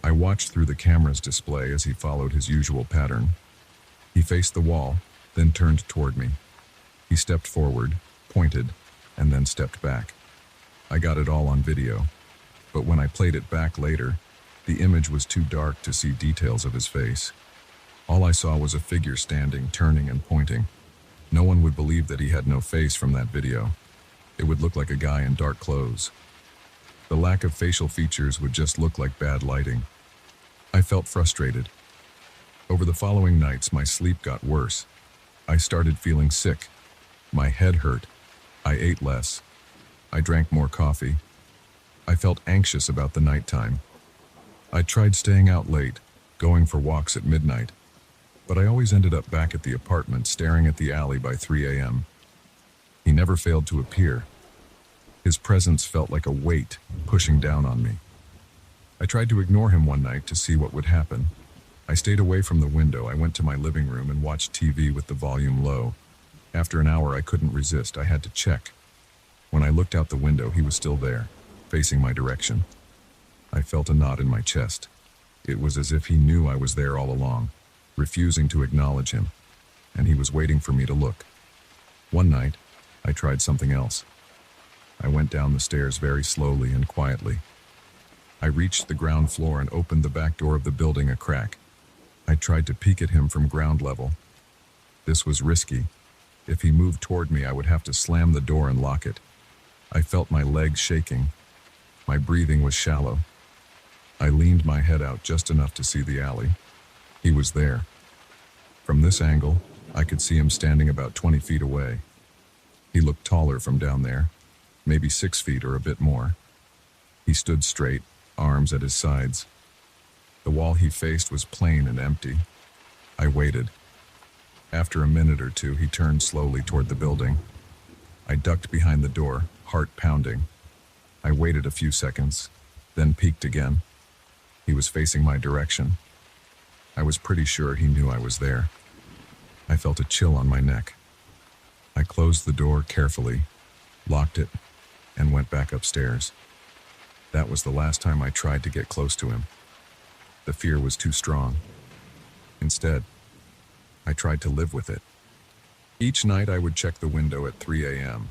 I watched through the camera's display as he followed his usual pattern. He faced the wall, then turned toward me. He stepped forward, pointed, and then stepped back. I got it all on video, but when I played it back later, the image was too dark to see details of his face. All I saw was a figure standing, turning, and pointing. No one would believe that he had no face from that video. It would look like a guy in dark clothes. The lack of facial features would just look like bad lighting. I felt frustrated. Over the following nights, my sleep got worse. I started feeling sick. My head hurt. I ate less. I drank more coffee. I felt anxious about the nighttime. I tried staying out late, going for walks at midnight, but I always ended up back at the apartment staring at the alley by 3 a.m. He never failed to appear. His presence felt like a weight pushing down on me. I tried to ignore him one night to see what would happen. I stayed away from the window. I went to my living room and watched TV with the volume low. After an hour, I couldn't resist. I had to check. When I looked out the window, he was still there, facing my direction. I felt a knot in my chest. It was as if he knew I was there all along, refusing to acknowledge him, and he was waiting for me to look. One night, I tried something else. I went down the stairs very slowly and quietly. I reached the ground floor and opened the back door of the building a crack. I tried to peek at him from ground level. This was risky. If he moved toward me, I would have to slam the door and lock it. I felt my legs shaking. My breathing was shallow. I leaned my head out just enough to see the alley. He was there. From this angle, I could see him standing about 20 feet away. He looked taller from down there, maybe 6 feet or a bit more. He stood straight, arms at his sides. The wall he faced was plain and empty. I waited. After a minute or two, he turned slowly toward the building. I ducked behind the door, heart pounding. I waited a few seconds, then peeked again. He was facing my direction. I was pretty sure he knew I was there. I felt a chill on my neck. I closed the door carefully, locked it, and went back upstairs. That was the last time I tried to get close to him. The fear was too strong. Instead, I tried to live with it. Each night I would check the window at 3 a.m.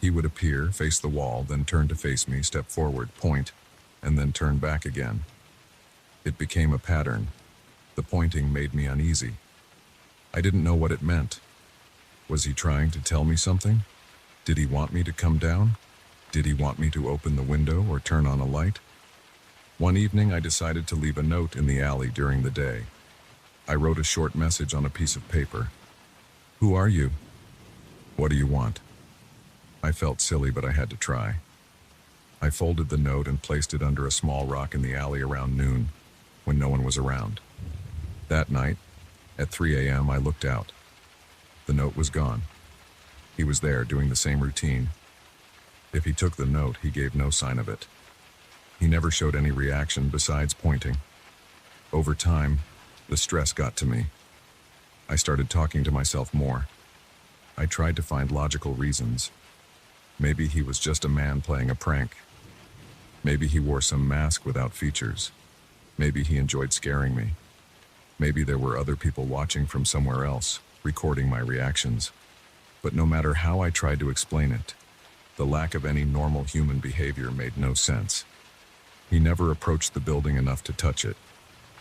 He would appear, face the wall, then turn to face me, step forward, point, and then turn back again. It became a pattern. The pointing made me uneasy. I didn't know what it meant. Was he trying to tell me something? Did he want me to come down? Did he want me to open the window or turn on a light? One evening I decided to leave a note in the alley during the day. I wrote a short message on a piece of paper. Who are you? What do you want? I felt silly, but I had to try. I folded the note and placed it under a small rock in the alley around noon, when no one was around. That night, at 3 a.m., I looked out. The note was gone. He was there doing the same routine. If he took the note, he gave no sign of it. He never showed any reaction besides pointing. Over time, the stress got to me. I started talking to myself more. I tried to find logical reasons. Maybe he was just a man playing a prank. Maybe he wore some mask without features. Maybe he enjoyed scaring me. Maybe there were other people watching from somewhere else, recording my reactions. But no matter how I tried to explain it, the lack of any normal human behavior made no sense. He never approached the building enough to touch it.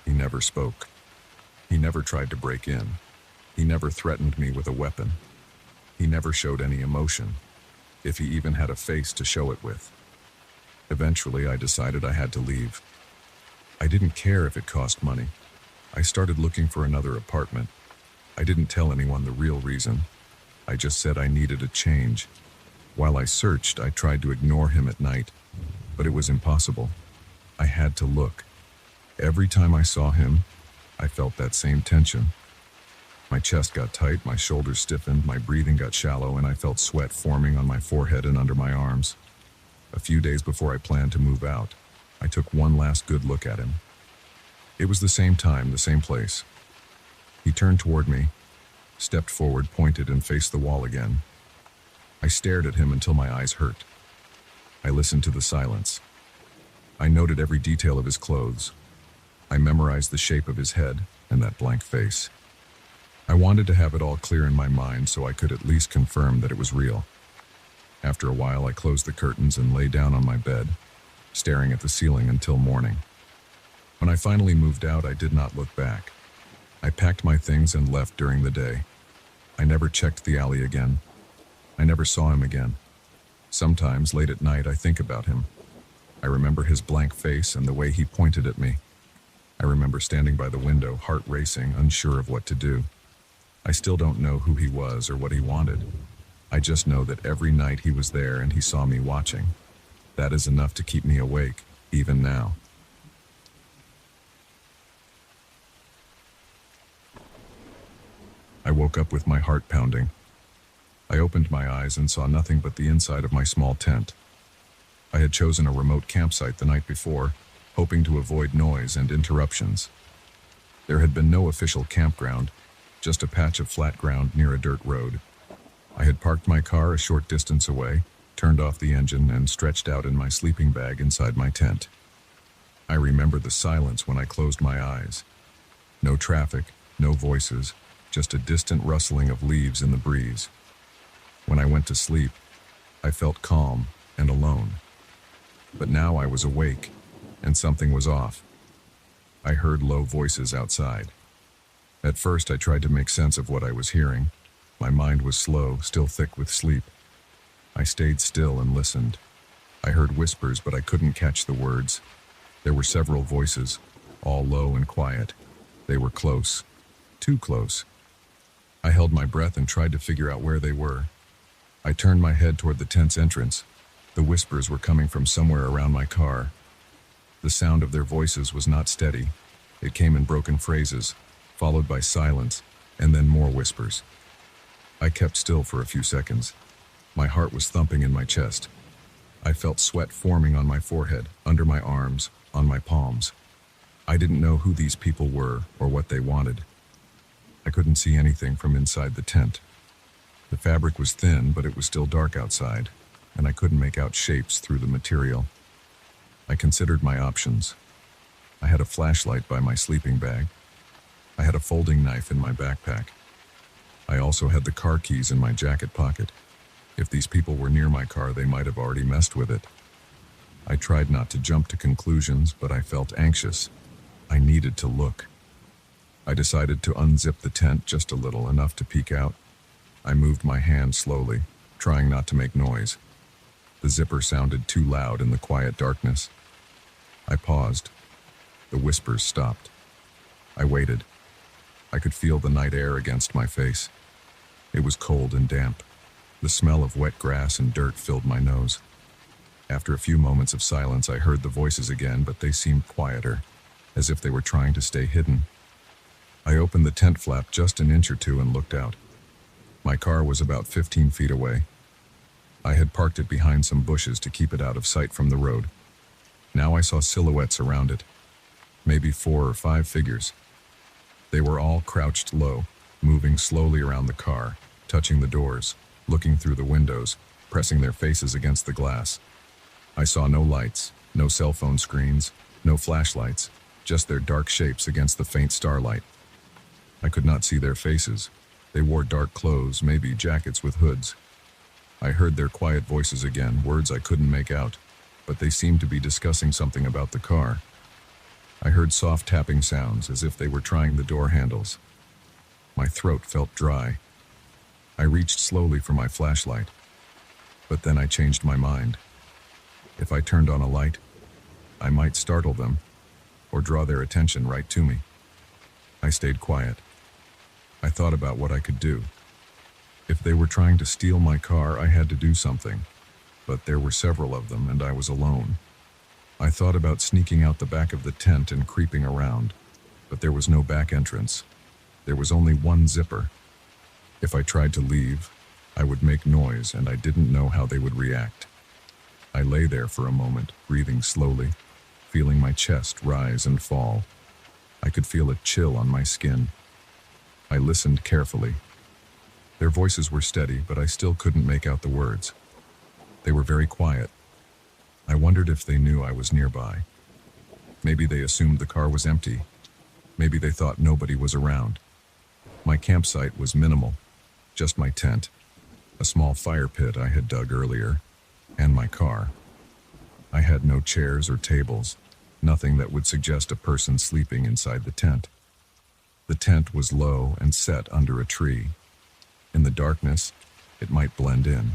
He never spoke. He never tried to break in. He never threatened me with a weapon. He never showed any emotion, if he even had a face to show it with. Eventually, I decided I had to leave. I didn't care if it cost money. I started looking for another apartment. I didn't tell anyone the real reason. I just said I needed a change. While I searched, I tried to ignore him at night, but it was impossible. I had to look. Every time I saw him, I felt that same tension. My chest got tight, my shoulders stiffened, my breathing got shallow, and I felt sweat forming on my forehead and under my arms. A few days before I planned to move out, I took one last good look at him. It was the same time, the same place. He turned toward me, stepped forward, pointed, and faced the wall again. I stared at him until my eyes hurt. I listened to the silence. I noted every detail of his clothes. I memorized the shape of his head and that blank face. I wanted to have it all clear in my mind so I could at least confirm that it was real. After a while, I closed the curtains and lay down on my bed, staring at the ceiling until morning. When I finally moved out, I did not look back. I packed my things and left during the day. I never checked the alley again. I never saw him again. Sometimes, late at night, I think about him. I remember his blank face and the way he pointed at me. I remember standing by the window, heart racing, unsure of what to do. I still don't know who he was or what he wanted. I just know that every night he was there and he saw me watching. That is enough to keep me awake, even now. I woke up with my heart pounding. I opened my eyes and saw nothing but the inside of my small tent. I had chosen a remote campsite the night before, hoping to avoid noise and interruptions. There had been no official campground, just a patch of flat ground near a dirt road. I had parked my car a short distance away, turned off the engine, and stretched out in my sleeping bag inside my tent. I remember the silence when I closed my eyes. No traffic, no voices, just a distant rustling of leaves in the breeze. When I went to sleep, I felt calm and alone. But now I was awake, and something was off. I heard low voices outside. At first, I tried to make sense of what I was hearing. My mind was slow, still thick with sleep. I stayed still and listened. I heard whispers, but I couldn't catch the words. There were several voices, all low and quiet. They were close, too close. I held my breath and tried to figure out where they were. I turned my head toward the tent's entrance. The whispers were coming from somewhere around my car. The sound of their voices was not steady. It came in broken phrases, followed by silence, and then more whispers. I kept still for a few seconds. My heart was thumping in my chest. I felt sweat forming on my forehead, under my arms, on my palms. I didn't know who these people were or what they wanted. I couldn't see anything from inside the tent. The fabric was thin, but it was still dark outside, and I couldn't make out shapes through the material. I considered my options. I had a flashlight by my sleeping bag. I had a folding knife in my backpack. I also had the car keys in my jacket pocket. If these people were near my car, they might have already messed with it. I tried not to jump to conclusions, but I felt anxious. I needed to look. I decided to unzip the tent just a little, enough to peek out. I moved my hand slowly, trying not to make noise. The zipper sounded too loud in the quiet darkness. I paused. The whispers stopped. I waited. I could feel the night air against my face. It was cold and damp. The smell of wet grass and dirt filled my nose. After a few moments of silence, I heard the voices again, but they seemed quieter, as if they were trying to stay hidden. I opened the tent flap just an inch or two and looked out. My car was about 15 feet away. I had parked it behind some bushes to keep it out of sight from the road. Now I saw silhouettes around it, maybe 4 or 5 figures. They were all crouched low, moving slowly around the car, touching the doors, looking through the windows, pressing their faces against the glass. I saw no lights, no cell phone screens, no flashlights, just their dark shapes against the faint starlight. I could not see their faces. They wore dark clothes, maybe jackets with hoods. I heard their quiet voices again, words I couldn't make out, but they seemed to be discussing something about the car. I heard soft tapping sounds, as if they were trying the door handles. My throat felt dry. I reached slowly for my flashlight, but then I changed my mind. If I turned on a light, I might startle them, or draw their attention right to me. I stayed quiet. I thought about what I could do. If they were trying to steal my car, I had to do something, but there were several of them and I was alone. I thought about sneaking out the back of the tent and creeping around, but there was no back entrance. There was only one zipper. If I tried to leave, I would make noise and I didn't know how they would react. I lay there for a moment, breathing slowly, feeling my chest rise and fall. I could feel a chill on my skin. I listened carefully. Their voices were steady, but I still couldn't make out the words. They were very quiet. I wondered if they knew I was nearby. Maybe they assumed the car was empty. Maybe they thought nobody was around. My campsite was minimal, just my tent, a small fire pit I had dug earlier, and my car. I had no chairs or tables, nothing that would suggest a person sleeping inside the tent. The tent was low and set under a tree. In the darkness, it might blend in.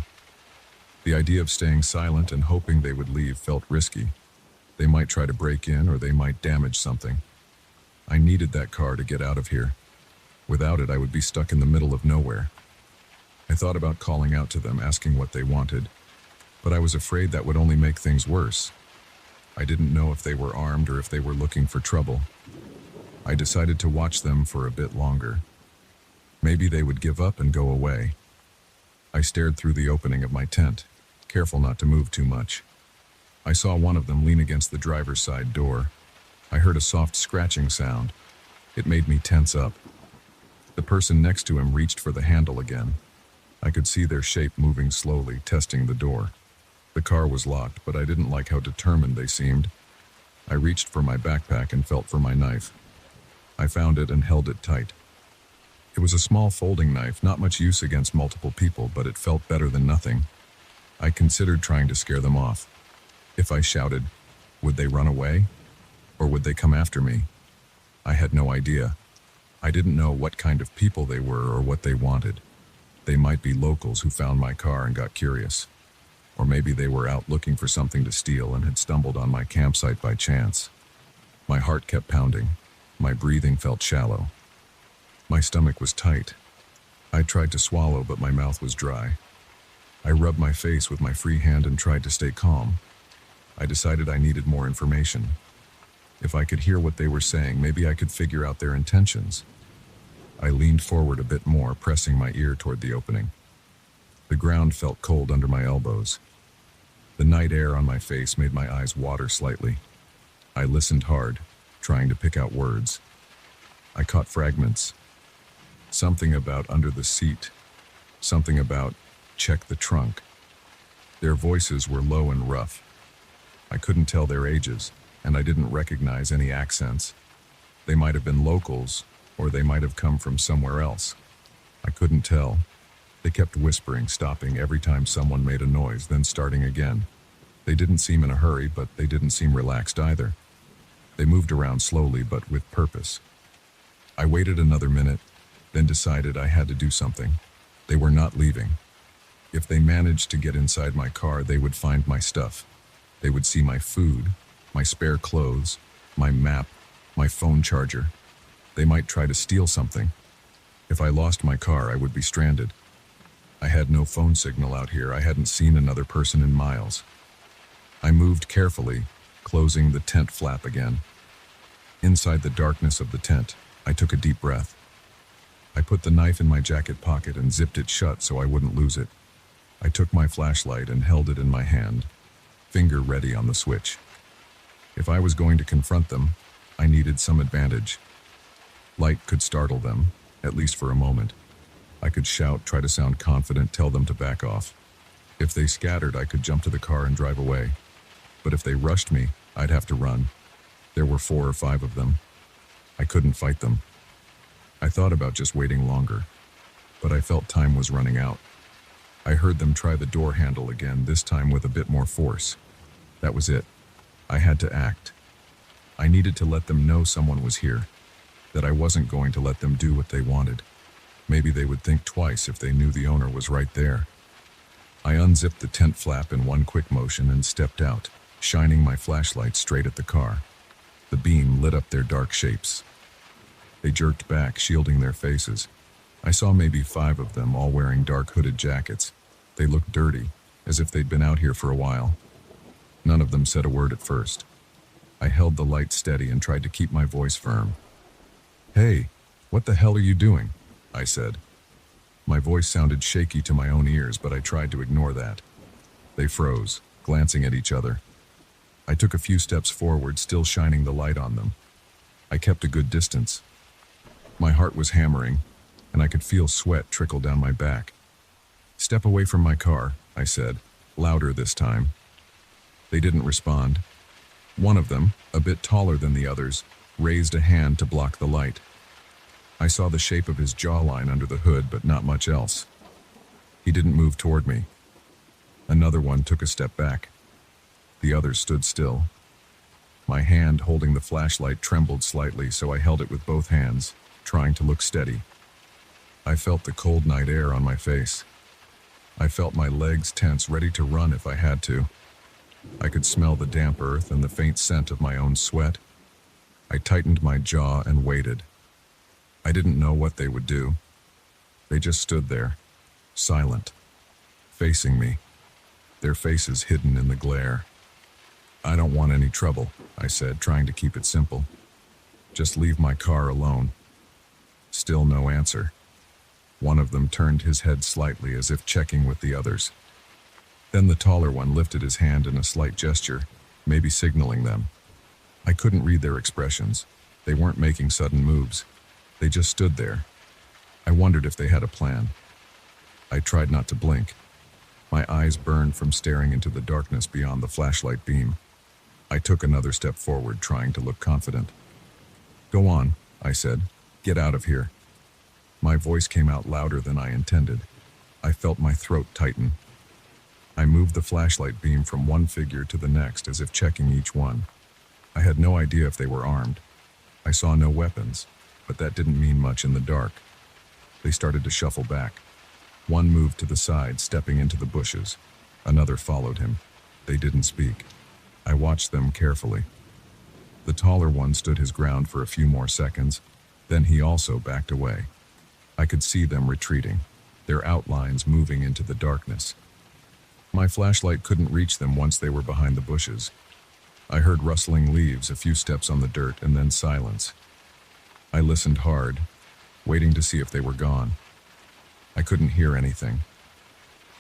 The idea of staying silent and hoping they would leave felt risky. They might try to break in or they might damage something. I needed that car to get out of here. Without it, I would be stuck in the middle of nowhere. I thought about calling out to them, asking what they wanted, but I was afraid that would only make things worse. I didn't know if they were armed or if they were looking for trouble. I decided to watch them for a bit longer. Maybe they would give up and go away. I stared through the opening of my tent, careful not to move too much. I saw one of them lean against the driver's side door. I heard a soft scratching sound. It made me tense up. The person next to him reached for the handle again. I could see their shape moving slowly, testing the door. The car was locked, but I didn't like how determined they seemed. I reached for my backpack and felt for my knife. I found it and held it tight. It was a small folding knife, not much use against multiple people, but it felt better than nothing. I considered trying to scare them off. If I shouted, would they run away? Or would they come after me? I had no idea. I didn't know what kind of people they were or what they wanted. They might be locals who found my car and got curious. Or maybe they were out looking for something to steal and had stumbled on my campsite by chance. My heart kept pounding. My breathing felt shallow. My stomach was tight. I tried to swallow, but my mouth was dry. I rubbed my face with my free hand and tried to stay calm. I decided I needed more information. If I could hear what they were saying, maybe I could figure out their intentions. I leaned forward a bit more, pressing my ear toward the opening. The ground felt cold under my elbows. The night air on my face made my eyes water slightly. I listened hard, trying to pick out words. I caught fragments. Something about under the seat. Something about check the trunk. Their voices were low and rough. I couldn't tell their ages, and I didn't recognize any accents. They might have been locals, or they might have come from somewhere else. I couldn't tell. They kept whispering, stopping every time someone made a noise, then starting again. They didn't seem in a hurry, but they didn't seem relaxed either. They moved around slowly, but with purpose. I waited another minute, then decided I had to do something. They were not leaving. If they managed to get inside my car, they would find my stuff. They would see my food, my spare clothes, my map, my phone charger. They might try to steal something. If I lost my car, I would be stranded. I had no phone signal out here. I hadn't seen another person in miles. I moved carefully, closing the tent flap again. Inside the darkness of the tent, I took a deep breath. I put the knife in my jacket pocket and zipped it shut so I wouldn't lose it. I took my flashlight and held it in my hand, finger ready on the switch. If I was going to confront them, I needed some advantage. Light could startle them, at least for a moment. I could shout, try to sound confident, tell them to back off. If they scattered, I could jump to the car and drive away. But if they rushed me, I'd have to run. There were 4 or 5 of them. I couldn't fight them. I thought about just waiting longer, but I felt time was running out. I heard them try the door handle again, this time with a bit more force. That was it. I had to act. I needed to let them know someone was here, that I wasn't going to let them do what they wanted. Maybe they would think twice if they knew the owner was right there. I unzipped the tent flap in one quick motion and stepped out, shining my flashlight straight at the car. The beam lit up their dark shapes. They jerked back, shielding their faces. I saw maybe 5 of them, all wearing dark hooded jackets. They looked dirty, as if they'd been out here for a while. None of them said a word at first. I held the light steady and tried to keep my voice firm. "Hey, "What the hell are you doing?" I said. My voice sounded shaky to my own ears, but I tried to ignore that. They froze, glancing at each other. I took a few steps forward, still shining the light on them. I kept a good distance. My heart was hammering, and I could feel sweat trickle down my back. "Step away from my car," I said, louder this time. They didn't respond. One of them, a bit taller than the others, raised a hand to block the light. I saw the shape of his jawline under the hood, but not much else. He didn't move toward me. Another one took a step back. The others stood still. My hand holding the flashlight trembled slightly, so I held it with both hands, trying to look steady. I felt the cold night air on my face. I felt my legs tense, ready to run if I had to. I could smell the damp earth and the faint scent of my own sweat. I tightened my jaw and waited. I didn't know what they would do. They just stood there, silent, facing me, their faces hidden in the glare. "I don't want any trouble," I said, trying to keep it simple. "Just leave my car alone." Still no answer. One of them turned his head slightly, as if checking with the others. Then the taller one lifted his hand in a slight gesture, maybe signaling them. I couldn't read their expressions. They weren't making sudden moves. They just stood there. I wondered if they had a plan. I tried not to blink. My eyes burned from staring into the darkness beyond the flashlight beam. I took another step forward, trying to look confident. "Go on," I said. "Get out of here." My voice came out louder than I intended. I felt my throat tighten. I moved the flashlight beam from one figure to the next, as if checking each one. I had no idea if they were armed. I saw no weapons, but that didn't mean much in the dark. They started to shuffle back. One moved to the side, stepping into the bushes. Another followed him. They didn't speak. I watched them carefully. The taller one stood his ground for a few more seconds, then he also backed away. I could see them retreating, their outlines moving into the darkness. My flashlight couldn't reach them once they were behind the bushes. I heard rustling leaves, a few steps on the dirt, and then silence. I listened hard, waiting to see if they were gone. I couldn't hear anything.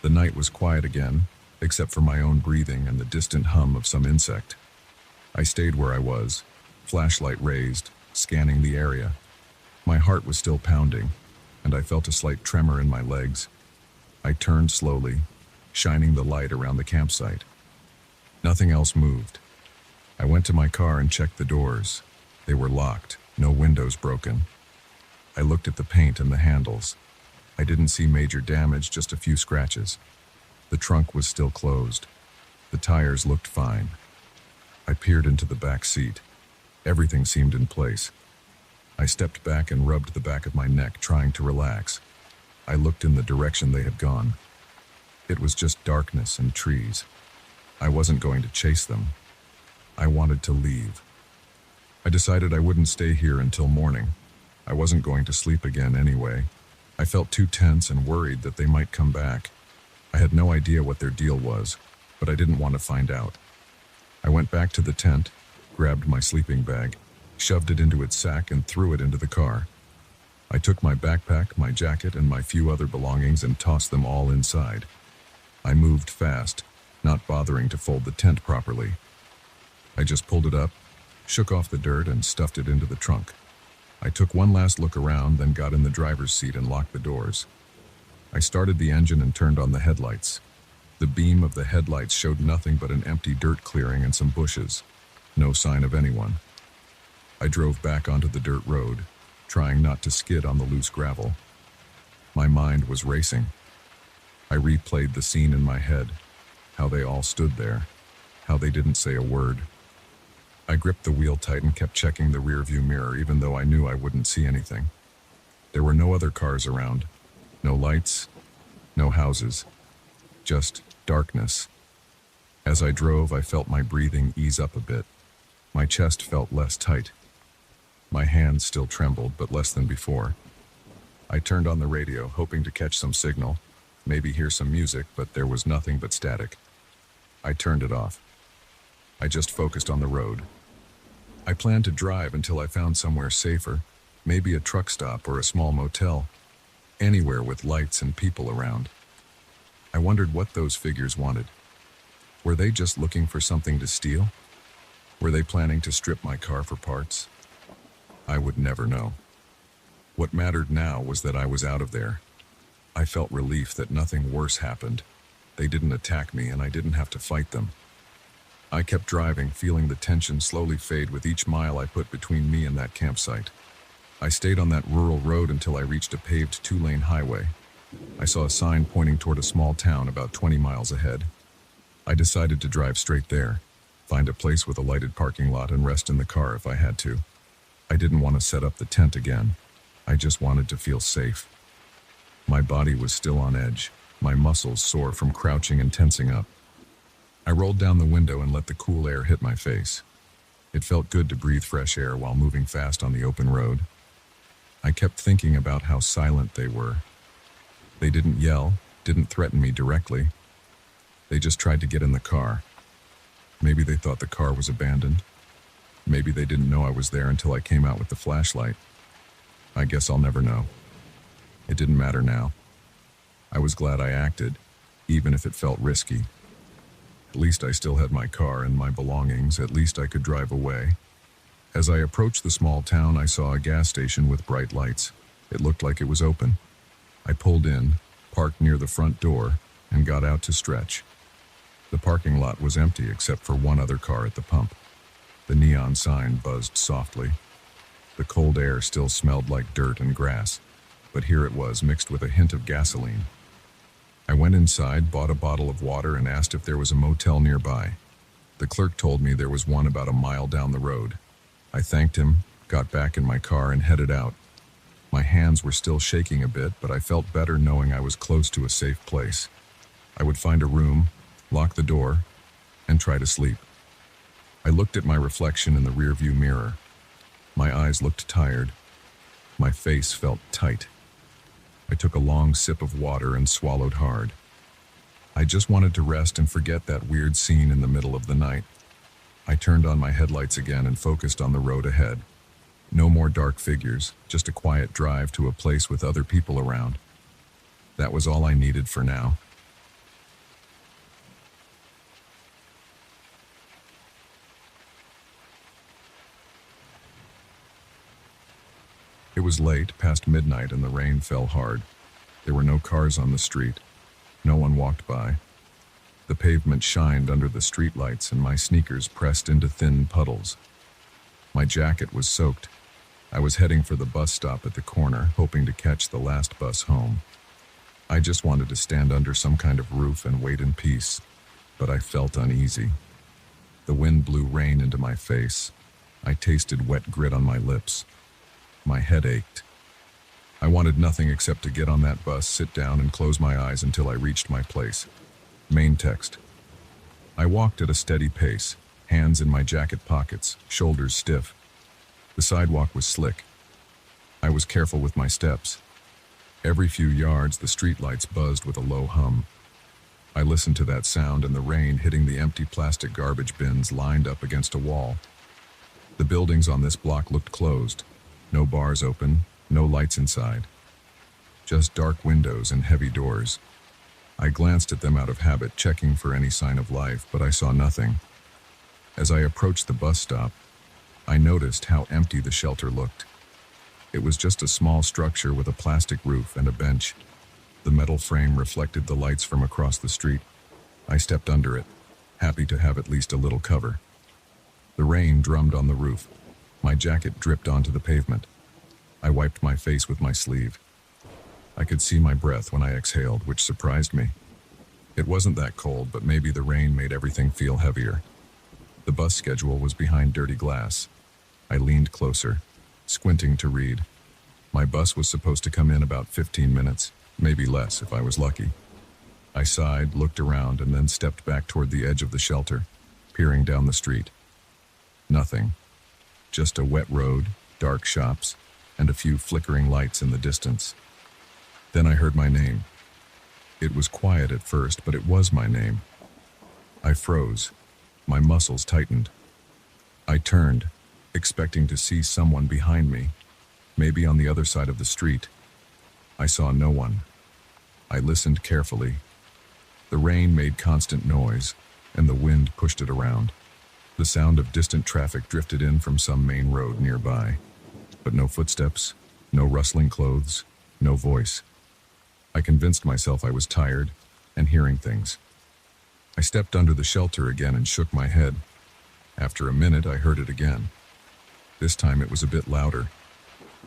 The night was quiet again, except for my own breathing and the distant hum of some insect. I stayed where I was, flashlight raised, scanning the area. My heart was still pounding, and I felt a slight tremor in my legs. I turned slowly, shining the light around the campsite. Nothing else moved. I went to my car and checked the doors. They were locked, no windows broken. I looked at the paint and the handles. I didn't see major damage, just a few scratches. The trunk was still closed. The tires looked fine. I peered into the back seat. Everything seemed in place. I stepped back and rubbed the back of my neck, trying to relax. I looked in the direction they had gone. It was just darkness and trees. I wasn't going to chase them. I wanted to leave. I decided I wouldn't stay here until morning. I wasn't going to sleep again anyway. I felt too tense and worried that they might come back. I had no idea what their deal was, but I didn't want to find out. I went back to the tent, grabbed my sleeping bag, shoved it into its sack, and threw it into the car. I took my backpack, my jacket, and my few other belongings and tossed them all inside. I moved fast, not bothering to fold the tent properly. I just pulled it up, shook off the dirt, and stuffed it into the trunk. I took one last look around, then got in the driver's seat and locked the doors. I started the engine and turned on the headlights. The beam of the headlights showed nothing but an empty dirt clearing and some bushes. No sign of anyone. I drove back onto the dirt road, trying not to skid on the loose gravel. My mind was racing. I replayed the scene in my head, how they all stood there, how they didn't say a word. I gripped the wheel tight and kept checking the rearview mirror, even though I knew I wouldn't see anything. There were no other cars around, no lights, no houses, just darkness. As I drove, I felt my breathing ease up a bit. My chest felt less tight. My hands still trembled, but less than before. I turned on the radio, hoping to catch some signal, maybe hear some music, but there was nothing but static. I turned it off. I just focused on the road. I planned to drive until I found somewhere safer, Maybe a truck stop or a small motel, anywhere with lights and people around. I wondered what those figures wanted. Were they just looking for something to steal? Were they planning to strip my car for parts? I would never know. What mattered now was that I was out of there. I felt relief that nothing worse happened. They didn't attack me and I didn't have to fight them. I kept driving, feeling the tension slowly fade with each mile I put between me and that campsite. I stayed on that rural road until I reached a paved 2-lane highway. I saw a sign pointing toward a small town about 20 miles ahead. I decided to drive straight there, find a place with a lighted parking lot and rest in the car if I had to. I didn't want to set up the tent again. I just wanted to feel safe. My body was still on edge, my muscles sore from crouching and tensing up. I rolled down the window and let the cool air hit my face. It felt good to breathe fresh air while moving fast on the open road. I kept thinking about how silent they were. They didn't yell, didn't threaten me directly. They just tried to get in the car. Maybe they thought the car was abandoned. Maybe they didn't know I was there until I came out with the flashlight. I guess I'll never know. It didn't matter now. I was glad I acted, even if it felt risky. At least I still had my car and my belongings. At least I could drive away. As I approached the small town, I saw a gas station with bright lights. It looked like it was open. I pulled in, parked near the front door, and got out to stretch. The parking lot was empty except for one other car at the pump. The neon sign buzzed softly. The cold air still smelled like dirt and grass, but here it was mixed with a hint of gasoline. I went inside, bought a bottle of water, and asked if there was a motel nearby. The clerk told me there was one about a mile down the road. I thanked him, got back in my car, and headed out. My hands were still shaking a bit, but I felt better knowing I was close to a safe place. I would find a room, lock the door, and try to sleep. I looked at my reflection in the rearview mirror. My eyes looked tired. My face felt tight. I took a long sip of water and swallowed hard. I just wanted to rest and forget that weird scene in the middle of the night. I turned on my headlights again and focused on the road ahead. No more dark figures, just a quiet drive to a place with other people around. That was all I needed for now. It was late, past midnight, and the rain fell hard. There were no cars on the street. No one walked by. The pavement shined under the streetlights, and my sneakers pressed into thin puddles. My jacket was soaked. I was heading for the bus stop at the corner, hoping to catch the last bus home. I just wanted to stand under some kind of roof and wait in peace, but I felt uneasy. The wind blew rain into my face. I tasted wet grit on my lips. My head ached. I wanted nothing except to get on that bus, sit down, and close my eyes until I reached my place. Main text. I walked at a steady pace, hands in my jacket pockets, shoulders stiff. The sidewalk was slick. I was careful with my steps. Every few yards, the streetlights buzzed with a low hum. I listened to that sound and the rain hitting the empty plastic garbage bins lined up against a wall. The buildings on this block looked closed. No bars open, no lights inside. Just dark windows and heavy doors. I glanced at them out of habit, checking for any sign of life, but I saw nothing. As I approached the bus stop, I noticed how empty the shelter looked. It was just a small structure with a plastic roof and a bench. The metal frame reflected the lights from across the street. I stepped under it, happy to have at least a little cover. The rain drummed on the roof. My jacket dripped onto the pavement. I wiped my face with my sleeve. I could see my breath when I exhaled, which surprised me. It wasn't that cold, but maybe the rain made everything feel heavier. The bus schedule was behind dirty glass. I leaned closer, squinting to read. My bus was supposed to come in about 15 minutes, maybe less if I was lucky. I sighed, looked around, and then stepped back toward the edge of the shelter, peering down the street. Nothing. Just a wet road, dark shops, and a few flickering lights in the distance. Then I heard my name. It was quiet at first, but it was my name. I froze. My muscles tightened. I turned, expecting to see someone behind me, Maybe on the other side of the street. I saw no one. I listened carefully. The rain made constant noise, and the wind pushed it around. The sound of distant traffic drifted in from some main road nearby. But no footsteps, no rustling clothes, no voice. I convinced myself I was tired and hearing things. I stepped under the shelter again and shook my head. After a minute, I heard it again. This time it was a bit louder.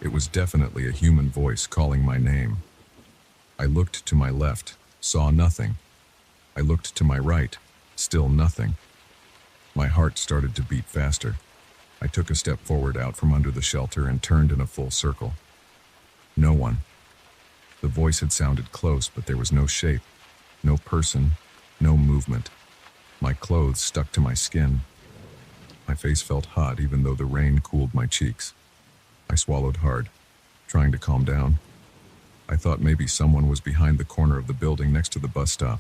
It was definitely a human voice calling my name. I looked to my left, saw nothing. I looked to my right, still nothing. My heart started to beat faster. I took a step forward out from under the shelter and turned in a full circle. No one. The voice had sounded close, but there was no shape, no person, no movement. My clothes stuck to my skin. My face felt hot even though the rain cooled my cheeks. I swallowed hard, trying to calm down. I thought maybe someone was behind the corner of the building next to the bus stop.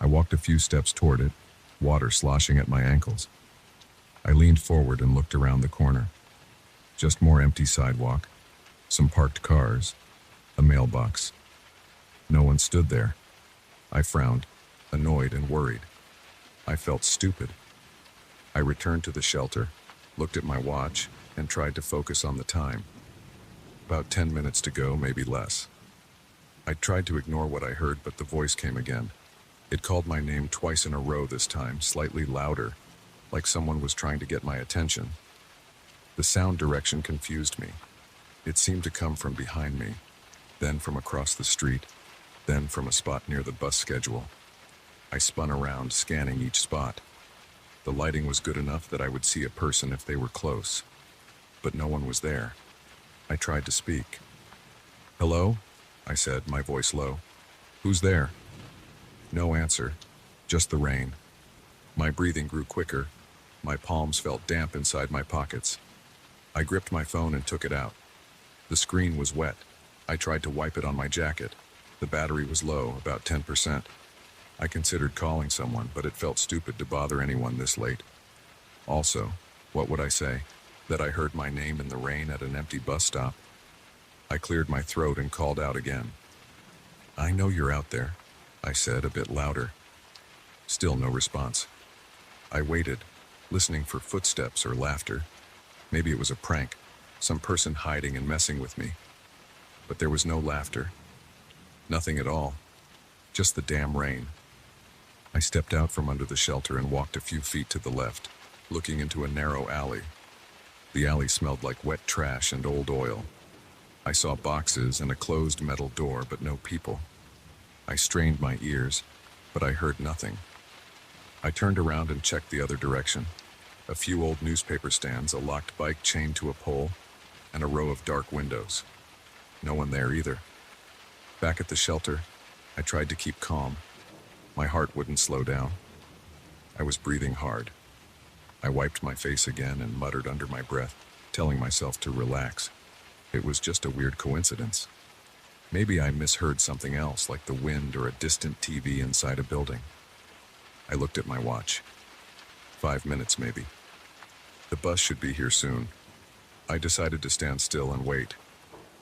I walked a few steps toward it, water sloshing at my ankles. I leaned forward and looked around the corner. Just more empty sidewalk, some parked cars, a mailbox. No one stood there. I frowned, annoyed and worried. I felt stupid. I returned to the shelter, looked at my watch, and tried to focus on the time. About 10 minutes to go, maybe less. I tried to ignore what I heard, but the voice came again. It called my name twice in a row this time, slightly louder, like someone was trying to get my attention. The sound direction confused me. It seemed to come from behind me, then from across the street, then from a spot near the bus schedule. I spun around, scanning each spot. The lighting was good enough that I would see a person if they were close, but no one was there. I tried to speak. "Hello?" I said, my voice low. "Who's there?" No answer, just the rain. My breathing grew quicker. My palms felt damp inside my pockets. I gripped my phone and took it out. The screen was wet. I tried to wipe it on my jacket. The battery was low, about 10%. I considered calling someone, but it felt stupid to bother anyone this late. Also, what would I say? That I heard my name in the rain at an empty bus stop? I cleared my throat and called out again. "I know you're out there," I said a bit louder. Still no response. I waited, listening for footsteps or laughter. Maybe it was a prank, some person hiding and messing with me. But there was no laughter. Nothing at all. Just the damn rain. I stepped out from under the shelter and walked a few feet to the left, looking into a narrow alley. The alley smelled like wet trash and old oil. I saw boxes and a closed metal door, but no people. I strained my ears, but I heard nothing. I turned around and checked the other direction. A few old newspaper stands, a locked bike chained to a pole, and a row of dark windows. No one there either. Back at the shelter, I tried to keep calm. My heart wouldn't slow down. I was breathing hard. I wiped my face again and muttered under my breath, telling myself to relax. It was just a weird coincidence. Maybe I misheard something else, like the wind or a distant TV inside a building. I looked at my watch. 5 minutes, maybe. The bus should be here soon. I decided to stand still and wait.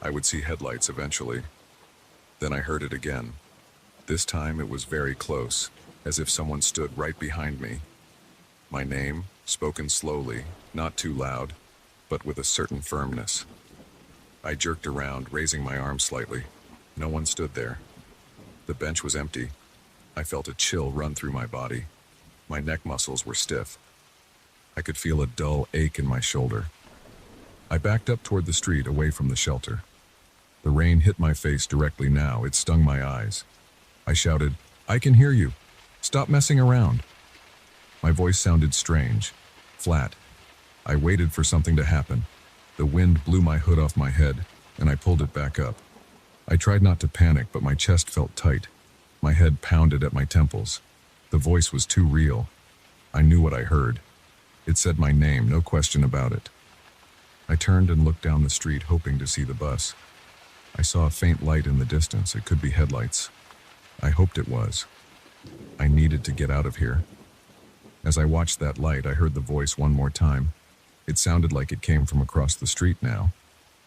I would see headlights eventually. Then I heard it again. This time it was very close, as if someone stood right behind me. My name, spoken slowly, not too loud, but with a certain firmness. I jerked around, raising my arm slightly. No one stood there. The bench was empty. I felt a chill run through my body. My neck muscles were stiff. I could feel a dull ache in my shoulder. I backed up toward the street, away from the shelter. The rain hit my face directly now. It stung my eyes. I shouted, "I can hear you. Stop messing around." My voice sounded strange, flat. I waited for something to happen. The wind blew my hood off my head, and I pulled it back up. I tried not to panic, but my chest felt tight. My head pounded at my temples. The voice was too real. I knew what I heard. It said my name, no question about it. I turned and looked down the street, hoping to see the bus. I saw a faint light in the distance. It could be headlights. I hoped it was. I needed to get out of here. As I watched that light, I heard the voice one more time. It sounded like it came from across the street now.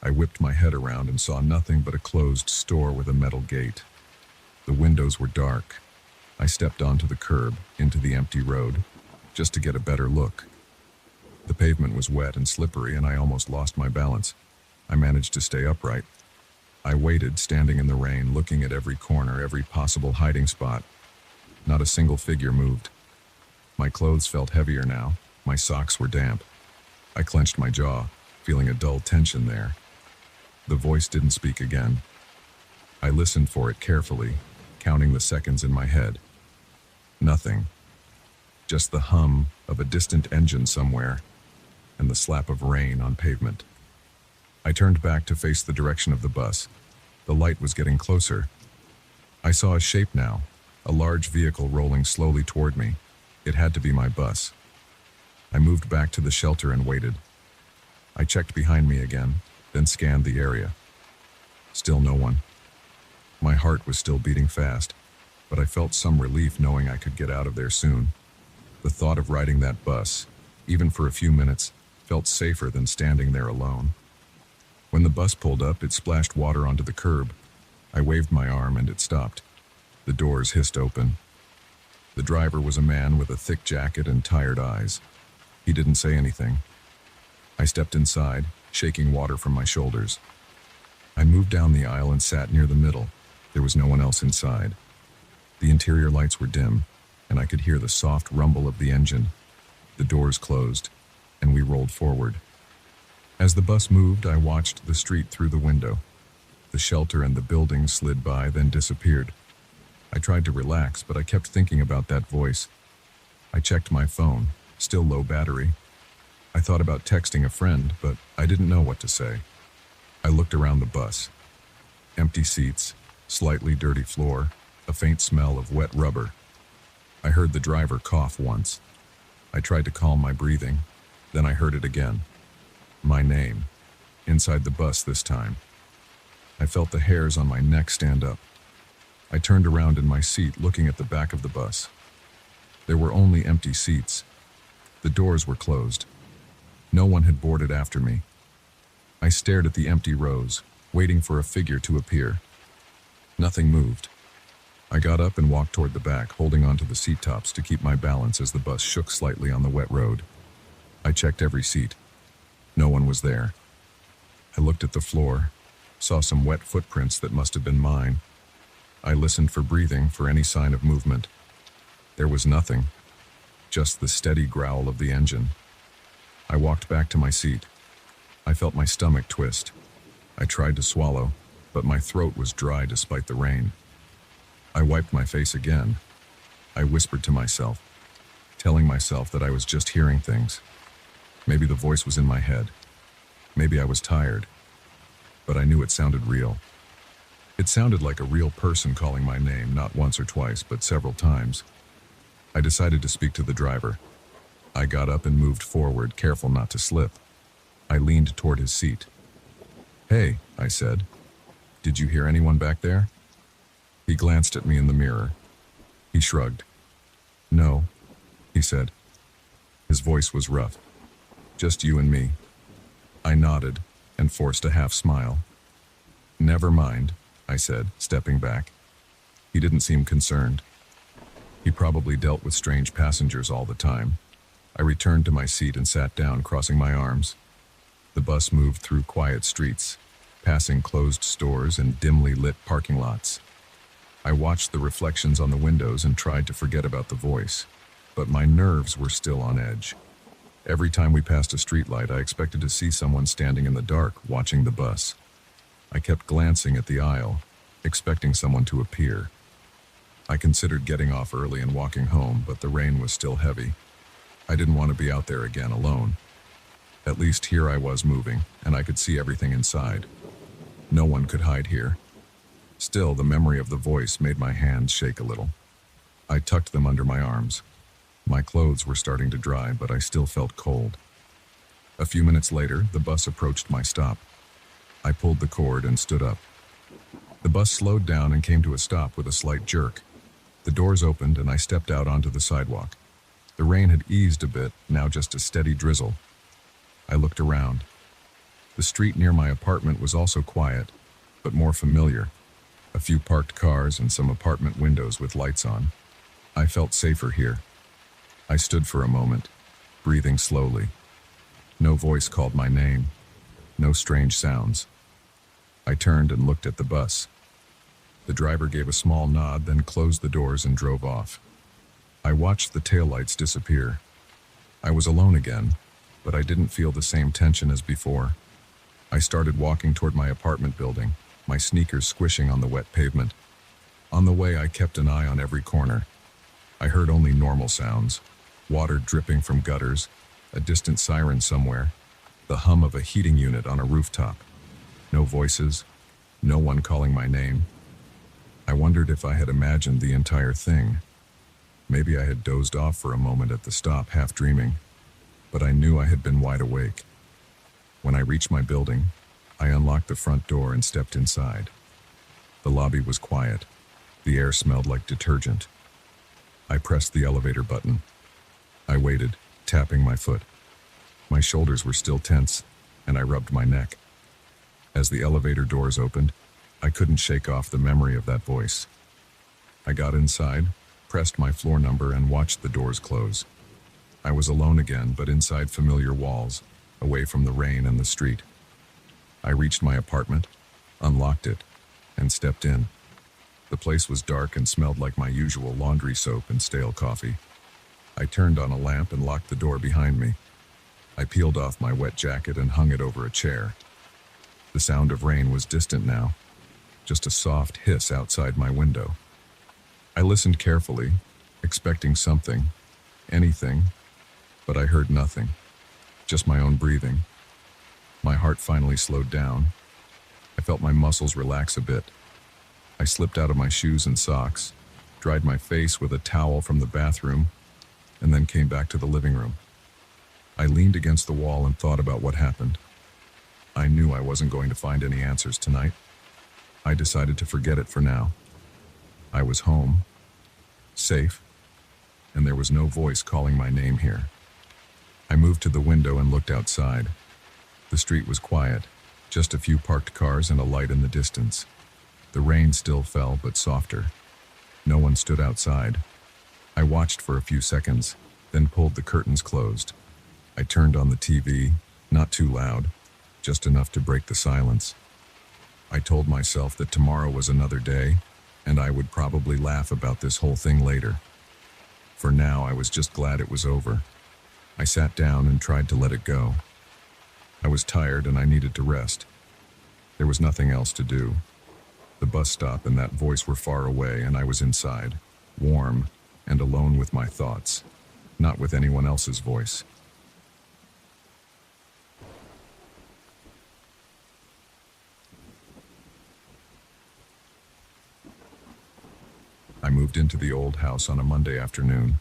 I whipped my head around and saw nothing but a closed store with a metal gate. The windows were dark. I stepped onto the curb, into the empty road, just to get a better look. The pavement was wet and slippery, and I almost lost my balance. I managed to stay upright. I waited, standing in the rain, looking at every corner, every possible hiding spot. Not a single figure moved. My clothes felt heavier now. My socks were damp. I clenched my jaw, feeling a dull tension there. The voice didn't speak again. I listened for it carefully, counting the seconds in my head. Nothing. Just the hum of a distant engine somewhere, and the slap of rain on pavement. I turned back to face the direction of the bus. The light was getting closer. I saw a shape now, a large vehicle rolling slowly toward me. It had to be my bus. I moved back to the shelter and waited. I checked behind me again, then scanned the area. Still no one. My heart was still beating fast, but I felt some relief knowing I could get out of there soon. The thought of riding that bus, even for a few minutes, felt safer than standing there alone. When the bus pulled up, it splashed water onto the curb. I waved my arm and it stopped. The doors hissed open. The driver was a man with a thick jacket and tired eyes. He didn't say anything. I stepped inside, shaking water from my shoulders. I moved down the aisle and sat near the middle. There was no one else inside. The interior lights were dim, and I could hear the soft rumble of the engine. The doors closed, and we rolled forward. As the bus moved, I watched the street through the window. The shelter and the buildings slid by, then disappeared. I tried to relax, but I kept thinking about that voice. I checked my phone, still low battery. I thought about texting a friend, but I didn't know what to say. I looked around the bus. Empty seats, slightly dirty floor, a faint smell of wet rubber. I heard the driver cough once. I tried to calm my breathing, then I heard it again. My name, inside the bus this time. I felt the hairs on my neck stand up. I turned around in my seat, looking at the back of the bus. There were only empty seats. The doors were closed. No one had boarded after me. I stared at the empty rows, waiting for a figure to appear. Nothing moved. I got up and walked toward the back, holding onto the seat tops to keep my balance as the bus shook slightly on the wet road. I checked every seat. No one was there. I looked at the floor, saw some wet footprints that must have been mine. I listened for breathing, for any sign of movement. There was nothing, just the steady growl of the engine. I walked back to my seat. I felt my stomach twist. I tried to swallow, but my throat was dry despite the rain. I wiped my face again. I whispered to myself, telling myself that I was just hearing things. Maybe the voice was in my head. Maybe I was tired. But I knew it sounded real. It sounded like a real person calling my name, not once or twice, but several times. I decided to speak to the driver. I got up and moved forward, careful not to slip. I leaned toward his seat. "Hey," I said. "Did you hear anyone back there?" He glanced at me in the mirror. He shrugged. "No," he said. His voice was rough. "Just you and me." I nodded and forced a half smile. "Never mind," I said, stepping back. He didn't seem concerned. He probably dealt with strange passengers all the time. I returned to my seat and sat down, crossing my arms. The bus moved through quiet streets, passing closed stores and dimly lit parking lots. I watched the reflections on the windows and tried to forget about the voice, but my nerves were still on edge. Every time we passed a streetlight, I expected to see someone standing in the dark, watching the bus. I kept glancing at the aisle, expecting someone to appear. I considered getting off early and walking home, but the rain was still heavy. I didn't want to be out there again alone. At least here I was moving, and I could see everything inside. No one could hide here. Still, the memory of the voice made my hands shake a little. I tucked them under my arms. My clothes were starting to dry, but I still felt cold. A few minutes later, the bus approached my stop. I pulled the cord and stood up. The bus slowed down and came to a stop with a slight jerk. The doors opened and I stepped out onto the sidewalk. The rain had eased a bit, now just a steady drizzle. I looked around. The street near my apartment was also quiet, but more familiar. A few parked cars and some apartment windows with lights on. I felt safer here. I stood for a moment, breathing slowly. No voice called my name. No strange sounds. I turned and looked at the bus. The driver gave a small nod, then closed the doors and drove off. I watched the taillights disappear. I was alone again, but I didn't feel the same tension as before. I started walking toward my apartment building, my sneakers squishing on the wet pavement. On the way, I kept an eye on every corner. I heard only normal sounds: water dripping from gutters, a distant siren somewhere, the hum of a heating unit on a rooftop. No voices, no one calling my name. I wondered if I had imagined the entire thing. Maybe I had dozed off for a moment at the stop, half dreaming, but I knew I had been wide awake. When I reached my building, I unlocked the front door and stepped inside. The lobby was quiet. The air smelled like detergent. I pressed the elevator button. I waited, tapping my foot. My shoulders were still tense, and I rubbed my neck. As the elevator doors opened, I couldn't shake off the memory of that voice. I got inside, pressed my floor number, and watched the doors close. I was alone again, but inside familiar walls, away from the rain and the street. I reached my apartment, unlocked it, and stepped in. The place was dark and smelled like my usual laundry soap and stale coffee. I turned on a lamp and locked the door behind me. I peeled off my wet jacket and hung it over a chair. The sound of rain was distant now, just a soft hiss outside my window. I listened carefully, expecting something, anything, but I heard nothing, just my own breathing. My heart finally slowed down. I felt my muscles relax a bit. I slipped out of my shoes and socks, dried my face with a towel from the bathroom, and then came back to the living room. I leaned against the wall and thought about what happened. I knew I wasn't going to find any answers tonight. I decided to forget it for now. I was home, safe, and there was no voice calling my name here. I moved to the window and looked outside. The street was quiet, just a few parked cars and a light in the distance. The rain still fell, but softer. No one stood outside. I watched for a few seconds, then pulled the curtains closed. I turned on the TV, not too loud, just enough to break the silence. I told myself that tomorrow was another day, and I would probably laugh about this whole thing later. For now, I was just glad it was over. I sat down and tried to let it go. I was tired and I needed to rest. There was nothing else to do. The bus stop and that voice were far away, and I was inside, warm and alone with my thoughts, not with anyone else's voice. I moved into the old house on a Monday afternoon.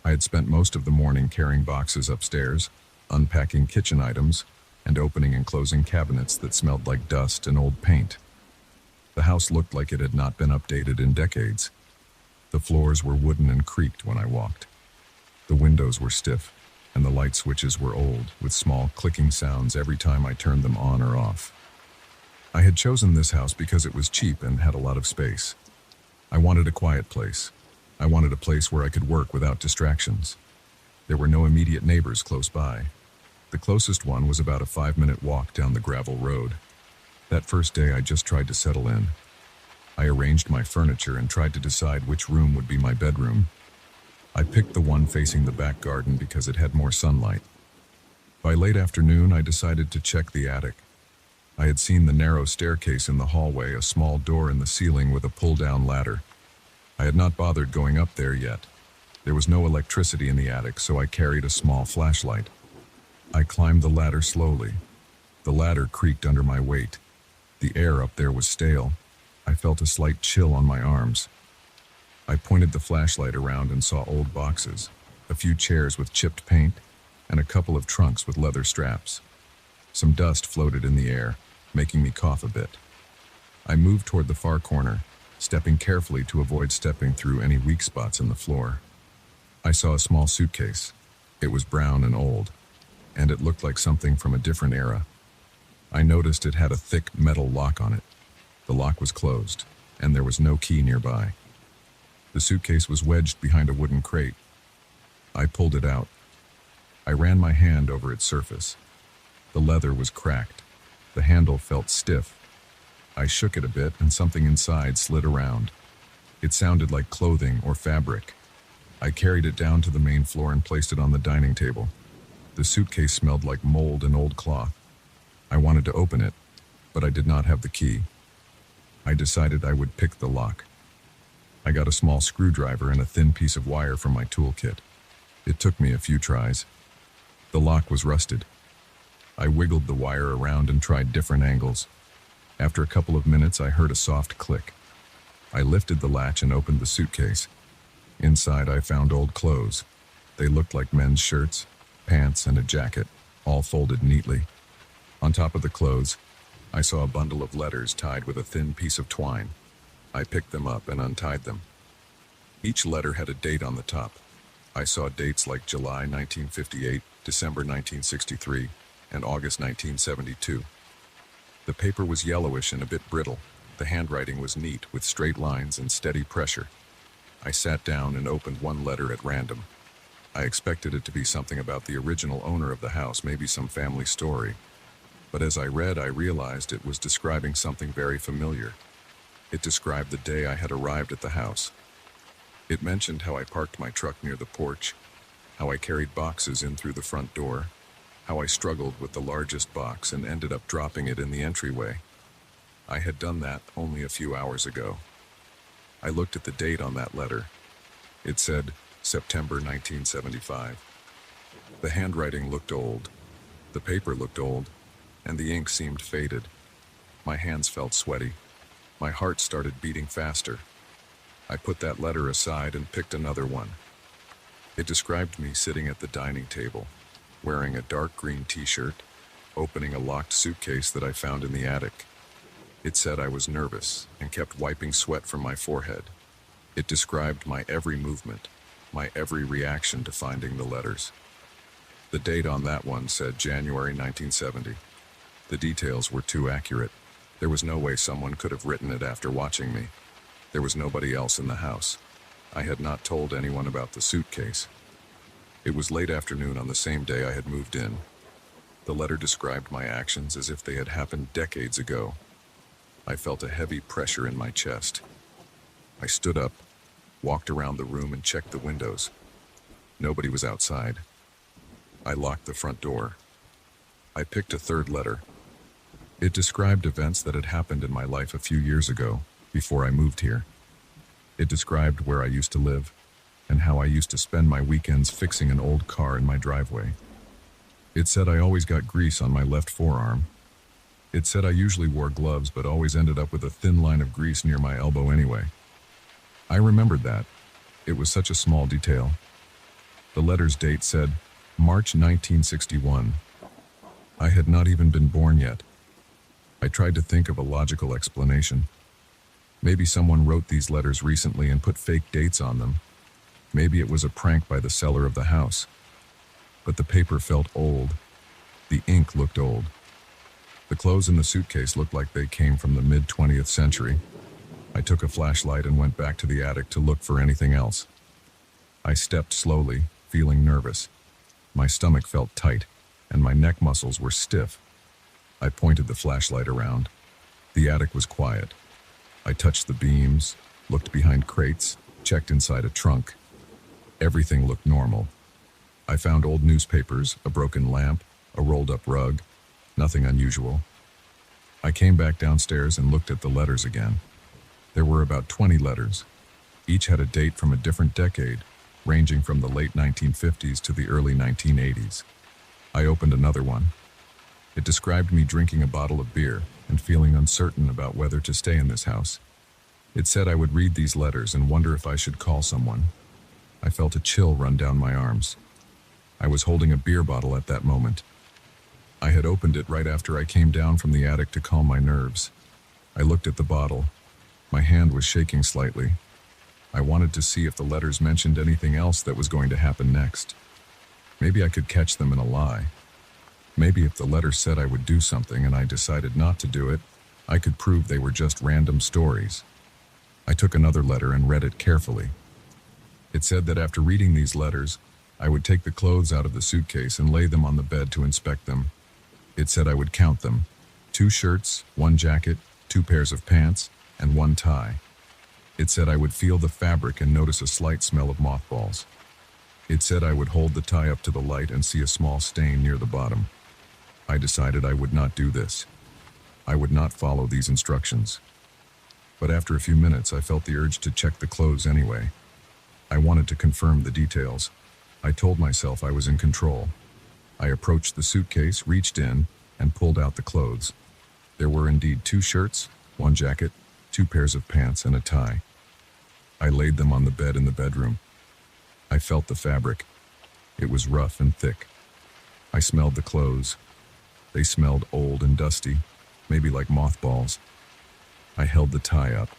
I had spent most of the morning carrying boxes upstairs, unpacking kitchen items, and opening and closing cabinets that smelled like dust and old paint. The house looked like it had not been updated in decades. The floors were wooden and creaked when I walked. The windows were stiff, and the light switches were old, with small clicking sounds every time I turned them on or off. I had chosen this house because it was cheap and had a lot of space. I wanted a quiet place. I wanted a place where I could work without distractions. There were no immediate neighbors close by. The closest one was about a 5-minute walk down the gravel road. That first day, I just tried to settle in. I arranged my furniture and tried to decide which room would be my bedroom. I picked the one facing the back garden because it had more sunlight. By late afternoon, I decided to check the attic. I had seen the narrow staircase in the hallway, a small door in the ceiling with a pull-down ladder. I had not bothered going up there yet. There was no electricity in the attic, so I carried a small flashlight. I climbed the ladder slowly. The ladder creaked under my weight. The air up there was stale. I felt a slight chill on my arms. I pointed the flashlight around and saw old boxes, a few chairs with chipped paint, and a couple of trunks with leather straps. Some dust floated in the air, making me cough a bit. I moved toward the far corner, stepping carefully to avoid stepping through any weak spots in the floor. I saw a small suitcase. It was brown and old, and it looked like something from a different era. I noticed it had a thick metal lock on it. The lock was closed, and there was no key nearby. The suitcase was wedged behind a wooden crate. I pulled it out. I ran my hand over its surface. The leather was cracked. The handle felt stiff. I shook it a bit, and something inside slid around. It sounded like clothing or fabric. I carried it down to the main floor and placed it on the dining table. The suitcase smelled like mold and old cloth. I wanted to open it, but I did not have the key. I decided I would pick the lock. I got a small screwdriver and a thin piece of wire from my toolkit. It took me a few tries. The lock was rusted. I wiggled the wire around and tried different angles. After a couple of minutes, I heard a soft click. I lifted the latch and opened the suitcase. Inside, I found old clothes. They looked like men's shirts, pants, and a jacket, all folded neatly. On top of the clothes, I saw a bundle of letters tied with a thin piece of twine. I picked them up and untied them. Each letter had a date on the top. I saw dates like July 1958, December 1963, and August 1972. The paper was yellowish and a bit brittle. The handwriting was neat, with straight lines and steady pressure. I sat down and opened one letter at random. I expected it to be something about the original owner of the house, maybe some family story. But as I read, I realized it was describing something very familiar. It described the day I had arrived at the house. It mentioned how I parked my truck near the porch, how I carried boxes in through the front door, how I struggled with the largest box and ended up dropping it in the entryway. I had done that only a few hours ago. I looked at the date on that letter. It said September 1975. The handwriting looked old. The paper looked old, and the ink seemed faded. My hands felt sweaty. My heart started beating faster. I put that letter aside and picked another one. It described me sitting at the dining table, wearing a dark green t-shirt, opening a locked suitcase that I found in the attic. It said I was nervous and kept wiping sweat from my forehead. It described my every movement, my every reaction to finding the letters. The date on that one said January 1970. The details were too accurate. There was no way someone could have written it after watching me. There was nobody else in the house. I had not told anyone about the suitcase. It was late afternoon on the same day I had moved in. The letter described my actions as if they had happened decades ago. I felt a heavy pressure in my chest. I stood up, walked around the room and checked the windows. Nobody was outside. I locked the front door. I picked a third letter. It described events that had happened in my life a few years ago, before I moved here. It described where I used to live, and how I used to spend my weekends fixing an old car in my driveway. It said I always got grease on my left forearm. It said I usually wore gloves but always ended up with a thin line of grease near my elbow anyway. I remembered that. It was such a small detail. The letter's date said March 1961. I had not even been born yet. I tried to think of a logical explanation. Maybe someone wrote these letters recently and put fake dates on them. Maybe it was a prank by the seller of the house. But the paper felt old. The ink looked old. The clothes in the suitcase looked like they came from the mid-20th century. I took a flashlight and went back to the attic to look for anything else. I stepped slowly, feeling nervous. My stomach felt tight, and my neck muscles were stiff. I pointed the flashlight around. The attic was quiet. I touched the beams, looked behind crates, checked inside a trunk. Everything looked normal. I found old newspapers, a broken lamp, a rolled-up rug. Nothing unusual. I came back downstairs and looked at the letters again. There were about 20 letters. Each had a date from a different decade, ranging from the late 1950s to the early 1980s. I opened another one. It described me drinking a bottle of beer and feeling uncertain about whether to stay in this house. It said I would read these letters and wonder if I should call someone. I felt a chill run down my arms. I was holding a beer bottle at that moment. I had opened it right after I came down from the attic to calm my nerves. I looked at the bottle. My hand was shaking slightly. I wanted to see if the letters mentioned anything else that was going to happen next. Maybe I could catch them in a lie. Maybe if the letter said I would do something and I decided not to do it, I could prove they were just random stories. I took another letter and read it carefully. It said that after reading these letters, I would take the clothes out of the suitcase and lay them on the bed to inspect them. It said I would count them: 2 shirts, 1 jacket, 2 pairs of pants, and 1 tie. It said I would feel the fabric and notice a slight smell of mothballs. It said I would hold the tie up to the light and see a small stain near the bottom. I decided I would not do this. I would not follow these instructions. But after a few minutes, I felt the urge to check the clothes anyway. I wanted to confirm the details. I told myself I was in control. I approached the suitcase, reached in, and pulled out the clothes. There were indeed 2 shirts, 1 jacket, 2 pairs of pants, and a tie. I laid them on the bed in the bedroom. I felt the fabric. It was rough and thick. I smelled the clothes. They smelled old and dusty, maybe like mothballs. I held the tie up.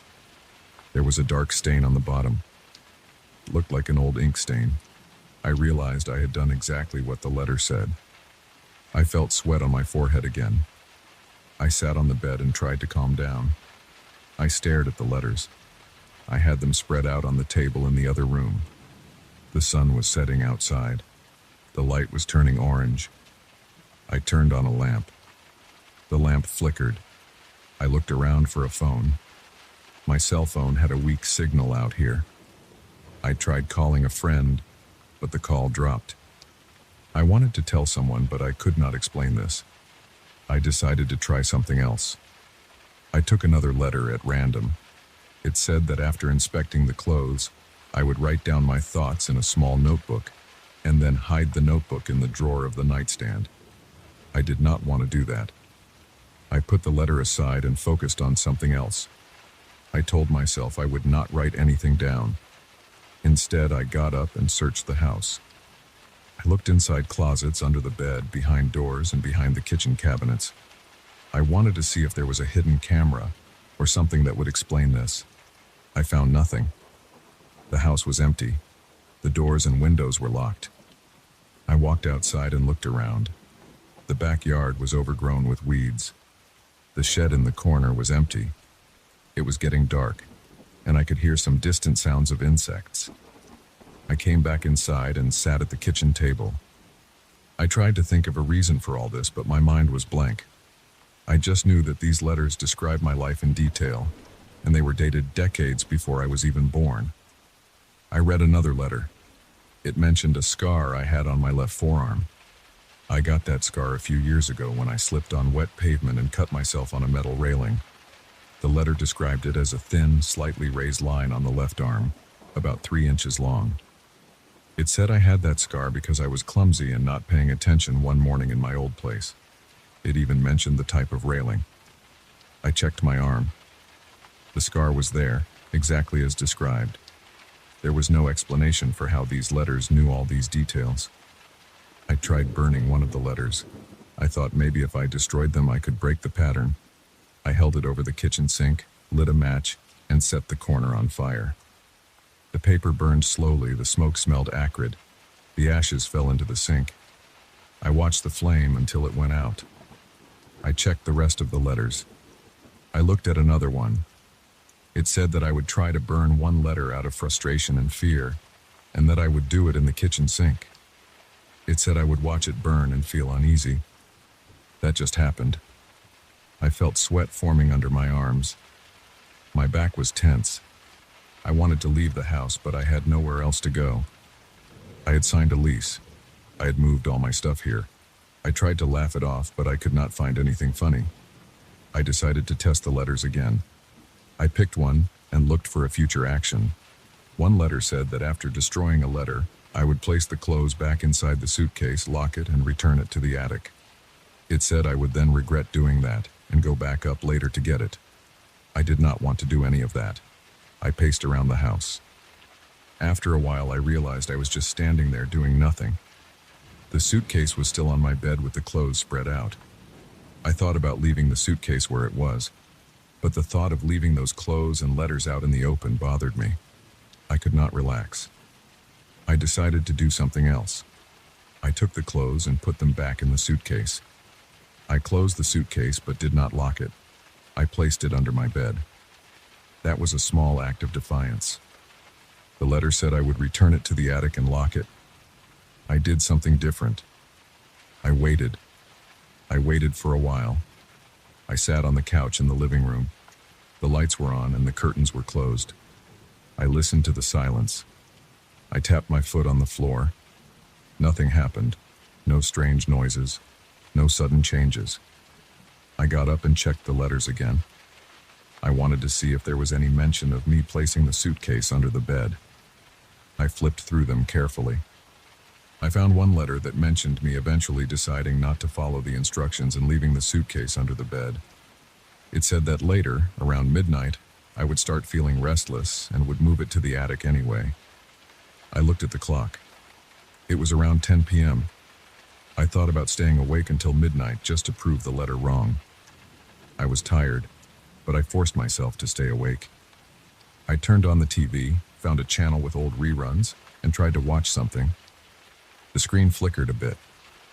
There was a dark stain on the bottom. It looked like an old ink stain. I realized I had done exactly what the letter said. I felt sweat on my forehead again. I sat on the bed and tried to calm down. I stared at the letters. I had them spread out on the table in the other room. The sun was setting outside. The light was turning orange. I turned on a lamp. The lamp flickered. I looked around for a phone. My cell phone had a weak signal out here. I tried calling a friend, but the call dropped. I wanted to tell someone, but I could not explain this. I decided to try something else. I took another letter at random. It said that after inspecting the clothes, I would write down my thoughts in a small notebook and then hide the notebook in the drawer of the nightstand. I did not want to do that. I put the letter aside and focused on something else. I told myself I would not write anything down. Instead, I got up and searched the house. I looked inside closets, under the bed, behind doors, and behind the kitchen cabinets. I wanted to see if there was a hidden camera or something that would explain this. I found nothing. The house was empty. The doors and windows were locked. I walked outside and looked around. The backyard was overgrown with weeds. The shed in the corner was empty. It was getting dark, and I could hear some distant sounds of insects. I came back inside and sat at the kitchen table. I tried to think of a reason for all this, but my mind was blank. I just knew that these letters described my life in detail, and they were dated decades before I was even born. I read another letter. It mentioned a scar I had on my left forearm. I got that scar a few years ago when I slipped on wet pavement and cut myself on a metal railing. The letter described it as a thin, slightly raised line on the left arm, about 3 inches long. It said I had that scar because I was clumsy and not paying attention one morning in my old place. It even mentioned the type of railing. I checked my arm. The scar was there, exactly as described. There was no explanation for how these letters knew all these details. I tried burning one of the letters. I thought maybe if I destroyed them I could break the pattern. I held it over the kitchen sink, lit a match, and set the corner on fire. The paper burned slowly, the smoke smelled acrid. The ashes fell into the sink. I watched the flame until it went out. I checked the rest of the letters. I looked at another one. It said that I would try to burn one letter out of frustration and fear, and that I would do it in the kitchen sink. It said I would watch it burn and feel uneasy. That just happened. I felt sweat forming under my arms. My back was tense. I wanted to leave the house, but I had nowhere else to go. I had signed a lease. I had moved all my stuff here. I tried to laugh it off, but I could not find anything funny. I decided to test the letters again. I picked one and looked for a future action. One letter said that after destroying a letter, I would place the clothes back inside the suitcase, lock it, and return it to the attic. It said I would then regret doing that and go back up later to get it. I did not want to do any of that. I paced around the house. After a while, I realized I was just standing there doing nothing. The suitcase was still on my bed with the clothes spread out. I thought about leaving the suitcase where it was, but the thought of leaving those clothes and letters out in the open bothered me. I could not relax. I decided to do something else. I took the clothes and put them back in the suitcase. I closed the suitcase but did not lock it. I placed it under my bed. That was a small act of defiance. The letter said I would return it to the attic and lock it. I did something different. I waited. I waited for a while. I sat on the couch in the living room. The lights were on and the curtains were closed. I listened to the silence. I tapped my foot on the floor. Nothing happened. No strange noises. No sudden changes. I got up and checked the letters again. I wanted to see if there was any mention of me placing the suitcase under the bed. I flipped through them carefully. I found one letter that mentioned me eventually deciding not to follow the instructions and leaving the suitcase under the bed. It said that later, around midnight, I would start feeling restless and would move it to the attic anyway. I looked at the clock. It was around 10 p.m. I thought about staying awake until midnight just to prove the letter wrong. I was tired, but I forced myself to stay awake. I turned on the TV, found a channel with old reruns, and tried to watch something. The screen flickered a bit.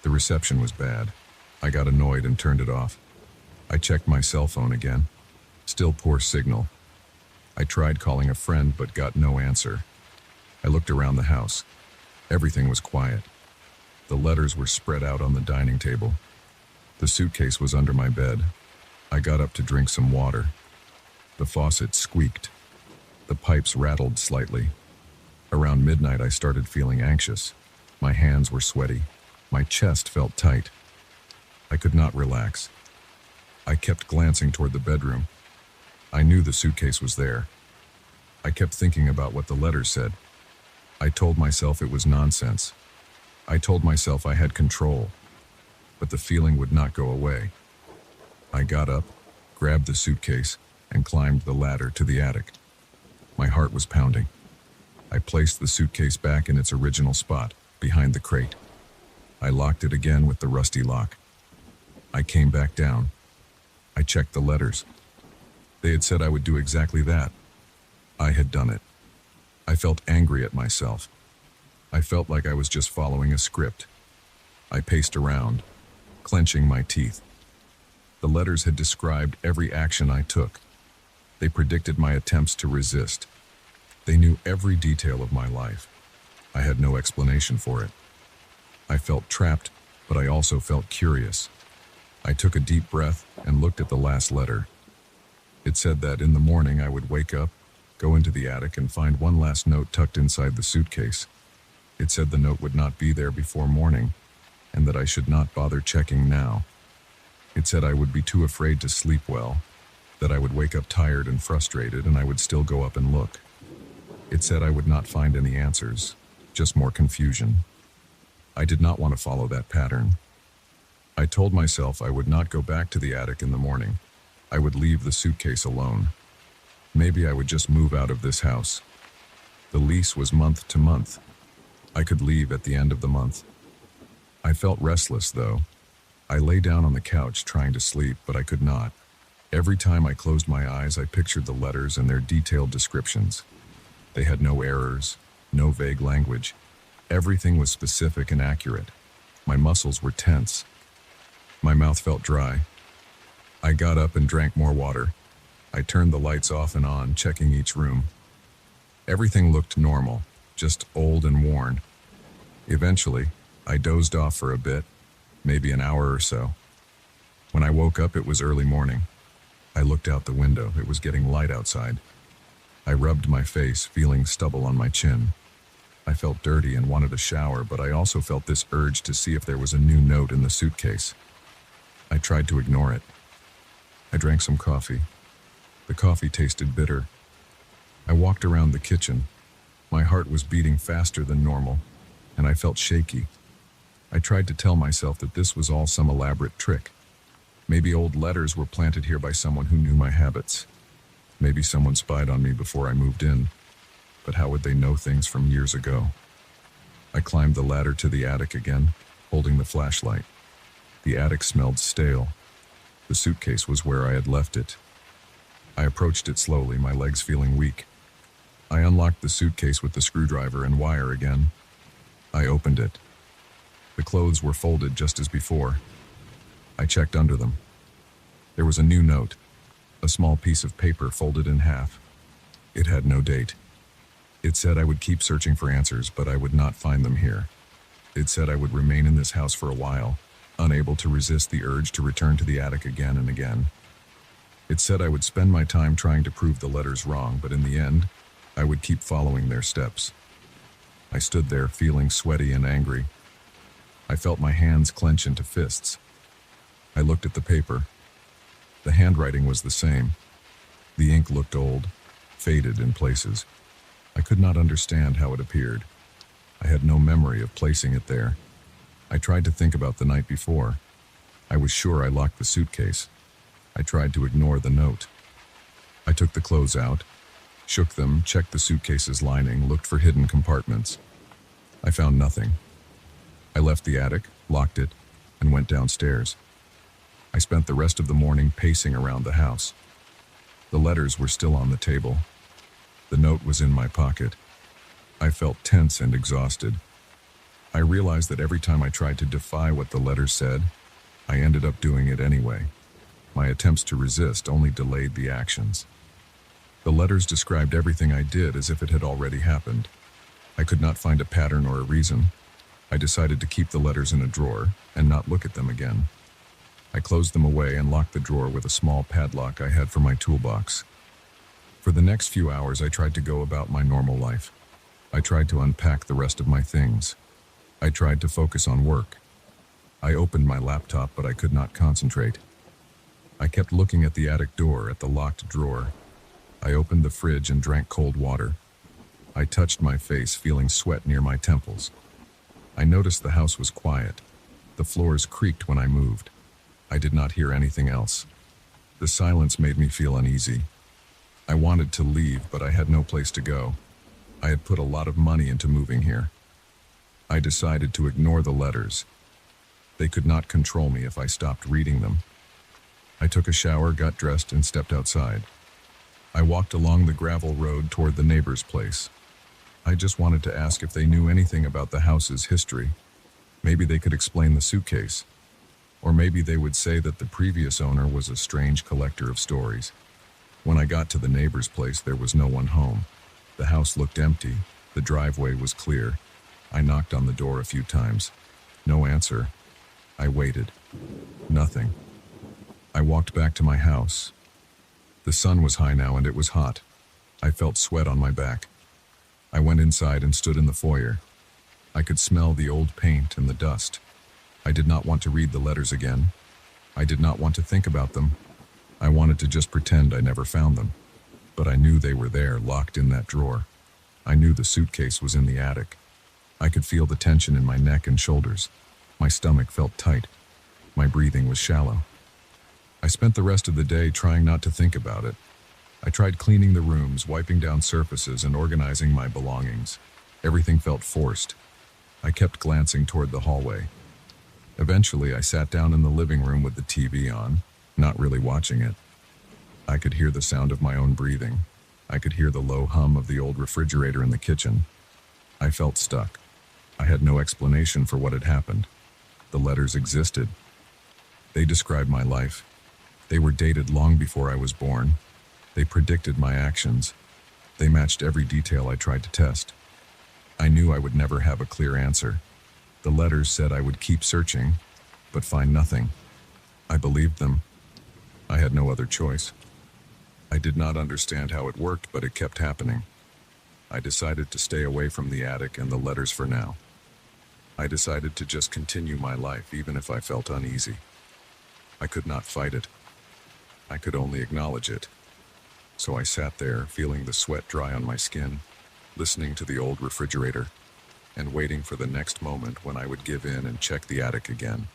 The reception was bad. I got annoyed and turned it off. I checked my cell phone again. Still poor signal. I tried calling a friend but got no answer. I looked around the house. Everything was quiet. The letters were spread out on the dining table. The suitcase was under my bed. I got up to drink some water. The faucet squeaked. The pipes rattled slightly. Around midnight, I started feeling anxious. My hands were sweaty. My chest felt tight. I could not relax. I kept glancing toward the bedroom. I knew the suitcase was there. I kept thinking about what the letters said. I told myself it was nonsense. I told myself I had control, but the feeling would not go away. I got up, grabbed the suitcase, and climbed the ladder to the attic. My heart was pounding. I placed the suitcase back in its original spot, behind the crate. I locked it again with the rusty lock. I came back down. I checked the letters. They had said I would do exactly that. I had done it. I felt angry at myself. I felt like I was just following a script. I paced around, clenching my teeth. The letters had described every action I took. They predicted my attempts to resist. They knew every detail of my life. I had no explanation for it. I felt trapped, but I also felt curious. I took a deep breath and looked at the last letter. It said that in the morning I would wake up, go into the attic and find one last note tucked inside the suitcase. It said the note would not be there before morning, and that I should not bother checking now. It said I would be too afraid to sleep well, that I would wake up tired and frustrated and I would still go up and look. It said I would not find any answers, just more confusion. I did not want to follow that pattern. I told myself I would not go back to the attic in the morning. I would leave the suitcase alone. Maybe I would just move out of this house. The lease was month to month. I could leave at the end of the month. I felt restless, though. I lay down on the couch trying to sleep, but I could not. Every time I closed my eyes, I pictured the letters and their detailed descriptions. They had no errors, no vague language. Everything was specific and accurate. My muscles were tense. My mouth felt dry. I got up and drank more water. I turned the lights off and on, checking each room. Everything looked normal, just old and worn. Eventually, I dozed off for a bit, maybe an hour or so. When I woke up, it was early morning. I looked out the window. It was getting light outside. I rubbed my face, feeling stubble on my chin. I felt dirty and wanted a shower, but I also felt this urge to see if there was a new note in the suitcase. I tried to ignore it. I drank some coffee. The coffee tasted bitter. I walked around the kitchen. My heart was beating faster than normal, and I felt shaky. I tried to tell myself that this was all some elaborate trick. Maybe old letters were planted here by someone who knew my habits. Maybe someone spied on me before I moved in. But how would they know things from years ago? I climbed the ladder to the attic again, holding the flashlight. The attic smelled stale. The suitcase was where I had left it. I approached it slowly, my legs feeling weak. I unlocked the suitcase with the screwdriver and wire again. I opened it. The clothes were folded just as before. I checked under them. There was a new note, a small piece of paper folded in half. It had no date. It said I would keep searching for answers, but I would not find them here. It said I would remain in this house for a while, unable to resist the urge to return to the attic again and again. It said I would spend my time trying to prove the letters wrong, but in the end, I would keep following their steps. I stood there feeling sweaty and angry. I felt my hands clench into fists. I looked at the paper. The handwriting was the same. The ink looked old, faded in places. I could not understand how it appeared. I had no memory of placing it there. I tried to think about the night before. I was sure I locked the suitcase. I tried to ignore the note. I took the clothes out, shook them, checked the suitcase's lining, looked for hidden compartments. I found nothing. I left the attic, locked it, and went downstairs. I spent the rest of the morning pacing around the house. The letters were still on the table. The note was in my pocket. I felt tense and exhausted. I realized that every time I tried to defy what the letters said, I ended up doing it anyway. My attempts to resist only delayed the actions. The letters described everything I did as if it had already happened. I could not find a pattern or a reason. I decided to keep the letters in a drawer and not look at them again. I closed them away and locked the drawer with a small padlock I had for my toolbox. For the next few hours, I tried to go about my normal life. I tried to unpack the rest of my things. I tried to focus on work. I opened my laptop, but I could not concentrate. I kept looking at the attic door, at the locked drawer. I opened the fridge and drank cold water. I touched my face, feeling sweat near my temples. I noticed the house was quiet. The floors creaked when I moved. I did not hear anything else. The silence made me feel uneasy. I wanted to leave, but I had no place to go. I had put a lot of money into moving here. I decided to ignore the letters. They could not control me if I stopped reading them. I took a shower, got dressed, and stepped outside. I walked along the gravel road toward the neighbor's place. I just wanted to ask if they knew anything about the house's history. Maybe they could explain the suitcase. Or maybe they would say that the previous owner was a strange collector of stories. When I got to the neighbor's place, there was no one home. The house looked empty. The driveway was clear. I knocked on the door a few times. No answer. I waited. Nothing. I walked back to my house. The sun was high now and it was hot. I felt sweat on my back. I went inside and stood in the foyer. I could smell the old paint and the dust. I did not want to read the letters again. I did not want to think about them. I wanted to just pretend I never found them. But I knew they were there, locked in that drawer. I knew the suitcase was in the attic. I could feel the tension in my neck and shoulders. My stomach felt tight. My breathing was shallow. I spent the rest of the day trying not to think about it. I tried cleaning the rooms, wiping down surfaces, and organizing my belongings. Everything felt forced. I kept glancing toward the hallway. Eventually, I sat down in the living room with the TV on, not really watching it. I could hear the sound of my own breathing. I could hear the low hum of the old refrigerator in the kitchen. I felt stuck. I had no explanation for what had happened. The letters existed. They described my life. They were dated long before I was born. They predicted my actions. They matched every detail I tried to test. I knew I would never have a clear answer. The letters said I would keep searching, but find nothing. I believed them. I had no other choice. I did not understand how it worked, but it kept happening. I decided to stay away from the attic and the letters for now. I decided to just continue my life, even if I felt uneasy. I could not fight it. I could only acknowledge it. So I sat there, feeling the sweat dry on my skin, listening to the old refrigerator, and waiting for the next moment when I would give in and check the attic again.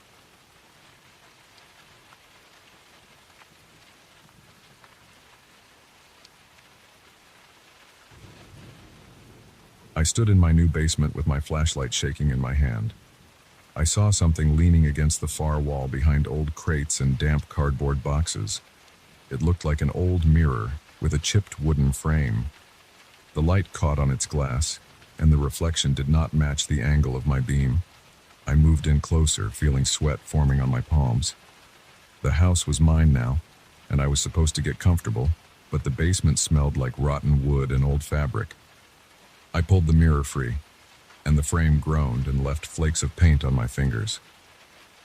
I stood in my new basement with my flashlight shaking in my hand. I saw something leaning against the far wall behind old crates and damp cardboard boxes. It looked like an old mirror with a chipped wooden frame. The light caught on its glass, and the reflection did not match the angle of my beam. I moved in closer, feeling sweat forming on my palms. The house was mine now, and I was supposed to get comfortable, but the basement smelled like rotten wood and old fabric. I pulled the mirror free, and the frame groaned and left flakes of paint on my fingers.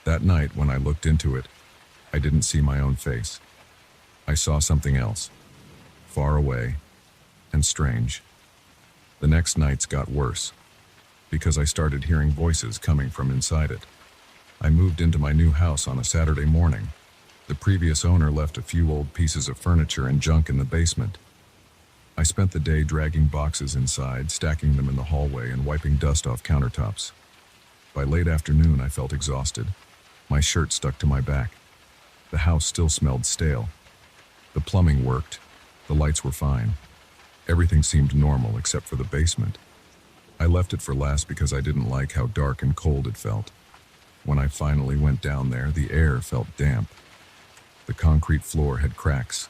That night, when I looked into it, I didn't see my own face. I saw something else, far away and strange. The next nights got worse, because I started hearing voices coming from inside it. I moved into my new house on a Saturday morning. The previous owner left a few old pieces of furniture and junk in the basement. I spent the day dragging boxes inside, stacking them in the hallway, and wiping dust off countertops. By late afternoon, I felt exhausted. My shirt stuck to my back. The house still smelled stale. The plumbing worked. The lights were fine. Everything seemed normal except for the basement. I left it for last because I didn't like how dark and cold it felt. When I finally went down there, the air felt damp. The concrete floor had cracks.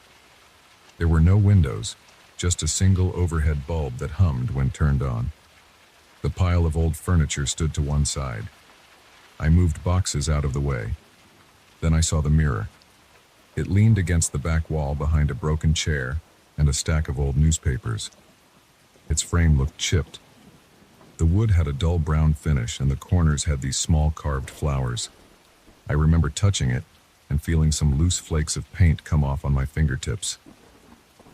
There were no windows, just a single overhead bulb that hummed when turned on. The pile of old furniture stood to one side. I moved boxes out of the way. Then I saw the mirror. It leaned against the back wall behind a broken chair and a stack of old newspapers. Its frame looked chipped. The wood had a dull brown finish, and the corners had these small carved flowers. I remember touching it and feeling some loose flakes of paint come off on my fingertips.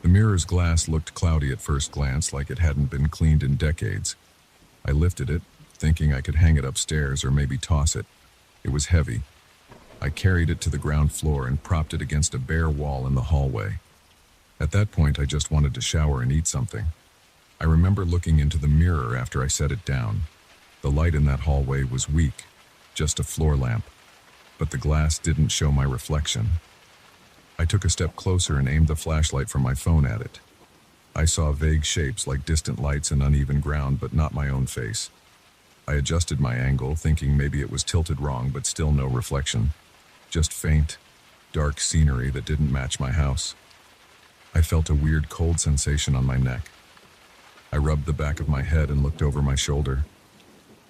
The mirror's glass looked cloudy at first glance, like it hadn't been cleaned in decades. I lifted it, thinking I could hang it upstairs or maybe toss it. It was heavy. I carried it to the ground floor and propped it against a bare wall in the hallway. At that point, I just wanted to shower and eat something. I remember looking into the mirror after I set it down. The light in that hallway was weak, just a floor lamp, but the glass didn't show my reflection. I took a step closer and aimed the flashlight from my phone at it. I saw vague shapes like distant lights and uneven ground, but not my own face. I adjusted my angle, thinking maybe it was tilted wrong, but still no reflection. Just faint, dark scenery that didn't match my house. I felt a weird cold sensation on my neck. I rubbed the back of my head and looked over my shoulder.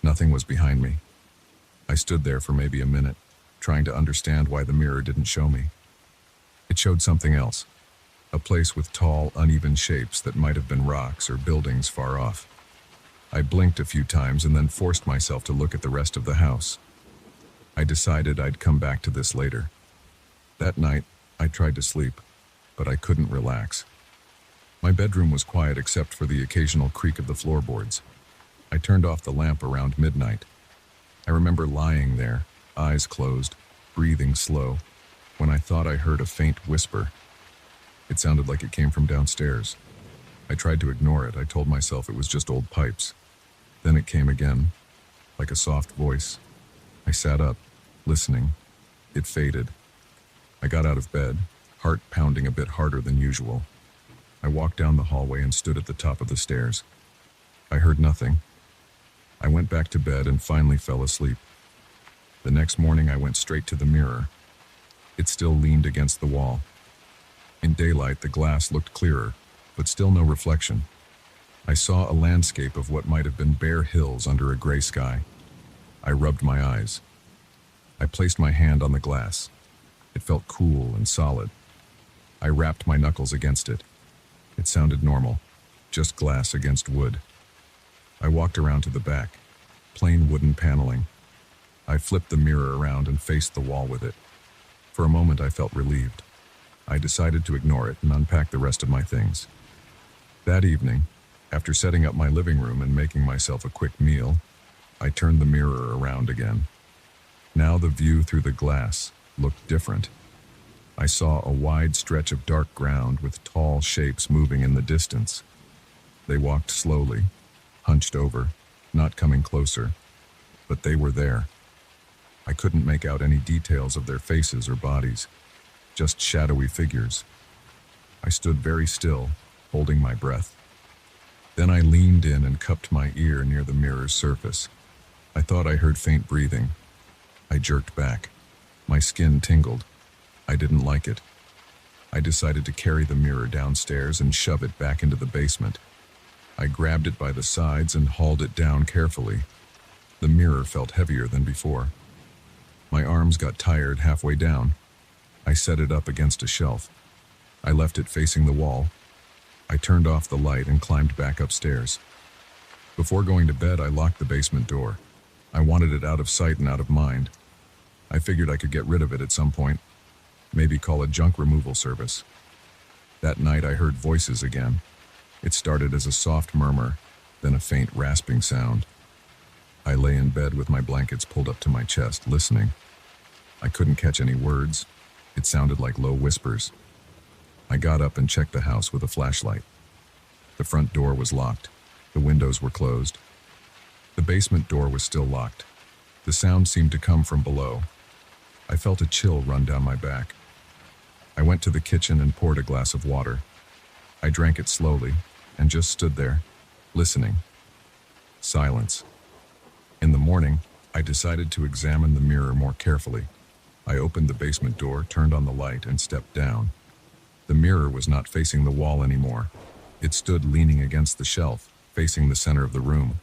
Nothing was behind me. I stood there for maybe a minute, trying to understand why the mirror didn't show me. It showed something else, a place with tall, uneven shapes that might have been rocks or buildings far off. I blinked a few times and then forced myself to look at the rest of the house. I decided I'd come back to this later. That night, I tried to sleep, but I couldn't relax. My bedroom was quiet except for the occasional creak of the floorboards. I turned off the lamp around midnight. I remember lying there, eyes closed, breathing slow, when I thought I heard a faint whisper. It sounded like it came from downstairs. I tried to ignore it. I told myself it was just old pipes. Then it came again, like a soft voice. I sat up, listening. It faded. I got out of bed, heart pounding a bit harder than usual. I walked down the hallway and stood at the top of the stairs. I heard nothing. I went back to bed and finally fell asleep. The next morning I went straight to the mirror. It still leaned against the wall. In daylight, the glass looked clearer, but still no reflection. I saw a landscape of what might have been bare hills under a gray sky. I rubbed my eyes. I placed my hand on the glass. It felt cool and solid. I rapped my knuckles against it. It sounded normal, just glass against wood. I walked around to the back, plain wooden paneling. I flipped the mirror around and faced the wall with it. For a moment, I felt relieved. I decided to ignore it and unpack the rest of my things. That evening, after setting up my living room and making myself a quick meal, I turned the mirror around again. Now the view through the glass looked different. I saw a wide stretch of dark ground with tall shapes moving in the distance. They walked slowly, hunched over, not coming closer, but they were there. I couldn't make out any details of their faces or bodies, just shadowy figures. I stood very still, holding my breath. Then I leaned in and cupped my ear near the mirror's surface. I thought I heard faint breathing. I jerked back. My skin tingled. I didn't like it. I decided to carry the mirror downstairs and shove it back into the basement. I grabbed it by the sides and hauled it down carefully. The mirror felt heavier than before. My arms got tired halfway down. I set it up against a shelf. I left it facing the wall. I turned off the light and climbed back upstairs. Before going to bed, I locked the basement door. I wanted it out of sight and out of mind. I figured I could get rid of it at some point. Maybe call a junk removal service. That night I heard voices again. It started as a soft murmur, then a faint rasping sound. I lay in bed with my blankets pulled up to my chest, listening. I couldn't catch any words. It sounded like low whispers. I got up and checked the house with a flashlight. The front door was locked. The windows were closed. The basement door was still locked. The sound seemed to come from below. I felt a chill run down my back. I went to the kitchen and poured a glass of water. I drank it slowly and just stood there, listening. Silence. In the morning, I decided to examine the mirror more carefully. I opened the basement door, turned on the light, and stepped down. The mirror was not facing the wall anymore. It stood leaning against the shelf, facing the center of the room.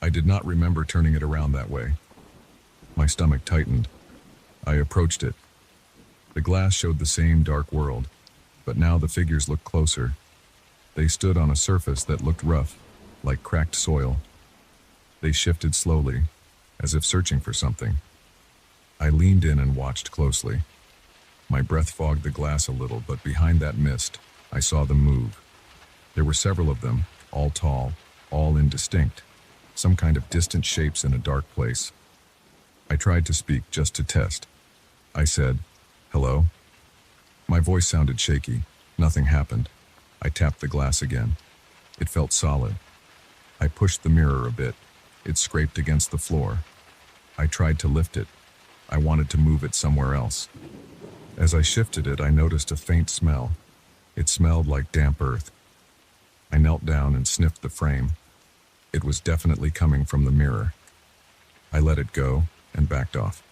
I did not remember turning it around that way. My stomach tightened. I approached it. The glass showed the same dark world, but now the figures looked closer. They stood on a surface that looked rough, like cracked soil. They shifted slowly, as if searching for something. I leaned in and watched closely. My breath fogged the glass a little, but behind that mist, I saw them move. There were several of them, all tall, all indistinct, some kind of distant shapes in a dark place. I tried to speak just to test. I said, "Hello?" My voice sounded shaky. Nothing happened. I tapped the glass again. It felt solid. I pushed the mirror a bit. It scraped against the floor. I tried to lift it. I wanted to move it somewhere else. As I shifted it, I noticed a faint smell. It smelled like damp earth. I knelt down and sniffed the frame. It was definitely coming from the mirror. I let it go and backed off.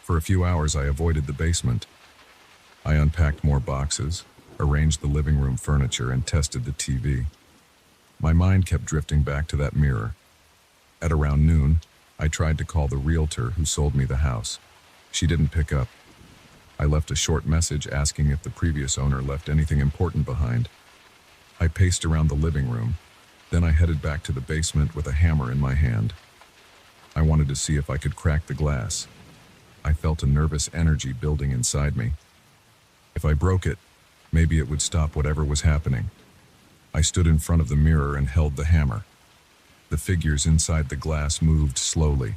For a few hours, I avoided the basement. I unpacked more boxes, arranged the living room furniture, and tested the TV. My mind kept drifting back to that mirror. At around noon, I tried to call the realtor who sold me the house. She didn't pick up. I left a short message asking if the previous owner left anything important behind. I paced around the living room. Then I headed back to the basement with a hammer in my hand. I wanted to see if I could crack the glass. I felt a nervous energy building inside me. If I broke it, maybe it would stop whatever was happening. I stood in front of the mirror and held the hammer. The figures inside the glass moved slowly.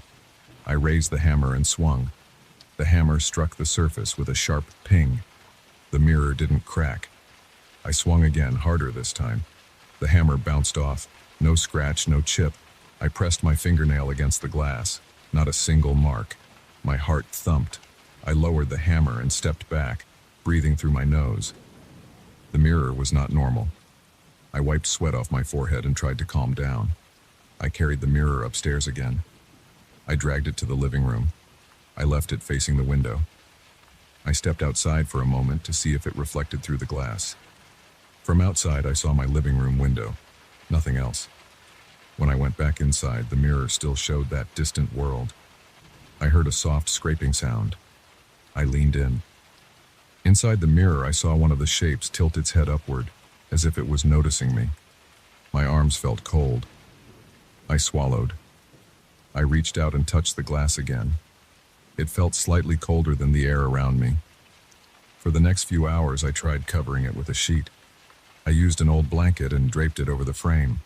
I raised the hammer and swung. The hammer struck the surface with a sharp ping. The mirror didn't crack. I swung again, harder this time. The hammer bounced off. No scratch, no chip. I pressed my fingernail against the glass. Not a single mark. My heart thumped. I lowered the hammer and stepped back, breathing through my nose. The mirror was not normal. I wiped sweat off my forehead and tried to calm down. I carried the mirror upstairs again. I dragged it to the living room. I left it facing the window. I stepped outside for a moment to see if it reflected through the glass. From outside, I saw my living room window. Nothing else. When I went back inside, the mirror still showed that distant world. I heard a soft scraping sound. I leaned in. Inside the mirror, I saw one of the shapes tilt its head upward, as if it was noticing me. My arms felt cold. I swallowed. I reached out and touched the glass again. It felt slightly colder than the air around me. For the next few hours, I tried covering it with a sheet. I used an old blanket and draped it over the frame.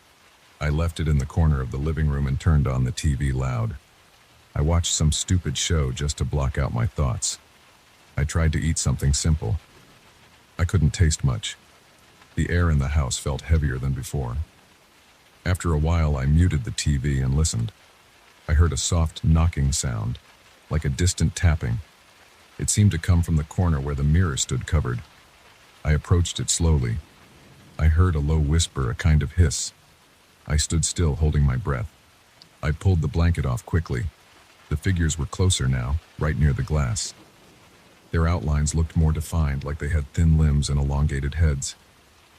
I left it in the corner of the living room and turned on the TV loud. I watched some stupid show just to block out my thoughts. I tried to eat something simple. I couldn't taste much. The air in the house felt heavier than before. After a while, I muted the TV and listened. I heard a soft knocking sound, like a distant tapping. It seemed to come from the corner where the mirror stood covered. I approached it slowly. I heard a low whisper, a kind of hiss. I stood still, holding my breath. I pulled the blanket off quickly. The figures were closer now, right near the glass. Their outlines looked more defined, like they had thin limbs and elongated heads.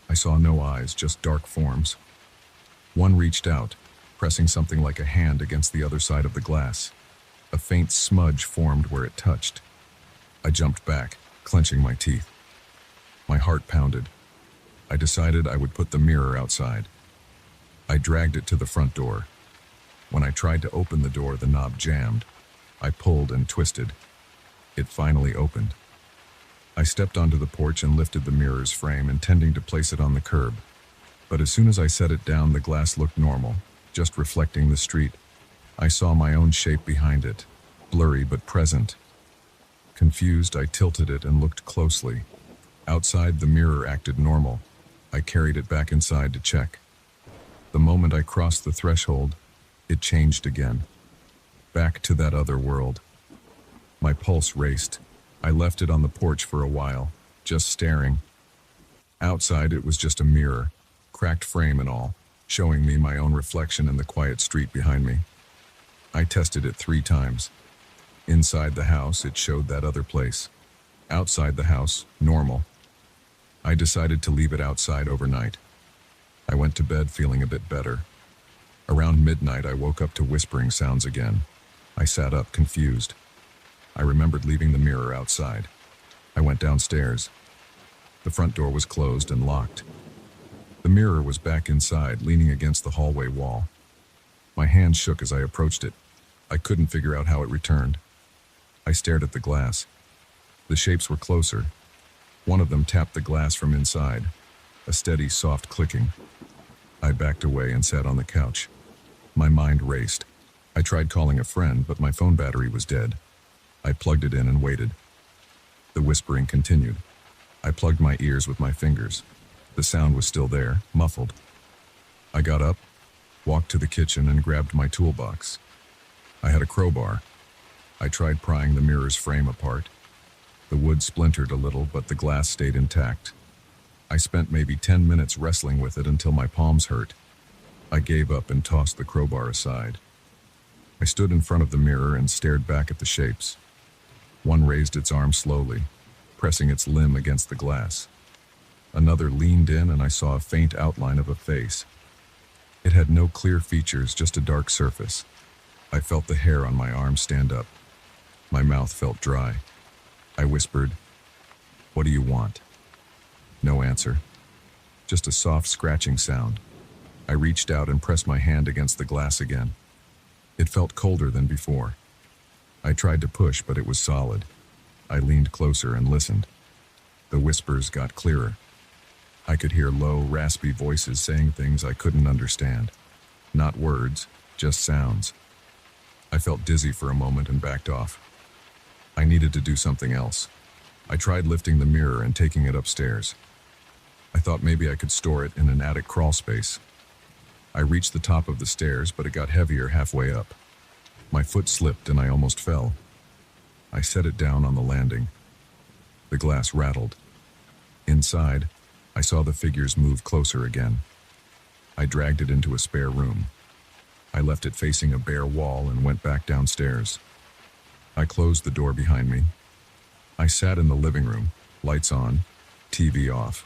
I saw no eyes, just dark forms. One reached out. pressing something like a hand against the other side of the glass. A faint smudge formed where it touched. I jumped back, clenching my teeth. My heart pounded. I decided I would put the mirror outside. I dragged it to the front door. When I tried to open the door, the knob jammed. I pulled and twisted. It finally opened. I stepped onto the porch and lifted the mirror's frame, intending to place it on the curb. But as soon as I set it down, the glass looked normal, just reflecting the street. I saw my own shape behind it, blurry but present. Confused, I tilted it and looked closely. Outside, the mirror acted normal. I carried it back inside to check. The moment I crossed the threshold, it changed again. Back to that other world. My pulse raced. I left it on the porch for a while, just staring. Outside, it was just a mirror, cracked frame and all, showing me my own reflection in the quiet street behind me. I tested it 3 times. Inside the house, it showed that other place. Outside the house, normal. I decided to leave it outside overnight. I went to bed feeling a bit better. Around midnight, I woke up to whispering sounds again. I sat up, confused. I remembered leaving the mirror outside. I went downstairs. The front door was closed and locked. The mirror was back inside, leaning against the hallway wall. My hand shook as I approached it. I couldn't figure out how it returned. I stared at the glass. The shapes were closer. One of them tapped the glass from inside, a steady, soft clicking. I backed away and sat on the couch. My mind raced. I tried calling a friend, but my phone battery was dead. I plugged it in and waited. The whispering continued. I plugged my ears with my fingers. The sound was still there, muffled. I got up, walked to the kitchen, and grabbed my toolbox. I had a crowbar. I tried prying the mirror's frame apart. The wood splintered a little, but the glass stayed intact. I spent maybe 10 minutes wrestling with it until my palms hurt. I gave up and tossed the crowbar aside. I stood in front of the mirror and stared back at the shapes. One raised its arm slowly, pressing its limb against the glass. Another leaned in, and I saw a faint outline of a face. It had no clear features, just a dark surface. I felt the hair on my arm stand up. My mouth felt dry. I whispered, "What do you want?" No answer. Just a soft scratching sound. I reached out and pressed my hand against the glass again. It felt colder than before. I tried to push, but it was solid. I leaned closer and listened. The whispers got clearer. I could hear low, raspy voices saying things I couldn't understand. Not words, just sounds. I felt dizzy for a moment and backed off. I needed to do something else. I tried lifting the mirror and taking it upstairs. I thought maybe I could store it in an attic crawl space. I reached the top of the stairs, but it got heavier halfway up. My foot slipped and I almost fell. I set it down on the landing. The glass rattled. Inside, I saw the figures move closer again. I dragged it into a spare room. I left it facing a bare wall and went back downstairs. I closed the door behind me. I sat in the living room, lights on, TV off.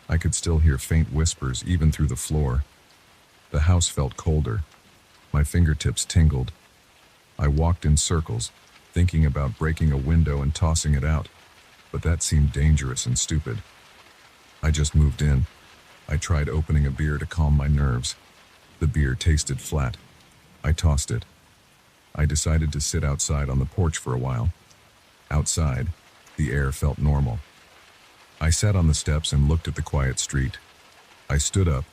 I could still hear faint whispers even through the floor. The house felt colder. My fingertips tingled. I walked in circles, thinking about breaking a window and tossing it out, but that seemed dangerous and stupid. I just moved in. I tried opening a beer to calm my nerves. The beer tasted flat. I tossed it. I decided to sit outside on the porch for a while. Outside, the air felt normal. I sat on the steps and looked at the quiet street. I stood up,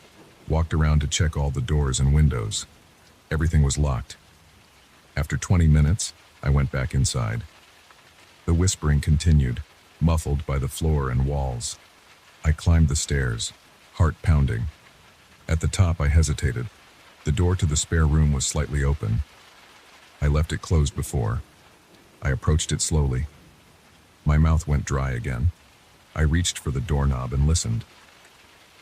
walked around to check all the doors and windows. Everything was locked. After 20 minutes, I went back inside. The whispering continued, muffled by the floor and walls. I climbed the stairs, heart pounding. At the top, I hesitated. The door to the spare room was slightly open. I left it closed before. I approached it slowly. My mouth went dry again. I reached for the doorknob and listened.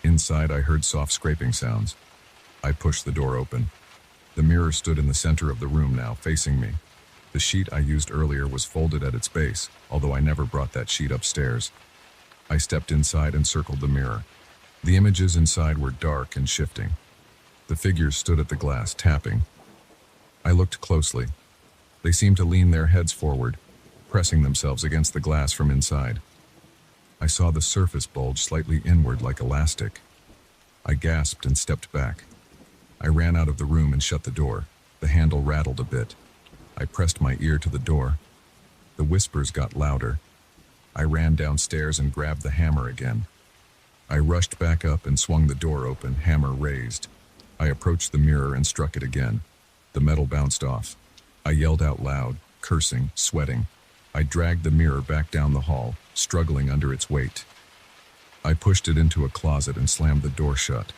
Inside, I heard soft scraping sounds. I pushed the door open. The mirror stood in the center of the room now, facing me. The sheet I used earlier was folded at its base, although I never brought that sheet upstairs. I stepped inside and circled the mirror. The images inside were dark and shifting. The figures stood at the glass, tapping. I looked closely. They seemed to lean their heads forward, pressing themselves against the glass from inside. I saw the surface bulge slightly inward like elastic. I gasped and stepped back. I ran out of the room and shut the door. The handle rattled a bit. I pressed my ear to the door. The whispers got louder. I ran downstairs and grabbed the hammer again. I rushed back up and swung the door open, hammer raised. I approached the mirror and struck it again. The metal bounced off. I yelled out loud, cursing, sweating. I dragged the mirror back down the hall, struggling under its weight. I pushed it into a closet and slammed the door shut.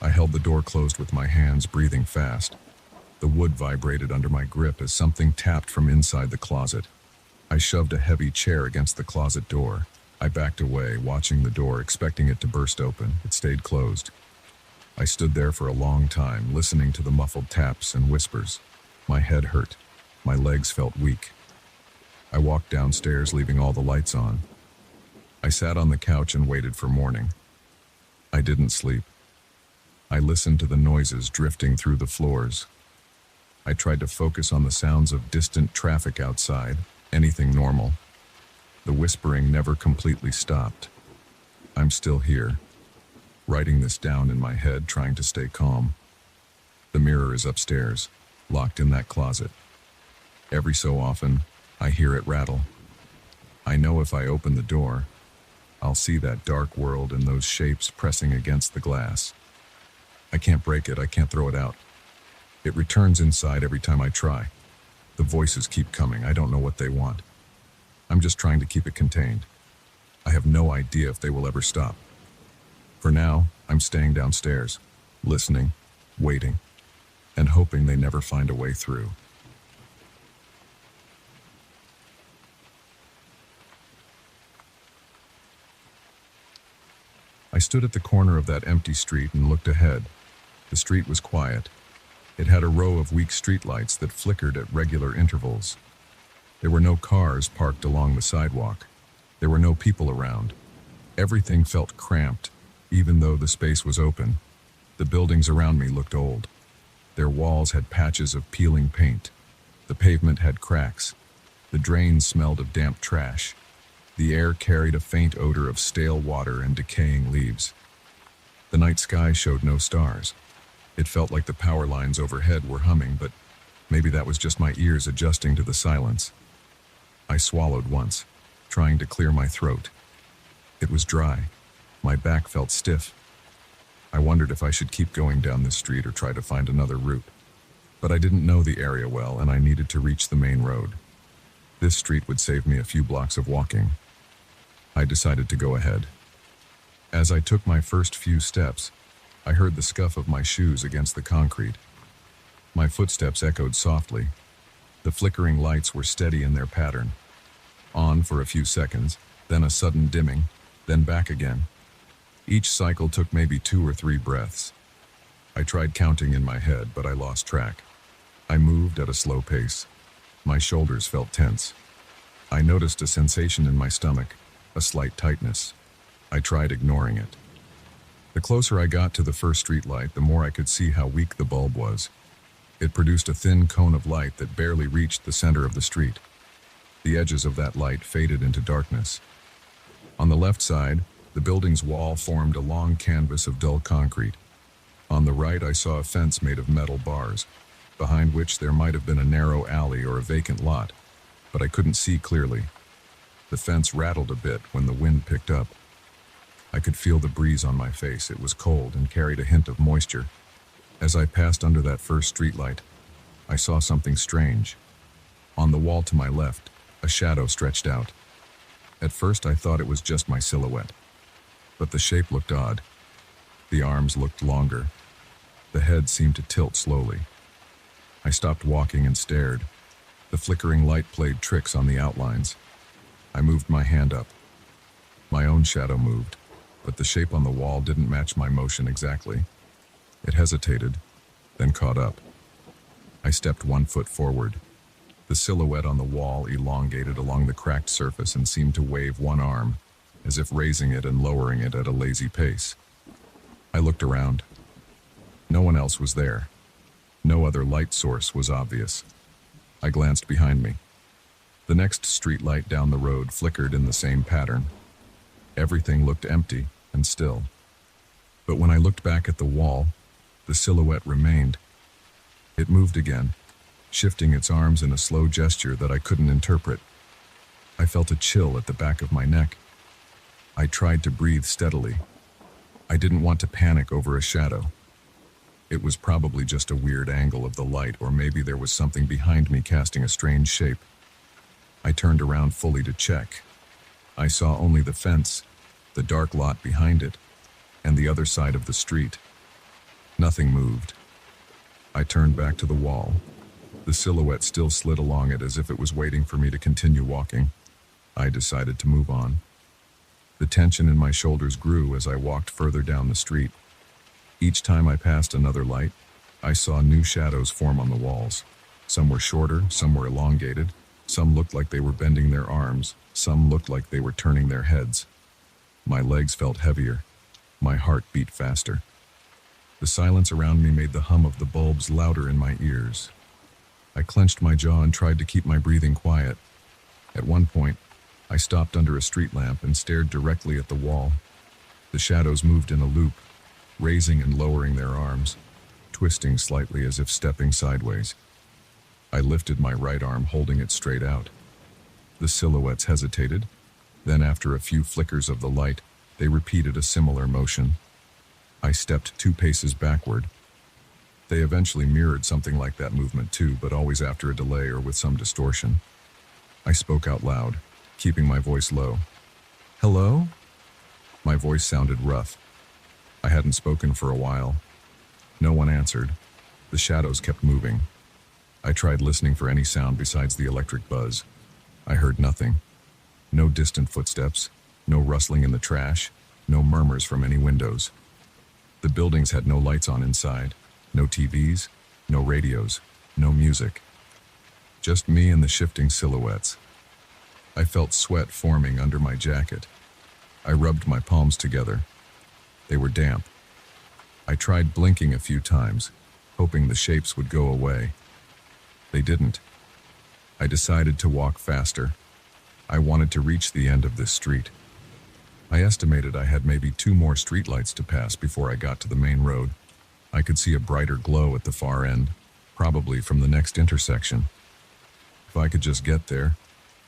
I held the door closed with my hands, breathing fast. The wood vibrated under my grip as something tapped from inside the closet. I shoved a heavy chair against the closet door. I backed away, watching the door, expecting it to burst open. It stayed closed. I stood there for a long time, listening to the muffled taps and whispers. My head hurt. My legs felt weak. I walked downstairs, leaving all the lights on. I sat on the couch and waited for morning. I didn't sleep. I listened to the noises drifting through the floors. I tried to focus on the sounds of distant traffic outside, anything normal. The whispering never completely stopped. I'm still here, writing this down in my head, trying to stay calm. The mirror is upstairs, locked in that closet. Every so often, I hear it rattle. I know if I open the door, I'll see that dark world and those shapes pressing against the glass. I can't break it, I can't throw it out. It returns inside every time I try. The voices keep coming, I don't know what they want. I'm just trying to keep it contained. I have no idea if they will ever stop. For now, I'm staying downstairs, listening, waiting, and hoping they never find a way through. I stood at the corner of that empty street and looked ahead. The street was quiet. It had a row of weak streetlights that flickered at regular intervals. There were no cars parked along the sidewalk. There were no people around. Everything felt cramped, even though the space was open. The buildings around me looked old. Their walls had patches of peeling paint. The pavement had cracks. The drains smelled of damp trash. The air carried a faint odor of stale water and decaying leaves. The night sky showed no stars. It felt like the power lines overhead were humming, but maybe that was just my ears adjusting to the silence. I swallowed once, trying to clear my throat. It was dry. My back felt stiff. I wondered if I should keep going down this street or try to find another route. But I didn't know the area well, and I needed to reach the main road. This street would save me a few blocks of walking. I decided to go ahead. As I took my first few steps, I heard the scuff of my shoes against the concrete. My footsteps echoed softly. The flickering lights were steady in their pattern. On for a few seconds, then a sudden dimming, then back again. Each cycle took maybe 2 or 3 breaths. I tried counting in my head, but I lost track. I moved at a slow pace. My shoulders felt tense. I noticed a sensation in my stomach, a slight tightness. I tried ignoring it. The closer I got to the first streetlight, the more I could see how weak the bulb was. It produced a thin cone of light that barely reached the center of the street. The edges of that light faded into darkness. On the left side, the building's wall formed a long canvas of dull concrete. On the right, I saw a fence made of metal bars, behind which there might have been a narrow alley or a vacant lot, but I couldn't see clearly. The fence rattled a bit when the wind picked up. I could feel the breeze on my face. It was cold and carried a hint of moisture. As I passed under that first streetlight, I saw something strange. On the wall to my left, a shadow stretched out. At first I thought it was just my silhouette, but the shape looked odd. The arms looked longer. The head seemed to tilt slowly. I stopped walking and stared. The flickering light played tricks on the outlines. I moved my hand up. My own shadow moved, but the shape on the wall didn't match my motion exactly. It hesitated, then caught up. I stepped 1 foot forward. The silhouette on the wall elongated along the cracked surface and seemed to wave one arm, as if raising it and lowering it at a lazy pace. I looked around. No one else was there. No other light source was obvious. I glanced behind me. The next street light down the road flickered in the same pattern. Everything looked empty and still. But when I looked back at the wall, the silhouette remained. It moved again, shifting its arms in a slow gesture that I couldn't interpret. I felt a chill at the back of my neck. I tried to breathe steadily. I didn't want to panic over a shadow. It was probably just a weird angle of the light, or maybe there was something behind me casting a strange shape. I turned around fully to check. I saw only the fence, the dark lot behind it, and the other side of the street. Nothing moved. I turned back to the wall. The silhouette still slid along it as if it was waiting for me to continue walking. I decided to move on. The tension in my shoulders grew as I walked further down the street. Each time I passed another light, I saw new shadows form on the walls. Some were shorter, some were elongated, some looked like they were bending their arms, some looked like they were turning their heads. My legs felt heavier. My heart beat faster. The silence around me made the hum of the bulbs louder in my ears. I clenched my jaw and tried to keep my breathing quiet. At one point, I stopped under a street lamp and stared directly at the wall. The shadows moved in a loop, raising and lowering their arms, twisting slightly as if stepping sideways. I lifted my right arm, holding it straight out. The silhouettes hesitated. Then, after a few flickers of the light, they repeated a similar motion. I stepped 2 paces backward. They eventually mirrored something like that movement too, but always after a delay or with some distortion. I spoke out loud, keeping my voice low. "Hello?" My voice sounded rough. I hadn't spoken for a while. No one answered. The shadows kept moving. I tried listening for any sound besides the electric buzz. I heard nothing. No distant footsteps, no rustling in the trash, no murmurs from any windows. The buildings had no lights on inside, no TVs, no radios, no music. Just me and the shifting silhouettes. I felt sweat forming under my jacket. I rubbed my palms together. They were damp. I tried blinking a few times, hoping the shapes would go away. They didn't. I decided to walk faster. I wanted to reach the end of this street. I estimated I had maybe 2 more streetlights to pass before I got to the main road. I could see a brighter glow at the far end, probably from the next intersection. If I could just get there,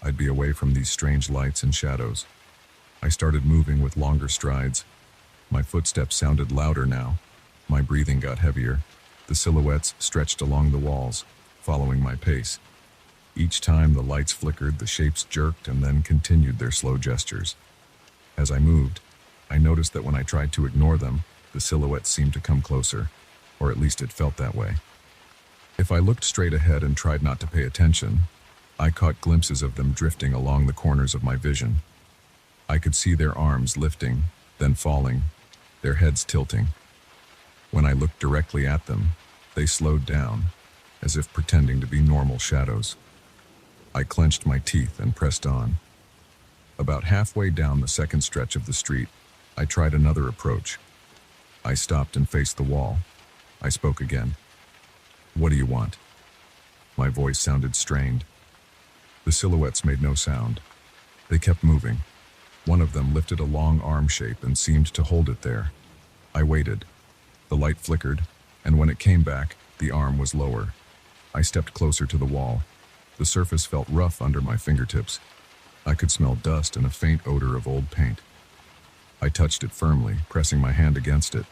I'd be away from these strange lights and shadows. I started moving with longer strides. My footsteps sounded louder now. My breathing got heavier. The silhouettes stretched along the walls, following my pace. Each time the lights flickered, the shapes jerked and then continued their slow gestures. As I moved, I noticed that when I tried to ignore them, the silhouettes seemed to come closer, or at least it felt that way. If I looked straight ahead and tried not to pay attention, I caught glimpses of them drifting along the corners of my vision. I could see their arms lifting, then falling, their heads tilting. When I looked directly at them, they slowed down, as if pretending to be normal shadows. I clenched my teeth and pressed on. About halfway down the second stretch of the street, I tried another approach. I stopped and faced the wall. I spoke again. "What do you want?" My voice sounded strained. The silhouettes made no sound. They kept moving. One of them lifted a long arm shape and seemed to hold it there. I waited. The light flickered, and when it came back, the arm was lower. I stepped closer to the wall. The surface felt rough under my fingertips. I could smell dust and a faint odor of old paint. I touched it firmly, pressing my hand against it.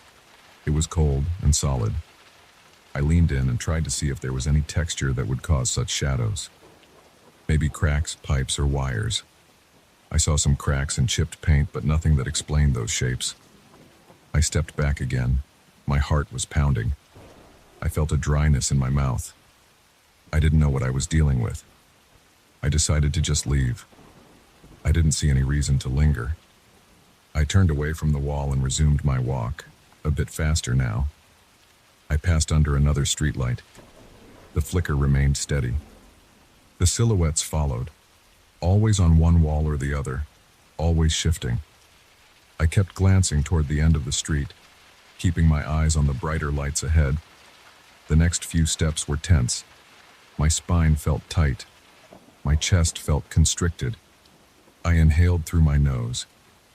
It was cold and solid. I leaned in and tried to see if there was any texture that would cause such shadows. Maybe cracks, pipes, or wires. I saw some cracks and chipped paint, but nothing that explained those shapes. I stepped back again. My heart was pounding. I felt a dryness in my mouth. I didn't know what I was dealing with. I decided to just leave. I didn't see any reason to linger. I turned away from the wall and resumed my walk, a bit faster now. I passed under another streetlight. The flicker remained steady. The silhouettes followed, always on one wall or the other, always shifting. I kept glancing toward the end of the street. keeping my eyes on the brighter lights ahead. The next few steps were tense. My spine felt tight. My chest felt constricted. I inhaled through my nose,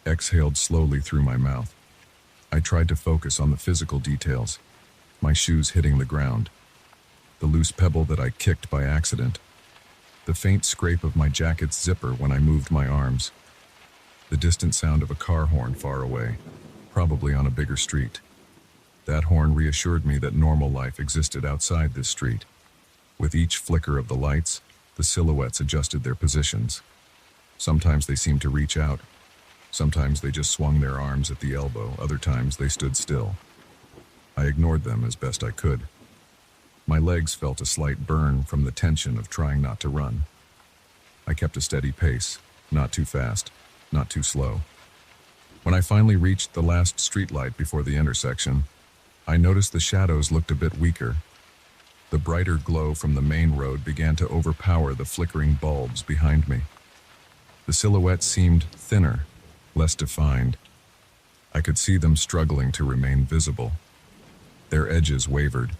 exhaled slowly through my mouth. I tried to focus on the physical details, my shoes hitting the ground, the loose pebble that I kicked by accident, the faint scrape of my jacket's zipper when I moved my arms, the distant sound of a car horn far away, probably on a bigger street. That horn reassured me that normal life existed outside this street. With each flicker of the lights, the silhouettes adjusted their positions. Sometimes they seemed to reach out. Sometimes they just swung their arms at the elbow. Other times they stood still. I ignored them as best I could. My legs felt a slight burn from the tension of trying not to run. I kept a steady pace, not too fast, not too slow. When I finally reached the last streetlight before the intersection, I noticed the shadows looked a bit weaker. The brighter glow from the main road began to overpower the flickering bulbs behind me. The silhouettes seemed thinner, less defined. I could see them struggling to remain visible. Their edges wavered.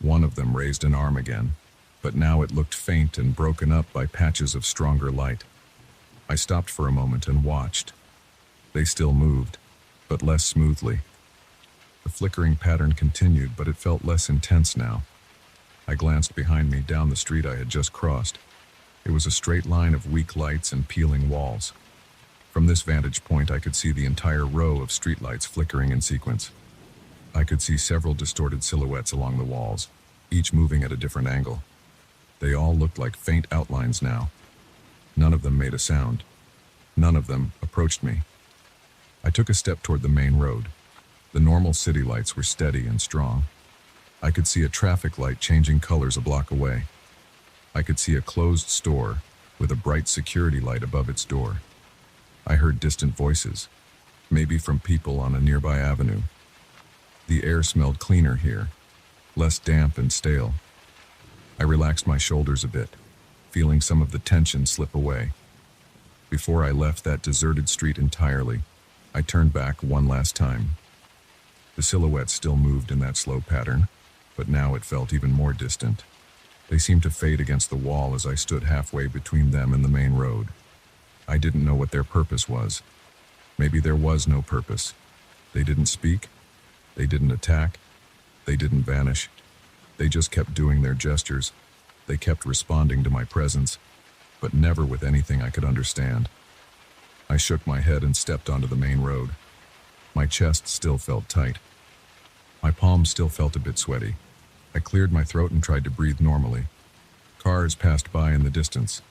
One of them raised an arm again, but now it looked faint and broken up by patches of stronger light. I stopped for a moment and watched. They still moved, but less smoothly. The flickering pattern continued, but it felt less intense now. I glanced behind me down the street I had just crossed. It was a straight line of weak lights and peeling walls. From this vantage point, I could see the entire row of streetlights flickering in sequence. I could see several distorted silhouettes along the walls, each moving at a different angle. They all looked like faint outlines now. None of them made a sound. None of them approached me. I took a step toward the main road. The normal city lights were steady and strong. I could see a traffic light changing colors a block away. I could see a closed store with a bright security light above its door. I heard distant voices, maybe from people on a nearby avenue. The air smelled cleaner here, less damp and stale. I relaxed my shoulders a bit, feeling some of the tension slip away. Before I left that deserted street entirely, I turned back one last time. The silhouettes still moved in that slow pattern, but now it felt even more distant. They seemed to fade against the wall as I stood halfway between them and the main road. I didn't know what their purpose was. Maybe there was no purpose. They didn't speak. They didn't attack. They didn't vanish. They just kept doing their gestures. They kept responding to my presence, but never with anything I could understand. I shook my head and stepped onto the main road. My chest still felt tight. My palms still felt a bit sweaty. I cleared my throat and tried to breathe normally. Cars passed by in the distance.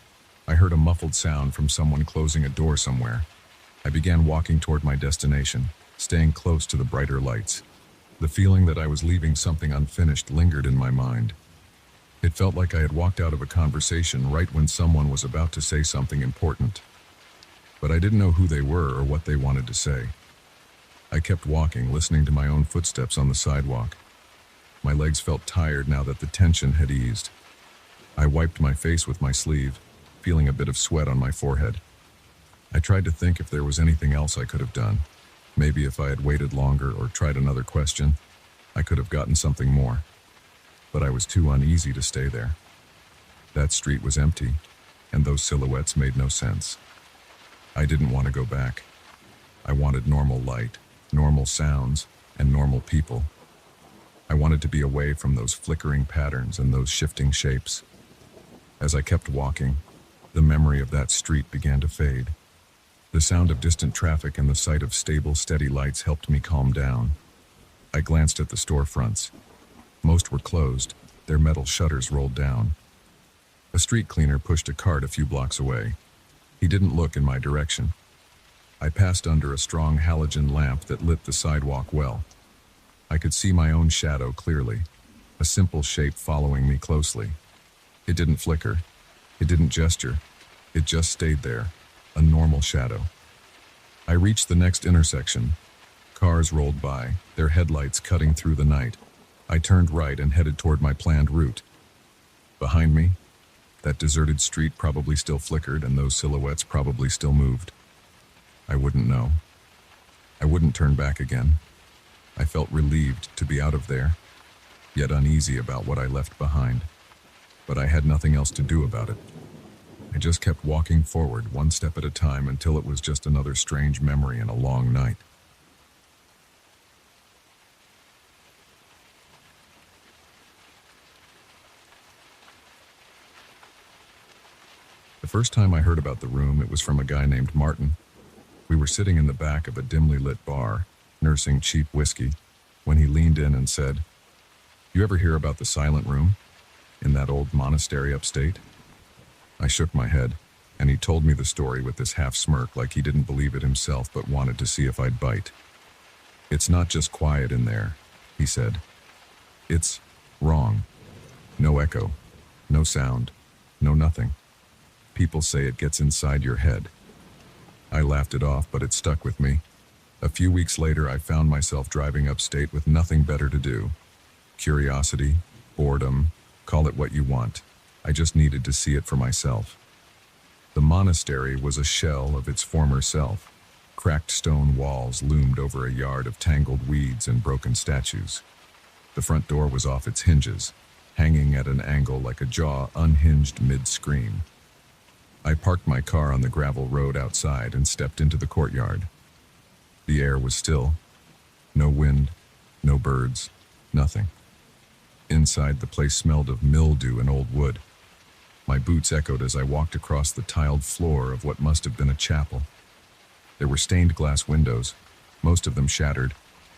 I heard a muffled sound from someone closing a door somewhere. I began walking toward my destination, staying close to the brighter lights. The feeling that I was leaving something unfinished lingered in my mind. It felt like I had walked out of a conversation right when someone was about to say something important. But I didn't know who they were or what they wanted to say. I kept walking, listening to my own footsteps on the sidewalk. My legs felt tired now that the tension had eased. I wiped my face with my sleeve, feeling a bit of sweat on my forehead. I tried to think if there was anything else I could have done. Maybe if I had waited longer or tried another question, I could have gotten something more. But I was too uneasy to stay there. That street was empty, and those silhouettes made no sense. I didn't want to go back. I wanted normal light, normal sounds, and normal people. I wanted to be away from those flickering patterns and those shifting shapes. As I kept walking, the memory of that street began to fade. The sound of distant traffic and the sight of stable, steady lights helped me calm down. I glanced at the storefronts. Most were closed, their metal shutters rolled down. A street cleaner pushed a cart a few blocks away. He didn't look in my direction. I passed under a strong halogen lamp that lit the sidewalk well. I could see my own shadow clearly, a simple shape following me closely. It didn't flicker. It didn't gesture. It just stayed there, a normal shadow. I reached the next intersection. Cars rolled by, their headlights cutting through the night. I turned right and headed toward my planned route. Behind me, that deserted street probably still flickered and those silhouettes probably still moved. I wouldn't know. I wouldn't turn back again. I felt relieved to be out of there, yet uneasy about what I left behind. But I had nothing else to do about it. I just kept walking forward, one step at a time, until it was just another strange memory in a long night. The first time I heard about the room, it was from a guy named Martin. We were sitting in the back of a dimly lit bar, nursing cheap whiskey, when he leaned in and said, "You ever hear about the silent room in that old monastery upstate?" I shook my head, and he told me the story with this half smirk, like he didn't believe it himself but wanted to see if I'd bite. "It's not just quiet in there," he said. "It's wrong. No echo, no sound, no nothing. People say it gets inside your head." I laughed it off, but it stuck with me. A few weeks later, I found myself driving upstate with nothing better to do. Curiosity, boredom, call it what you want. I just needed to see it for myself. The monastery was a shell of its former self. Cracked stone walls loomed over a yard of tangled weeds and broken statues. The front door was off its hinges, hanging at an angle like a jaw unhinged mid-scream. I parked my car on the gravel road outside and stepped into the courtyard. The air was still. No wind, no birds, nothing. Inside, the place smelled of mildew and old wood. My boots echoed as I walked across the tiled floor of what must have been a chapel. There were stained glass windows, most of them shattered,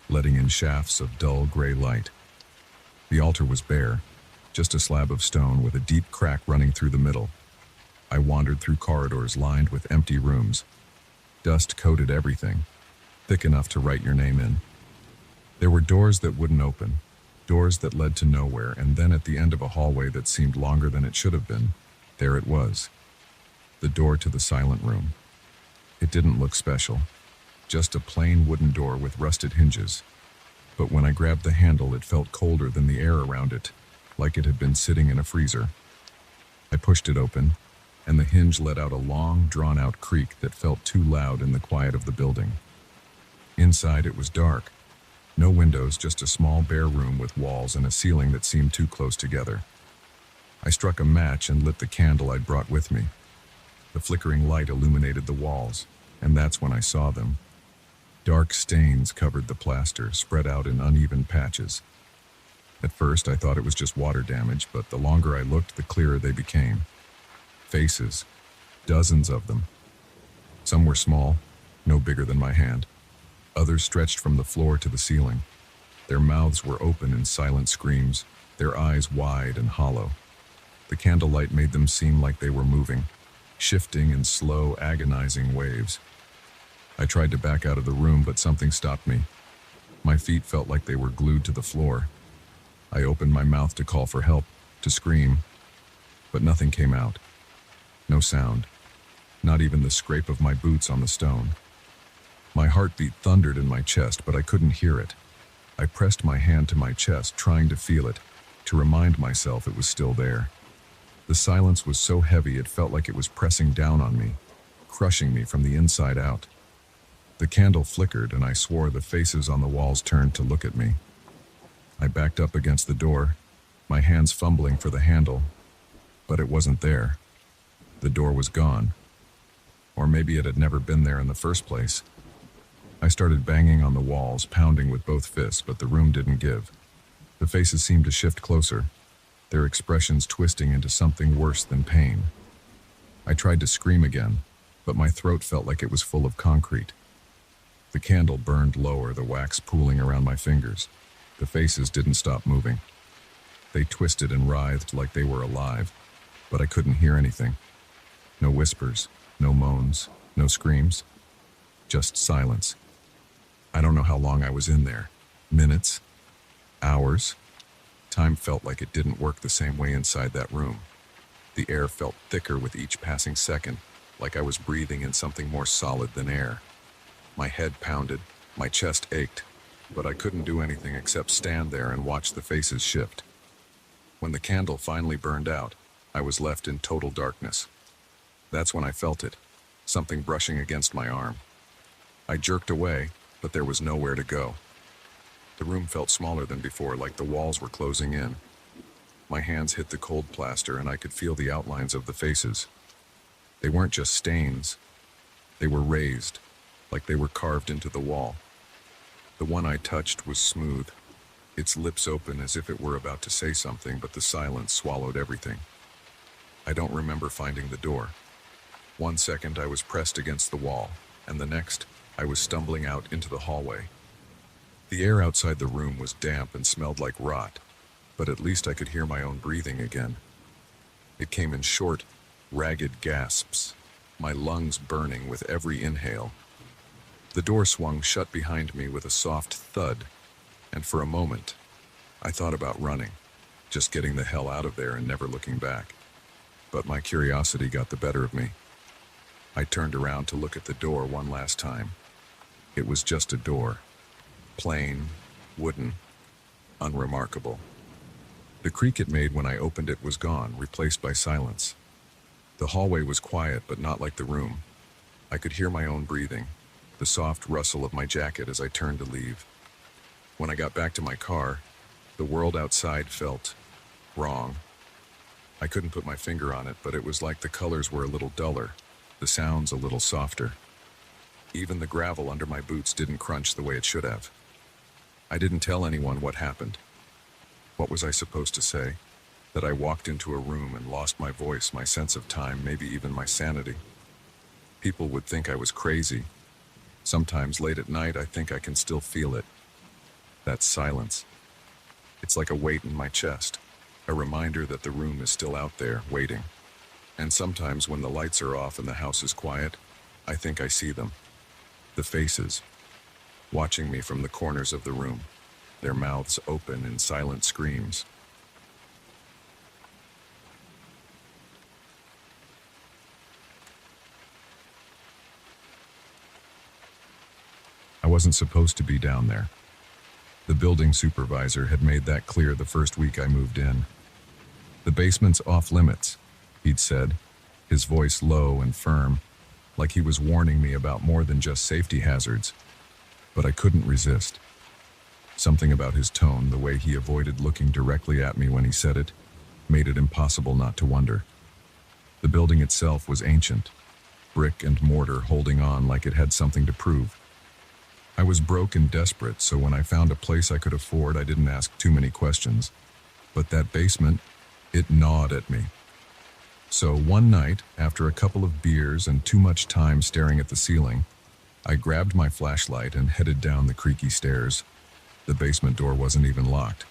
letting in shafts of dull gray light. The altar was bare, just a slab of stone with a deep crack running through the middle. I wandered through corridors lined with empty rooms. Dust coated everything, thick enough to write your name in. There were doors that wouldn't open, doors that led to nowhere, and then at the end of a hallway that seemed longer than it should have been, there it was. The door to the silent room. It didn't look special, just a plain wooden door with rusted hinges. But when I grabbed the handle, it felt colder than the air around it, like it had been sitting in a freezer. I pushed it open, and the hinge let out a long, drawn-out creak that felt too loud in the quiet of the building. Inside, it was dark. No windows, just a small bare room with walls and a ceiling that seemed too close together. I struck a match and lit the candle I'd brought with me. The flickering light illuminated the walls, and that's when I saw them. Dark stains covered the plaster, spread out in uneven patches. At first, I thought it was just water damage, but the longer I looked, the clearer they became. Faces, dozens of them. Some were small, no bigger than my hand. Others stretched from the floor to the ceiling. Their mouths were open in silent screams, their eyes wide and hollow. The candlelight made them seem like they were moving, shifting in slow, agonizing waves. I tried to back out of the room, but something stopped me. My feet felt like they were glued to the floor. I opened my mouth to call for help, to scream, but nothing came out. No sound, not even the scrape of my boots on the stone. My heartbeat thundered in my chest, but I couldn't hear it. I pressed my hand to my chest, trying to feel it, to remind myself it was still there. The silence was so heavy it felt like it was pressing down on me, crushing me from the inside out. The candle flickered, and I swore the faces on the walls turned to look at me. I backed up against the door, my hands fumbling for the handle, but it wasn't there. The door was gone. Or maybe it had never been there in the first place. I started banging on the walls, pounding with both fists, but the room didn't give. The faces seemed to shift closer, their expressions twisting into something worse than pain. I tried to scream again, but my throat felt like it was full of concrete. The candle burned lower, the wax pooling around my fingers. The faces didn't stop moving. They twisted and writhed like they were alive, but I couldn't hear anything. No whispers, no moans, no screams, just silence. I don't know how long I was in there. Minutes? Hours? Time felt like it didn't work the same way inside that room. The air felt thicker with each passing second, like I was breathing in something more solid than air. My head pounded, my chest ached, but I couldn't do anything except stand there and watch the faces shift. When the candle finally burned out, I was left in total darkness. That's when I felt it, something brushing against my arm. I jerked away, but there was nowhere to go. The room felt smaller than before, like the walls were closing in. My hands hit the cold plaster and I could feel the outlines of the faces. They weren't just stains. They were raised, like they were carved into the wall. The one I touched was smooth, its lips open as if it were about to say something, but the silence swallowed everything. I don't remember finding the door. 1 second I was pressed against the wall, and the next I was stumbling out into the hallway. The air outside the room was damp and smelled like rot, but at least I could hear my own breathing again. It came in short, ragged gasps, my lungs burning with every inhale. The door swung shut behind me with a soft thud, and for a moment, I thought about running, just getting the hell out of there and never looking back. But my curiosity got the better of me. I turned around to look at the door one last time. It was just a door. Plain, wooden, unremarkable. The creak it made when I opened it was gone, replaced by silence. The hallway was quiet, but not like the room. I could hear my own breathing, the soft rustle of my jacket as I turned to leave. When I got back to my car, the world outside felt wrong. I couldn't put my finger on it, but it was like the colors were a little duller, the sounds a little softer. Even the gravel under my boots didn't crunch the way it should have. I didn't tell anyone what happened. What was I supposed to say? That I walked into a room and lost my voice, my sense of time, maybe even my sanity. People would think I was crazy. Sometimes late at night, I think I can still feel it. That silence. It's like a weight in my chest, a reminder that the room is still out there, waiting. And sometimes when the lights are off and the house is quiet, I think I see them. The faces, watching me from the corners of the room, their mouths open in silent screams. I wasn't supposed to be down there. The building supervisor had made that clear the first week I moved in. The basement's off limits, he'd said, his voice low and firm, like he was warning me about more than just safety hazards. But I couldn't resist. Something about his tone, the way he avoided looking directly at me when he said it, made it impossible not to wonder. The building itself was ancient, brick and mortar holding on like it had something to prove. I was broke and desperate, so when I found a place I could afford, I didn't ask too many questions. But that basement, it gnawed at me. So one night, after a couple of beers and too much time staring at the ceiling, I grabbed my flashlight and headed down the creaky stairs. The basement door wasn't even locked.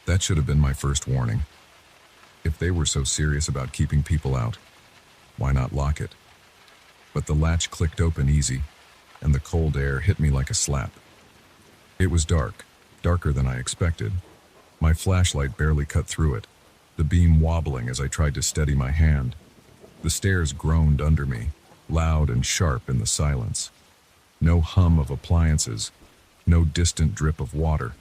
That should have been my first warning. If they were so serious about keeping people out, why not lock it? But the latch clicked open easy, and the cold air hit me like a slap. It was dark, darker than I expected. My flashlight barely cut through it, the beam wobbling as I tried to steady my hand. The stairs groaned under me, loud and sharp in the silence. No hum of appliances, no distant drip of water.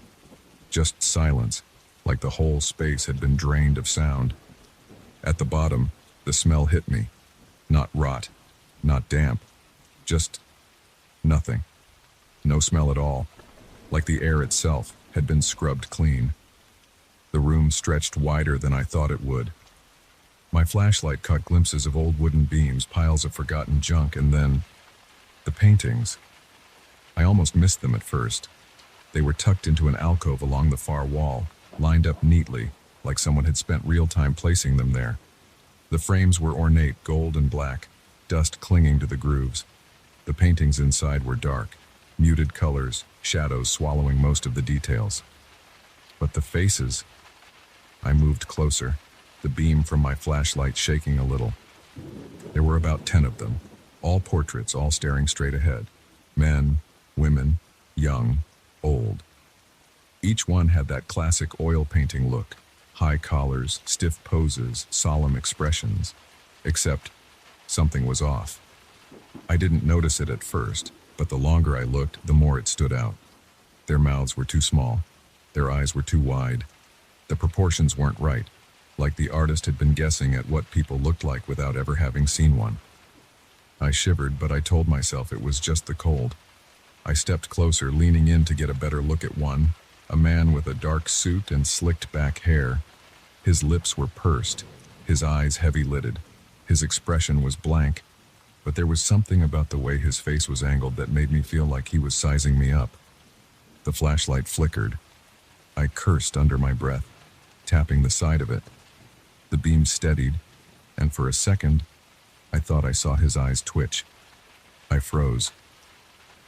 Just silence, like the whole space had been drained of sound. At the bottom, the smell hit me. Not rot, not damp, just nothing. No smell at all, like the air itself had been scrubbed clean. The room stretched wider than I thought it would. My flashlight caught glimpses of old wooden beams, piles of forgotten junk, and then the paintings. I almost missed them at first. They were tucked into an alcove along the far wall, lined up neatly, like someone had spent real time placing them there. The frames were ornate, gold and black, dust clinging to the grooves. The paintings inside were dark, muted colors, shadows swallowing most of the details. But the faces. I moved closer, the beam from my flashlight shaking a little. There were about 10 of them, all portraits, all staring straight ahead. Men, women, young, old. Each one had that classic oil painting look, high collars, stiff poses, solemn expressions. Except something was off. I didn't notice it at first, but the longer I looked, the more it stood out. Their mouths were too small. Their eyes were too wide. The proportions weren't right, like the artist had been guessing at what people looked like without ever having seen one. I shivered, but I told myself it was just the cold. I stepped closer, leaning in to get a better look at one, A man with a dark suit and slicked back hair. His lips were pursed, his eyes heavy-lidded. His expression was blank, but there was something about the way his face was angled that made me feel like he was sizing me up. The flashlight flickered. I cursed under my breath, tapping the side of it. The beam steadied, and for a second, I thought I saw his eyes twitch. I froze.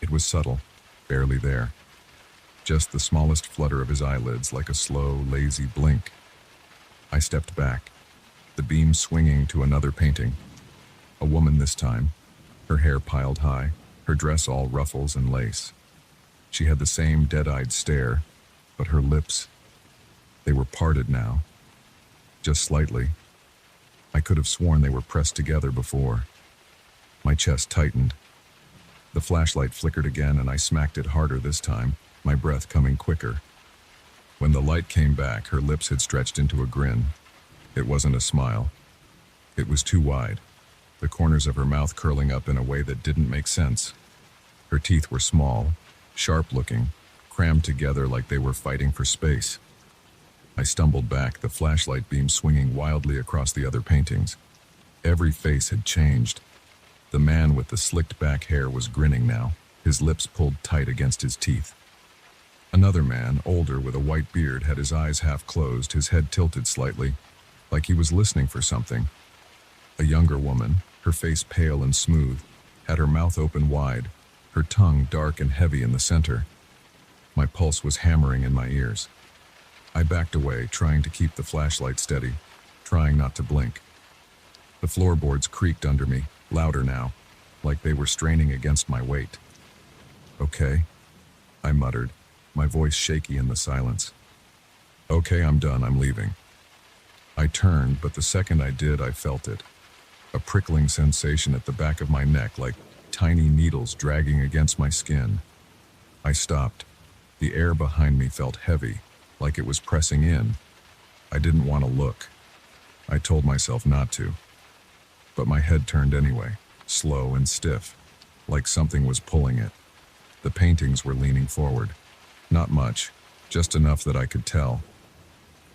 It was subtle, barely there. Just the smallest flutter of his eyelids, like a slow, lazy blink. I stepped back, the beam swinging to another painting. A woman this time, her hair piled high, her dress all ruffles and lace. She had the same dead-eyed stare, but her lips, they were parted now, just slightly. I could have sworn they were pressed together before. My chest tightened. The flashlight flickered again and I smacked it harder this time, my breath coming quicker. When the light came back, her lips had stretched into a grin. It wasn't a smile. It was too wide, the corners of her mouth curling up in a way that didn't make sense. Her teeth were small, sharp-looking, crammed together like they were fighting for space. I stumbled back, the flashlight beam swinging wildly across the other paintings. Every face had changed. The man with the slicked back hair was grinning now, his lips pulled tight against his teeth. Another man, older with a white beard, had his eyes half closed, his head tilted slightly, like he was listening for something. A younger woman, her face pale and smooth, had her mouth open wide, her tongue dark and heavy in the center. My pulse was hammering in my ears. I backed away, trying to keep the flashlight steady, trying not to blink. The floorboards creaked under me, louder now, like they were straining against my weight. "Okay," I muttered, my voice shaky in the silence. "Okay, I'm done, I'm leaving." I turned, but the second I did, I felt it. A prickling sensation at the back of my neck, like tiny needles dragging against my skin. I stopped. The air behind me felt heavy, like it was pressing in. I didn't want to look. I told myself not to. But my head turned anyway, slow and stiff, like something was pulling it. The paintings were leaning forward. Not much, just enough that I could tell.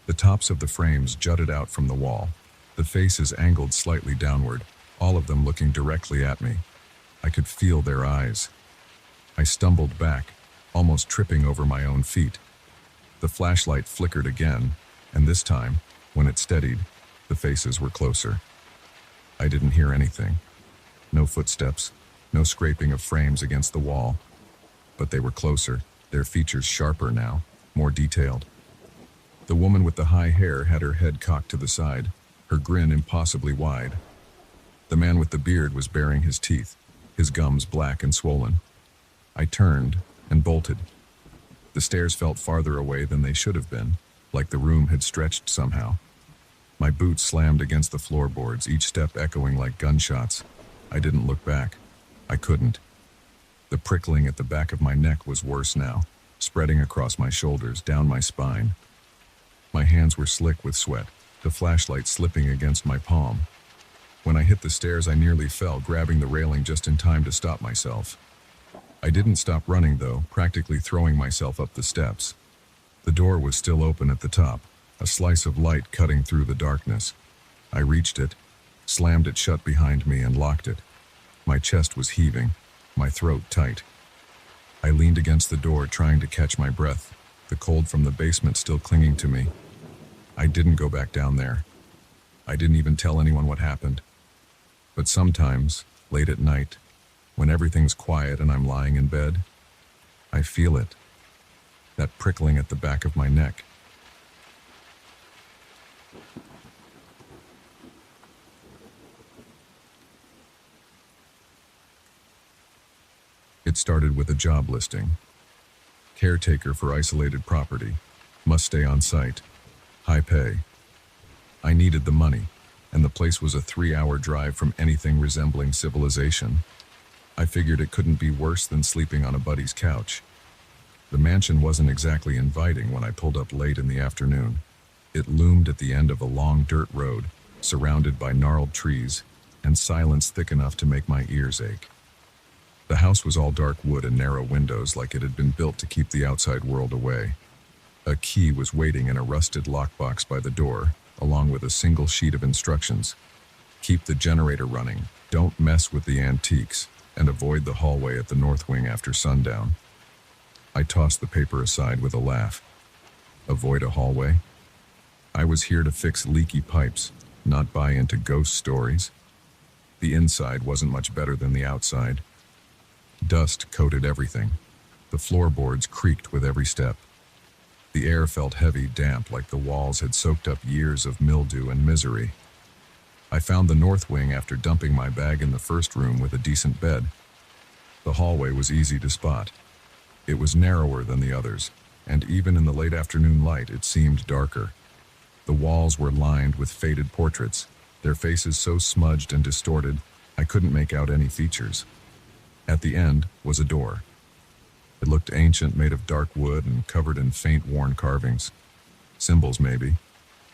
The tops of the frames jutted out from the wall, the faces angled slightly downward, all of them looking directly at me. I could feel their eyes. I stumbled back, almost tripping over my own feet. The flashlight flickered again, and this time, when it steadied, the faces were closer. I didn't hear anything. No footsteps, no scraping of frames against the wall. But they were closer, their features sharper now, more detailed. The woman with the high hair had her head cocked to the side, her grin impossibly wide. The man with the beard was baring his teeth, his gums black and swollen. I turned and bolted. The stairs felt farther away than they should have been, like the room had stretched somehow. My boots slammed against the floorboards, each step echoing like gunshots. I didn't look back. I couldn't. The prickling at the back of my neck was worse now, spreading across my shoulders, down my spine. My hands were slick with sweat, the flashlight slipping against my palm. When I hit the stairs, I nearly fell, grabbing the railing just in time to stop myself. I didn't stop running, though, practically throwing myself up the steps. The door was still open at the top, a slice of light cutting through the darkness. I reached it, slammed it shut behind me, and locked it. My chest was heaving, my throat tight. I leaned against the door, trying to catch my breath, the cold from the basement still clinging to me. I didn't go back down there. I didn't even tell anyone what happened. But sometimes, late at night, when everything's quiet and I'm lying in bed, I feel it. That prickling at the back of my neck. It started with a job listing. Caretaker for isolated property. Must stay on site. High pay. I needed the money, and the place was a 3-hour drive from anything resembling civilization. I figured it couldn't be worse than sleeping on a buddy's couch. The mansion wasn't exactly inviting when I pulled up late in the afternoon. It loomed at the end of a long dirt road, surrounded by gnarled trees, and silence thick enough to make my ears ache. The house was all dark wood and narrow windows, like it had been built to keep the outside world away. A key was waiting in a rusted lockbox by the door, along with a single sheet of instructions. Keep the generator running, don't mess with the antiques, and avoid the hallway at the north wing after sundown. I tossed the paper aside with a laugh. Avoid a hallway? I was here to fix leaky pipes, not buy into ghost stories. The inside wasn't much better than the outside. Dust coated everything. The floorboards creaked with every step. The air felt heavy, damp, like the walls had soaked up years of mildew and misery. I found the north wing after dumping my bag in the first room with a decent bed. The hallway was easy to spot. It was narrower than the others, and even in the late afternoon light it seemed darker. The walls were lined with faded portraits, their faces so smudged and distorted I couldn't make out any features. At the end was a door. It looked ancient, made of dark wood and covered in faint, worn carvings. Symbols, maybe.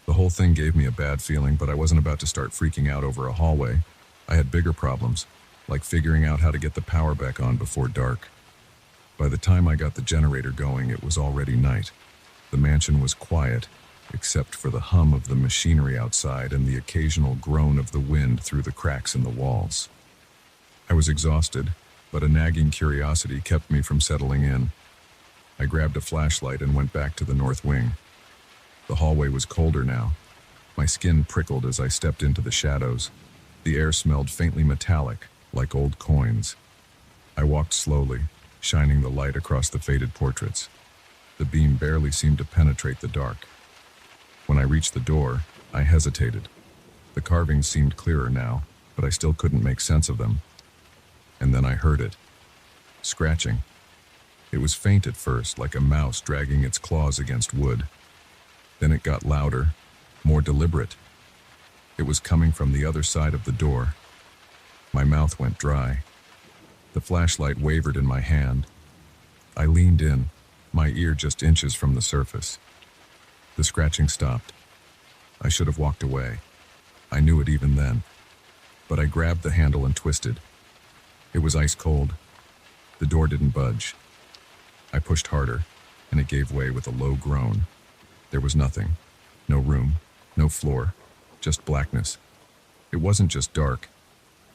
The whole thing gave me a bad feeling, but I wasn't about to start freaking out over a hallway. I had bigger problems, like figuring out how to get the power back on before dark. By the time I got the generator going, it was already night. The mansion was quiet, except for the hum of the machinery outside and the occasional groan of the wind through the cracks in the walls. I was exhausted, but a nagging curiosity kept me from settling in. I grabbed a flashlight and went back to the north wing. The hallway was colder now. My skin prickled as I stepped into the shadows. The air smelled faintly metallic, like old coins. I walked slowly, shining the light across the faded portraits. The beam barely seemed to penetrate the dark. When I reached the door, I hesitated. The carvings seemed clearer now, but I still couldn't make sense of them. And then I heard it. Scratching. It was faint at first, like a mouse dragging its claws against wood. Then it got louder, more deliberate. It was coming from the other side of the door. My mouth went dry. The flashlight wavered in my hand. I leaned in, my ear just inches from the surface. The scratching stopped. I should have walked away. I knew it even then. But I grabbed the handle and twisted. It was ice cold. The door didn't budge. I pushed harder, and it gave way with a low groan. There was nothing. No room, no floor, just blackness. It wasn't just dark.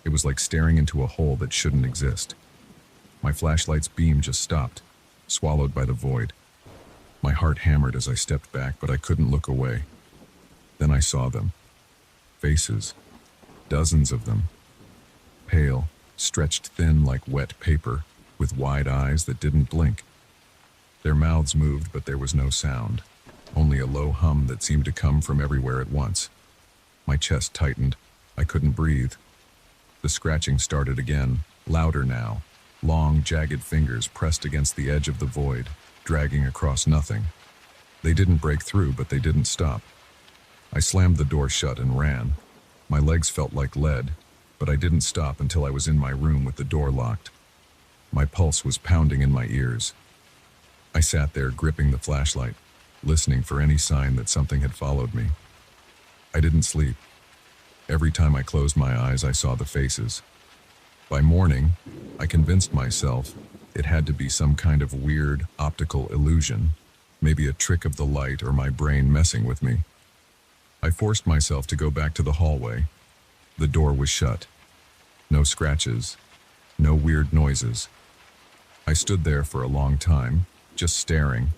It was like staring into a hole that shouldn't exist. My flashlight's beam just stopped, swallowed by the void. My heart hammered as I stepped back, but I couldn't look away. Then I saw them. Faces. Dozens of them. Pale, stretched thin like wet paper, with wide eyes that didn't blink. Their mouths moved, but there was no sound, only a low hum that seemed to come from everywhere at once. My chest tightened. I couldn't breathe. The scratching started again, louder now. Long, jagged fingers pressed against the edge of the void, dragging across nothing. They didn't break through, but they didn't stop. I slammed the door shut and ran. My legs felt like lead, but I didn't stop until I was in my room with the door locked. My pulse was pounding in my ears. I sat there gripping the flashlight, listening for any sign that something had followed me. I didn't sleep. Every time I closed my eyes, I saw the faces. By morning, I convinced myself it had to be some kind of weird optical illusion, maybe a trick of the light or my brain messing with me. I forced myself to go back to the hallway. The door was shut. No scratches, no weird noises. I stood there for a long time, just staring,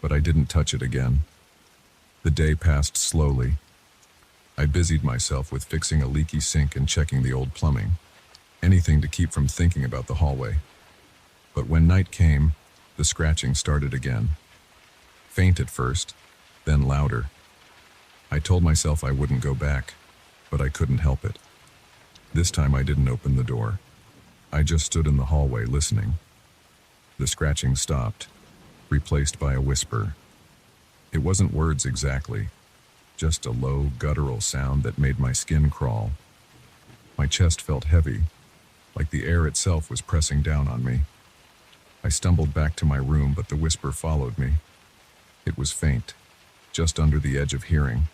but I didn't touch it again. The day passed slowly. I busied myself with fixing a leaky sink and checking the old plumbing. Anything to keep from thinking about the hallway. But when night came, the scratching started again. Faint at first, then louder. I told myself I wouldn't go back, but I couldn't help it. This time I didn't open the door. I just stood in the hallway listening. The scratching stopped, replaced by a whisper. It wasn't words exactly, just a low, guttural sound that made my skin crawl. My chest felt heavy, like the air itself was pressing down on me. I stumbled back to my room, but the whisper followed me. It was faint, just under the edge of hearing,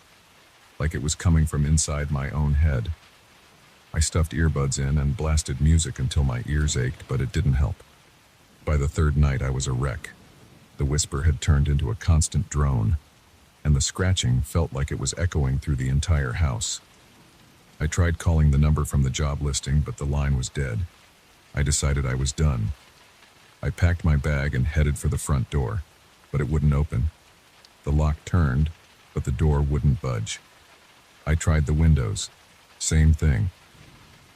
like it was coming from inside my own head. I stuffed earbuds in and blasted music until my ears ached, but it didn't help. By the third night, I was a wreck. The whisper had turned into a constant drone, and the scratching felt like it was echoing through the entire house. I tried calling the number from the job listing, but the line was dead. I decided I was done. I packed my bag and headed for the front door, but it wouldn't open. The lock turned, but the door wouldn't budge. I tried the windows. Same thing.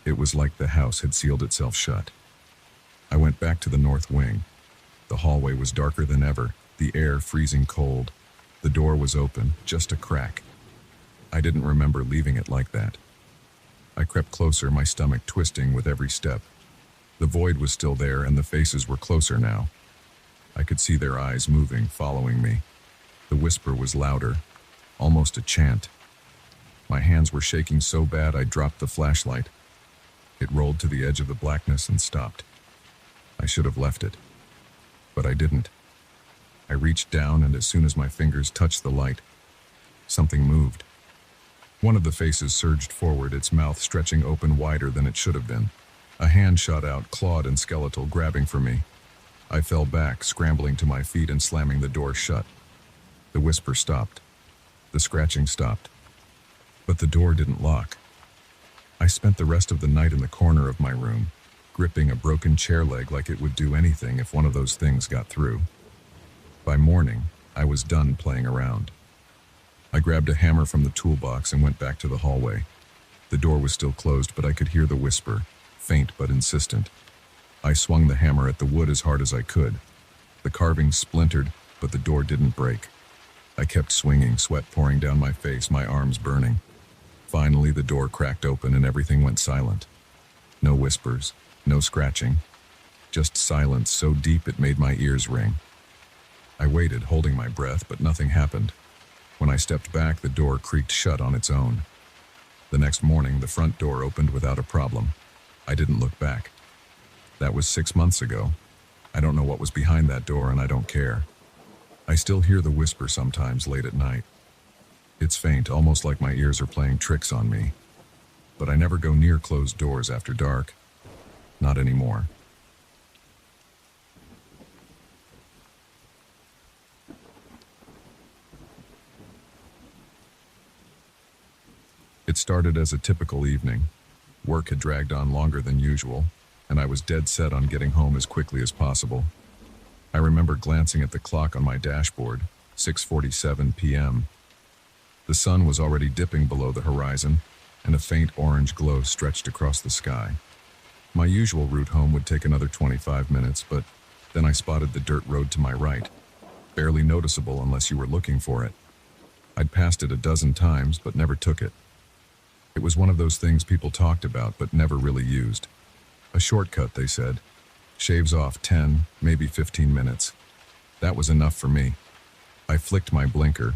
It was like the house had sealed itself shut. I went back to the north wing. The hallway was darker than ever, the air freezing cold. The door was open, just a crack. I didn't remember leaving it like that. I crept closer, my stomach twisting with every step. The void was still there, and the faces were closer now. I could see their eyes moving, following me. The whisper was louder, almost a chant. My hands were shaking so bad I dropped the flashlight. It rolled to the edge of the blackness and stopped. I should have left it, but I didn't. I reached down, and as soon as my fingers touched the light, something moved. One of the faces surged forward, its mouth stretching open wider than it should have been. A hand shot out, clawed and skeletal, grabbing for me. I fell back, scrambling to my feet and slamming the door shut. The whisper stopped. The scratching stopped. But the door didn't lock. I spent the rest of the night in the corner of my room, gripping a broken chair leg like it would do anything if one of those things got through. By morning, I was done playing around. I grabbed a hammer from the toolbox and went back to the hallway. The door was still closed, but I could hear the whisper, faint but insistent. I swung the hammer at the wood as hard as I could. The carving splintered, but the door didn't break. I kept swinging, sweat pouring down my face, my arms burning. Finally, the door cracked open and everything went silent. No whispers, no scratching, just silence so deep it made my ears ring. I waited, holding my breath, but nothing happened. When I stepped back, the door creaked shut on its own. The next morning, the front door opened without a problem. I didn't look back. That was 6 months ago. I don't know what was behind that door, and I don't care. I still hear the whisper sometimes late at night. It's faint, almost like my ears are playing tricks on me. But I never go near closed doors after dark. Not anymore. It started as a typical evening. Work had dragged on longer than usual, and I was dead set on getting home as quickly as possible. I remember glancing at the clock on my dashboard, 6:47 p.m. The sun was already dipping below the horizon, and a faint orange glow stretched across the sky. My usual route home would take another 25 minutes, but then I spotted the dirt road to my right, barely noticeable unless you were looking for it. I'd passed it a dozen times, but never took it. It was one of those things people talked about but never really used. A shortcut, they said. Shaves off 10, maybe 15 minutes. That was enough for me. I flicked my blinker,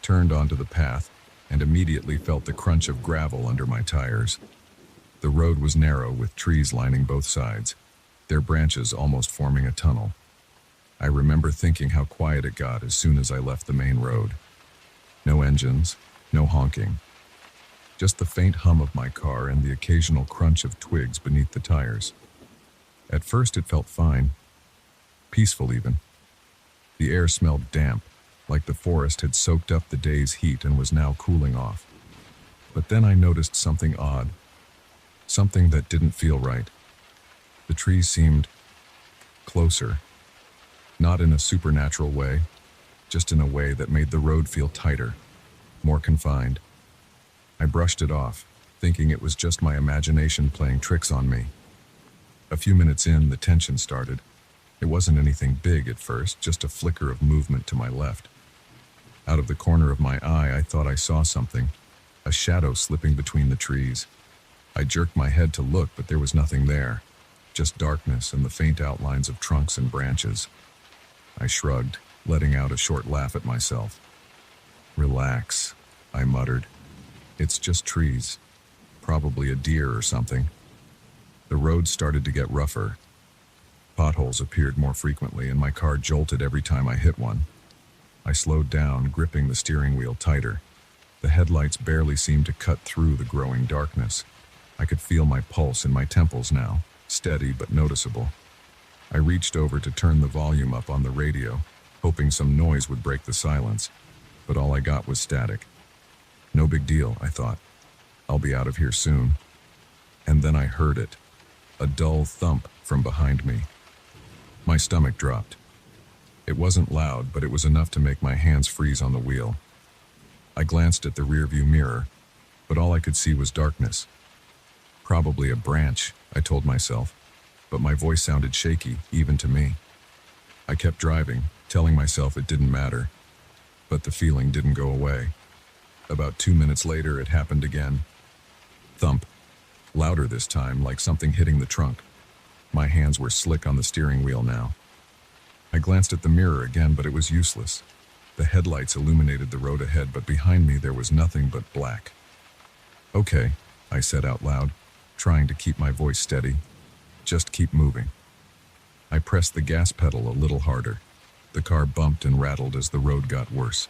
turned onto the path, and immediately felt the crunch of gravel under my tires. The road was narrow with trees lining both sides, their branches almost forming a tunnel. I remember thinking how quiet it got as soon as I left the main road. No engines, no honking. Just the faint hum of my car and the occasional crunch of twigs beneath the tires. At first it felt fine, peaceful even. The air smelled damp, like the forest had soaked up the day's heat and was now cooling off. But then I noticed something odd, something that didn't feel right. The trees seemed closer, not in a supernatural way, just in a way that made the road feel tighter, more confined. I brushed it off, thinking it was just my imagination playing tricks on me. A few minutes in, the tension started. It wasn't anything big at first, just a flicker of movement to my left. Out of the corner of my eye, I thought I saw something, a shadow slipping between the trees. I jerked my head to look, but there was nothing there, just darkness and the faint outlines of trunks and branches. I shrugged, letting out a short laugh at myself. "Relax," I muttered. "It's just trees. Probably a deer or something." The road started to get rougher. Potholes appeared more frequently, and my car jolted every time I hit one. I slowed down, gripping the steering wheel tighter. The headlights barely seemed to cut through the growing darkness. I could feel my pulse in my temples now, steady but noticeable. I reached over to turn the volume up on the radio, hoping some noise would break the silence, but all I got was static. No big deal, I thought. I'll be out of here soon. And then I heard it, a dull thump from behind me. My stomach dropped. It wasn't loud, but it was enough to make my hands freeze on the wheel. I glanced at the rearview mirror, but all I could see was darkness. Probably a branch, I told myself, but my voice sounded shaky, even to me. I kept driving, telling myself it didn't matter, but the feeling didn't go away. About 2 minutes later, it happened again. Thump. Louder this time, like something hitting the trunk. My hands were slick on the steering wheel now. I glanced at the mirror again, but it was useless. The headlights illuminated the road ahead, but behind me there was nothing but black. Okay, I said out loud, trying to keep my voice steady. Just keep moving. I pressed the gas pedal a little harder. The car bumped and rattled as the road got worse.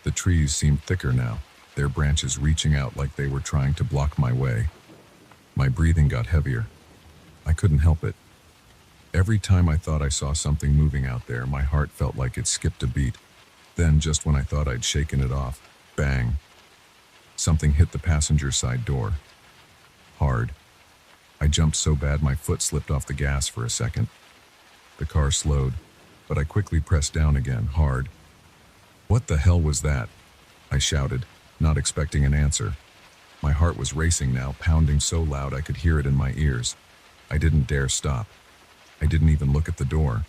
The trees seemed thicker now, their branches reaching out like they were trying to block my way. My breathing got heavier. I couldn't help it. Every time I thought I saw something moving out there, my heart felt like it skipped a beat. Then, just when I thought I'd shaken it off, bang! Something hit the passenger side door. Hard. I jumped so bad my foot slipped off the gas for a second. The car slowed, but I quickly pressed down again, hard. What the hell was that? I shouted, not expecting an answer. My heart was racing now, pounding so loud I could hear it in my ears. I didn't dare stop. I didn't even look at the door.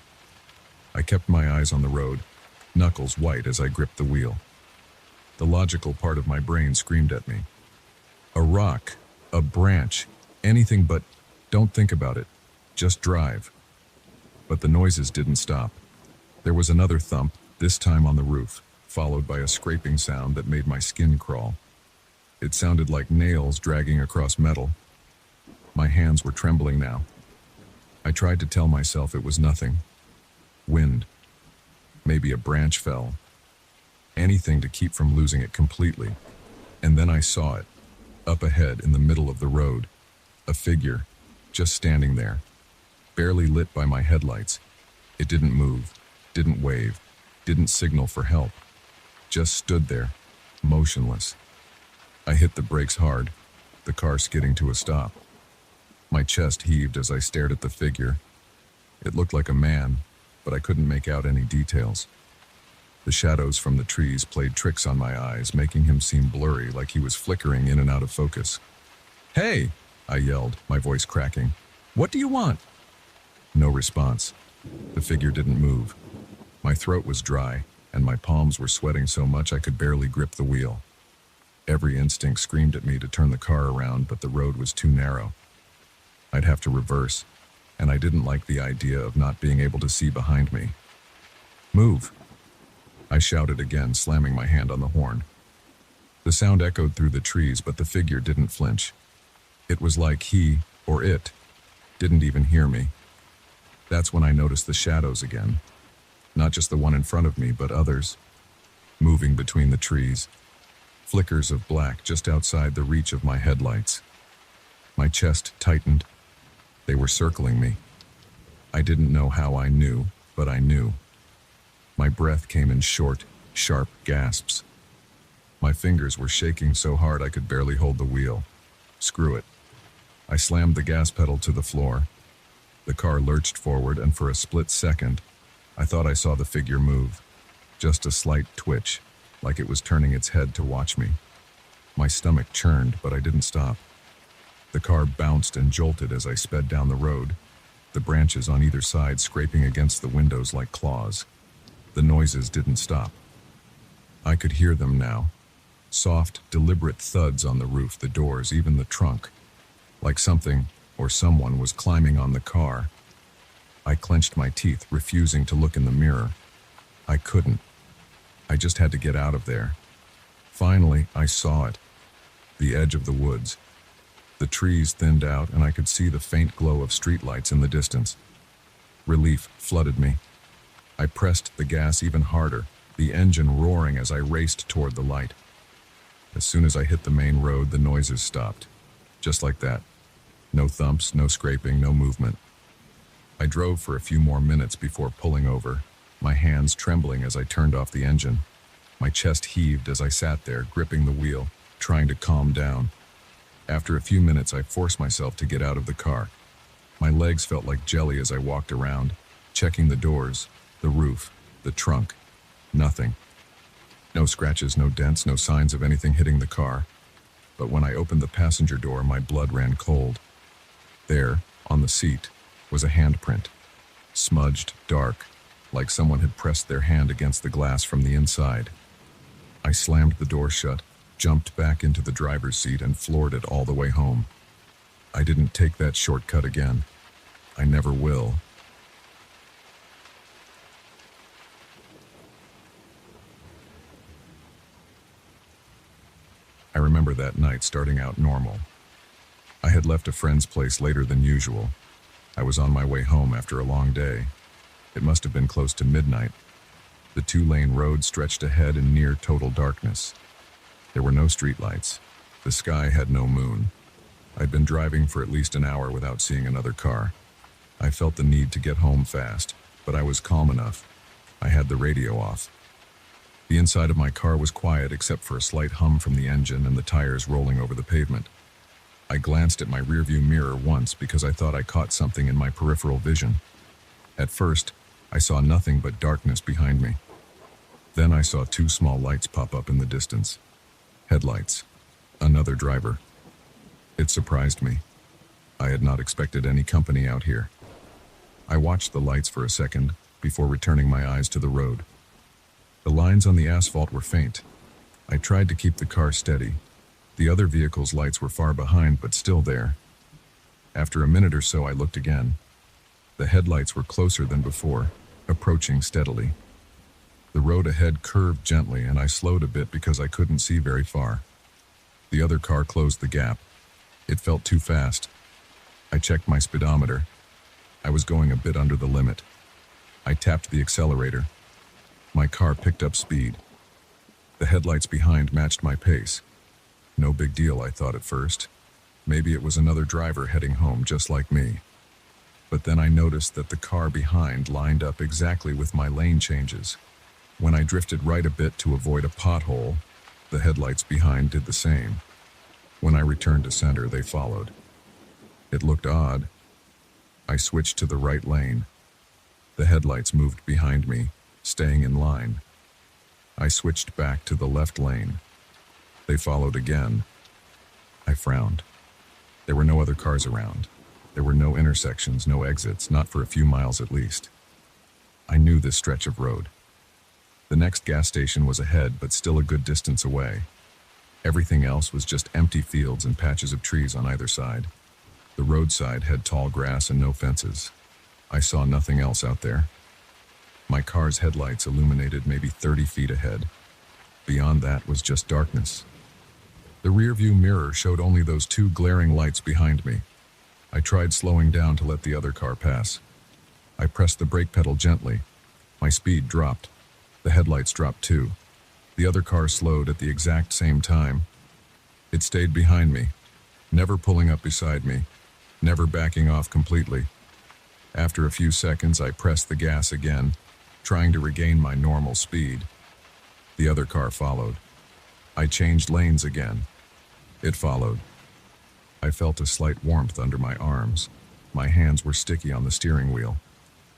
I kept my eyes on the road, knuckles white as I gripped the wheel. The logical part of my brain screamed at me. A rock, a branch, anything but don't think about it. Just drive. But the noises didn't stop. There was another thump, this time on the roof, followed by a scraping sound that made my skin crawl. It sounded like nails dragging across metal. My hands were trembling now. I tried to tell myself it was nothing. Wind. Maybe a branch fell. Anything to keep from losing it completely. And then I saw it, up ahead in the middle of the road. A figure, just standing there, barely lit by my headlights. It didn't move, didn't wave, didn't signal for help. Just stood there, motionless. I hit the brakes hard, the car skidding to a stop. My chest heaved as I stared at the figure. It looked like a man, but I couldn't make out any details. The shadows from the trees played tricks on my eyes, making him seem blurry, like he was flickering in and out of focus. "Hey!" I yelled, my voice cracking. "What do you want?" No response. The figure didn't move. My throat was dry, and my palms were sweating so much I could barely grip the wheel. Every instinct screamed at me to turn the car around, but the road was too narrow. I'd have to reverse, and I didn't like the idea of not being able to see behind me. "Move!" I shouted again, slamming my hand on the horn. The sound echoed through the trees, but the figure didn't flinch. It was like he, or it, didn't even hear me. That's when I noticed the shadows again. Not just the one in front of me, but others, moving between the trees. Flickers of black just outside the reach of my headlights. My chest tightened. They were circling me. I didn't know how I knew, but I knew. My breath came in short, sharp gasps. My fingers were shaking so hard I could barely hold the wheel. Screw it. I slammed the gas pedal to the floor. The car lurched forward, and for a split second, I thought I saw the figure move. Just a slight twitch, like it was turning its head to watch me. My stomach churned, but I didn't stop. The car bounced and jolted as I sped down the road, the branches on either side scraping against the windows like claws. The noises didn't stop. I could hear them now. Soft, deliberate thuds on the roof, the doors, even the trunk. Like something or someone was climbing on the car. I clenched my teeth, refusing to look in the mirror. I couldn't. I just had to get out of there. Finally, I saw it. The edge of the woods. The trees thinned out, and I could see the faint glow of streetlights in the distance. Relief flooded me. I pressed the gas even harder, the engine roaring as I raced toward the light. As soon as I hit the main road, the noises stopped. Just like that. No thumps, no scraping, no movement. I drove for a few more minutes before pulling over, my hands trembling as I turned off the engine. My chest heaved as I sat there, gripping the wheel, trying to calm down. After a few minutes, I forced myself to get out of the car. My legs felt like jelly as I walked around, checking the doors, the roof, the trunk. Nothing. No scratches, no dents, no signs of anything hitting the car. But when I opened the passenger door, my blood ran cold. There, on the seat, was a handprint. Smudged, dark, like someone had pressed their hand against the glass from the inside. I slammed the door shut, jumped back into the driver's seat, and floored it all the way home. I didn't take that shortcut again. I never will. I remember that night starting out normal. I had left a friend's place later than usual. I was on my way home after a long day. It must have been close to midnight. The two-lane road stretched ahead in near total darkness. There were no streetlights. The sky had no moon. I'd been driving for at least an hour without seeing another car. I felt the need to get home fast, but I was calm enough. I had the radio off. The inside of my car was quiet except for a slight hum from the engine and the tires rolling over the pavement. I glanced at my rearview mirror once because I thought I caught something in my peripheral vision. At first, I saw nothing but darkness behind me. Then I saw two small lights pop up in the distance. Headlights. Another driver. It surprised me. I had not expected any company out here. I watched the lights for a second before returning my eyes to the road. The lines on the asphalt were faint. I tried to keep the car steady. The other vehicle's lights were far behind, but still there. After a minute or so, I looked again. The headlights were closer than before, approaching steadily. The road ahead curved gently, and I slowed a bit because I couldn't see very far. The other car closed the gap. It felt too fast. I checked my speedometer. I was going a bit under the limit. I tapped the accelerator. My car picked up speed. The headlights behind matched my pace. No big deal, I thought at first. Maybe it was another driver heading home just like me. But then I noticed that the car behind lined up exactly with my lane changes. When I drifted right a bit to avoid a pothole, the headlights behind did the same. When I returned to center, they followed. It looked odd. I switched to the right lane. The headlights moved behind me, staying in line. I switched back to the left lane. They followed again. I frowned. There were no other cars around. There were no intersections, no exits, not for a few miles at least. I knew this stretch of road. The next gas station was ahead, but still a good distance away. Everything else was just empty fields and patches of trees on either side. The roadside had tall grass and no fences. I saw nothing else out there. My car's headlights illuminated maybe 30 feet ahead. Beyond that was just darkness. The rearview mirror showed only those two glaring lights behind me. I tried slowing down to let the other car pass. I pressed the brake pedal gently. My speed dropped. The headlights dropped too. The other car slowed at the exact same time. It stayed behind me, never pulling up beside me, never backing off completely. After a few seconds, I pressed the gas again, trying to regain my normal speed. The other car followed. I changed lanes again. It followed. I felt a slight warmth under my arms. My hands were sticky on the steering wheel.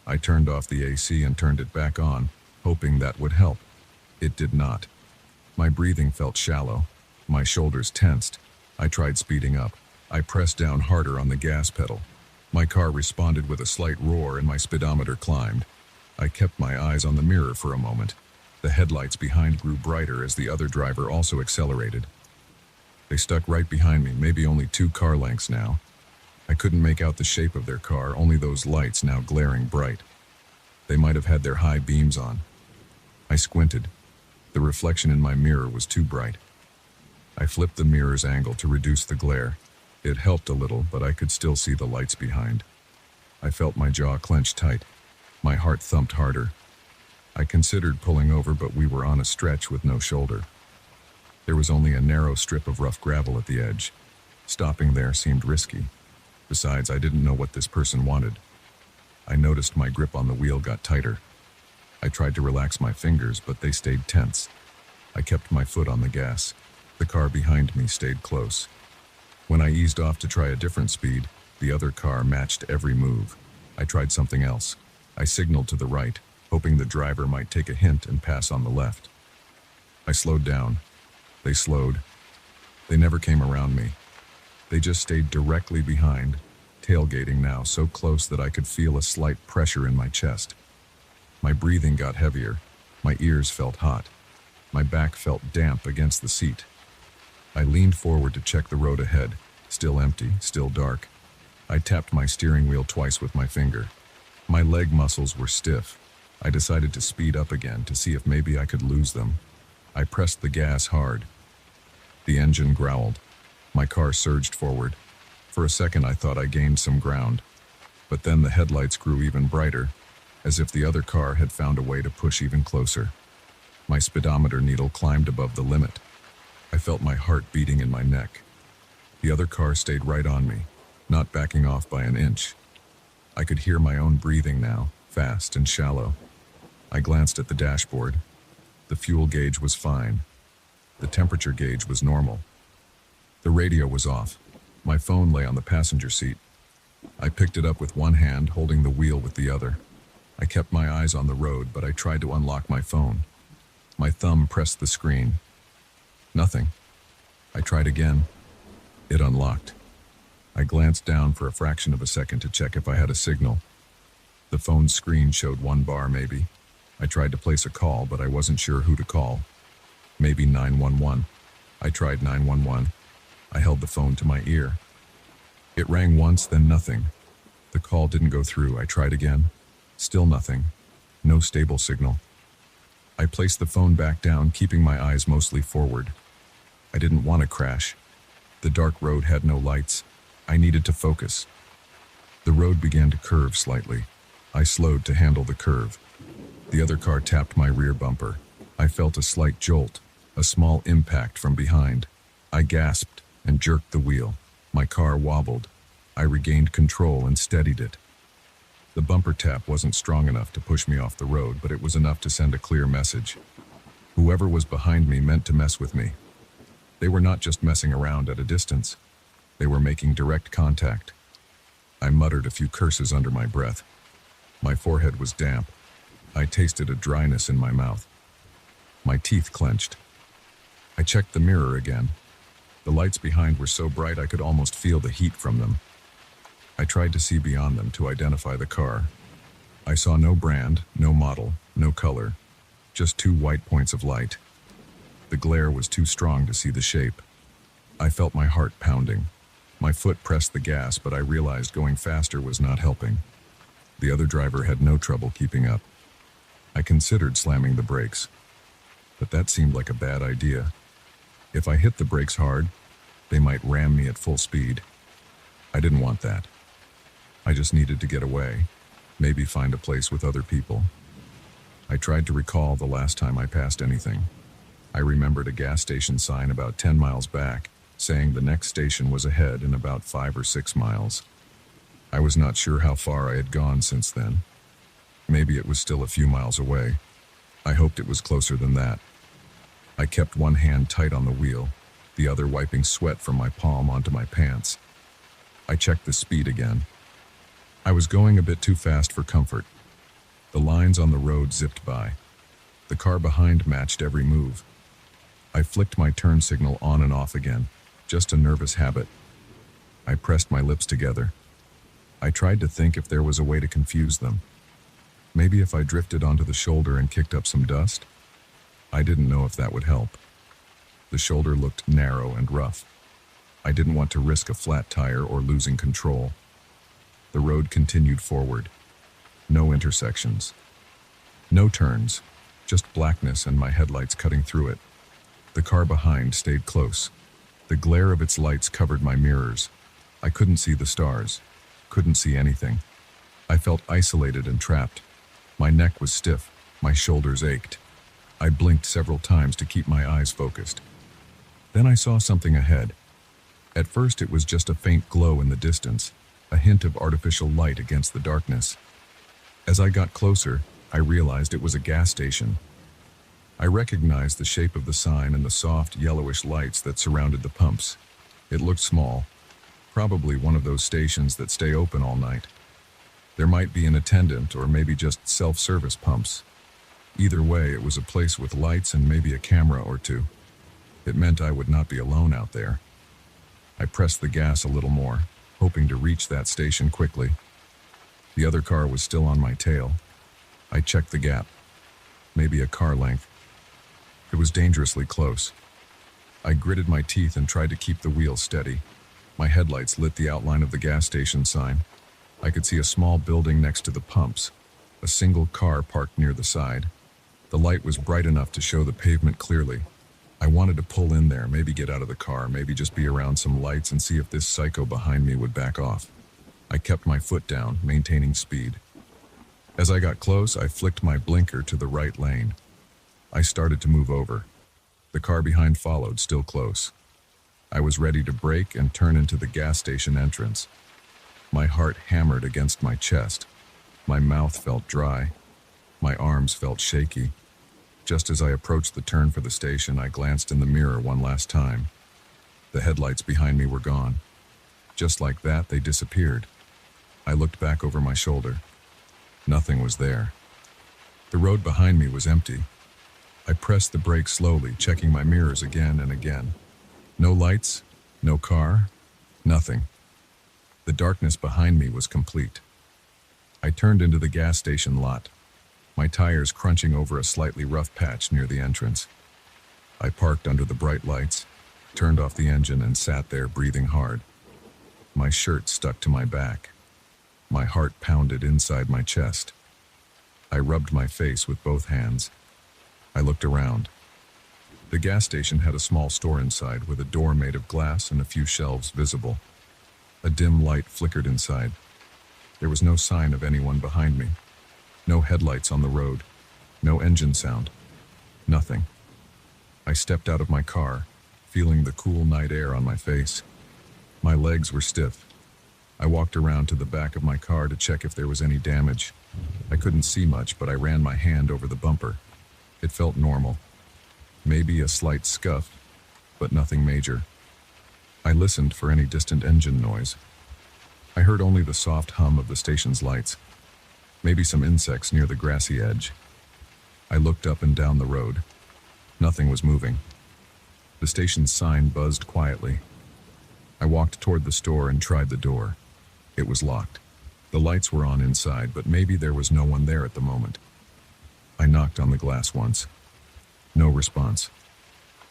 I turned off the AC and turned it back on, hoping that would help. It did not. My breathing felt shallow. My shoulders tensed. I tried speeding up. I pressed down harder on the gas pedal. My car responded with a slight roar and my speedometer climbed. I kept my eyes on the mirror for a moment. The headlights behind grew brighter as the other driver also accelerated. They stuck right behind me, maybe only 2 car lengths now. I couldn't make out the shape of their car, only those lights now glaring bright. They might have had their high beams on. I squinted. The reflection in my mirror was too bright. I flipped the mirror's angle to reduce the glare. It helped a little, but I could still see the lights behind. I felt my jaw clench tight. My heart thumped harder. I considered pulling over, but we were on a stretch with no shoulder. There was only a narrow strip of rough gravel at the edge. Stopping there seemed risky. Besides, I didn't know what this person wanted. I noticed my grip on the wheel got tighter. I tried to relax my fingers, but they stayed tense. I kept my foot on the gas. The car behind me stayed close. When I eased off to try a different speed, the other car matched every move. I tried something else. I signaled to the right, hoping the driver might take a hint and pass on the left. I slowed down. They slowed. They never came around me. They just stayed directly behind, tailgating now so close that I could feel a slight pressure in my chest. My breathing got heavier. My ears felt hot. My back felt damp against the seat. I leaned forward to check the road ahead, still empty, still dark. I tapped my steering wheel twice with my finger. My leg muscles were stiff. I decided to speed up again to see if maybe I could lose them. I pressed the gas hard. The engine growled. My car surged forward. For a second I thought I gained some ground. But then the headlights grew even brighter, as if the other car had found a way to push even closer. My speedometer needle climbed above the limit. I felt my heart beating in my neck. The other car stayed right on me, not backing off by an inch. I could hear my own breathing now, fast and shallow. I glanced at the dashboard. The fuel gauge was fine. The temperature gauge was normal. The radio was off. My phone lay on the passenger seat. I picked it up with one hand, holding the wheel with the other. I kept my eyes on the road, but I tried to unlock my phone. My thumb pressed the screen. Nothing. I tried again. It unlocked. I glanced down for a fraction of a second to check if I had a signal. The phone's screen showed 1 bar maybe. I tried to place a call, but I wasn't sure who to call. Maybe 911. I tried 911. I held the phone to my ear. It rang once, then nothing. The call didn't go through. I tried again. Still nothing. No stable signal. I placed the phone back down, keeping my eyes mostly forward. I didn't want to crash. The dark road had no lights. I needed to focus. The road began to curve slightly. I slowed to handle the curve. The other car tapped my rear bumper. I felt a slight jolt, a small impact from behind. I gasped and jerked the wheel. My car wobbled. I regained control and steadied it. The bumper tap wasn't strong enough to push me off the road, but it was enough to send a clear message. Whoever was behind me meant to mess with me. They were not just messing around at a distance. They were making direct contact. I muttered a few curses under my breath. My forehead was damp. I tasted a dryness in my mouth. My teeth clenched. I checked the mirror again. The lights behind were so bright I could almost feel the heat from them. I tried to see beyond them to identify the car. I saw no brand, no model, no color, just 2 white points of light. The glare was too strong to see the shape. I felt my heart pounding. My foot pressed the gas, but I realized going faster was not helping. The other driver had no trouble keeping up. I considered slamming the brakes, but that seemed like a bad idea. If I hit the brakes hard, they might ram me at full speed. I didn't want that. I just needed to get away, maybe find a place with other people. I tried to recall the last time I passed anything. I remembered a gas station sign about 10 miles back, saying the next station was ahead in about 5 or 6 miles. I was not sure how far I had gone since then. Maybe it was still a few miles away. I hoped it was closer than that. I kept one hand tight on the wheel, the other wiping sweat from my palm onto my pants. I checked the speed again. I was going a bit too fast for comfort. The lines on the road zipped by. The car behind matched every move. I flicked my turn signal on and off again, just a nervous habit. I pressed my lips together. I tried to think if there was a way to confuse them. Maybe if I drifted onto the shoulder and kicked up some dust? I didn't know if that would help. The shoulder looked narrow and rough. I didn't want to risk a flat tire or losing control. The road continued forward. No intersections. No turns, just blackness and my headlights cutting through it. The car behind stayed close. The glare of its lights covered my mirrors. I couldn't see the stars, couldn't see anything. I felt isolated and trapped. My neck was stiff, my shoulders ached. I blinked several times to keep my eyes focused. Then I saw something ahead. At first it was just a faint glow in the distance, a hint of artificial light against the darkness. As I got closer, I realized it was a gas station. I recognized the shape of the sign and the soft, yellowish lights that surrounded the pumps. It looked small, probably one of those stations that stay open all night. There might be an attendant or maybe just self-service pumps. Either way, it was a place with lights and maybe a camera or two. It meant I would not be alone out there. I pressed the gas a little more, hoping to reach that station quickly. The other car was still on my tail. I checked the gap. Maybe a car length. It was dangerously close. I gritted my teeth and tried to keep the wheel steady. My headlights lit the outline of the gas station sign. I could see a small building next to the pumps, a single car parked near the side. The light was bright enough to show the pavement clearly. I wanted to pull in there, maybe get out of the car, maybe just be around some lights and see if this psycho behind me would back off. I kept my foot down, maintaining speed. As I got close, I flicked my blinker to the right lane. I started to move over. The car behind followed, still close. I was ready to brake and turn into the gas station entrance. My heart hammered against my chest. My mouth felt dry. My arms felt shaky. Just as I approached the turn for the station, I glanced in the mirror one last time. The headlights behind me were gone. Just like that, they disappeared. I looked back over my shoulder. Nothing was there. The road behind me was empty. I pressed the brake slowly, checking my mirrors again and again. No lights, no car, nothing. The darkness behind me was complete. I turned into the gas station lot, my tires crunching over a slightly rough patch near the entrance. I parked under the bright lights, turned off the engine, and sat there breathing hard. My shirt stuck to my back. My heart pounded inside my chest. I rubbed my face with both hands. I looked around. The gas station had a small store inside with a door made of glass and a few shelves visible. A dim light flickered inside. There was no sign of anyone behind me. No headlights on the road. No engine sound. Nothing. I stepped out of my car, feeling the cool night air on my face. My legs were stiff. I walked around to the back of my car to check if there was any damage. I couldn't see much, but I ran my hand over the bumper. It felt normal. Maybe a slight scuff, but nothing major. I listened for any distant engine noise. I heard only the soft hum of the station's lights. Maybe some insects near the grassy edge. I looked up and down the road. Nothing was moving. The station's sign buzzed quietly. I walked toward the store and tried the door. It was locked. The lights were on inside, but maybe there was no one there at the moment. I knocked on the glass once. No response.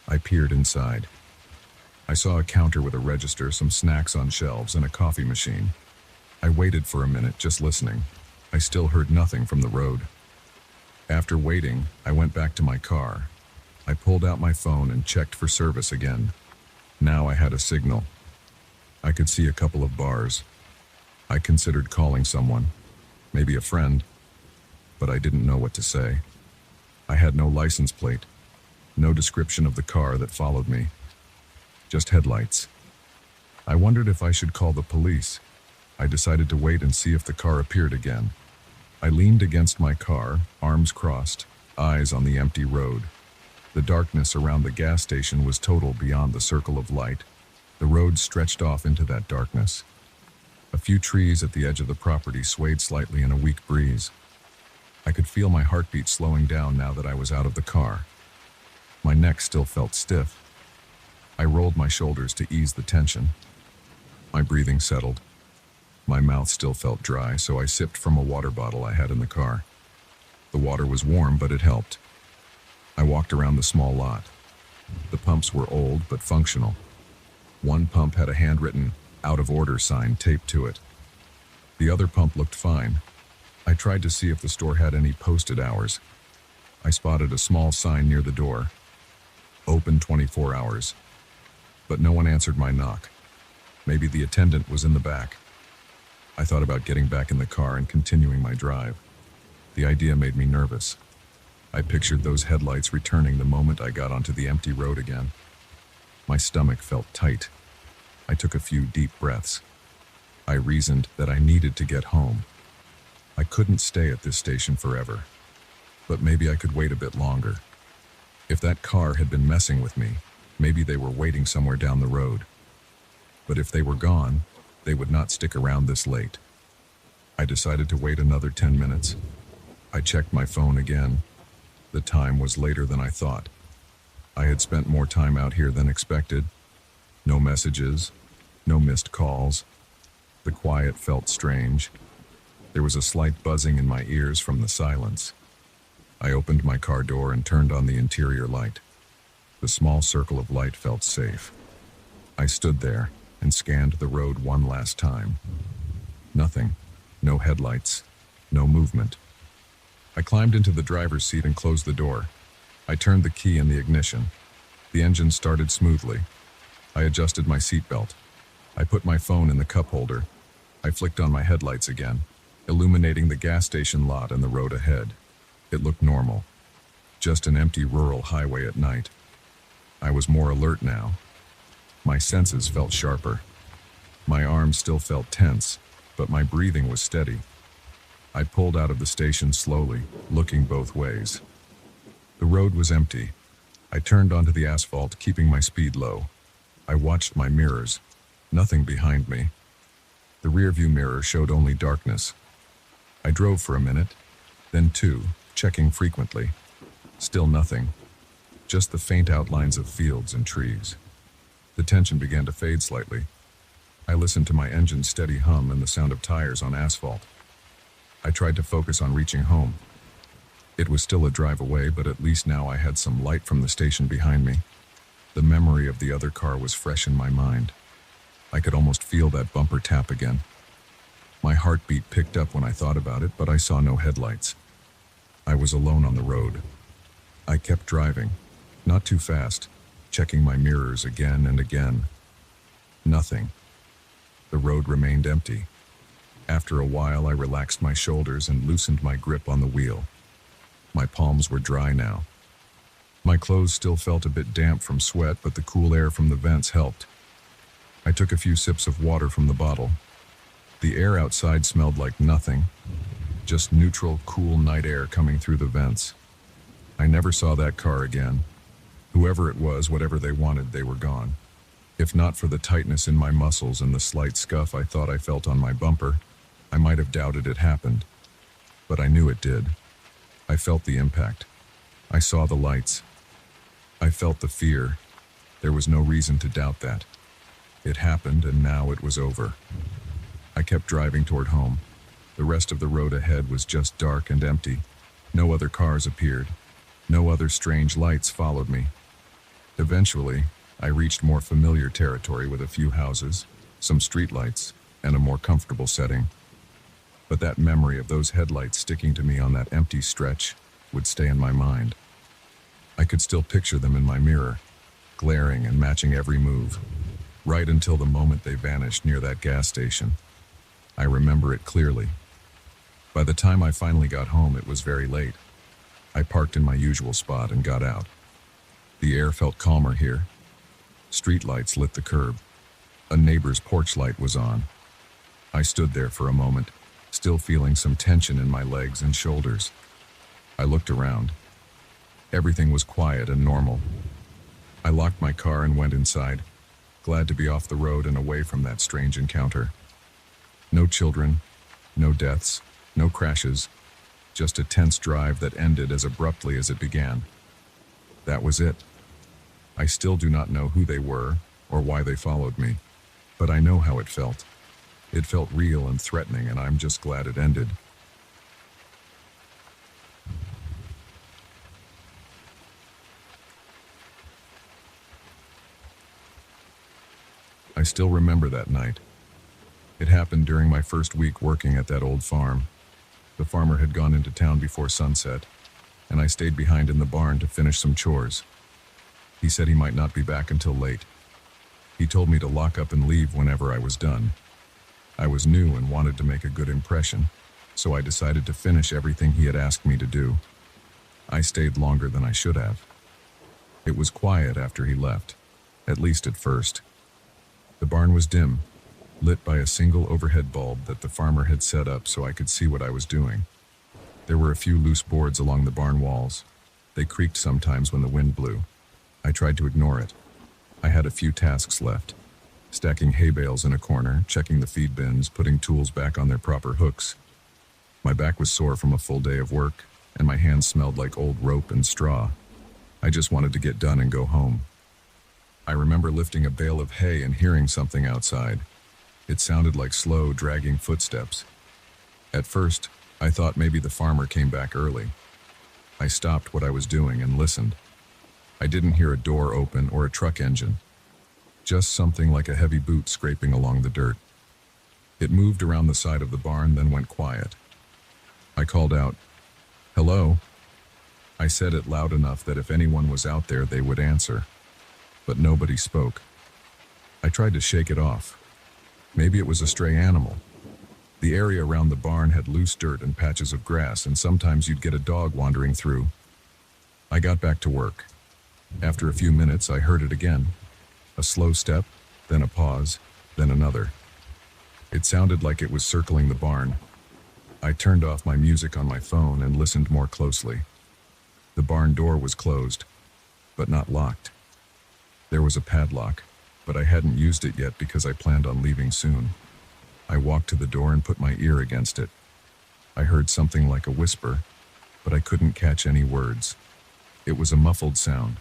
I peered inside. I saw a counter with a register, some snacks on shelves, and a coffee machine. I waited for a minute, just listening. I still heard nothing from the road. After waiting, I went back to my car. I pulled out my phone and checked for service again. Now I had a signal. I could see a couple of bars. I considered calling someone, maybe a friend, but I didn't know what to say. I had no license plate, no description of the car that followed me, just headlights. I wondered if I should call the police. I decided to wait and see if the car appeared again. I leaned against my car, arms crossed, eyes on the empty road. The darkness around the gas station was total beyond the circle of light. The road stretched off into that darkness. A few trees at the edge of the property swayed slightly in a weak breeze. I could feel my heartbeat slowing down now that I was out of the car. My neck still felt stiff. I rolled my shoulders to ease the tension. My breathing settled. My mouth still felt dry, so I sipped from a water bottle I had in the car. The water was warm, but it helped. I walked around the small lot. The pumps were old but functional. One pump had a handwritten, "out of order" sign taped to it. The other pump looked fine. I tried to see if the store had any posted hours. I spotted a small sign near the door. Open 24 hours. But no one answered my knock. Maybe the attendant was in the back. I thought about getting back in the car and continuing my drive. The idea made me nervous. I pictured those headlights returning the moment I got onto the empty road again. My stomach felt tight. I took a few deep breaths. I reasoned that I needed to get home. I couldn't stay at this station forever. But maybe I could wait a bit longer. If that car had been messing with me, maybe they were waiting somewhere down the road. But if they were gone, they would not stick around this late. I decided to wait another 10 minutes. I checked my phone again. The time was later than I thought. I had spent more time out here than expected. No messages, no missed calls. The quiet felt strange. There was a slight buzzing in my ears from the silence. I opened my car door and turned on the interior light. The small circle of light felt safe. I stood there and scanned the road one last time. Nothing. No headlights. No movement. I climbed into the driver's seat and closed the door. I turned the key in the ignition. The engine started smoothly. I adjusted my seatbelt. I put my phone in the cup holder. I flicked on my headlights again, illuminating the gas station lot and the road ahead. It looked normal. Just an empty rural highway at night. I was more alert now. My senses felt sharper. My arms still felt tense, but my breathing was steady. I pulled out of the station slowly, looking both ways. The road was empty. I turned onto the asphalt, keeping my speed low. I watched my mirrors. Nothing behind me. The rearview mirror showed only darkness. I drove for a minute, then two, checking frequently. Still nothing. Just the faint outlines of fields and trees. The tension began to fade slightly. I listened to my engine's steady hum and the sound of tires on asphalt. I tried to focus on reaching home. It was still a drive away, but at least now I had some light from the station behind me. The memory of the other car was fresh in my mind. I could almost feel that bumper tap again. My heartbeat picked up when I thought about it, but I saw no headlights. I was alone on the road. I kept driving, not too fast, checking my mirrors again and again. Nothing. The road remained empty. After a while, I relaxed my shoulders and loosened my grip on the wheel. My palms were dry now. My clothes still felt a bit damp from sweat, but the cool air from the vents helped. I took a few sips of water from the bottle. The air outside smelled like nothing, just neutral, cool night air coming through the vents. I never saw that car again. Whoever it was, whatever they wanted, they were gone. If not for the tightness in my muscles and the slight scuff I thought I felt on my bumper, I might have doubted it happened. But I knew it did. I felt the impact. I saw the lights. I felt the fear. There was no reason to doubt that. It happened, and now it was over. I kept driving toward home. The rest of the road ahead was just dark and empty. No other cars appeared. No other strange lights followed me. Eventually, I reached more familiar territory with a few houses, some streetlights, and a more comfortable setting. But that memory of those headlights sticking to me on that empty stretch would stay in my mind. I could still picture them in my mirror, glaring and matching every move, right until the moment they vanished near that gas station. I remember it clearly. By the time I finally got home, it was very late. I parked in my usual spot and got out. The air felt calmer here. Streetlights lit the curb. A neighbor's porch light was on. I stood there for a moment, still feeling some tension in my legs and shoulders. I looked around. Everything was quiet and normal. I locked my car and went inside, glad to be off the road and away from that strange encounter. No children, no deaths, no crashes, just a tense drive that ended as abruptly as it began. That was it. I still do not know who they were or why they followed me, but I know how it felt. It felt real and threatening, and I'm just glad it ended. I still remember that night. It happened during my first week working at that old farm. The farmer had gone into town before sunset, and I stayed behind in the barn to finish some chores. He said he might not be back until late. He told me to lock up and leave whenever I was done. I was new and wanted to make a good impression, so I decided to finish everything he had asked me to do. I stayed longer than I should have. It was quiet after he left, at least at first. The barn was dim, lit by a single overhead bulb that the farmer had set up so I could see what I was doing. There were a few loose boards along the barn walls. They creaked sometimes when the wind blew. I tried to ignore it. I had a few tasks left. Stacking hay bales in a corner, checking the feed bins, putting tools back on their proper hooks. My back was sore from a full day of work, and my hands smelled like old rope and straw. I just wanted to get done and go home. I remember lifting a bale of hay and hearing something outside. It sounded like slow, dragging footsteps. At first, I thought maybe the farmer came back early. I stopped what I was doing and listened. I didn't hear a door open or a truck engine. Just something like a heavy boot scraping along the dirt. It moved around the side of the barn, then went quiet. I called out, "Hello?" I said it loud enough that if anyone was out there, they would answer. But nobody spoke. I tried to shake it off. Maybe it was a stray animal. The area around the barn had loose dirt and patches of grass, and sometimes you'd get a dog wandering through. I got back to work. After a few minutes, I heard it again. A slow step, then a pause, then another. It sounded like it was circling the barn. I turned off my music on my phone and listened more closely. The barn door was closed, but not locked. There was a padlock, but I hadn't used it yet because I planned on leaving soon. I walked to the door and put my ear against it. I heard something like a whisper, but I couldn't catch any words. It was a muffled sound,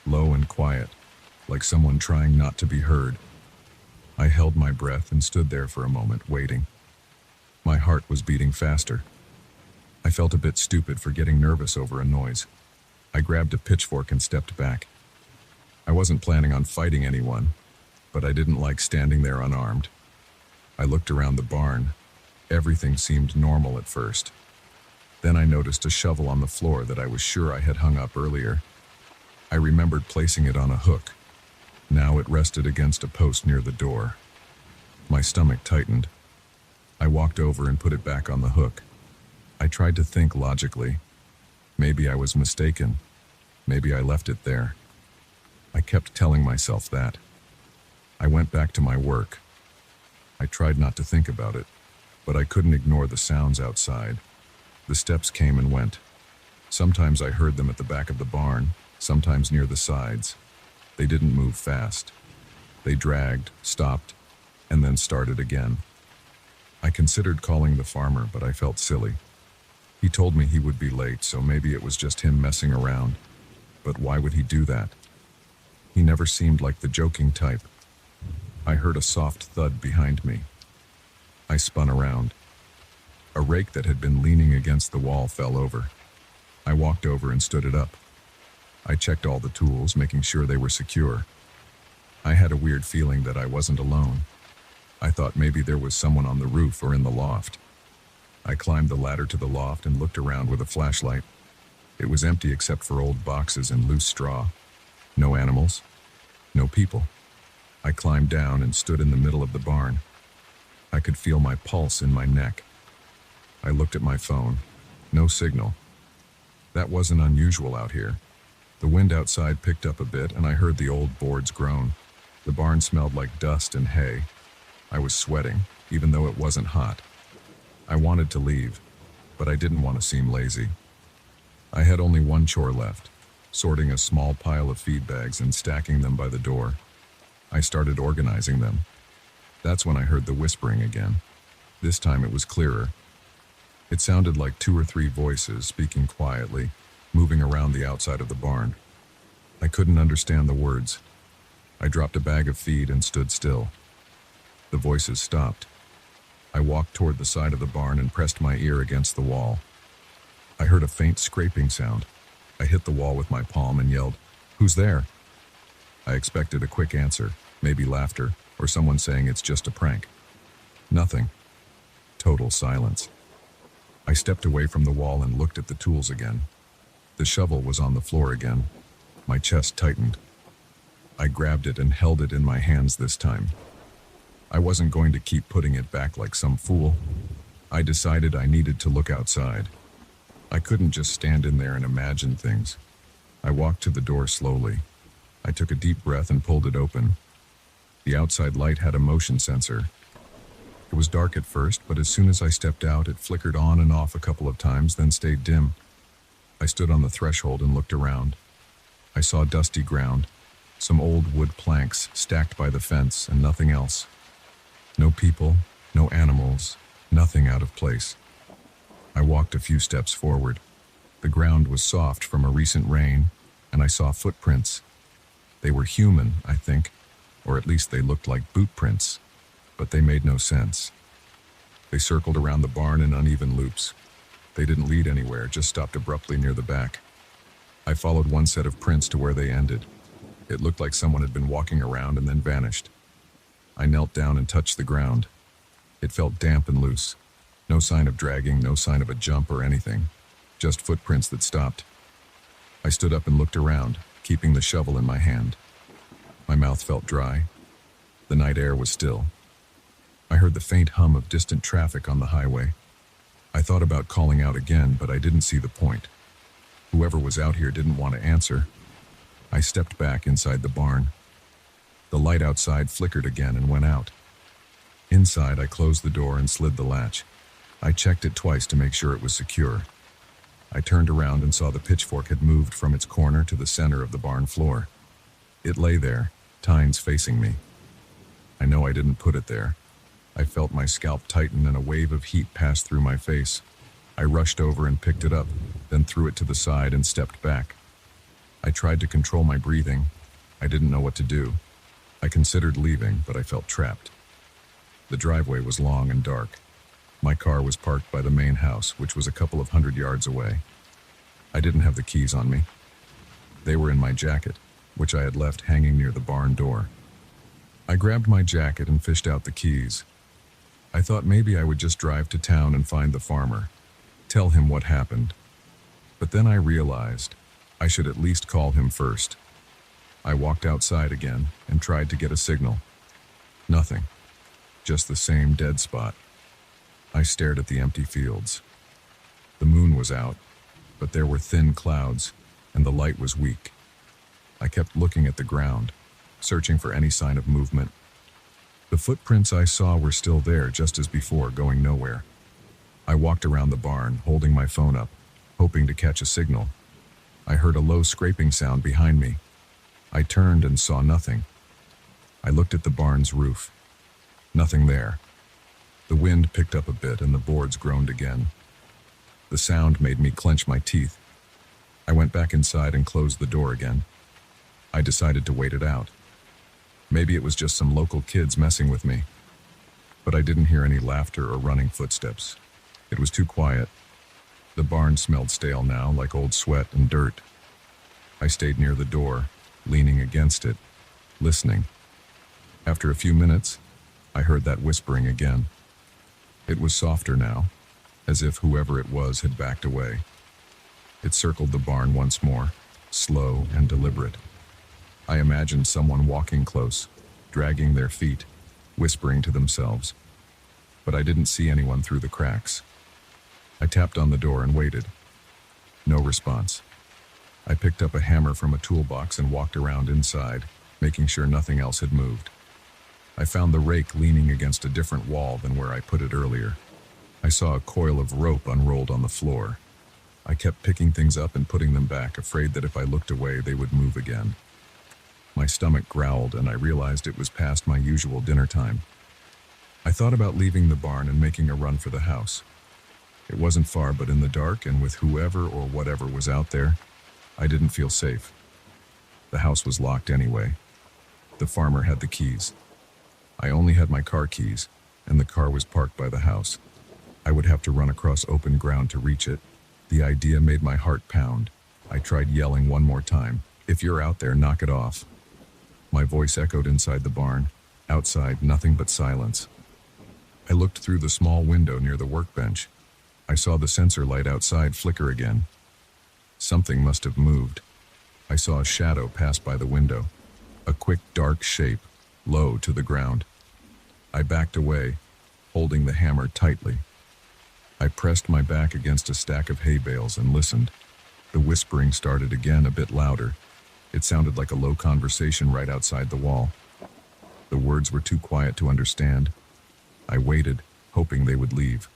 low and quiet, like someone trying not to be heard. I held my breath and stood there for a moment, waiting. My heart was beating faster. I felt a bit stupid for getting nervous over a noise. I grabbed a pitchfork and stepped back. I wasn't planning on fighting anyone, but I didn't like standing there unarmed. I looked around the barn. Everything seemed normal at first. Then I noticed a shovel on the floor that I was sure I had hung up earlier. I remembered placing it on a hook. Now it rested against a post near the door. My stomach tightened. I walked over and put it back on the hook. I tried to think logically. Maybe I was mistaken. Maybe I left it there. I kept telling myself that. I went back to my work. I tried not to think about it, but I couldn't ignore the sounds outside. The steps came and went. Sometimes I heard them at the back of the barn, sometimes near the sides. They didn't move fast. They dragged, stopped, and then started again. I considered calling the farmer, but I felt silly. He told me he would be late, so maybe it was just him messing around. But why would he do that? He never seemed like the joking type. I heard a soft thud behind me. I spun around. A rake that had been leaning against the wall fell over. I walked over and stood it up. I checked all the tools, making sure they were secure. I had a weird feeling that I wasn't alone. I thought maybe there was someone on the roof or in the loft. I climbed the ladder to the loft and looked around with a flashlight. It was empty except for old boxes and loose straw. No animals, no people. I climbed down and stood in the middle of the barn. I could feel my pulse in my neck. I looked at my phone. No signal. That wasn't unusual out here. The wind outside picked up a bit, and I heard the old boards groan. The barn smelled like dust and hay. I was sweating, even though it wasn't hot. I wanted to leave, but I didn't want to seem lazy. I had only one chore left, sorting a small pile of feed bags and stacking them by the door. I started organizing them. That's when I heard the whispering again. This time it was clearer. It sounded like 2 or 3 voices speaking quietly, moving around the outside of the barn. I couldn't understand the words. I dropped a bag of feed and stood still. The voices stopped. I walked toward the side of the barn and pressed my ear against the wall. I heard a faint scraping sound. I hit the wall with my palm and yelled, "Who's there?" I expected a quick answer, maybe laughter, or someone saying it's just a prank. Nothing. Total silence. I stepped away from the wall and looked at the tools again. The shovel was on the floor again. My chest tightened. I grabbed it and held it in my hands this time. I wasn't going to keep putting it back like some fool. I decided I needed to look outside. I couldn't just stand in there and imagine things. I walked to the door slowly. I took a deep breath and pulled it open. The outside light had a motion sensor. It It was dark at first, but as soon as I stepped out, it flickered on and off a couple of times, then stayed dim. I stood on the threshold and looked around. I saw dusty ground, some old wood planks stacked by the fence, and nothing else. No people, no animals, nothing out of place. I walked a few steps forward. The ground was soft from a recent rain, and I saw footprints. They were human, I think, or at least they looked like boot prints, but they made no sense. They circled around the barn in uneven loops. They didn't lead anywhere, just stopped abruptly near the back. I followed one set of prints to where they ended. It looked like someone had been walking around and then vanished. I knelt down and touched the ground. It felt damp and loose. No sign of dragging, no sign of a jump or anything. Just footprints that stopped. I stood up and looked around, keeping the shovel in my hand. My mouth felt dry. The night air was still. I heard the faint hum of distant traffic on the highway. I thought about calling out again, but I didn't see the point. Whoever was out here didn't want to answer. I stepped back inside the barn. The light outside flickered again and went out. Inside, I closed the door and slid the latch. I checked it twice to make sure it was secure. I turned around and saw the pitchfork had moved from its corner to the center of the barn floor. It lay there, tines facing me. I know I didn't put it there. I felt my scalp tighten and a wave of heat passed through my face. I rushed over and picked it up, then threw it to the side and stepped back. I tried to control my breathing. I didn't know what to do. I considered leaving, but I felt trapped. The driveway was long and dark. My car was parked by the main house, which was a couple of 100 yards away. I didn't have the keys on me. They were in my jacket, which I had left hanging near the barn door. I grabbed my jacket and fished out the keys. I thought maybe I would just drive to town and find the farmer, tell him what happened. But then I realized I should at least call him first. I walked outside again and tried to get a signal. Nothing. Just the same dead spot. I stared at the empty fields. The moon was out, but there were thin clouds, and the light was weak. I kept looking at the ground, searching for any sign of movement. The footprints I saw were still there, just as before, going nowhere. I walked around the barn, holding my phone up, hoping to catch a signal. I heard a low scraping sound behind me. I turned and saw nothing. I looked at the barn's roof. Nothing there. The wind picked up a bit and the boards groaned again. The sound made me clench my teeth. I went back inside and closed the door again. I decided to wait it out. Maybe it was just some local kids messing with me. But I didn't hear any laughter or running footsteps. It was too quiet. The barn smelled stale now, like old sweat and dirt. I stayed near the door, leaning against it, listening. After a few minutes, I heard that whispering again. It was softer now, as if whoever it was had backed away. It circled the barn once more, slow and deliberate. I imagined someone walking close, dragging their feet, whispering to themselves. But I didn't see anyone through the cracks. I tapped on the door and waited. No response. I picked up a hammer from a toolbox and walked around inside, making sure nothing else had moved. I found the rake leaning against a different wall than where I put it earlier. I saw a coil of rope unrolled on the floor. I kept picking things up and putting them back, afraid that if I looked away, they would move again. My stomach growled, and I realized it was past my usual dinner time. I thought about leaving the barn and making a run for the house. It wasn't far, but in the dark and with whoever or whatever was out there, I didn't feel safe. The house was locked anyway. The farmer had the keys. I only had my car keys, and the car was parked by the house. I would have to run across open ground to reach it. The idea made my heart pound. I tried yelling one more time, "If you're out there, knock it off." My voice echoed inside the barn. Outside, nothing but silence. I looked through the small window near the workbench. I saw the sensor light outside flicker again. Something must have moved. I saw a shadow pass by the window. A quick, dark shape, low to the ground. I backed away, holding the hammer tightly. I pressed my back against a stack of hay bales and listened. The whispering started again, a bit louder. It sounded like a low conversation right outside the wall. The words were too quiet to understand. I waited, hoping they would leave.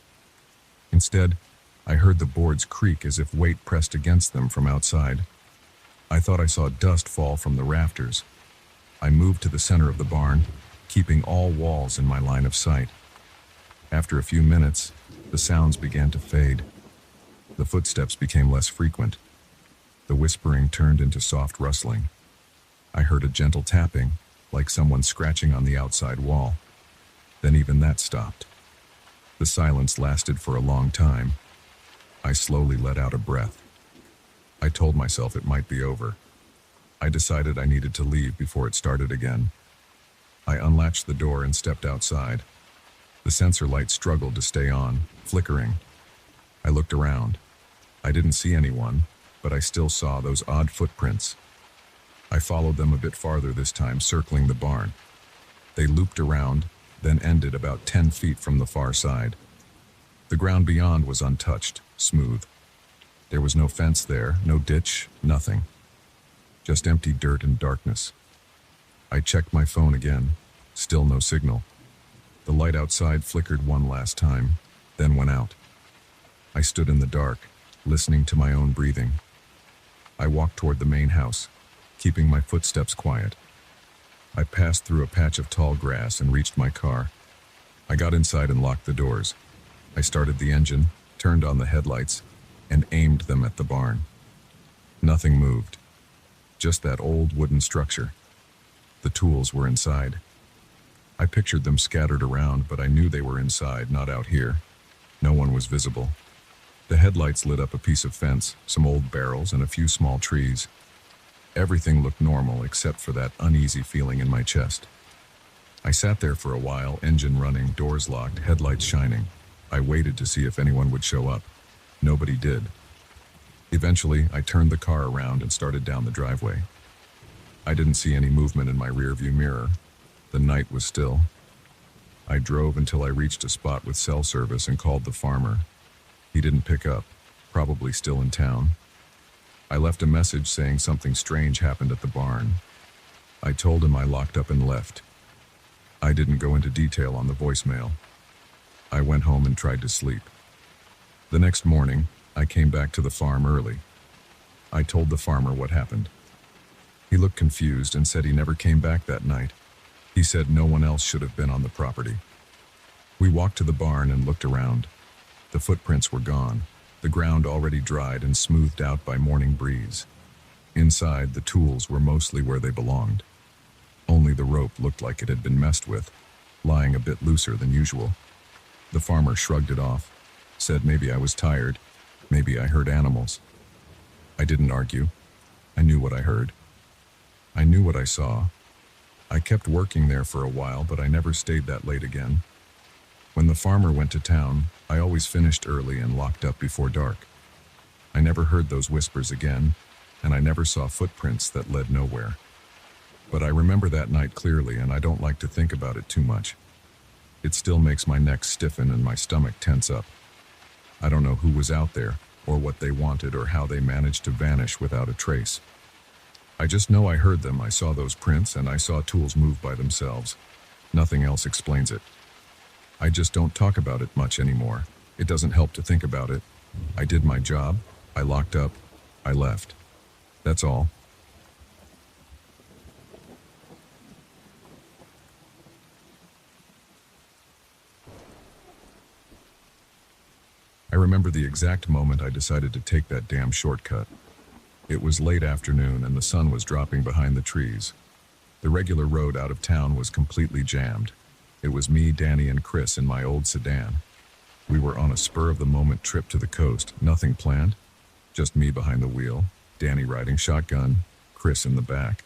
Instead, I heard the boards creak as if weight pressed against them from outside. I thought I saw dust fall from the rafters. I moved to the center of the barn, keeping all walls in my line of sight. After a few minutes, the sounds began to fade. The footsteps became less frequent. The whispering turned into soft rustling. I heard a gentle tapping, like someone scratching on the outside wall. Then even that stopped. The silence lasted for a long time. I slowly let out a breath. I told myself it might be over. I decided I needed to leave before it started again. I unlatched the door and stepped outside. The sensor light struggled to stay on, flickering. I looked around. I didn't see anyone, but I still saw those odd footprints. I followed them a bit farther this time, circling the barn. They looped around, then ended about 10 feet from the far side. The ground beyond was untouched, smooth. There was no fence there, no ditch, nothing. Just empty dirt and darkness. I checked my phone again. Still no signal. The light outside flickered one last time, then went out. I stood in the dark, listening to my own breathing. I walked toward the main house, keeping my footsteps quiet. I passed through a patch of tall grass and reached my car. I got inside and locked the doors. I started the engine, turned on the headlights, and aimed them at the barn. Nothing moved. Just that old wooden structure. The tools were inside. I pictured them scattered around, but I knew they were inside, not out here. No one was visible. The headlights lit up a piece of fence, some old barrels, and a few small trees. Everything looked normal except for that uneasy feeling in my chest. I sat there for a while, engine running, doors locked, headlights shining. I waited to see if anyone would show up. Nobody did. Eventually, I turned the car around and started down the driveway. I didn't see any movement in my rearview mirror. The night was still. I drove until I reached a spot with cell service and called the farmer. He didn't pick up, probably still in town. I left a message saying something strange happened at the barn. I told him I locked up and left. I didn't go into detail on the voicemail. I went home and tried to sleep. The next morning, I came back to the farm early. I told the farmer what happened. He looked confused and said he never came back that night. He said no one else should have been on the property. We walked to the barn and looked around. The footprints were gone, the ground already dried and smoothed out by morning breeze. Inside, the tools were mostly where they belonged. Only the rope looked like it had been messed with, lying a bit looser than usual. The farmer shrugged it off, said maybe I was tired, maybe I heard animals. I didn't argue. I knew what I heard. I knew what I saw. I kept working there for a while, but I never stayed that late again. When the farmer went to town, I always finished early and locked up before dark. I never heard those whispers again, and I never saw footprints that led nowhere. But I remember that night clearly, and I don't like to think about it too much. It still makes my neck stiffen and my stomach tense up. I don't know who was out there, or what they wanted, or how they managed to vanish without a trace. I just know I heard them, I saw those prints, and I saw tools move by themselves. Nothing else explains it. I just don't talk about it much anymore. It doesn't help to think about it. I did my job, I locked up, I left. That's all. I remember the exact moment I decided to take that damn shortcut. It was late afternoon and the sun was dropping behind the trees. The regular road out of town was completely jammed. It was me, Danny, and Chris in my old sedan. We were on a spur-of-the-moment trip to the coast, nothing planned. Just me behind the wheel, Danny riding shotgun, Chris in the back.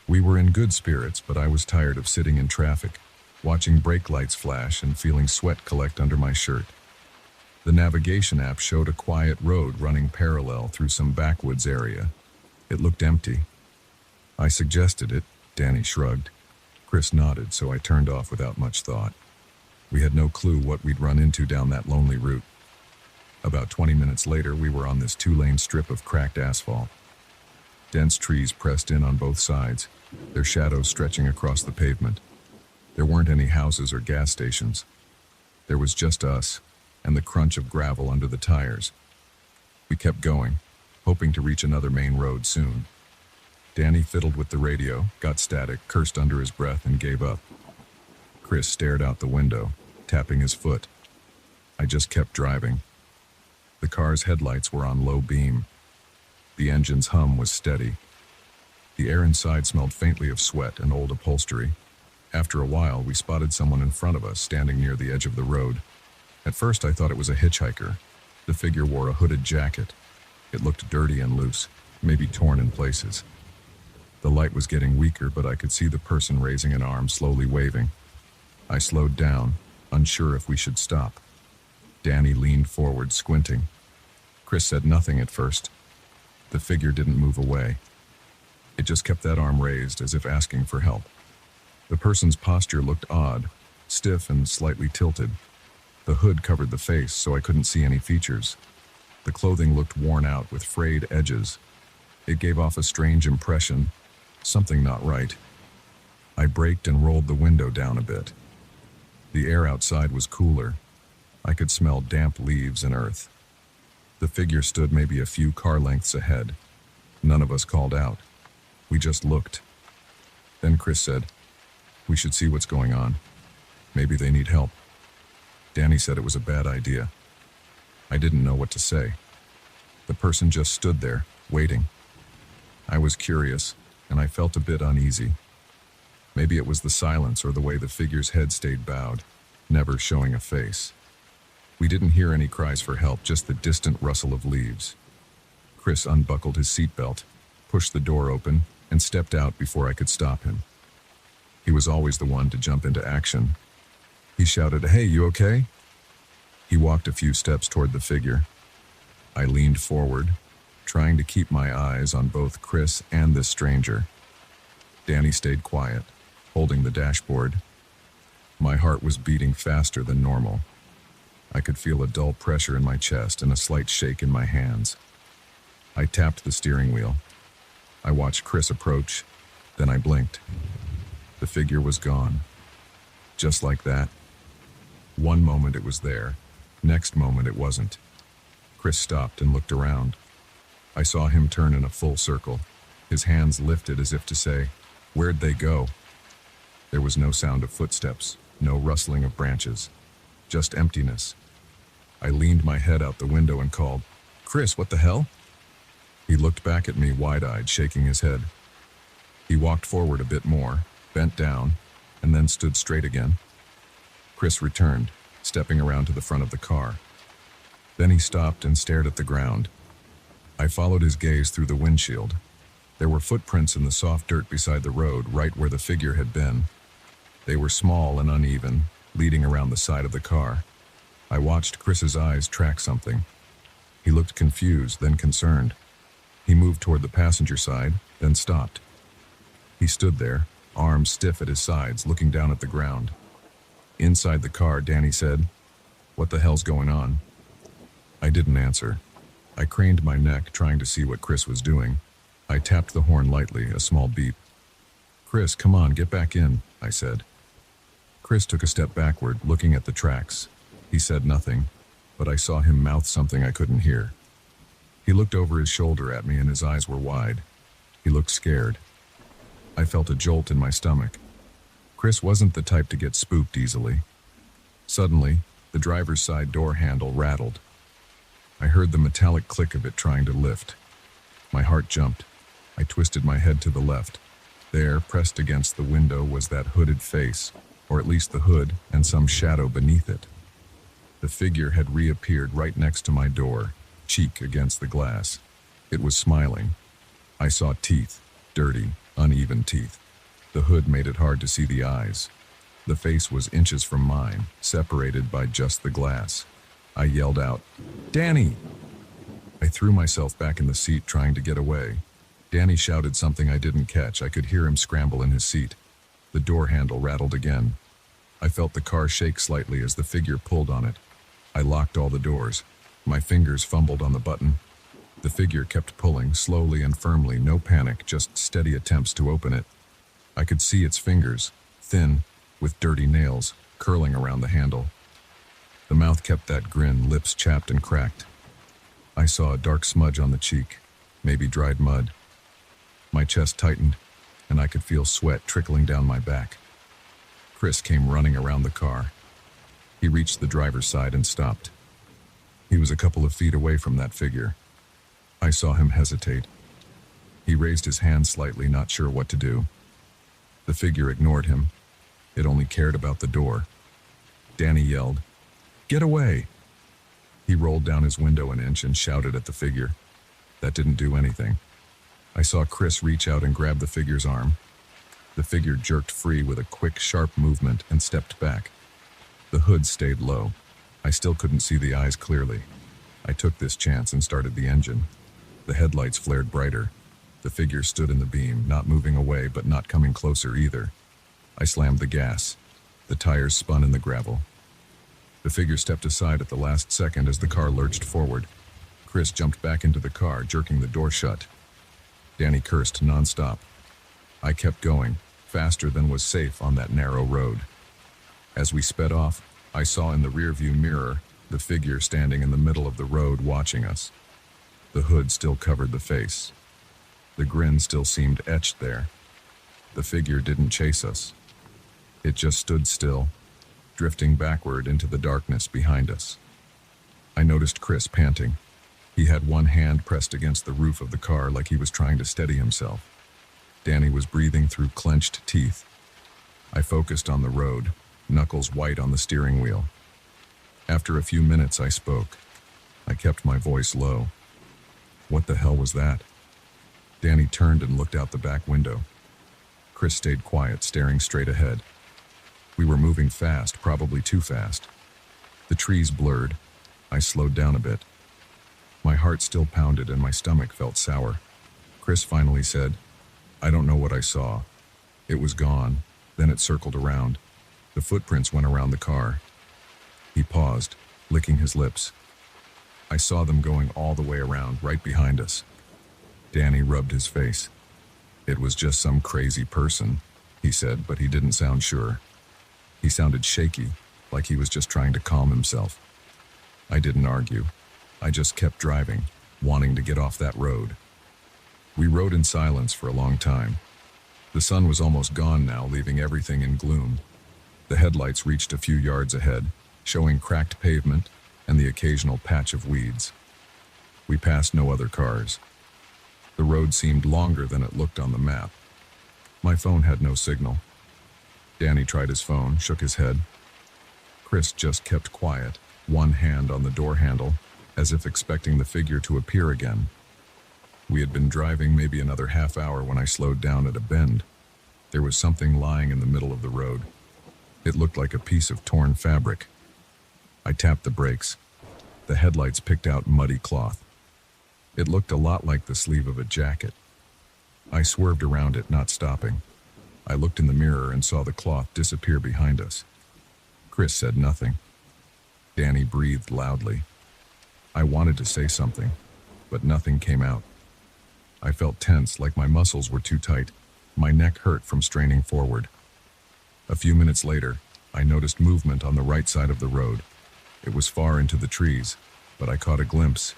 We were in good spirits, but I was tired of sitting in traffic, watching brake lights flash and feeling sweat collect under my shirt. The navigation app showed a quiet road running parallel through some backwoods area. It looked empty. I suggested it. Danny shrugged. Chris nodded, so I turned off without much thought. We had no clue what we'd run into down that lonely route. About 20 minutes later, we were on this 2-lane strip of cracked asphalt. Dense trees pressed in on both sides, their shadows stretching across the pavement. There weren't any houses or gas stations. There was just us and the crunch of gravel under the tires. We kept going, hoping to reach another main road soon. Danny fiddled with the radio, got static, cursed under his breath, and gave up. Chris stared out the window, tapping his foot. I just kept driving. The car's headlights were on low beam. The engine's hum was steady. The air inside smelled faintly of sweat and old upholstery. After a while, we spotted someone in front of us, standing near the edge of the road. At first, I thought it was a hitchhiker. The figure wore a hooded jacket. It looked dirty and loose, maybe torn in places. The light was getting weaker, but I could see the person raising an arm, slowly waving. I slowed down, unsure if we should stop. Danny leaned forward, squinting. Chris said nothing at first. The figure didn't move away. It just kept that arm raised, as if asking for help. The person's posture looked odd, stiff and slightly tilted. The hood covered the face, so I couldn't see any features. The clothing looked worn out with frayed edges. It gave off a strange impression, something not right. I braked and rolled the window down a bit. The air outside was cooler. I could smell damp leaves and earth. The figure stood maybe a few car lengths ahead. None of us called out. We just looked. Then Chris said, "We should see what's going on. Maybe they need help." Danny said it was a bad idea. I didn't know what to say. The person just stood there, waiting. I was curious, and I felt a bit uneasy. Maybe it was the silence or the way the figure's head stayed bowed, never showing a face. We didn't hear any cries for help, just the distant rustle of leaves. Chris unbuckled his seatbelt, pushed the door open, and stepped out before I could stop him. He was always the one to jump into action. He shouted, "Hey, you okay?" He walked a few steps toward the figure. I leaned forward, trying to keep my eyes on both Chris and this stranger. Danny stayed quiet, holding the dashboard. My heart was beating faster than normal. I could feel a dull pressure in my chest and a slight shake in my hands. I tapped the steering wheel. I watched Chris approach, then I blinked. The figure was gone. Just like that. One moment it was there, next moment it wasn't. Chris stopped and looked around. I saw him turn in a full circle, his hands lifted as if to say, "Where'd they go?" There was no sound of footsteps, no rustling of branches, just emptiness. I leaned my head out the window and called, "Chris, what the hell?" He looked back at me wide-eyed, shaking his head. He walked forward a bit more, bent down, and then stood straight again. Chris returned, stepping around to the front of the car. Then he stopped and stared at the ground. I followed his gaze through the windshield. There were footprints in the soft dirt beside the road, right where the figure had been. They were small and uneven, leading around the side of the car. I watched Chris's eyes track something. He looked confused, then concerned. He moved toward the passenger side, then stopped. He stood there, arms stiff at his sides, looking down at the ground. Inside the car, Danny said, "What the hell's going on?" I didn't answer. I craned my neck, trying to see what Chris was doing. I tapped the horn lightly, a small beep. "Chris, come on, get back in," I said. Chris took a step backward, looking at the tracks. He said nothing, but I saw him mouth something I couldn't hear. He looked over his shoulder at me and his eyes were wide. He looked scared. I felt a jolt in my stomach. Chris wasn't the type to get spooked easily. Suddenly, the driver's side door handle rattled. I heard the metallic click of it trying to lift. My heart jumped. I twisted my head to the left. There, pressed against the window, was that hooded face, or at least the hood and some shadow beneath it. The figure had reappeared right next to my door, cheek against the glass. It was smiling. I saw teeth, dirty, uneven teeth. The hood made it hard to see the eyes. The face was inches from mine, separated by just the glass. I yelled out, "Danny!" I threw myself back in the seat, trying to get away. Danny shouted something I didn't catch. I could hear him scramble in his seat. The door handle rattled again. I felt the car shake slightly as the figure pulled on it. I locked all the doors. My fingers fumbled on the button. The figure kept pulling, slowly and firmly, no panic, just steady attempts to open it. I could see its fingers, thin, with dirty nails curling around the handle. The mouth kept that grin, lips chapped and cracked. I saw a dark smudge on the cheek, maybe dried mud. My chest tightened, and I could feel sweat trickling down my back. Chris came running around the car. He reached the driver's side and stopped. He was a couple of feet away from that figure. I saw him hesitate. He raised his hand slightly, not sure what to do. The figure ignored him. It only cared about the door. Danny yelled, "Get away!" He rolled down his window an inch and shouted at the figure. That didn't do anything. I saw Chris reach out and grab the figure's arm. The figure jerked free with a quick, sharp movement and stepped back. The hood stayed low. I still couldn't see the eyes clearly. I took this chance and started the engine. The headlights flared brighter. The figure stood in the beam, not moving away but not coming closer either. I slammed the gas. The tires spun in the gravel. The figure stepped aside at the last second as the car lurched forward. Chris jumped back into the car, jerking the door shut. Danny cursed nonstop. I kept going, faster than was safe on that narrow road. As we sped off, I saw in the rearview mirror the figure standing in the middle of the road watching us. The hood still covered the face. The grin still seemed etched there. The figure didn't chase us. It just stood still, drifting backward into the darkness behind us. I noticed Chris panting. He had one hand pressed against the roof of the car like he was trying to steady himself. Danny was breathing through clenched teeth. I focused on the road, knuckles white on the steering wheel. After a few minutes, I spoke. I kept my voice low. "What the hell was that?" Danny turned and looked out the back window. Chris stayed quiet, staring straight ahead. We were moving fast, probably too fast. The trees blurred. I slowed down a bit. My heart still pounded and my stomach felt sour. Chris finally said, "I don't know what I saw. It was gone, then it circled around. The footprints went around the car." He paused, licking his lips. I saw them going all the way around, right behind us. Danny rubbed his face. "It was just some crazy person," he said, but he didn't sound sure. He sounded shaky, like he was just trying to calm himself. I didn't argue. I just kept driving, wanting to get off that road. We rode in silence for a long time. The sun was almost gone now, leaving everything in gloom. The headlights reached a few yards ahead, showing cracked pavement and the occasional patch of weeds. We passed no other cars. The road seemed longer than it looked on the map. My phone had no signal. Danny tried his phone, shook his head. Chris just kept quiet, one hand on the door handle, as if expecting the figure to appear again. We had been driving maybe another half hour when I slowed down at a bend. There was something lying in the middle of the road. It looked like a piece of torn fabric. I tapped the brakes. The headlights picked out muddy cloth. It looked a lot like the sleeve of a jacket. I swerved around it, not stopping. I looked in the mirror and saw the cloth disappear behind us. Chris said nothing. Danny breathed loudly. I wanted to say something, but nothing came out. I felt tense, like my muscles were too tight. My neck hurt from straining forward. A few minutes later, I noticed movement on the right side of the road. It was far into the trees, but I caught a glimpse.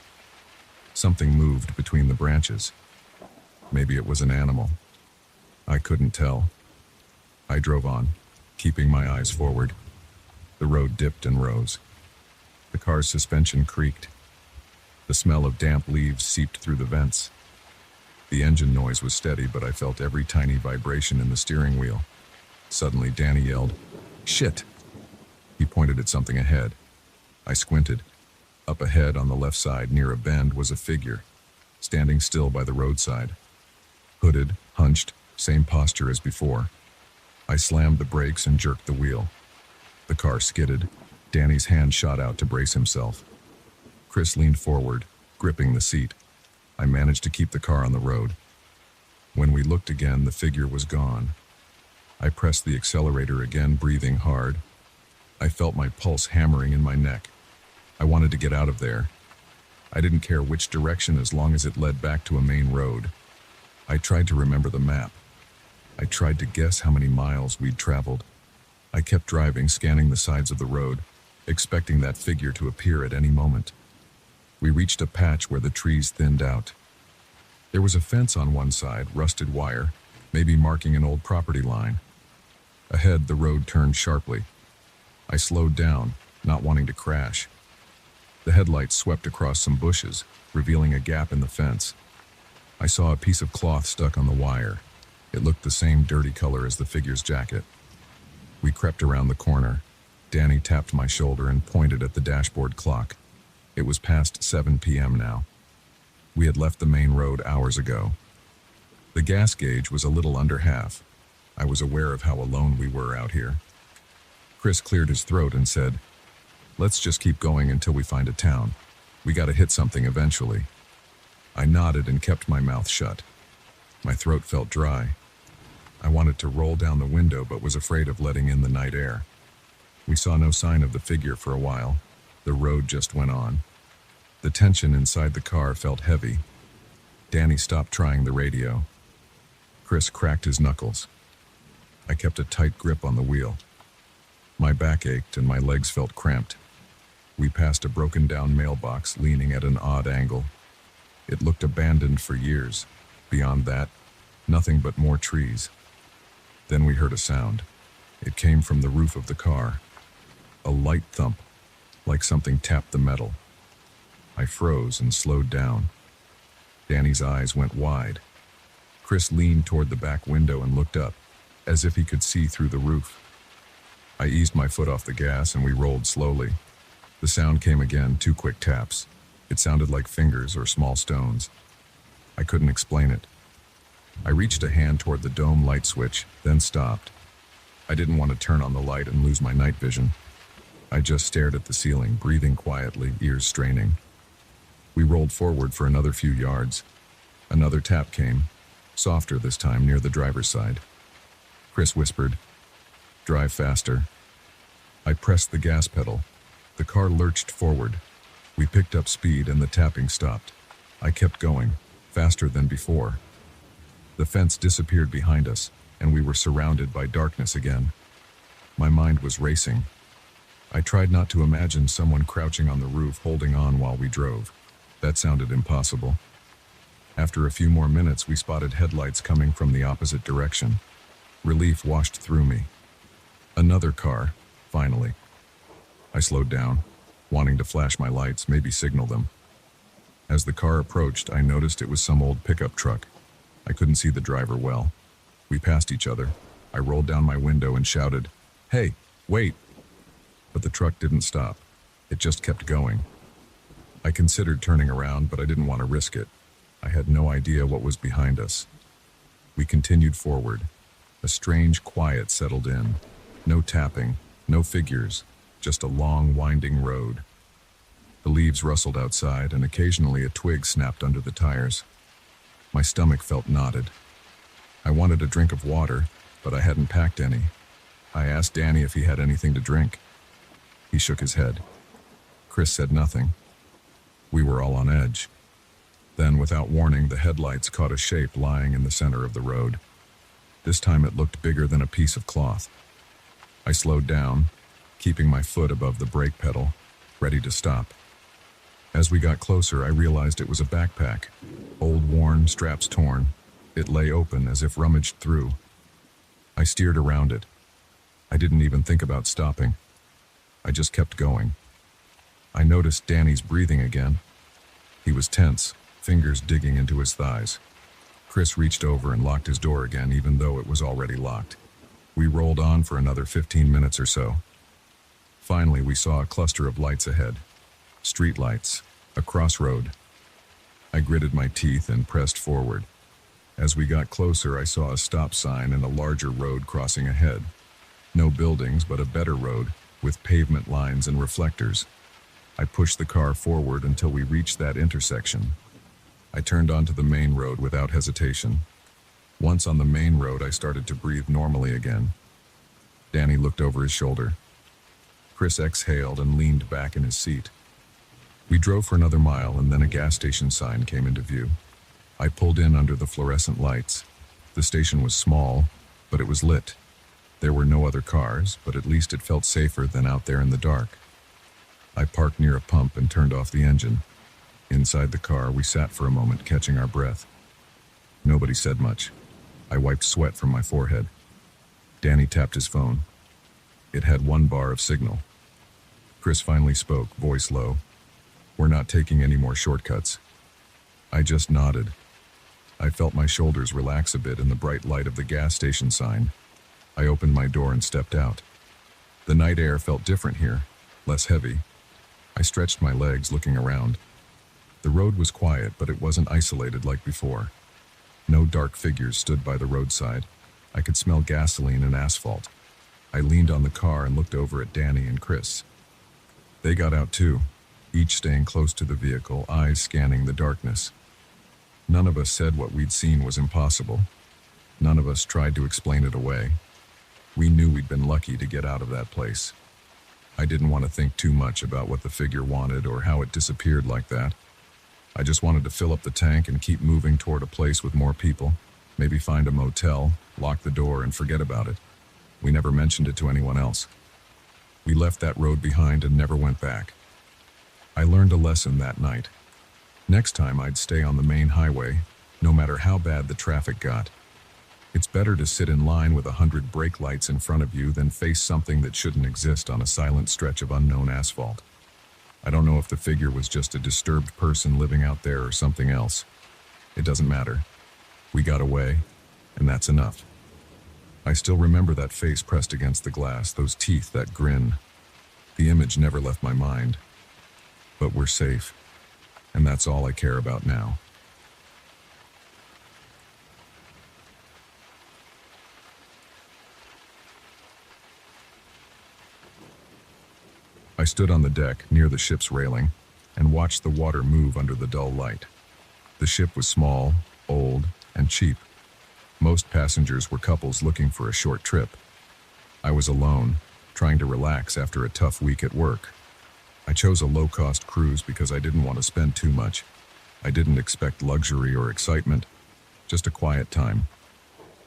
Something moved between the branches. Maybe it was an animal. I couldn't tell. I drove on, keeping my eyes forward. The road dipped and rose. The car's suspension creaked. The smell of damp leaves seeped through the vents. The engine noise was steady, but I felt every tiny vibration in the steering wheel. Suddenly, Danny yelled, "Shit!" He pointed at something ahead. I squinted. Up ahead on the left side, near a bend, was a figure, standing still by the roadside. Hooded, hunched, same posture as before. I slammed the brakes and jerked the wheel. The car skidded. Danny's hand shot out to brace himself. Chris leaned forward, gripping the seat. I managed to keep the car on the road. When we looked again, the figure was gone. I pressed the accelerator again, breathing hard. I felt my pulse hammering in my neck. I wanted to get out of there. I didn't care which direction as long as it led back to a main road. I tried to remember the map. I tried to guess how many miles we'd traveled. I kept driving, scanning the sides of the road, expecting that figure to appear at any moment. We reached a patch where the trees thinned out. There was a fence on one side, rusted wire, maybe marking an old property line. Ahead, the road turned sharply. I slowed down, not wanting to crash. The headlights swept across some bushes, revealing a gap in the fence. I saw a piece of cloth stuck on the wire. It looked the same dirty color as the figure's jacket. We crept around the corner. Danny tapped my shoulder and pointed at the dashboard clock. It was past 7 p.m. now. We had left the main road hours ago. The gas gauge was a little under half. I was aware of how alone we were out here. Chris cleared his throat and said, "Let's just keep going until we find a town. We gotta hit something eventually." I nodded and kept my mouth shut. My throat felt dry. I wanted to roll down the window but was afraid of letting in the night air. We saw no sign of the figure for a while. The road just went on. The tension inside the car felt heavy. Danny stopped trying the radio. Chris cracked his knuckles. I kept a tight grip on the wheel. My back ached and my legs felt cramped. We passed a broken-down mailbox leaning at an odd angle. It looked abandoned for years. Beyond that, nothing but more trees. Then we heard a sound. It came from the roof of the car. A light thump, like something tapped the metal. I froze and slowed down. Danny's eyes went wide. Chris leaned toward the back window and looked up, as if he could see through the roof. I eased my foot off the gas and we rolled slowly. The sound came again, 2 quick taps. It sounded like fingers or small stones. I couldn't explain it. I reached a hand toward the dome light switch, then stopped. I didn't want to turn on the light and lose my night vision. I just stared at the ceiling, breathing quietly, ears straining. We rolled forward for another few yards. Another tap came, softer this time near the driver's side. Chris whispered, "Drive faster." I pressed the gas pedal. The car lurched forward. We picked up speed and the tapping stopped. I kept going, faster than before. The fence disappeared behind us, and we were surrounded by darkness again. My mind was racing. I tried not to imagine someone crouching on the roof holding on while we drove. That sounded impossible. After a few more minutes, we spotted headlights coming from the opposite direction. Relief washed through me. Another car, finally. I slowed down, wanting to flash my lights, maybe signal them. As the car approached, I noticed it was some old pickup truck. I couldn't see the driver well. We passed each other. I rolled down my window and shouted, "Hey, wait!" But the truck didn't stop. It just kept going. I considered turning around, but I didn't want to risk it. I had no idea what was behind us. We continued forward. A strange quiet settled in. No tapping, no figures, just a long, winding road. The leaves rustled outside, and occasionally a twig snapped under the tires. My stomach felt knotted. I wanted a drink of water, but I hadn't packed any. I asked Danny if he had anything to drink. He shook his head. Chris said nothing. We were all on edge. Then, without warning, the headlights caught a shape lying in the center of the road. This time it looked bigger than a piece of cloth. I slowed down, keeping my foot above the brake pedal, ready to stop. As we got closer, I realized it was a backpack. Old, worn, straps torn. It lay open as if rummaged through. I steered around it. I didn't even think about stopping. I just kept going. I noticed Danny's breathing again. He was tense, fingers digging into his thighs. Chris reached over and locked his door again, even though it was already locked. We rolled on for another 15 minutes or so. Finally, we saw a cluster of lights ahead. Street lights, a crossroad. I gritted my teeth and pressed forward. As we got closer, I saw a stop sign and a larger road crossing ahead. No buildings, but a better road, with pavement lines and reflectors. I pushed the car forward until we reached that intersection. I turned onto the main road without hesitation. Once on the main road, I started to breathe normally again. Danny looked over his shoulder. Chris exhaled and leaned back in his seat. We drove for another mile, and then a gas station sign came into view. I pulled in under the fluorescent lights. The station was small, but it was lit. There were no other cars, but at least it felt safer than out there in the dark. I parked near a pump and turned off the engine. Inside the car, we sat for a moment, catching our breath. Nobody said much. I wiped sweat from my forehead. Danny tapped his phone. It had 1 bar of signal. Chris finally spoke, voice low. "We're not taking any more shortcuts." I just nodded. I felt my shoulders relax a bit in the bright light of the gas station sign. I opened my door and stepped out. The night air felt different here, less heavy. I stretched my legs, looking around. The road was quiet, but it wasn't isolated like before. No dark figures stood by the roadside. I could smell gasoline and asphalt. I leaned on the car and looked over at Danny and Chris. They got out too, each staying close to the vehicle, eyes scanning the darkness. None of us said what we'd seen was impossible. None of us tried to explain it away. We knew we'd been lucky to get out of that place. I didn't want to think too much about what the figure wanted or how it disappeared like that. I just wanted to fill up the tank and keep moving toward a place with more people, maybe find a motel, lock the door, and forget about it. We never mentioned it to anyone else. We left that road behind and never went back. I learned a lesson that night. Next time I'd stay on the main highway, no matter how bad the traffic got. It's better to sit in line with 100 brake lights in front of you than face something that shouldn't exist on a silent stretch of unknown asphalt. I don't know if the figure was just a disturbed person living out there or something else. It doesn't matter. We got away, and that's enough. I still remember that face pressed against the glass, those teeth, that grin. The image never left my mind. But we're safe, and that's all I care about now. I stood on the deck near the ship's railing and watched the water move under the dull light. The ship was small, old, and cheap. Most passengers were couples looking for a short trip. I was alone, trying to relax after a tough week at work. I chose a low-cost cruise because I didn't want to spend too much. I didn't expect luxury or excitement, just a quiet time.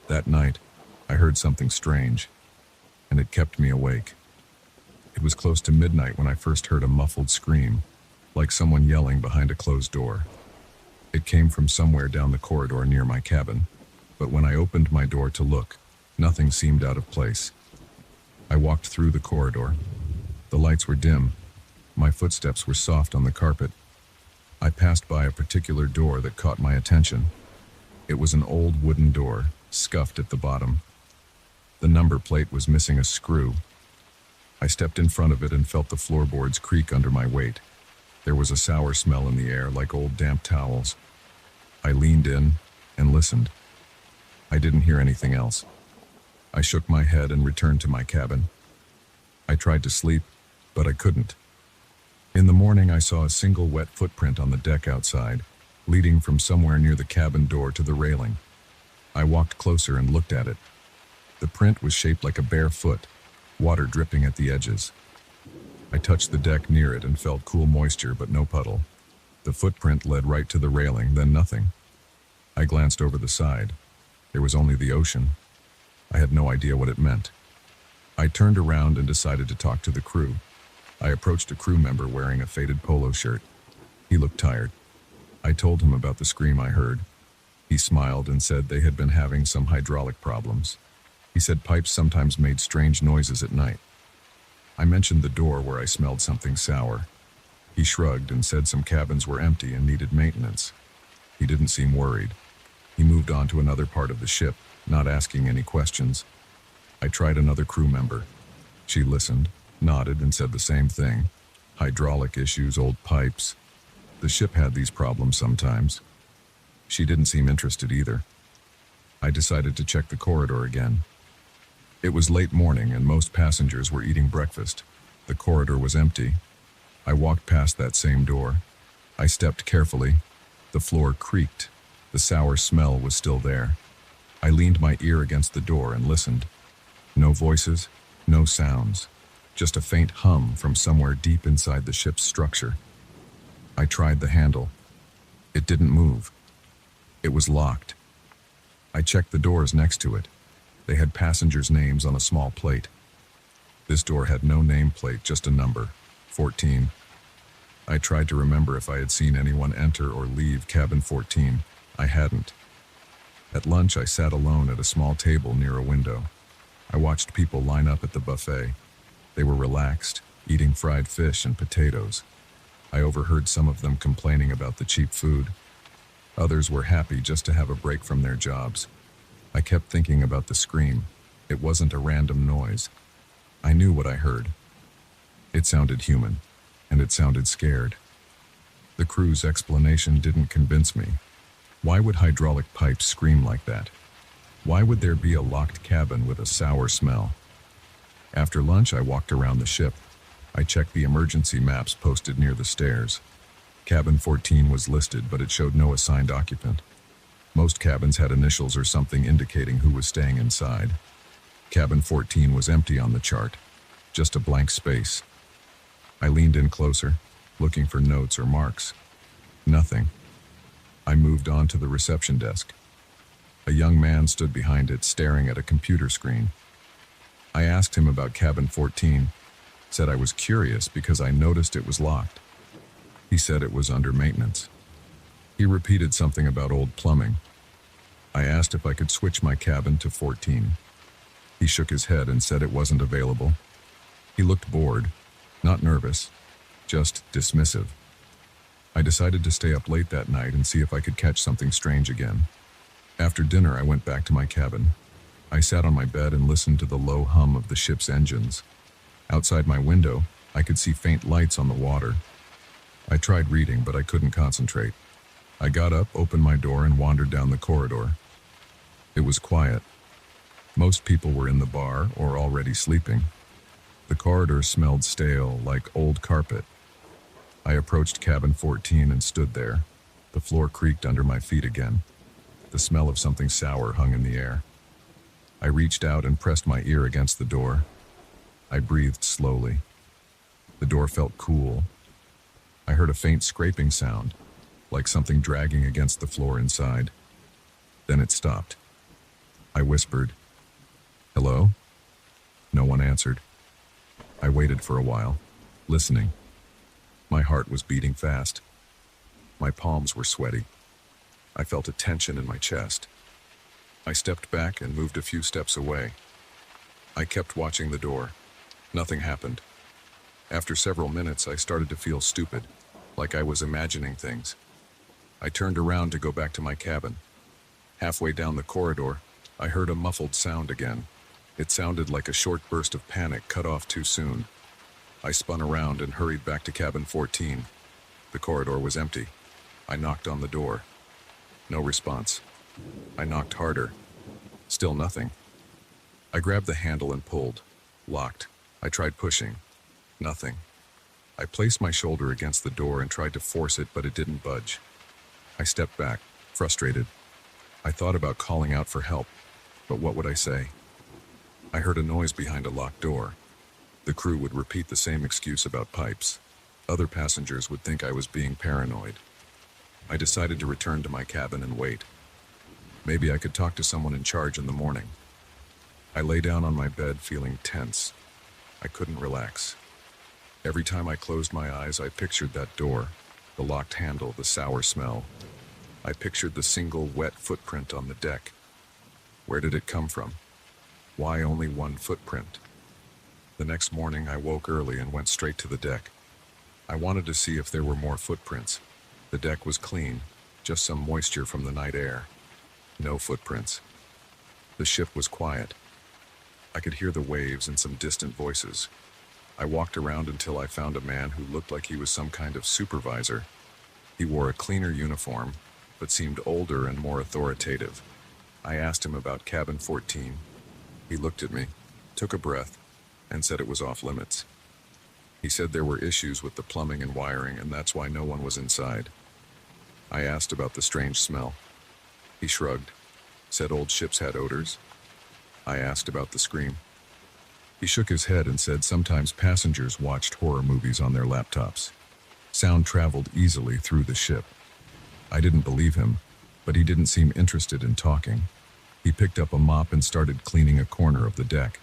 That night, I heard something strange, and it kept me awake. It was close to midnight when I first heard a muffled scream, like someone yelling behind a closed door. It came from somewhere down the corridor near my cabin, but when I opened my door to look, nothing seemed out of place. I walked through the corridor. The lights were dim. My footsteps were soft on the carpet. I passed by a particular door that caught my attention. It was an old wooden door, scuffed at the bottom. The number plate was missing a screw. I stepped in front of it and felt the floorboards creak under my weight. There was a sour smell in the air, like old damp towels. I leaned in and listened. I didn't hear anything else. I shook my head and returned to my cabin. I tried to sleep, but I couldn't. In the morning, I saw a single wet footprint on the deck outside, leading from somewhere near the cabin door to the railing. I walked closer and looked at it. The print was shaped like a bare foot, water dripping at the edges. I touched the deck near it and felt cool moisture, but no puddle. The footprint led right to the railing, then nothing. I glanced over the side. There was only the ocean. I had no idea what it meant. I turned around and decided to talk to the crew. I approached a crew member wearing a faded polo shirt. He looked tired. I told him about the scream I heard. He smiled and said they had been having some hydraulic problems. He said pipes sometimes made strange noises at night. I mentioned the door where I smelled something sour. He shrugged and said some cabins were empty and needed maintenance. He didn't seem worried. He moved on to another part of the ship, not asking any questions. I tried another crew member. She listened, nodded, and said the same thing. Hydraulic issues, old pipes. The ship had these problems sometimes. She didn't seem interested either. I decided to check the corridor again. It was late morning and most passengers were eating breakfast. The corridor was empty. I walked past that same door. I stepped carefully. The floor creaked. The sour smell was still there. I leaned my ear against the door and listened. No voices, no sounds. Just a faint hum from somewhere deep inside the ship's structure. I tried the handle. It didn't move. It was locked. I checked the doors next to it. They had passengers' names on a small plate. This door had no nameplate, just a number, 14. I tried to remember if I had seen anyone enter or leave cabin 14. I hadn't. At lunch, I sat alone at a small table near a window. I watched people line up at the buffet. They were relaxed, eating fried fish and potatoes. I overheard some of them complaining about the cheap food. Others were happy just to have a break from their jobs. I kept thinking about the scream. It wasn't a random noise. I knew what I heard. It sounded human, and it sounded scared. The crew's explanation didn't convince me. Why would hydraulic pipes scream like that? Why would there be a locked cabin with a sour smell? After lunch, I walked around the ship. I checked the emergency maps posted near the stairs. Cabin 14 was listed, but it showed no assigned occupant. Most cabins had initials or something indicating who was staying inside. Cabin 14 was empty on the chart, just a blank space. I leaned in closer, looking for notes or marks. Nothing. I moved on to the reception desk. A young man stood behind it, staring at a computer screen. I asked him about cabin 14, said I was curious because I noticed it was locked. He said it was under maintenance. He repeated something about old plumbing. I asked if I could switch my cabin to 14. He shook his head and said it wasn't available. He looked bored, not nervous, just dismissive. I decided to stay up late that night and see if I could catch something strange again. After dinner, I went back to my cabin. I sat on my bed and listened to the low hum of the ship's engines. Outside my window, I could see faint lights on the water. I tried reading, but I couldn't concentrate. I got up, opened my door, and wandered down the corridor. It was quiet. Most people were in the bar or already sleeping. The corridor smelled stale, like old carpet. I approached cabin 14 and stood there. The floor creaked under my feet again. The smell of something sour hung in the air. I reached out and pressed my ear against the door. I breathed slowly. The door felt cool. I heard a faint scraping sound, like something dragging against the floor inside. Then it stopped. I whispered, "Hello?" No one answered. I waited for a while, listening. My heart was beating fast. My palms were sweaty. I felt a tension in my chest. I stepped back and moved a few steps away. I kept watching the door. Nothing happened. After several minutes, I started to feel stupid, like I was imagining things. I turned around to go back to my cabin. Halfway down the corridor, I heard a muffled sound again. It sounded like a short burst of panic cut off too soon. I spun around and hurried back to cabin 14. The corridor was empty. I knocked on the door. No response. I knocked harder. Still nothing. I grabbed the handle and pulled. Locked. I tried pushing. Nothing. I placed my shoulder against the door and tried to force it, but it didn't budge. I stepped back, frustrated. I thought about calling out for help, but what would I say? I heard a noise behind a locked door. The crew would repeat the same excuse about pipes. Other passengers would think I was being paranoid. I decided to return to my cabin and wait. Maybe I could talk to someone in charge in the morning. I lay down on my bed feeling tense. I couldn't relax. Every time I closed my eyes, I pictured that door, the locked handle, the sour smell. I pictured the single wet footprint on the deck. Where did it come from? Why only one footprint? The next morning, I woke early and went straight to the deck. I wanted to see if there were more footprints. The deck was clean, just some moisture from the night air. No footprints. The ship was quiet. I could hear the waves and some distant voices. I walked around until I found a man who looked like he was some kind of supervisor. He wore a cleaner uniform, but seemed older and more authoritative. I asked him about cabin 14. He looked at me, took a breath, and said it was off limits. He said there were issues with the plumbing and wiring, and that's why no one was inside. I asked about the strange smell. He shrugged, said old ships had odors. I asked about the scream. He shook his head and said sometimes passengers watched horror movies on their laptops. Sound traveled easily through the ship. I didn't believe him, but he didn't seem interested in talking. He picked up a mop and started cleaning a corner of the deck.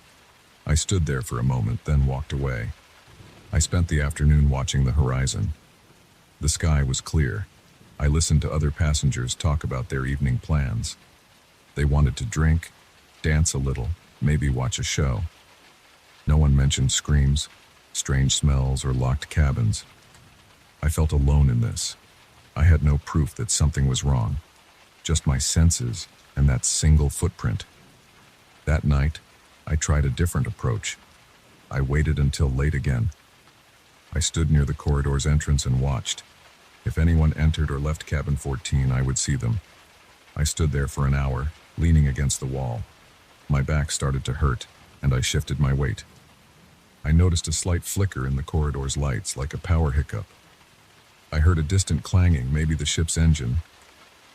I stood there for a moment, then walked away. I spent the afternoon watching the horizon. The sky was clear. I listened to other passengers talk about their evening plans. They wanted to drink, dance a little, maybe watch a show. No one mentioned screams, strange smells, or locked cabins. I felt alone in this. I had no proof that something was wrong, just my senses and that single footprint. That night, I tried a different approach. I waited until late again. I stood near the corridor's entrance and watched. If anyone entered or left cabin 14, I would see them. I stood there for an hour, leaning against the wall. My back started to hurt, and I shifted my weight. I noticed a slight flicker in the corridor's lights, like a power hiccup. I heard a distant clanging, maybe the ship's engine.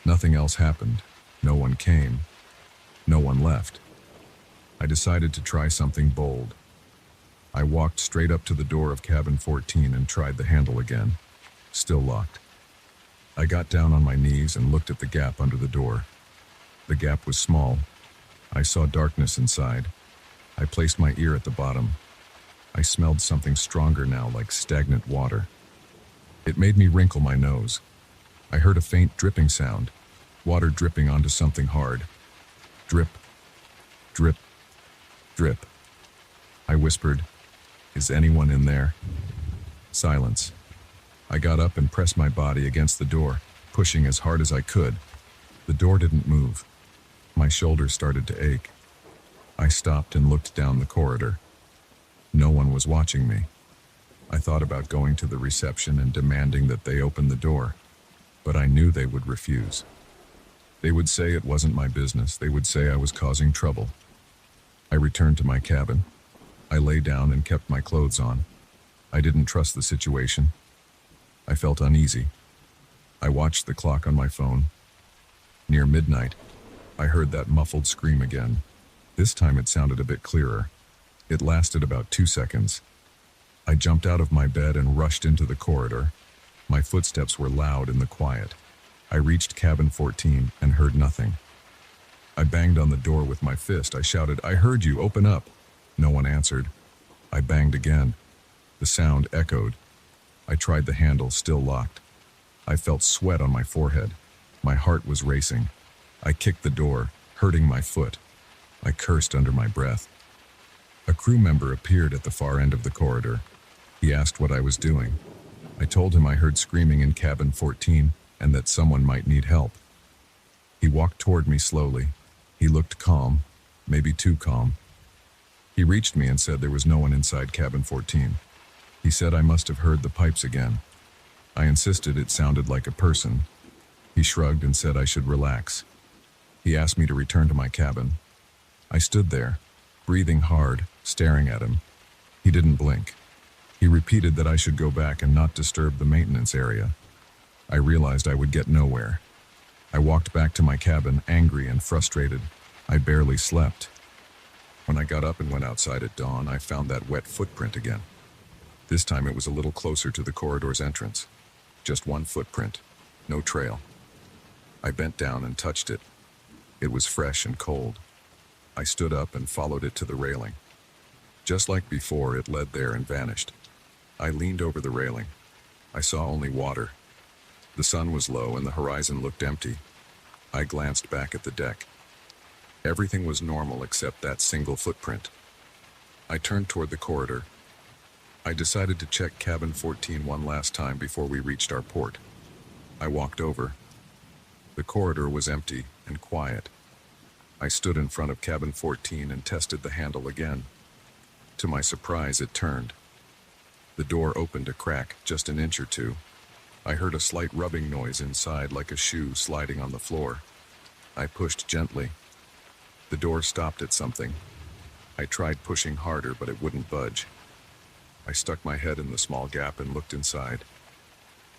Nothing else happened. No one came. No one left. I decided to try something bold. I walked straight up to the door of cabin 14 and tried the handle again. Still locked. I got down on my knees and looked at the gap under the door. The gap was small. I saw darkness inside. I placed my ear at the bottom. I smelled something stronger now, like stagnant water. It made me wrinkle my nose. I heard a faint dripping sound, water dripping onto something hard. Drip, drip, drip. I whispered, "Is anyone in there?" Silence. I got up and pressed my body against the door, pushing as hard as I could. The door didn't move. My shoulders started to ache. I stopped and looked down the corridor. No one was watching me. I thought about going to the reception and demanding that they open the door, but I knew they would refuse. They would say it wasn't my business. They would say I was causing trouble. I returned to my cabin. I lay down and kept my clothes on. I didn't trust the situation. I felt uneasy. I watched the clock on my phone. Near midnight, I heard that muffled scream again. This time it sounded a bit clearer. It lasted about 2 seconds. I jumped out of my bed and rushed into the corridor. My footsteps were loud in the quiet. I reached cabin 14 and heard nothing. I banged on the door with my fist. I shouted, "I heard you, open up." No one answered. I banged again. The sound echoed. I tried the handle, still locked. I felt sweat on my forehead. My heart was racing. I kicked the door, hurting my foot. I cursed under my breath. A crew member appeared at the far end of the corridor. He asked what I was doing. I told him I heard screaming in cabin 14 and that someone might need help. He walked toward me slowly. He looked calm, maybe too calm. He reached me and said there was no one inside cabin 14. He said I must have heard the pipes again. I insisted it sounded like a person. He shrugged and said I should relax. He asked me to return to my cabin. I stood there, breathing hard, staring at him. He didn't blink. He repeated that I should go back and not disturb the maintenance area. I realized I would get nowhere. I walked back to my cabin, angry and frustrated. I barely slept. When I got up and went outside at dawn, I found that wet footprint again. This time it was a little closer to the corridor's entrance. Just one footprint, no trail. I bent down and touched it. It was fresh and cold. I stood up and followed it to the railing. Just like before, it led there and vanished. I leaned over the railing. I saw only water. The sun was low and the horizon looked empty. I glanced back at the deck. Everything was normal except that single footprint. I turned toward the corridor. I decided to check cabin 14 one last time before we reached our port. I walked over. The corridor was empty and quiet. I stood in front of cabin 14 and tested the handle again. To my surprise, it turned. The door opened a crack, just an inch or two. I heard a slight rubbing noise inside, like a shoe sliding on the floor. I pushed gently. The door stopped at something. I tried pushing harder, but it wouldn't budge. I stuck my head in the small gap and looked inside.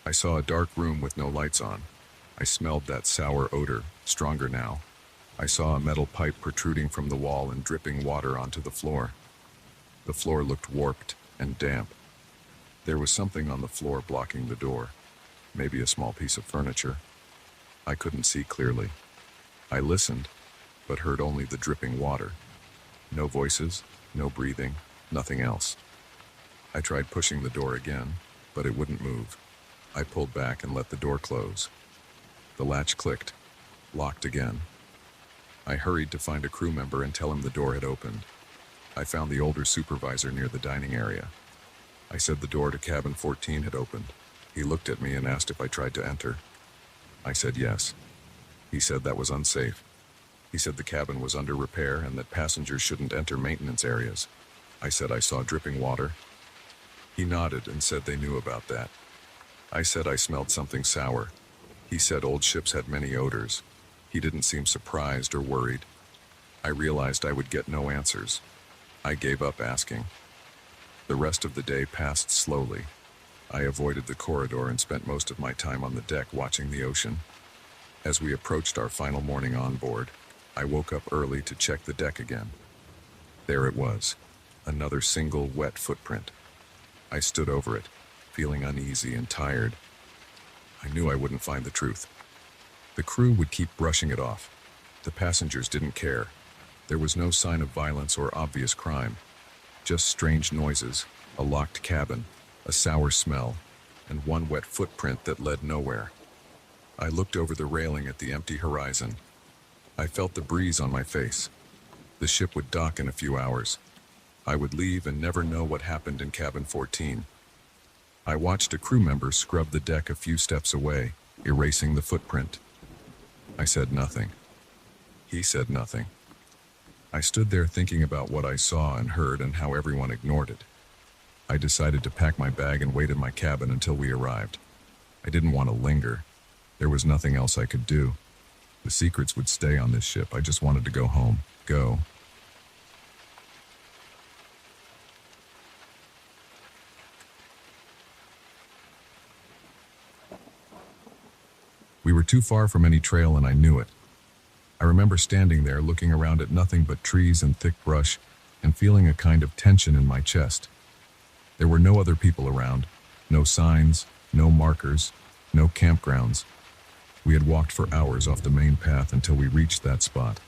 I saw a dark room with no lights on. I smelled that sour odor, stronger now. I saw a metal pipe protruding from the wall and dripping water onto the floor. The floor looked warped and damp. There was something on the floor blocking the door, maybe a small piece of furniture. I couldn't see clearly. I listened. but heard only the dripping water. No voices, no breathing, nothing else. I tried pushing the door again, but it wouldn't move. I pulled back and let the door close. The latch clicked, locked again. I hurried to find a crew member and tell him the door had opened. I found the older supervisor near the dining area. I said the door to cabin 14 had opened. He looked at me and asked if I tried to enter. I said yes. He said that was unsafe. He said the cabin was under repair and that passengers shouldn't enter maintenance areas. I said I saw dripping water. He nodded and said they knew about that. I said I smelled something sour. He said old ships had many odors. He didn't seem surprised or worried. I realized I would get no answers. I gave up asking. The rest of the day passed slowly. I avoided the corridor and spent most of my time on the deck watching the ocean. As we approached our final morning on board, I woke up early to check the deck again. There it was, another single wet footprint. I stood over it, feeling uneasy and tired. I knew I wouldn't find the truth. The crew would keep brushing it off. The passengers didn't care. There was no sign of violence or obvious crime. Just strange noises, a locked cabin, a sour smell, and one wet footprint that led nowhere. I looked over the railing at the empty horizon. I felt the breeze on my face. The ship would dock in a few hours. I would leave and never know what happened in cabin 14. I watched a crew member scrub the deck a few steps away, erasing the footprint. I said nothing. He said nothing. I stood there thinking about what I saw and heard and how everyone ignored it. I decided to pack my bag and wait in my cabin until we arrived. I didn't want to linger. There was nothing else I could do. The secrets would stay on this ship. I just wanted to go home. Go. We were too far from any trail and I knew it. I remember standing there looking around at nothing but trees and thick brush and feeling a kind of tension in my chest. There were no other people around, no signs, no markers, no campgrounds. We had walked for hours off the main path until we reached that spot.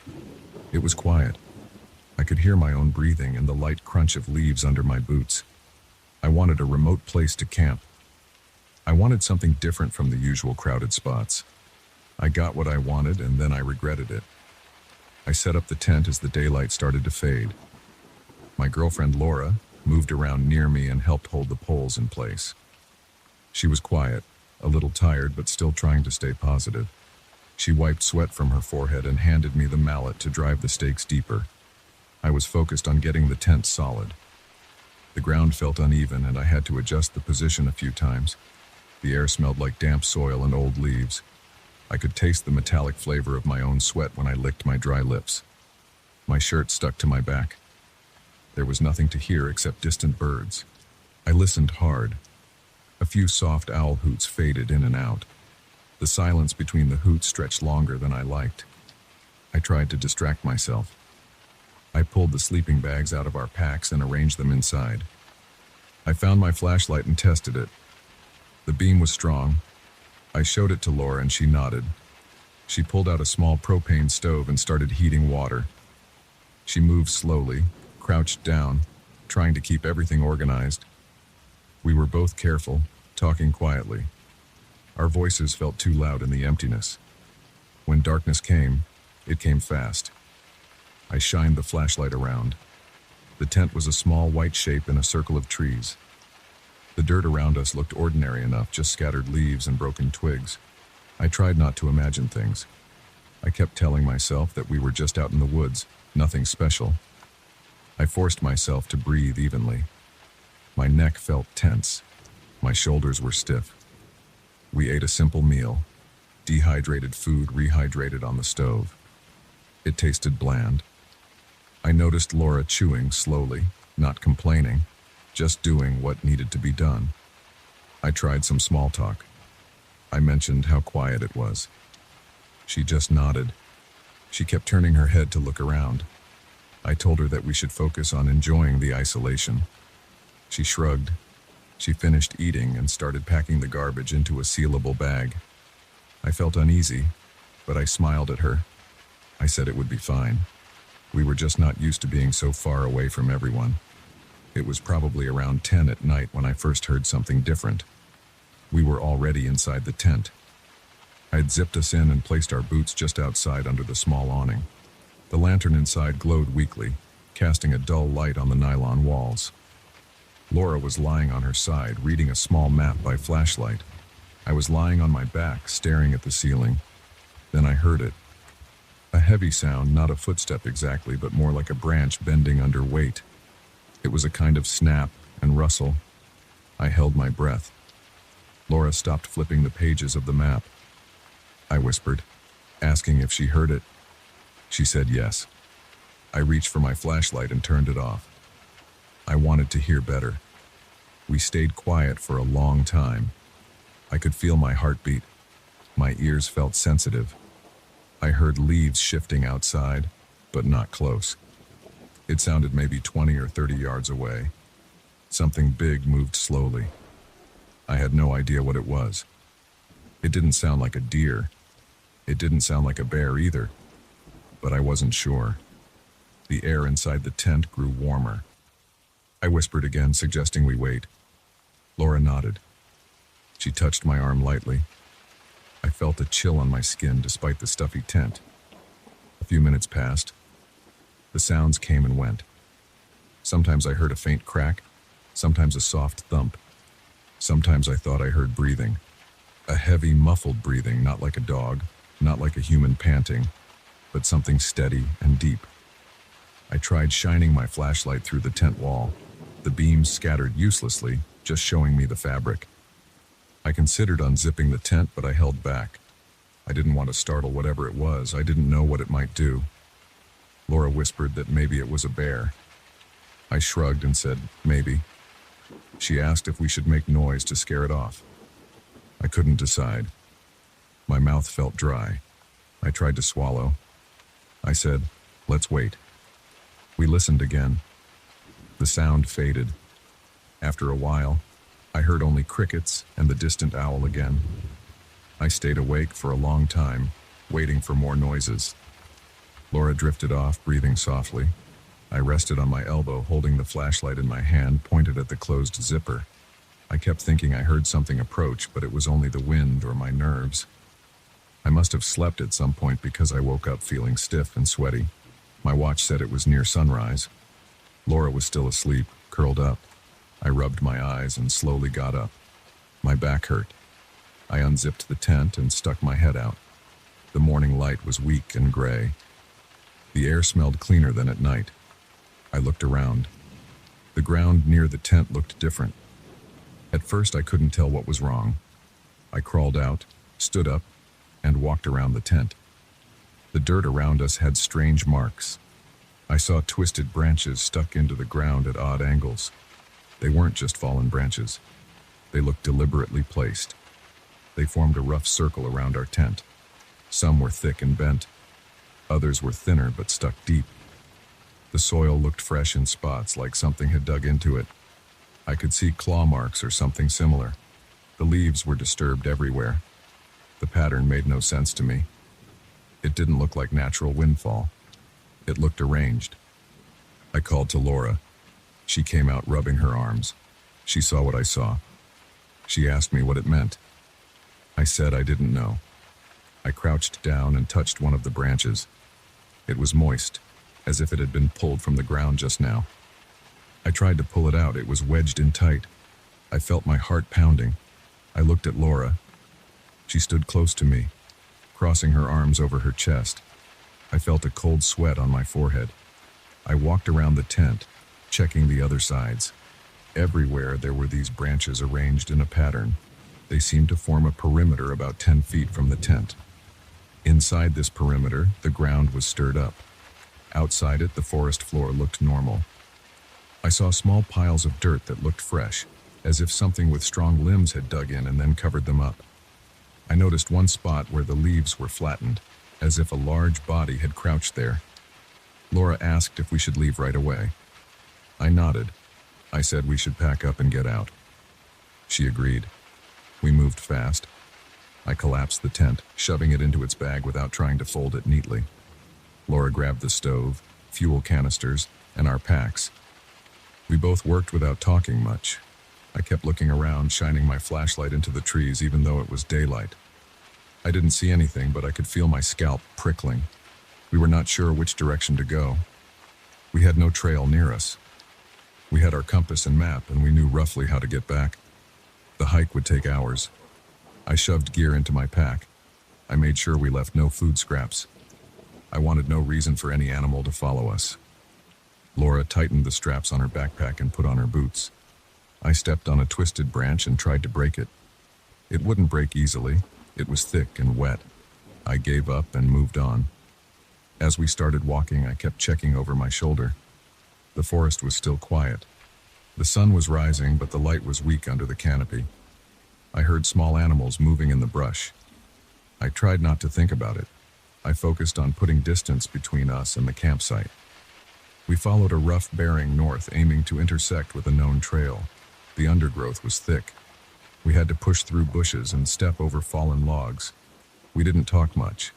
It was quiet. I could hear my own breathing and the light crunch of leaves under my boots. I wanted a remote place to camp. I wanted something different from the usual crowded spots. I got what I wanted and then I regretted it. I set up the tent as the daylight started to fade. My girlfriend Laura moved around near me and helped hold the poles in place. She was quiet, a little tired but still trying to stay positive. She wiped sweat from her forehead and handed me the mallet to drive the stakes deeper. I was focused on getting the tent solid. The ground felt uneven and I had to adjust the position a few times. The air smelled like damp soil and old leaves. I could taste the metallic flavor of my own sweat when I licked my dry lips. My shirt stuck to my back. There was nothing to hear except distant birds. I listened hard. A few soft owl hoots faded in and out. The silence between the hoots stretched longer than I liked. I tried to distract myself. I pulled the sleeping bags out of our packs and arranged them inside. I found my flashlight and tested it. The beam was strong. I showed it to Laura and she nodded. She pulled out a small propane stove and started heating water. She moved slowly, crouched down, trying to keep everything organized. We were both careful, talking quietly. Our voices felt too loud in the emptiness. When darkness came, it came fast. I shined the flashlight around. The tent was a small white shape in a circle of trees. The dirt around us looked ordinary enough, just scattered leaves and broken twigs. I tried not to imagine things. I kept telling myself that we were just out in the woods, nothing special. I forced myself to breathe evenly. My neck felt tense. My shoulders were stiff. We ate a simple meal. Dehydrated food rehydrated on the stove. It tasted bland. I noticed Laura chewing slowly, not complaining, just doing what needed to be done. I tried some small talk. I mentioned how quiet it was. She just nodded. She kept turning her head to look around. I told her that we should focus on enjoying the isolation. She shrugged. She finished eating and started packing the garbage into a sealable bag. I felt uneasy, but I smiled at her. I said it would be fine. We were just not used to being so far away from everyone. It was probably around 10 at night when I first heard something different. We were already inside the tent. I'd zipped us in and placed our boots just outside under the small awning. The lantern inside glowed weakly, casting a dull light on the nylon walls. Laura was lying on her side, reading a small map by flashlight. I was lying on my back, staring at the ceiling. Then I heard it. A heavy sound, not a footstep exactly, but more like a branch bending under weight. It was a kind of snap and rustle. I held my breath. Laura stopped flipping the pages of the map. I whispered, asking if she heard it. She said yes. I reached for my flashlight and turned it off. I wanted to hear better. We stayed quiet for a long time. I could feel my heartbeat. My ears felt sensitive. I heard leaves shifting outside, but not close. It sounded maybe 20 or 30 yards away. Something big moved slowly. I had no idea what it was. It didn't sound like a deer. It didn't sound like a bear either. But I wasn't sure. The air inside the tent grew warmer. I whispered again, suggesting we wait. Laura nodded. She touched my arm lightly. I felt a chill on my skin despite the stuffy tent. A few minutes passed. The sounds came and went. Sometimes I heard a faint crack, sometimes a soft thump. Sometimes I thought I heard breathing. A heavy, muffled breathing, not like a dog, not like a human panting, but something steady and deep. I tried shining my flashlight through the tent wall. The beams scattered uselessly, just showing me the fabric. I considered unzipping the tent, but I held back. I didn't want to startle whatever it was. I didn't know what it might do. Laura whispered that maybe it was a bear. I shrugged and said, maybe. She asked if we should make noise to scare it off. I couldn't decide. My mouth felt dry. I tried to swallow. I said, let's wait. We listened again. The sound faded. After a while, I heard only crickets and the distant owl again. I stayed awake for a long time, waiting for more noises. Laura drifted off, breathing softly. I rested on my elbow, holding the flashlight in my hand, pointed at the closed zipper. I kept thinking I heard something approach, but it was only the wind or my nerves. I must have slept at some point because I woke up feeling stiff and sweaty. My watch said it was near sunrise. Laura was still asleep, curled up. I rubbed my eyes and slowly got up. My back hurt. I unzipped the tent and stuck my head out. The morning light was weak and gray. The air smelled cleaner than at night. I looked around. The ground near the tent looked different. At first I couldn't tell what was wrong. I crawled out, stood up, and walked around the tent. The dirt around us had strange marks. I saw twisted branches stuck into the ground at odd angles. They weren't just fallen branches. They looked deliberately placed. They formed a rough circle around our tent. Some were thick and bent. Others were thinner but stuck deep. The soil looked fresh in spots, like something had dug into it. I could see claw marks or something similar. The leaves were disturbed everywhere. The pattern made no sense to me. It didn't look like natural windfall. It looked arranged. I called to Laura. She came out rubbing her arms. She saw what I saw. She asked me what it meant. I said I didn't know. I crouched down and touched one of the branches. It was moist, as if it had been pulled from the ground just now. I tried to pull it out. It was wedged in tight. I felt my heart pounding. I looked at Laura. She stood close to me, crossing her arms over her chest. I felt a cold sweat on my forehead. I walked around the tent, checking the other sides. Everywhere there were these branches arranged in a pattern. They seemed to form a perimeter about 10 feet from the tent. Inside this perimeter, the ground was stirred up. Outside it, the forest floor looked normal. I saw small piles of dirt that looked fresh, as if something with strong limbs had dug in and then covered them up. I noticed one spot where the leaves were flattened, as if a large body had crouched there. Laura asked if we should leave right away. I nodded. I said we should pack up and get out. She agreed. We moved fast. I collapsed the tent, shoving it into its bag without trying to fold it neatly. Laura grabbed the stove, fuel canisters, and our packs. We both worked without talking much. I kept looking around, shining my flashlight into the trees even though it was daylight. I didn't see anything, but I could feel my scalp prickling. We were not sure which direction to go. We had no trail near us. We had our compass and map, and we knew roughly how to get back. The hike would take hours. I shoved gear into my pack. I made sure we left no food scraps. I wanted no reason for any animal to follow us. Laura tightened the straps on her backpack and put on her boots. I stepped on a twisted branch and tried to break it. It wouldn't break easily. It was thick and wet. I gave up and moved on. As we started walking, I kept checking over my shoulder. The forest was still quiet. The sun was rising, but the light was weak under the canopy. I heard small animals moving in the brush. I tried not to think about it. I focused on putting distance between us and the campsite. We followed a rough bearing north, aiming to intersect with a known trail. The undergrowth was thick. We had to push through bushes and step over fallen logs. We didn't talk much.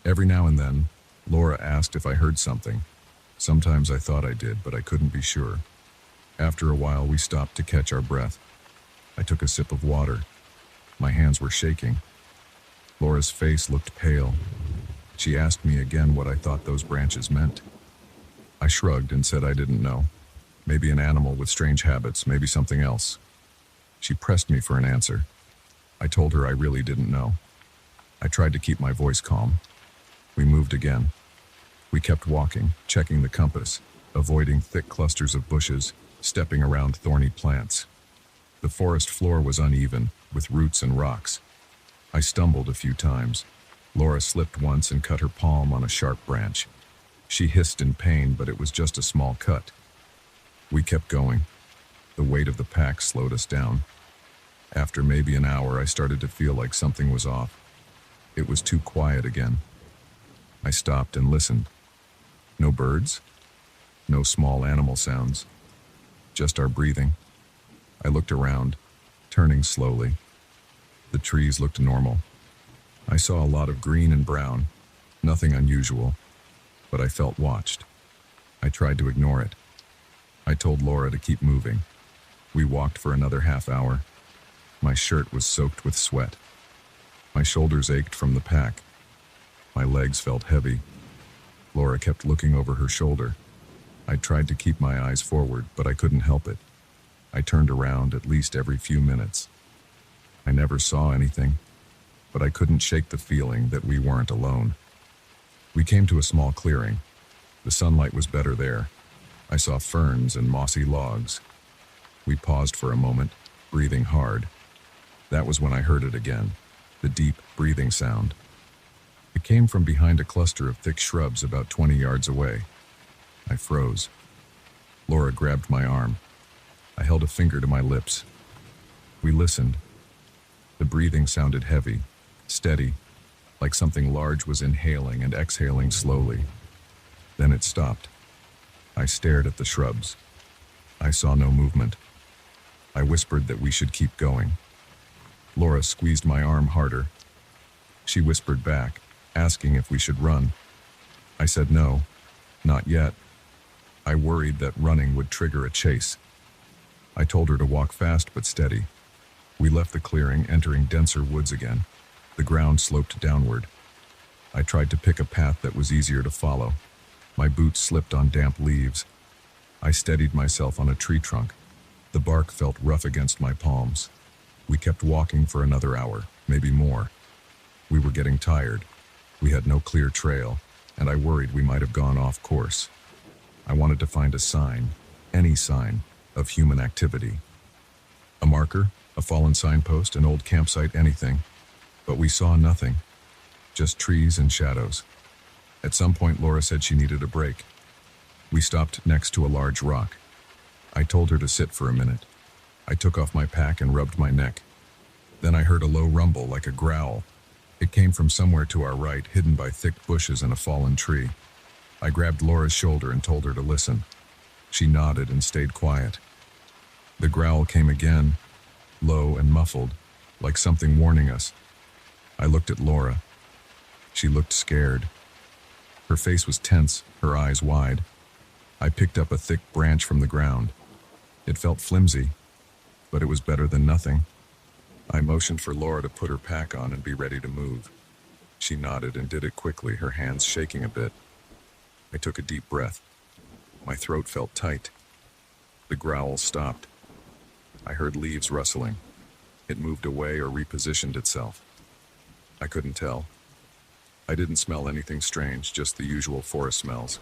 Every now and then, Laura asked if I heard something. Sometimes I thought I did, but I couldn't be sure. After a while, we stopped to catch our breath. I took a sip of water. My hands were shaking. Laura's face looked pale. She asked me again what I thought those branches meant. I shrugged and said I didn't know. Maybe an animal with strange habits, maybe something else. She pressed me for an answer. I told her I really didn't know. I tried to keep my voice calm. We moved again. We kept walking, checking the compass, avoiding thick clusters of bushes, stepping around thorny plants. The forest floor was uneven, with roots and rocks. I stumbled a few times. Laura slipped once and cut her palm on a sharp branch. She hissed in pain, but it was just a small cut. We kept going. The weight of the pack slowed us down. After maybe an hour, I started to feel like something was off. It was too quiet again. I stopped and listened. No birds, no small animal sounds, just our breathing. I looked around, turning slowly. The trees looked normal. I saw a lot of green and brown, nothing unusual, but I felt watched. I tried to ignore it. I told Laura to keep moving. We walked for another half hour. My shirt was soaked with sweat. My shoulders ached from the pack. My legs felt heavy. Laura kept looking over her shoulder. I tried to keep my eyes forward, but I couldn't help it. I turned around at least every few minutes. I never saw anything, but I couldn't shake the feeling that we weren't alone. We came to a small clearing. The sunlight was better there. I saw ferns and mossy logs. We paused for a moment, breathing hard. That was when I heard it again, the deep breathing sound. It came from behind a cluster of thick shrubs about 20 yards away. I froze. Laura grabbed my arm. I held a finger to my lips. We listened. The breathing sounded heavy, steady, like something large was inhaling and exhaling slowly. Then it stopped. I stared at the shrubs. I saw no movement. I whispered that we should keep going. Laura squeezed my arm harder. She whispered back, asking if we should run. I said no, not yet. I worried that running would trigger a chase. I told her to walk fast but steady. We left the clearing, entering denser woods again. The ground sloped downward. I tried to pick a path that was easier to follow. My boots slipped on damp leaves. I steadied myself on a tree trunk. The bark felt rough against my palms. We kept walking for another hour, maybe more. We were getting tired. We had no clear trail, and I worried we might have gone off course. I wanted to find a sign, any sign, of human activity. A marker, a fallen signpost, an old campsite, anything. But we saw nothing, just trees and shadows. At some point, Laura said she needed a break. We stopped next to a large rock. I told her to sit for a minute. I took off my pack and rubbed my neck. Then I heard a low rumble, like a growl. It came from somewhere to our right, hidden by thick bushes and a fallen tree. I grabbed Laura's shoulder and told her to listen. She nodded and stayed quiet. The growl came again, low and muffled, like something warning us. I looked at Laura. She looked scared. Her face was tense, her eyes wide. I picked up a thick branch from the ground. It felt flimsy, but it was better than nothing. I motioned for Laura to put her pack on and be ready to move. She nodded and did it quickly, her hands shaking a bit. I took a deep breath. My throat felt tight. The growl stopped. I heard leaves rustling. It moved away or repositioned itself. I couldn't tell. I didn't smell anything strange, just the usual forest smells.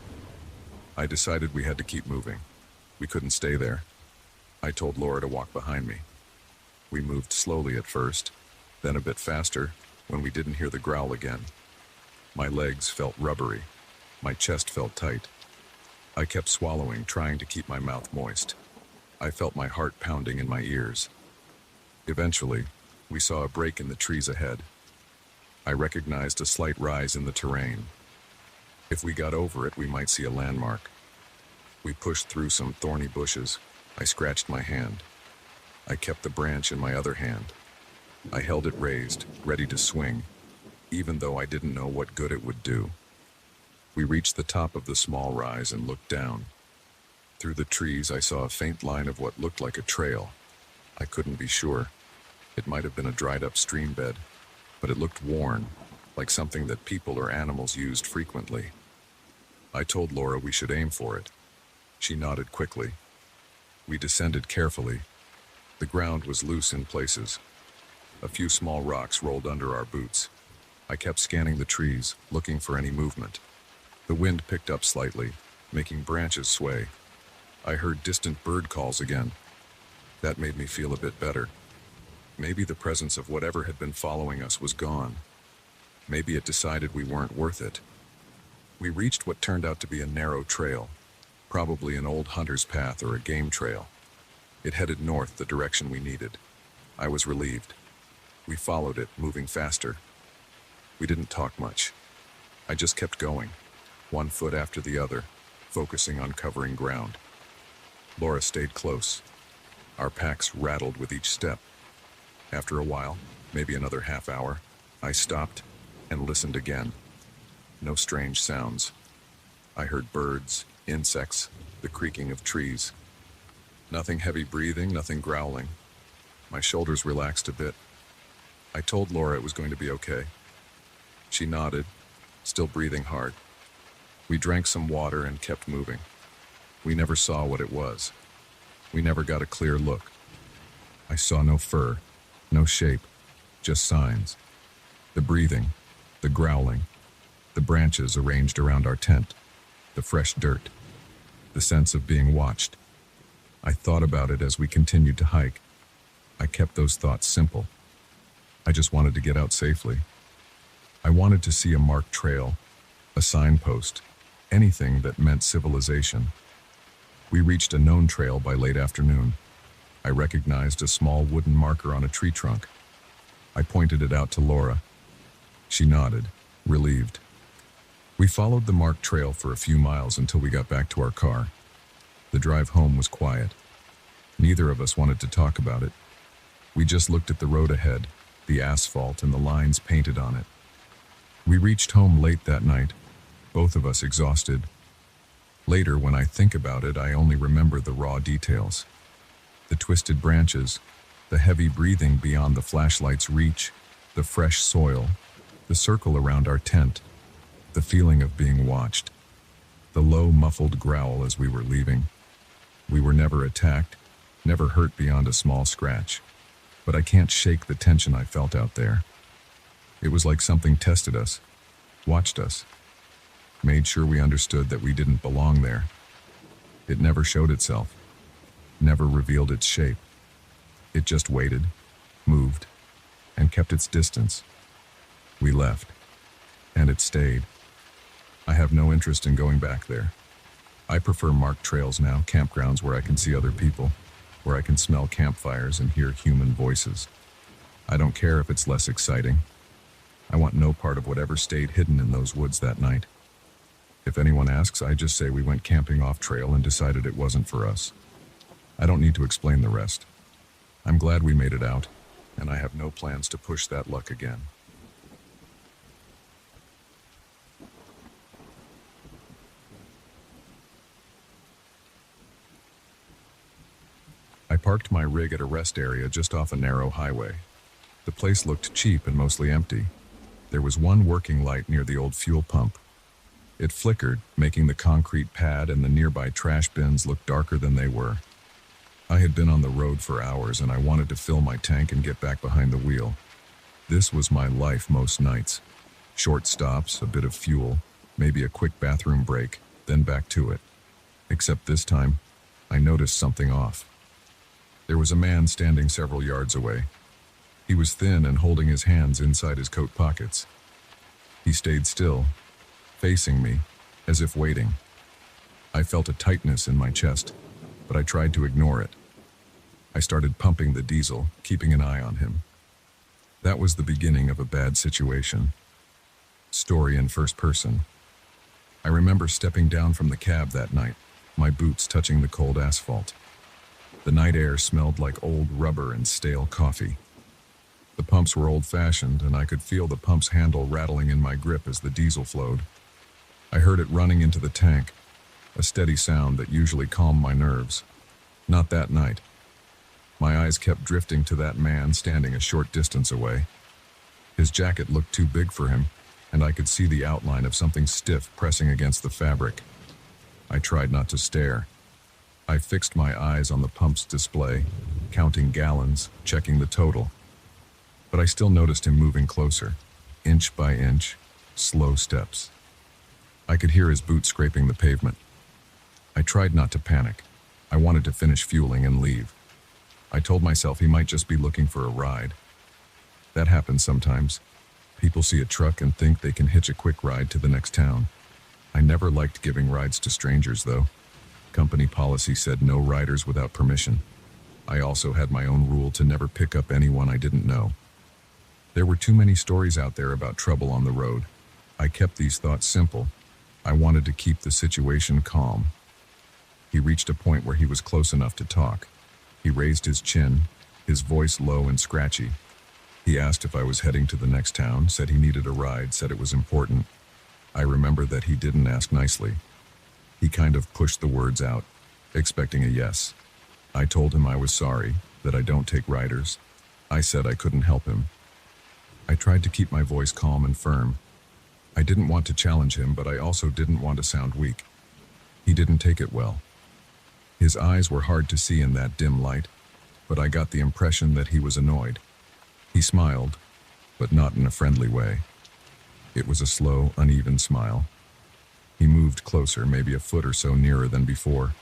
I decided we had to keep moving. We couldn't stay there. I told Laura to walk behind me. We moved slowly at first, then a bit faster when we didn't hear the growl again. My legs felt rubbery. My chest felt tight. I kept swallowing, trying to keep my mouth moist. I felt my heart pounding in my ears. Eventually, we saw a break in the trees ahead. I recognized a slight rise in the terrain. If we got over it, we might see a landmark. We pushed through some thorny bushes. I scratched my hand. I kept the branch in my other hand. I held it raised, ready to swing, even though I didn't know what good it would do. We reached the top of the small rise and looked down. Through the trees, I saw a faint line of what looked like a trail. I couldn't be sure. It might have been a dried-up stream bed, but it looked worn, like something that people or animals used frequently. I told Laura we should aim for it. She nodded quickly. We descended carefully. The ground was loose in places. A few small rocks rolled under our boots. I kept scanning the trees, looking for any movement. The wind picked up slightly, making branches sway. I heard distant bird calls again. That made me feel a bit better. Maybe the presence of whatever had been following us was gone. Maybe it decided we weren't worth it. We reached what turned out to be a narrow trail, probably an old hunter's path or a game trail. It headed north, the direction we needed. I was relieved. We followed it, moving faster. We didn't talk much. I just kept going, one foot after the other, focusing on covering ground. Laura stayed close. Our packs rattled with each step. After a while, maybe another half hour, I stopped and listened again. No strange sounds. I heard birds, insects, the creaking of trees. Nothing heavy breathing, nothing growling. My shoulders relaxed a bit. I told Laura it was going to be okay. She nodded, still breathing hard. We drank some water and kept moving. We never saw what it was. We never got a clear look. I saw no fur, no shape, just signs. The breathing, the growling, the branches arranged around our tent, the fresh dirt, the sense of being watched. I thought about it as we continued to hike. I kept those thoughts simple. I just wanted to get out safely. I wanted to see a marked trail, a signpost, anything that meant civilization. We reached a known trail by late afternoon. I recognized a small wooden marker on a tree trunk. I pointed it out to Laura. She nodded, relieved. We followed the marked trail for a few miles until we got back to our car. The drive home was quiet. Neither of us wanted to talk about it. We just looked at the road ahead, the asphalt and the lines painted on it. We reached home late that night, both of us exhausted. Later, when I think about it, I only remember the raw details. The twisted branches, the heavy breathing beyond the flashlight's reach, the fresh soil, the circle around our tent, the feeling of being watched, the low, muffled growl as we were leaving. We were never attacked, never hurt beyond a small scratch, but I can't shake the tension I felt out there. It was like something tested us, watched us, made sure we understood that we didn't belong there. It never showed itself, never revealed its shape. It just waited, moved, and kept its distance. We left, and it stayed. I have no interest in going back there. I prefer marked trails now, campgrounds where I can see other people, where I can smell campfires and hear human voices. I don't care if it's less exciting. I want no part of whatever stayed hidden in those woods that night. If anyone asks, I just say we went camping off trail and decided it wasn't for us. I don't need to explain the rest. I'm glad we made it out, and I have no plans to push that luck again. I parked my rig at a rest area just off a narrow highway. The place looked cheap and mostly empty. There was one working light near the old fuel pump. It flickered, making the concrete pad and the nearby trash bins look darker than they were. I had been on the road for hours and I wanted to fill my tank and get back behind the wheel. This was my life most nights. Short stops, a bit of fuel, maybe a quick bathroom break, then back to it. Except this time, I noticed something off. There was a man standing several yards away. He was thin and holding his hands inside his coat pockets. He stayed still, facing me, as if waiting. I felt a tightness in my chest, but I tried to ignore it. I started pumping the diesel, keeping an eye on him. That was the beginning of a bad situation. Story in first person. I remember stepping down from the cab that night, my boots touching the cold asphalt. The night air smelled like old rubber and stale coffee. The pumps were old-fashioned, and I could feel the pump's handle rattling in my grip as the diesel flowed. I heard it running into the tank, a steady sound that usually calmed my nerves. Not that night. My eyes kept drifting to that man standing a short distance away. His jacket looked too big for him, and I could see the outline of something stiff pressing against the fabric. I tried not to stare. I fixed my eyes on the pump's display, counting gallons, checking the total. But I still noticed him moving closer, inch by inch, slow steps. I could hear his boots scraping the pavement. I tried not to panic. I wanted to finish fueling and leave. I told myself he might just be looking for a ride. That happens sometimes. People see a truck and think they can hitch a quick ride to the next town. I never liked giving rides to strangers, though. Company policy said no riders without permission. I also had my own rule to never pick up anyone I didn't know. There were too many stories out there about trouble on the road. I kept these thoughts simple. I wanted to keep the situation calm. He reached a point where he was close enough to talk. He raised his chin, his voice low and scratchy. He asked if I was heading to the next town, said he needed a ride, said it was important. I remember that he didn't ask nicely. He kind of pushed the words out, expecting a yes. I told him I was sorry, that I don't take riders. I said I couldn't help him. I tried to keep my voice calm and firm. I didn't want to challenge him, but I also didn't want to sound weak. He didn't take it well. His eyes were hard to see in that dim light, but I got the impression that he was annoyed. He smiled, but not in a friendly way. It was a slow, uneven smile. He moved closer, maybe a foot or so nearer than before,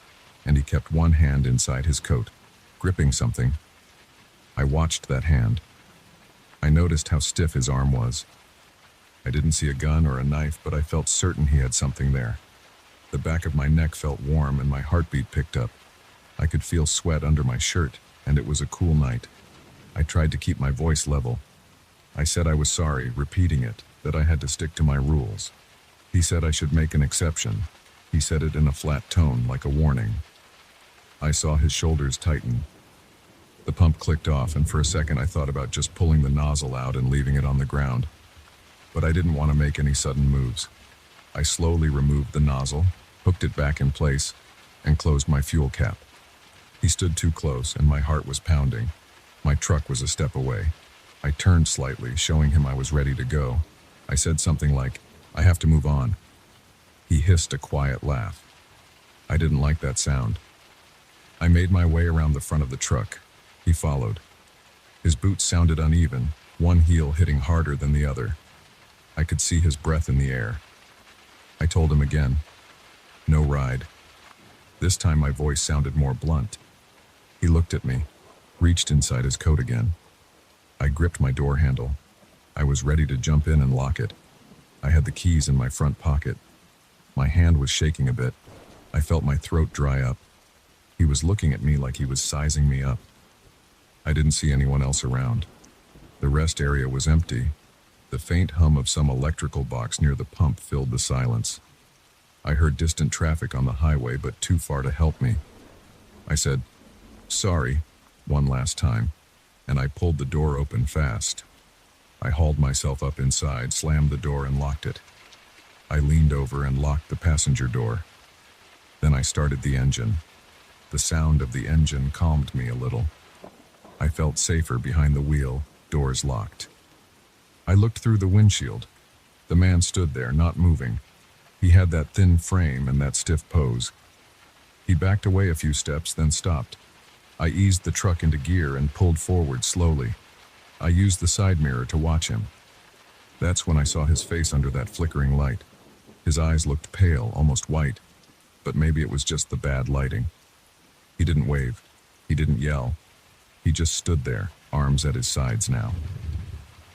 and he kept one hand inside his coat, gripping something. I watched that hand. I noticed how stiff his arm was. I didn't see a gun or a knife, but I felt certain he had something there. The back of my neck felt warm and my heartbeat picked up. I could feel sweat under my shirt, and it was a cool night. I tried to keep my voice level. I said I was sorry, repeating it, that I had to stick to my rules. He said I should make an exception. He said it in a flat tone, like a warning. I saw his shoulders tighten. The pump clicked off, and for a second I thought about just pulling the nozzle out and leaving it on the ground. But I didn't want to make any sudden moves. I slowly removed the nozzle, hooked it back in place, and closed my fuel cap. He stood too close, and my heart was pounding. My truck was a step away. I turned slightly, showing him I was ready to go. I said something like, "I have to move on." He hissed a quiet laugh. I didn't like that sound. I made my way around the front of the truck. He followed. His boots sounded uneven, one heel hitting harder than the other. I could see his breath in the air. I told him again, "No ride." This time my voice sounded more blunt. He looked at me, reached inside his coat again. I gripped my door handle. I was ready to jump in and lock it. I had the keys in my front pocket. My hand was shaking a bit. I felt my throat dry up. He was looking at me like he was sizing me up. I didn't see anyone else around. The rest area was empty. The faint hum of some electrical box near the pump filled the silence. I heard distant traffic on the highway, but too far to help me. I said, "Sorry," one last time, and I pulled the door open fast. I hauled myself up inside, slammed the door, and locked it. I leaned over and locked the passenger door. Then I started the engine. The sound of the engine calmed me a little. I felt safer behind the wheel, doors locked. I looked through the windshield. The man stood there, not moving. He had that thin frame and that stiff pose. He backed away a few steps, then stopped. I eased the truck into gear and pulled forward slowly. I used the side mirror to watch him. That's when I saw his face under that flickering light. His eyes looked pale, almost white, but maybe it was just the bad lighting. He didn't wave. He didn't yell. He just stood there, arms at his sides now.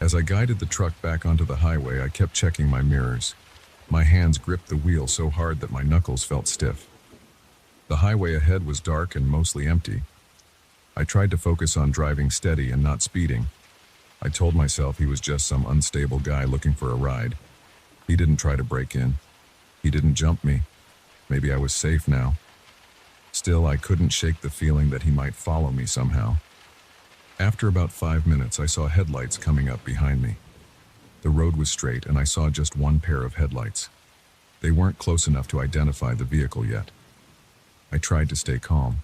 As I guided the truck back onto the highway, I kept checking my mirrors. My hands gripped the wheel so hard that my knuckles felt stiff. The highway ahead was dark and mostly empty. I tried to focus on driving steady and not speeding. I told myself he was just some unstable guy looking for a ride. He didn't try to break in. He didn't jump me. Maybe I was safe now. Still, I couldn't shake the feeling that he might follow me somehow. After about 5 minutes, I saw headlights coming up behind me. The road was straight, and I saw just one pair of headlights. They weren't close enough to identify the vehicle yet. I tried to stay calm.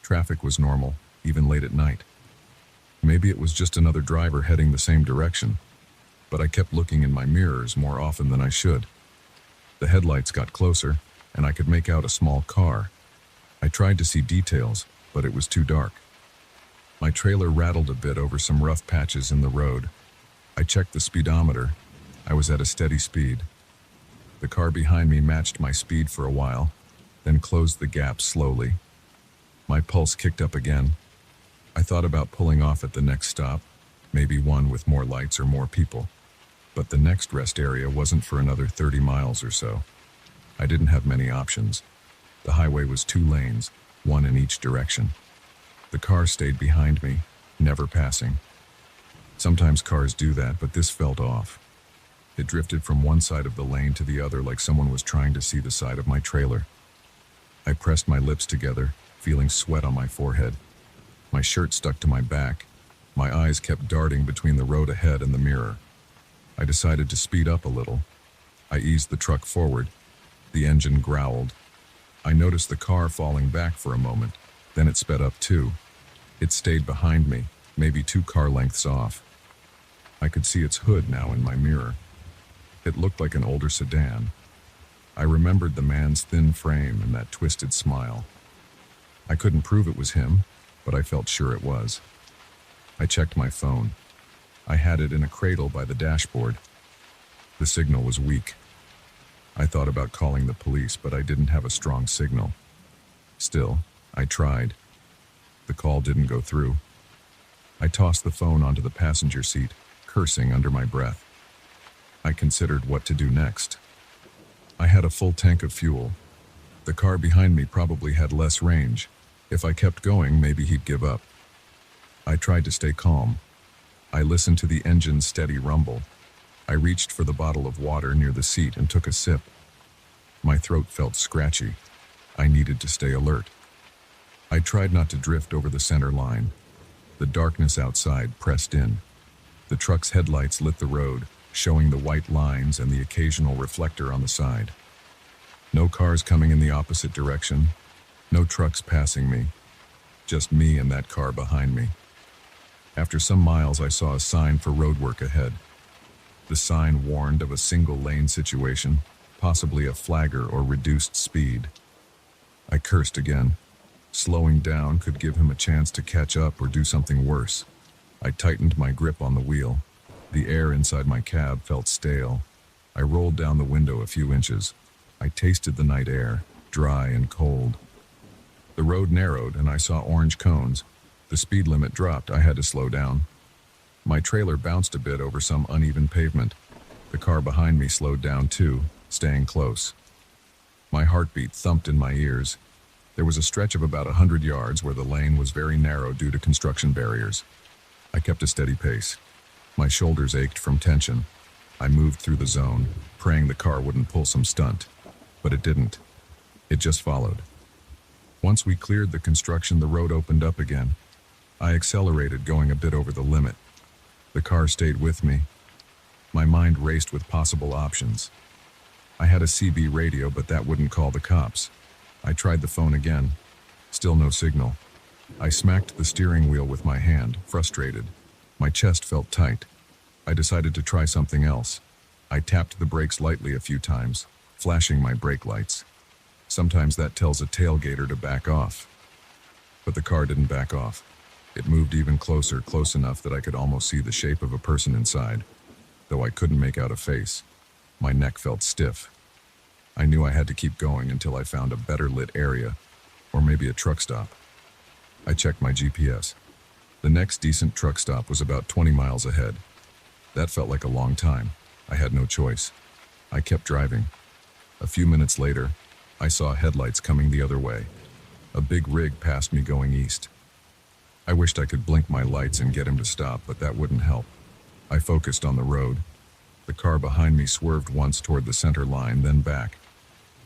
Traffic was normal, even late at night. Maybe it was just another driver heading the same direction, but I kept looking in my mirrors more often than I should. The headlights got closer, and I could make out a small car. I tried to see details, but it was too dark. My trailer rattled a bit over some rough patches in the road. I checked the speedometer. I was at a steady speed. The car behind me matched my speed for a while, then closed the gap slowly. My pulse kicked up again. I thought about pulling off at the next stop, maybe one with more lights or more people. But the next rest area wasn't for another 30 miles or so. I didn't have many options. The highway was 2 lanes, one in each direction. The car stayed behind me, never passing. Sometimes cars do that, but this felt off. It drifted from one side of the lane to the other like someone was trying to see the side of my trailer. I pressed my lips together, feeling sweat on my forehead. My shirt stuck to my back. My eyes kept darting between the road ahead and the mirror. I decided to speed up a little. I eased the truck forward. The engine growled. I noticed the car falling back for a moment. Then it sped up too. It stayed behind me, maybe 2 car lengths off. I could see its hood now in my mirror. It looked like an older sedan. I remembered the man's thin frame and that twisted smile. I couldn't prove it was him, but I felt sure it was. I checked my phone. I had it in a cradle by the dashboard. The signal was weak. I thought about calling the police, but I didn't have a strong signal. Still, I tried. The call didn't go through. I tossed the phone onto the passenger seat, cursing under my breath. I considered what to do next. I had a full tank of fuel. The car behind me probably had less range. If I kept going, maybe he'd give up. I tried to stay calm. I listened to the engine's steady rumble. I reached for the bottle of water near the seat and took a sip. My throat felt scratchy. I needed to stay alert. I tried not to drift over the center line. The darkness outside pressed in. The truck's headlights lit the road, showing the white lines and the occasional reflector on the side. No cars coming in the opposite direction. No trucks passing me. Just me and that car behind me. After some miles, I saw a sign for roadwork ahead. The sign warned of a single-lane situation, possibly a flagger or reduced speed. I cursed again. Slowing down could give him a chance to catch up or do something worse. I tightened my grip on the wheel. The air inside my cab felt stale. I rolled down the window a few inches. I tasted the night air, dry and cold. The road narrowed and I saw orange cones. The speed limit dropped. I had to slow down. My trailer bounced a bit over some uneven pavement. The car behind me slowed down too, staying close. My heartbeat thumped in my ears. There was a stretch of about 100 yards where the lane was very narrow due to construction barriers. I kept a steady pace. My shoulders ached from tension. I moved through the zone, praying the car wouldn't pull some stunt. But it didn't. It just followed. Once we cleared the construction, the road opened up again. I accelerated, going a bit over the limit. The car stayed with me. My mind raced with possible options. I had a CB radio, but that wouldn't call the cops. I tried the phone again. Still no signal. I smacked the steering wheel with my hand, frustrated. My chest felt tight. I decided to try something else. I tapped the brakes lightly a few times, flashing my brake lights. Sometimes that tells a tailgater to back off. But the car didn't back off. It moved even closer, close enough that I could almost see the shape of a person inside, though I couldn't make out a face. My neck felt stiff. I knew I had to keep going until I found a better lit area, or maybe a truck stop. I checked my GPS. The next decent truck stop was about 20 miles ahead. That felt like a long time. I had no choice. I kept driving. A few minutes later, I saw headlights coming the other way. A big rig passed me going east. I wished I could blink my lights and get him to stop, but that wouldn't help. I focused on the road. The car behind me swerved once toward the center line, then back.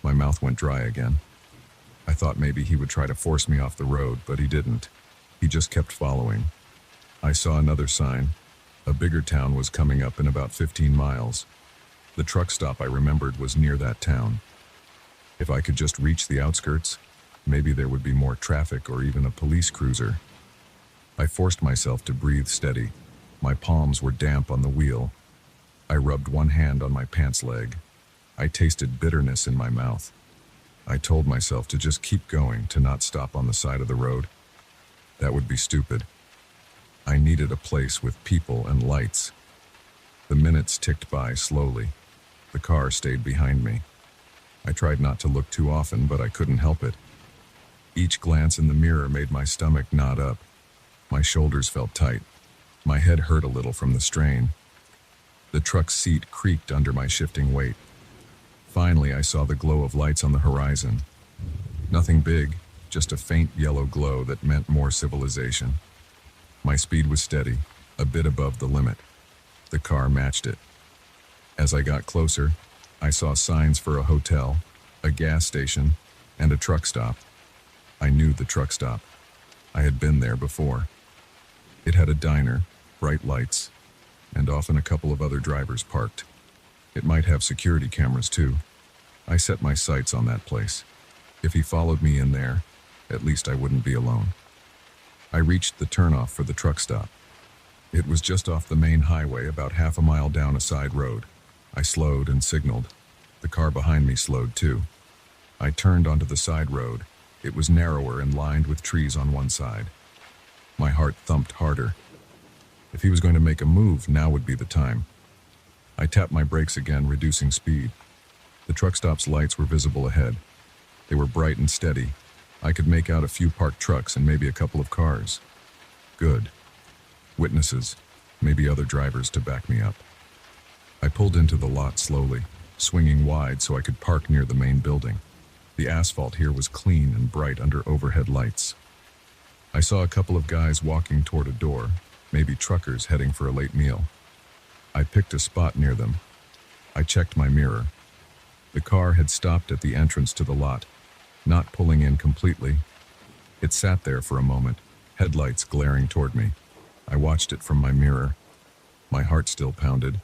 My mouth went dry again. I thought maybe he would try to force me off the road, but he didn't. He just kept following. I saw another sign. A bigger town was coming up in about 15 miles. The truck stop I remembered was near that town. If I could just reach the outskirts, maybe there would be more traffic or even a police cruiser. I forced myself to breathe steady. My palms were damp on the wheel. I rubbed one hand on my pants leg. I tasted bitterness in my mouth. I told myself to just keep going, to not stop on the side of the road. That would be stupid. I needed a place with people and lights. The minutes ticked by slowly. The car stayed behind me. I tried not to look too often, but I couldn't help it. Each glance in the mirror made my stomach knot up. My shoulders felt tight. My head hurt a little from the strain. The truck's seat creaked under my shifting weight. Finally, I saw the glow of lights on the horizon. Nothing big, just a faint yellow glow that meant more civilization. My speed was steady, a bit above the limit. The car matched it. As I got closer, I saw signs for a hotel, a gas station, and a truck stop. I knew the truck stop. I had been there before. It had a diner, bright lights, and often a couple of other drivers parked. It might have security cameras too. I set my sights on that place. If he followed me in there, at least I wouldn't be alone. I reached the turnoff for the truck stop. It was just off the main highway, about half a mile down a side road. I slowed and signaled. The car behind me slowed too. I turned onto the side road. It was narrower and lined with trees on one side. My heart thumped harder. If he was going to make a move, now would be the time. I tapped my brakes again, reducing speed. The truck stop's lights were visible ahead. They were bright and steady. I could make out a few parked trucks and maybe a couple of cars. Good. Witnesses, maybe other drivers to back me up. I pulled into the lot slowly, swinging wide so I could park near the main building. The asphalt here was clean and bright under overhead lights. I saw a couple of guys walking toward a door, maybe truckers heading for a late meal. I picked a spot near them. I checked my mirror. The car had stopped at the entrance to the lot, not pulling in completely. It sat there for a moment, headlights glaring toward me. I watched it from my mirror. My heart still pounded.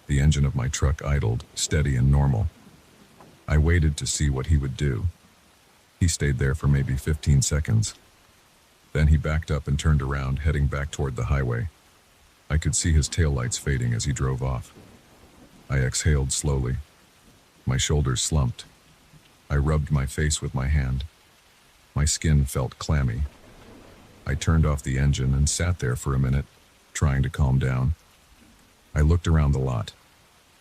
The engine of my truck idled, steady and normal. I waited to see what he would do. He stayed there for maybe 15 seconds. Then he backed up and turned around, heading back toward the highway. I could see his taillights fading as he drove off. I exhaled slowly. My shoulders slumped. I rubbed my face with my hand. My skin felt clammy. I turned off the engine and sat there for a minute, trying to calm down. I looked around the lot.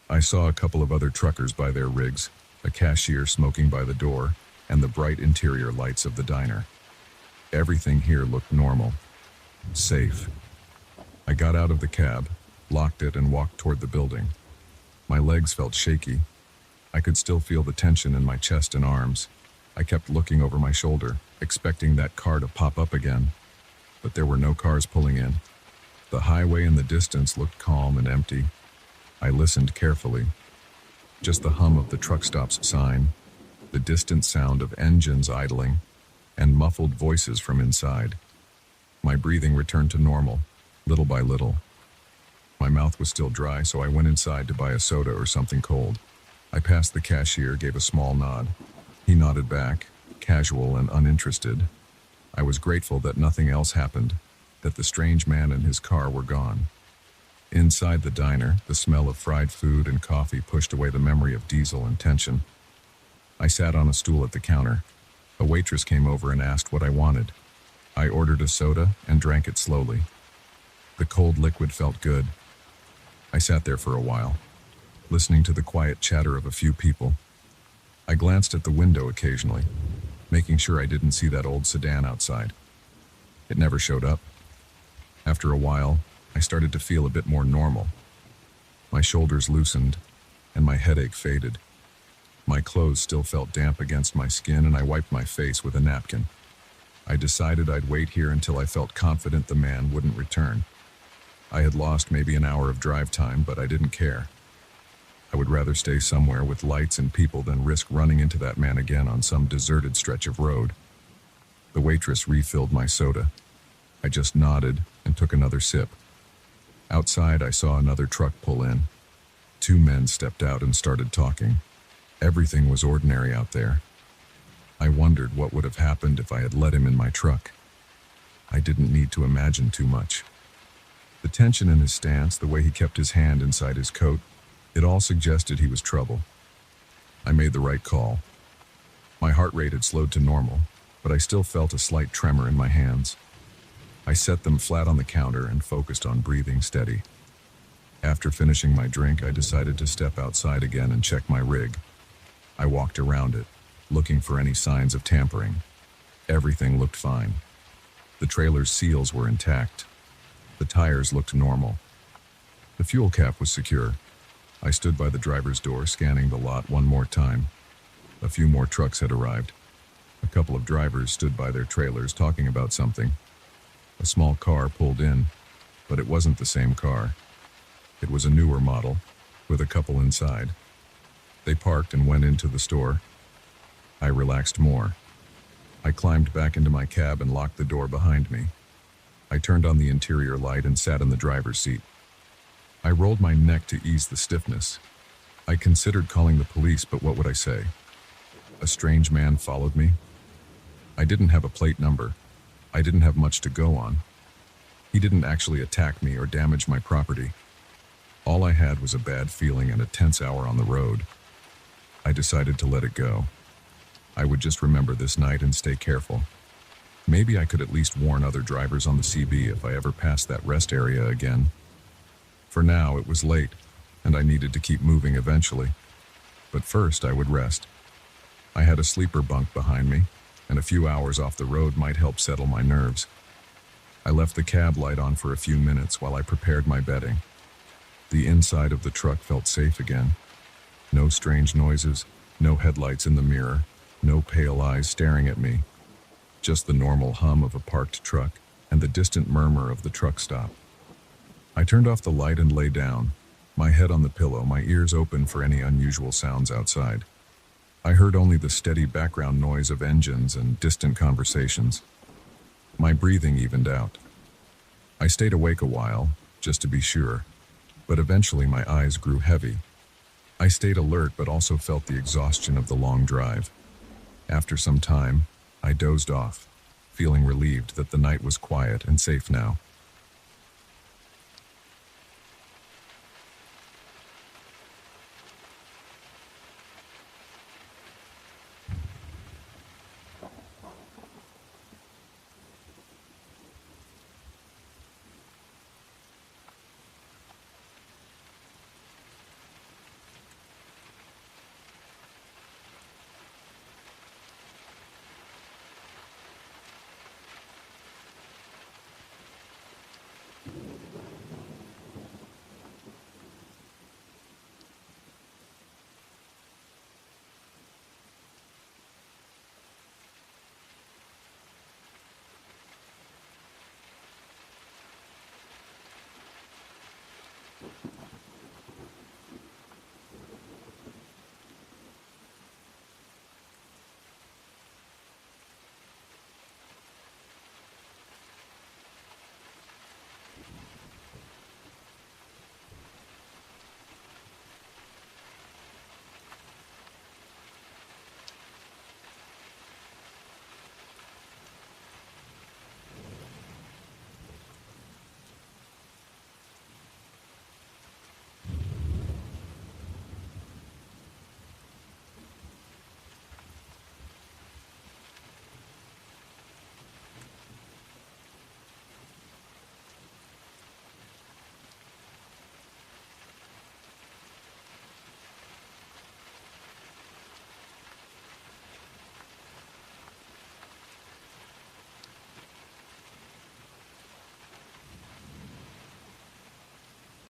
I saw a couple of other truckers by their rigs, a cashier smoking by the door, and the bright interior lights of the diner. Everything here looked normal, safe. I got out of the cab, locked it, and walked toward the building. My legs felt shaky. I could still feel the tension in my chest and arms. I kept looking over my shoulder, expecting that car to pop up again. But there were no cars pulling in. The highway in the distance looked calm and empty. I listened carefully. Just the hum of the truck stop's sign, the distant sound of engines idling, and muffled voices from inside. My breathing returned to normal, little by little. My mouth was still dry, so I went inside to buy a soda or something cold. I passed the cashier, gave a small nod. He nodded back, casual and uninterested. I was grateful that nothing else happened, that the strange man and his car were gone. Inside the diner, the smell of fried food and coffee pushed away the memory of Diesel and tension. I sat on a stool at the counter. A waitress came over and asked what I wanted. I ordered a soda and drank it slowly. The cold liquid felt good. I sat there for a while, listening to the quiet chatter of a few people. I glanced at the window occasionally, making sure I didn't see that old sedan outside. It never showed up. After a while, I started to feel a bit more normal. My shoulders loosened, and my headache faded. My clothes still felt damp against my skin, and I wiped my face with a napkin. I decided I'd wait here until I felt confident the man wouldn't return. I had lost maybe an hour of drive time, but I didn't care. I would rather stay somewhere with lights and people than risk running into that man again on some deserted stretch of road. The waitress refilled my soda. I just nodded and took another sip. Outside, I saw another truck pull in. Two men stepped out and started talking. Everything was ordinary out there. I wondered what would have happened if I had let him in my truck. I didn't need to imagine too much. The tension in his stance, the way he kept his hand inside his coat, it all suggested he was trouble. I made the right call. My heart rate had slowed to normal, but I still felt a slight tremor in my hands. I set them flat on the counter and focused on breathing steady. After finishing my drink, I decided to step outside again and check my rig. I walked around it, looking for any signs of tampering. Everything looked fine. The trailer's seals were intact. The tires looked normal. The fuel cap was secure. I stood by the driver's door, scanning the lot one more time. A few more trucks had arrived. A couple of drivers stood by their trailers talking about something. A small car pulled in, but it wasn't the same car. It was a newer model, with a couple inside. They parked and went into the store. I relaxed more. I climbed back into my cab and locked the door behind me. I turned on the interior light and sat in the driver's seat. I rolled my neck to ease the stiffness. I considered calling the police, but what would I say? A strange man followed me. I didn't have a plate number. I didn't have much to go on. He didn't actually attack me or damage my property. All I had was a bad feeling and a tense hour on the road. I decided to let it go. I would just remember this night and stay careful. Maybe I could at least warn other drivers on the CB if I ever passed that rest area again. For now, it was late, and I needed to keep moving eventually. But first, I would rest. I had a sleeper bunk behind me, and a few hours off the road might help settle my nerves. I left the cab light on for a few minutes while I prepared my bedding. The inside of the truck felt safe again. No strange noises, no headlights in the mirror, no pale eyes staring at me. Just the normal hum of a parked truck and the distant murmur of the truck stop. I turned off the light and lay down, my head on the pillow, my ears open for any unusual sounds outside. I heard only the steady background noise of engines and distant conversations. My breathing evened out. I stayed awake a while, just to be sure, but eventually my eyes grew heavy. I stayed alert but also felt the exhaustion of the long drive. After some time, I dozed off, feeling relieved that the night was quiet and safe now.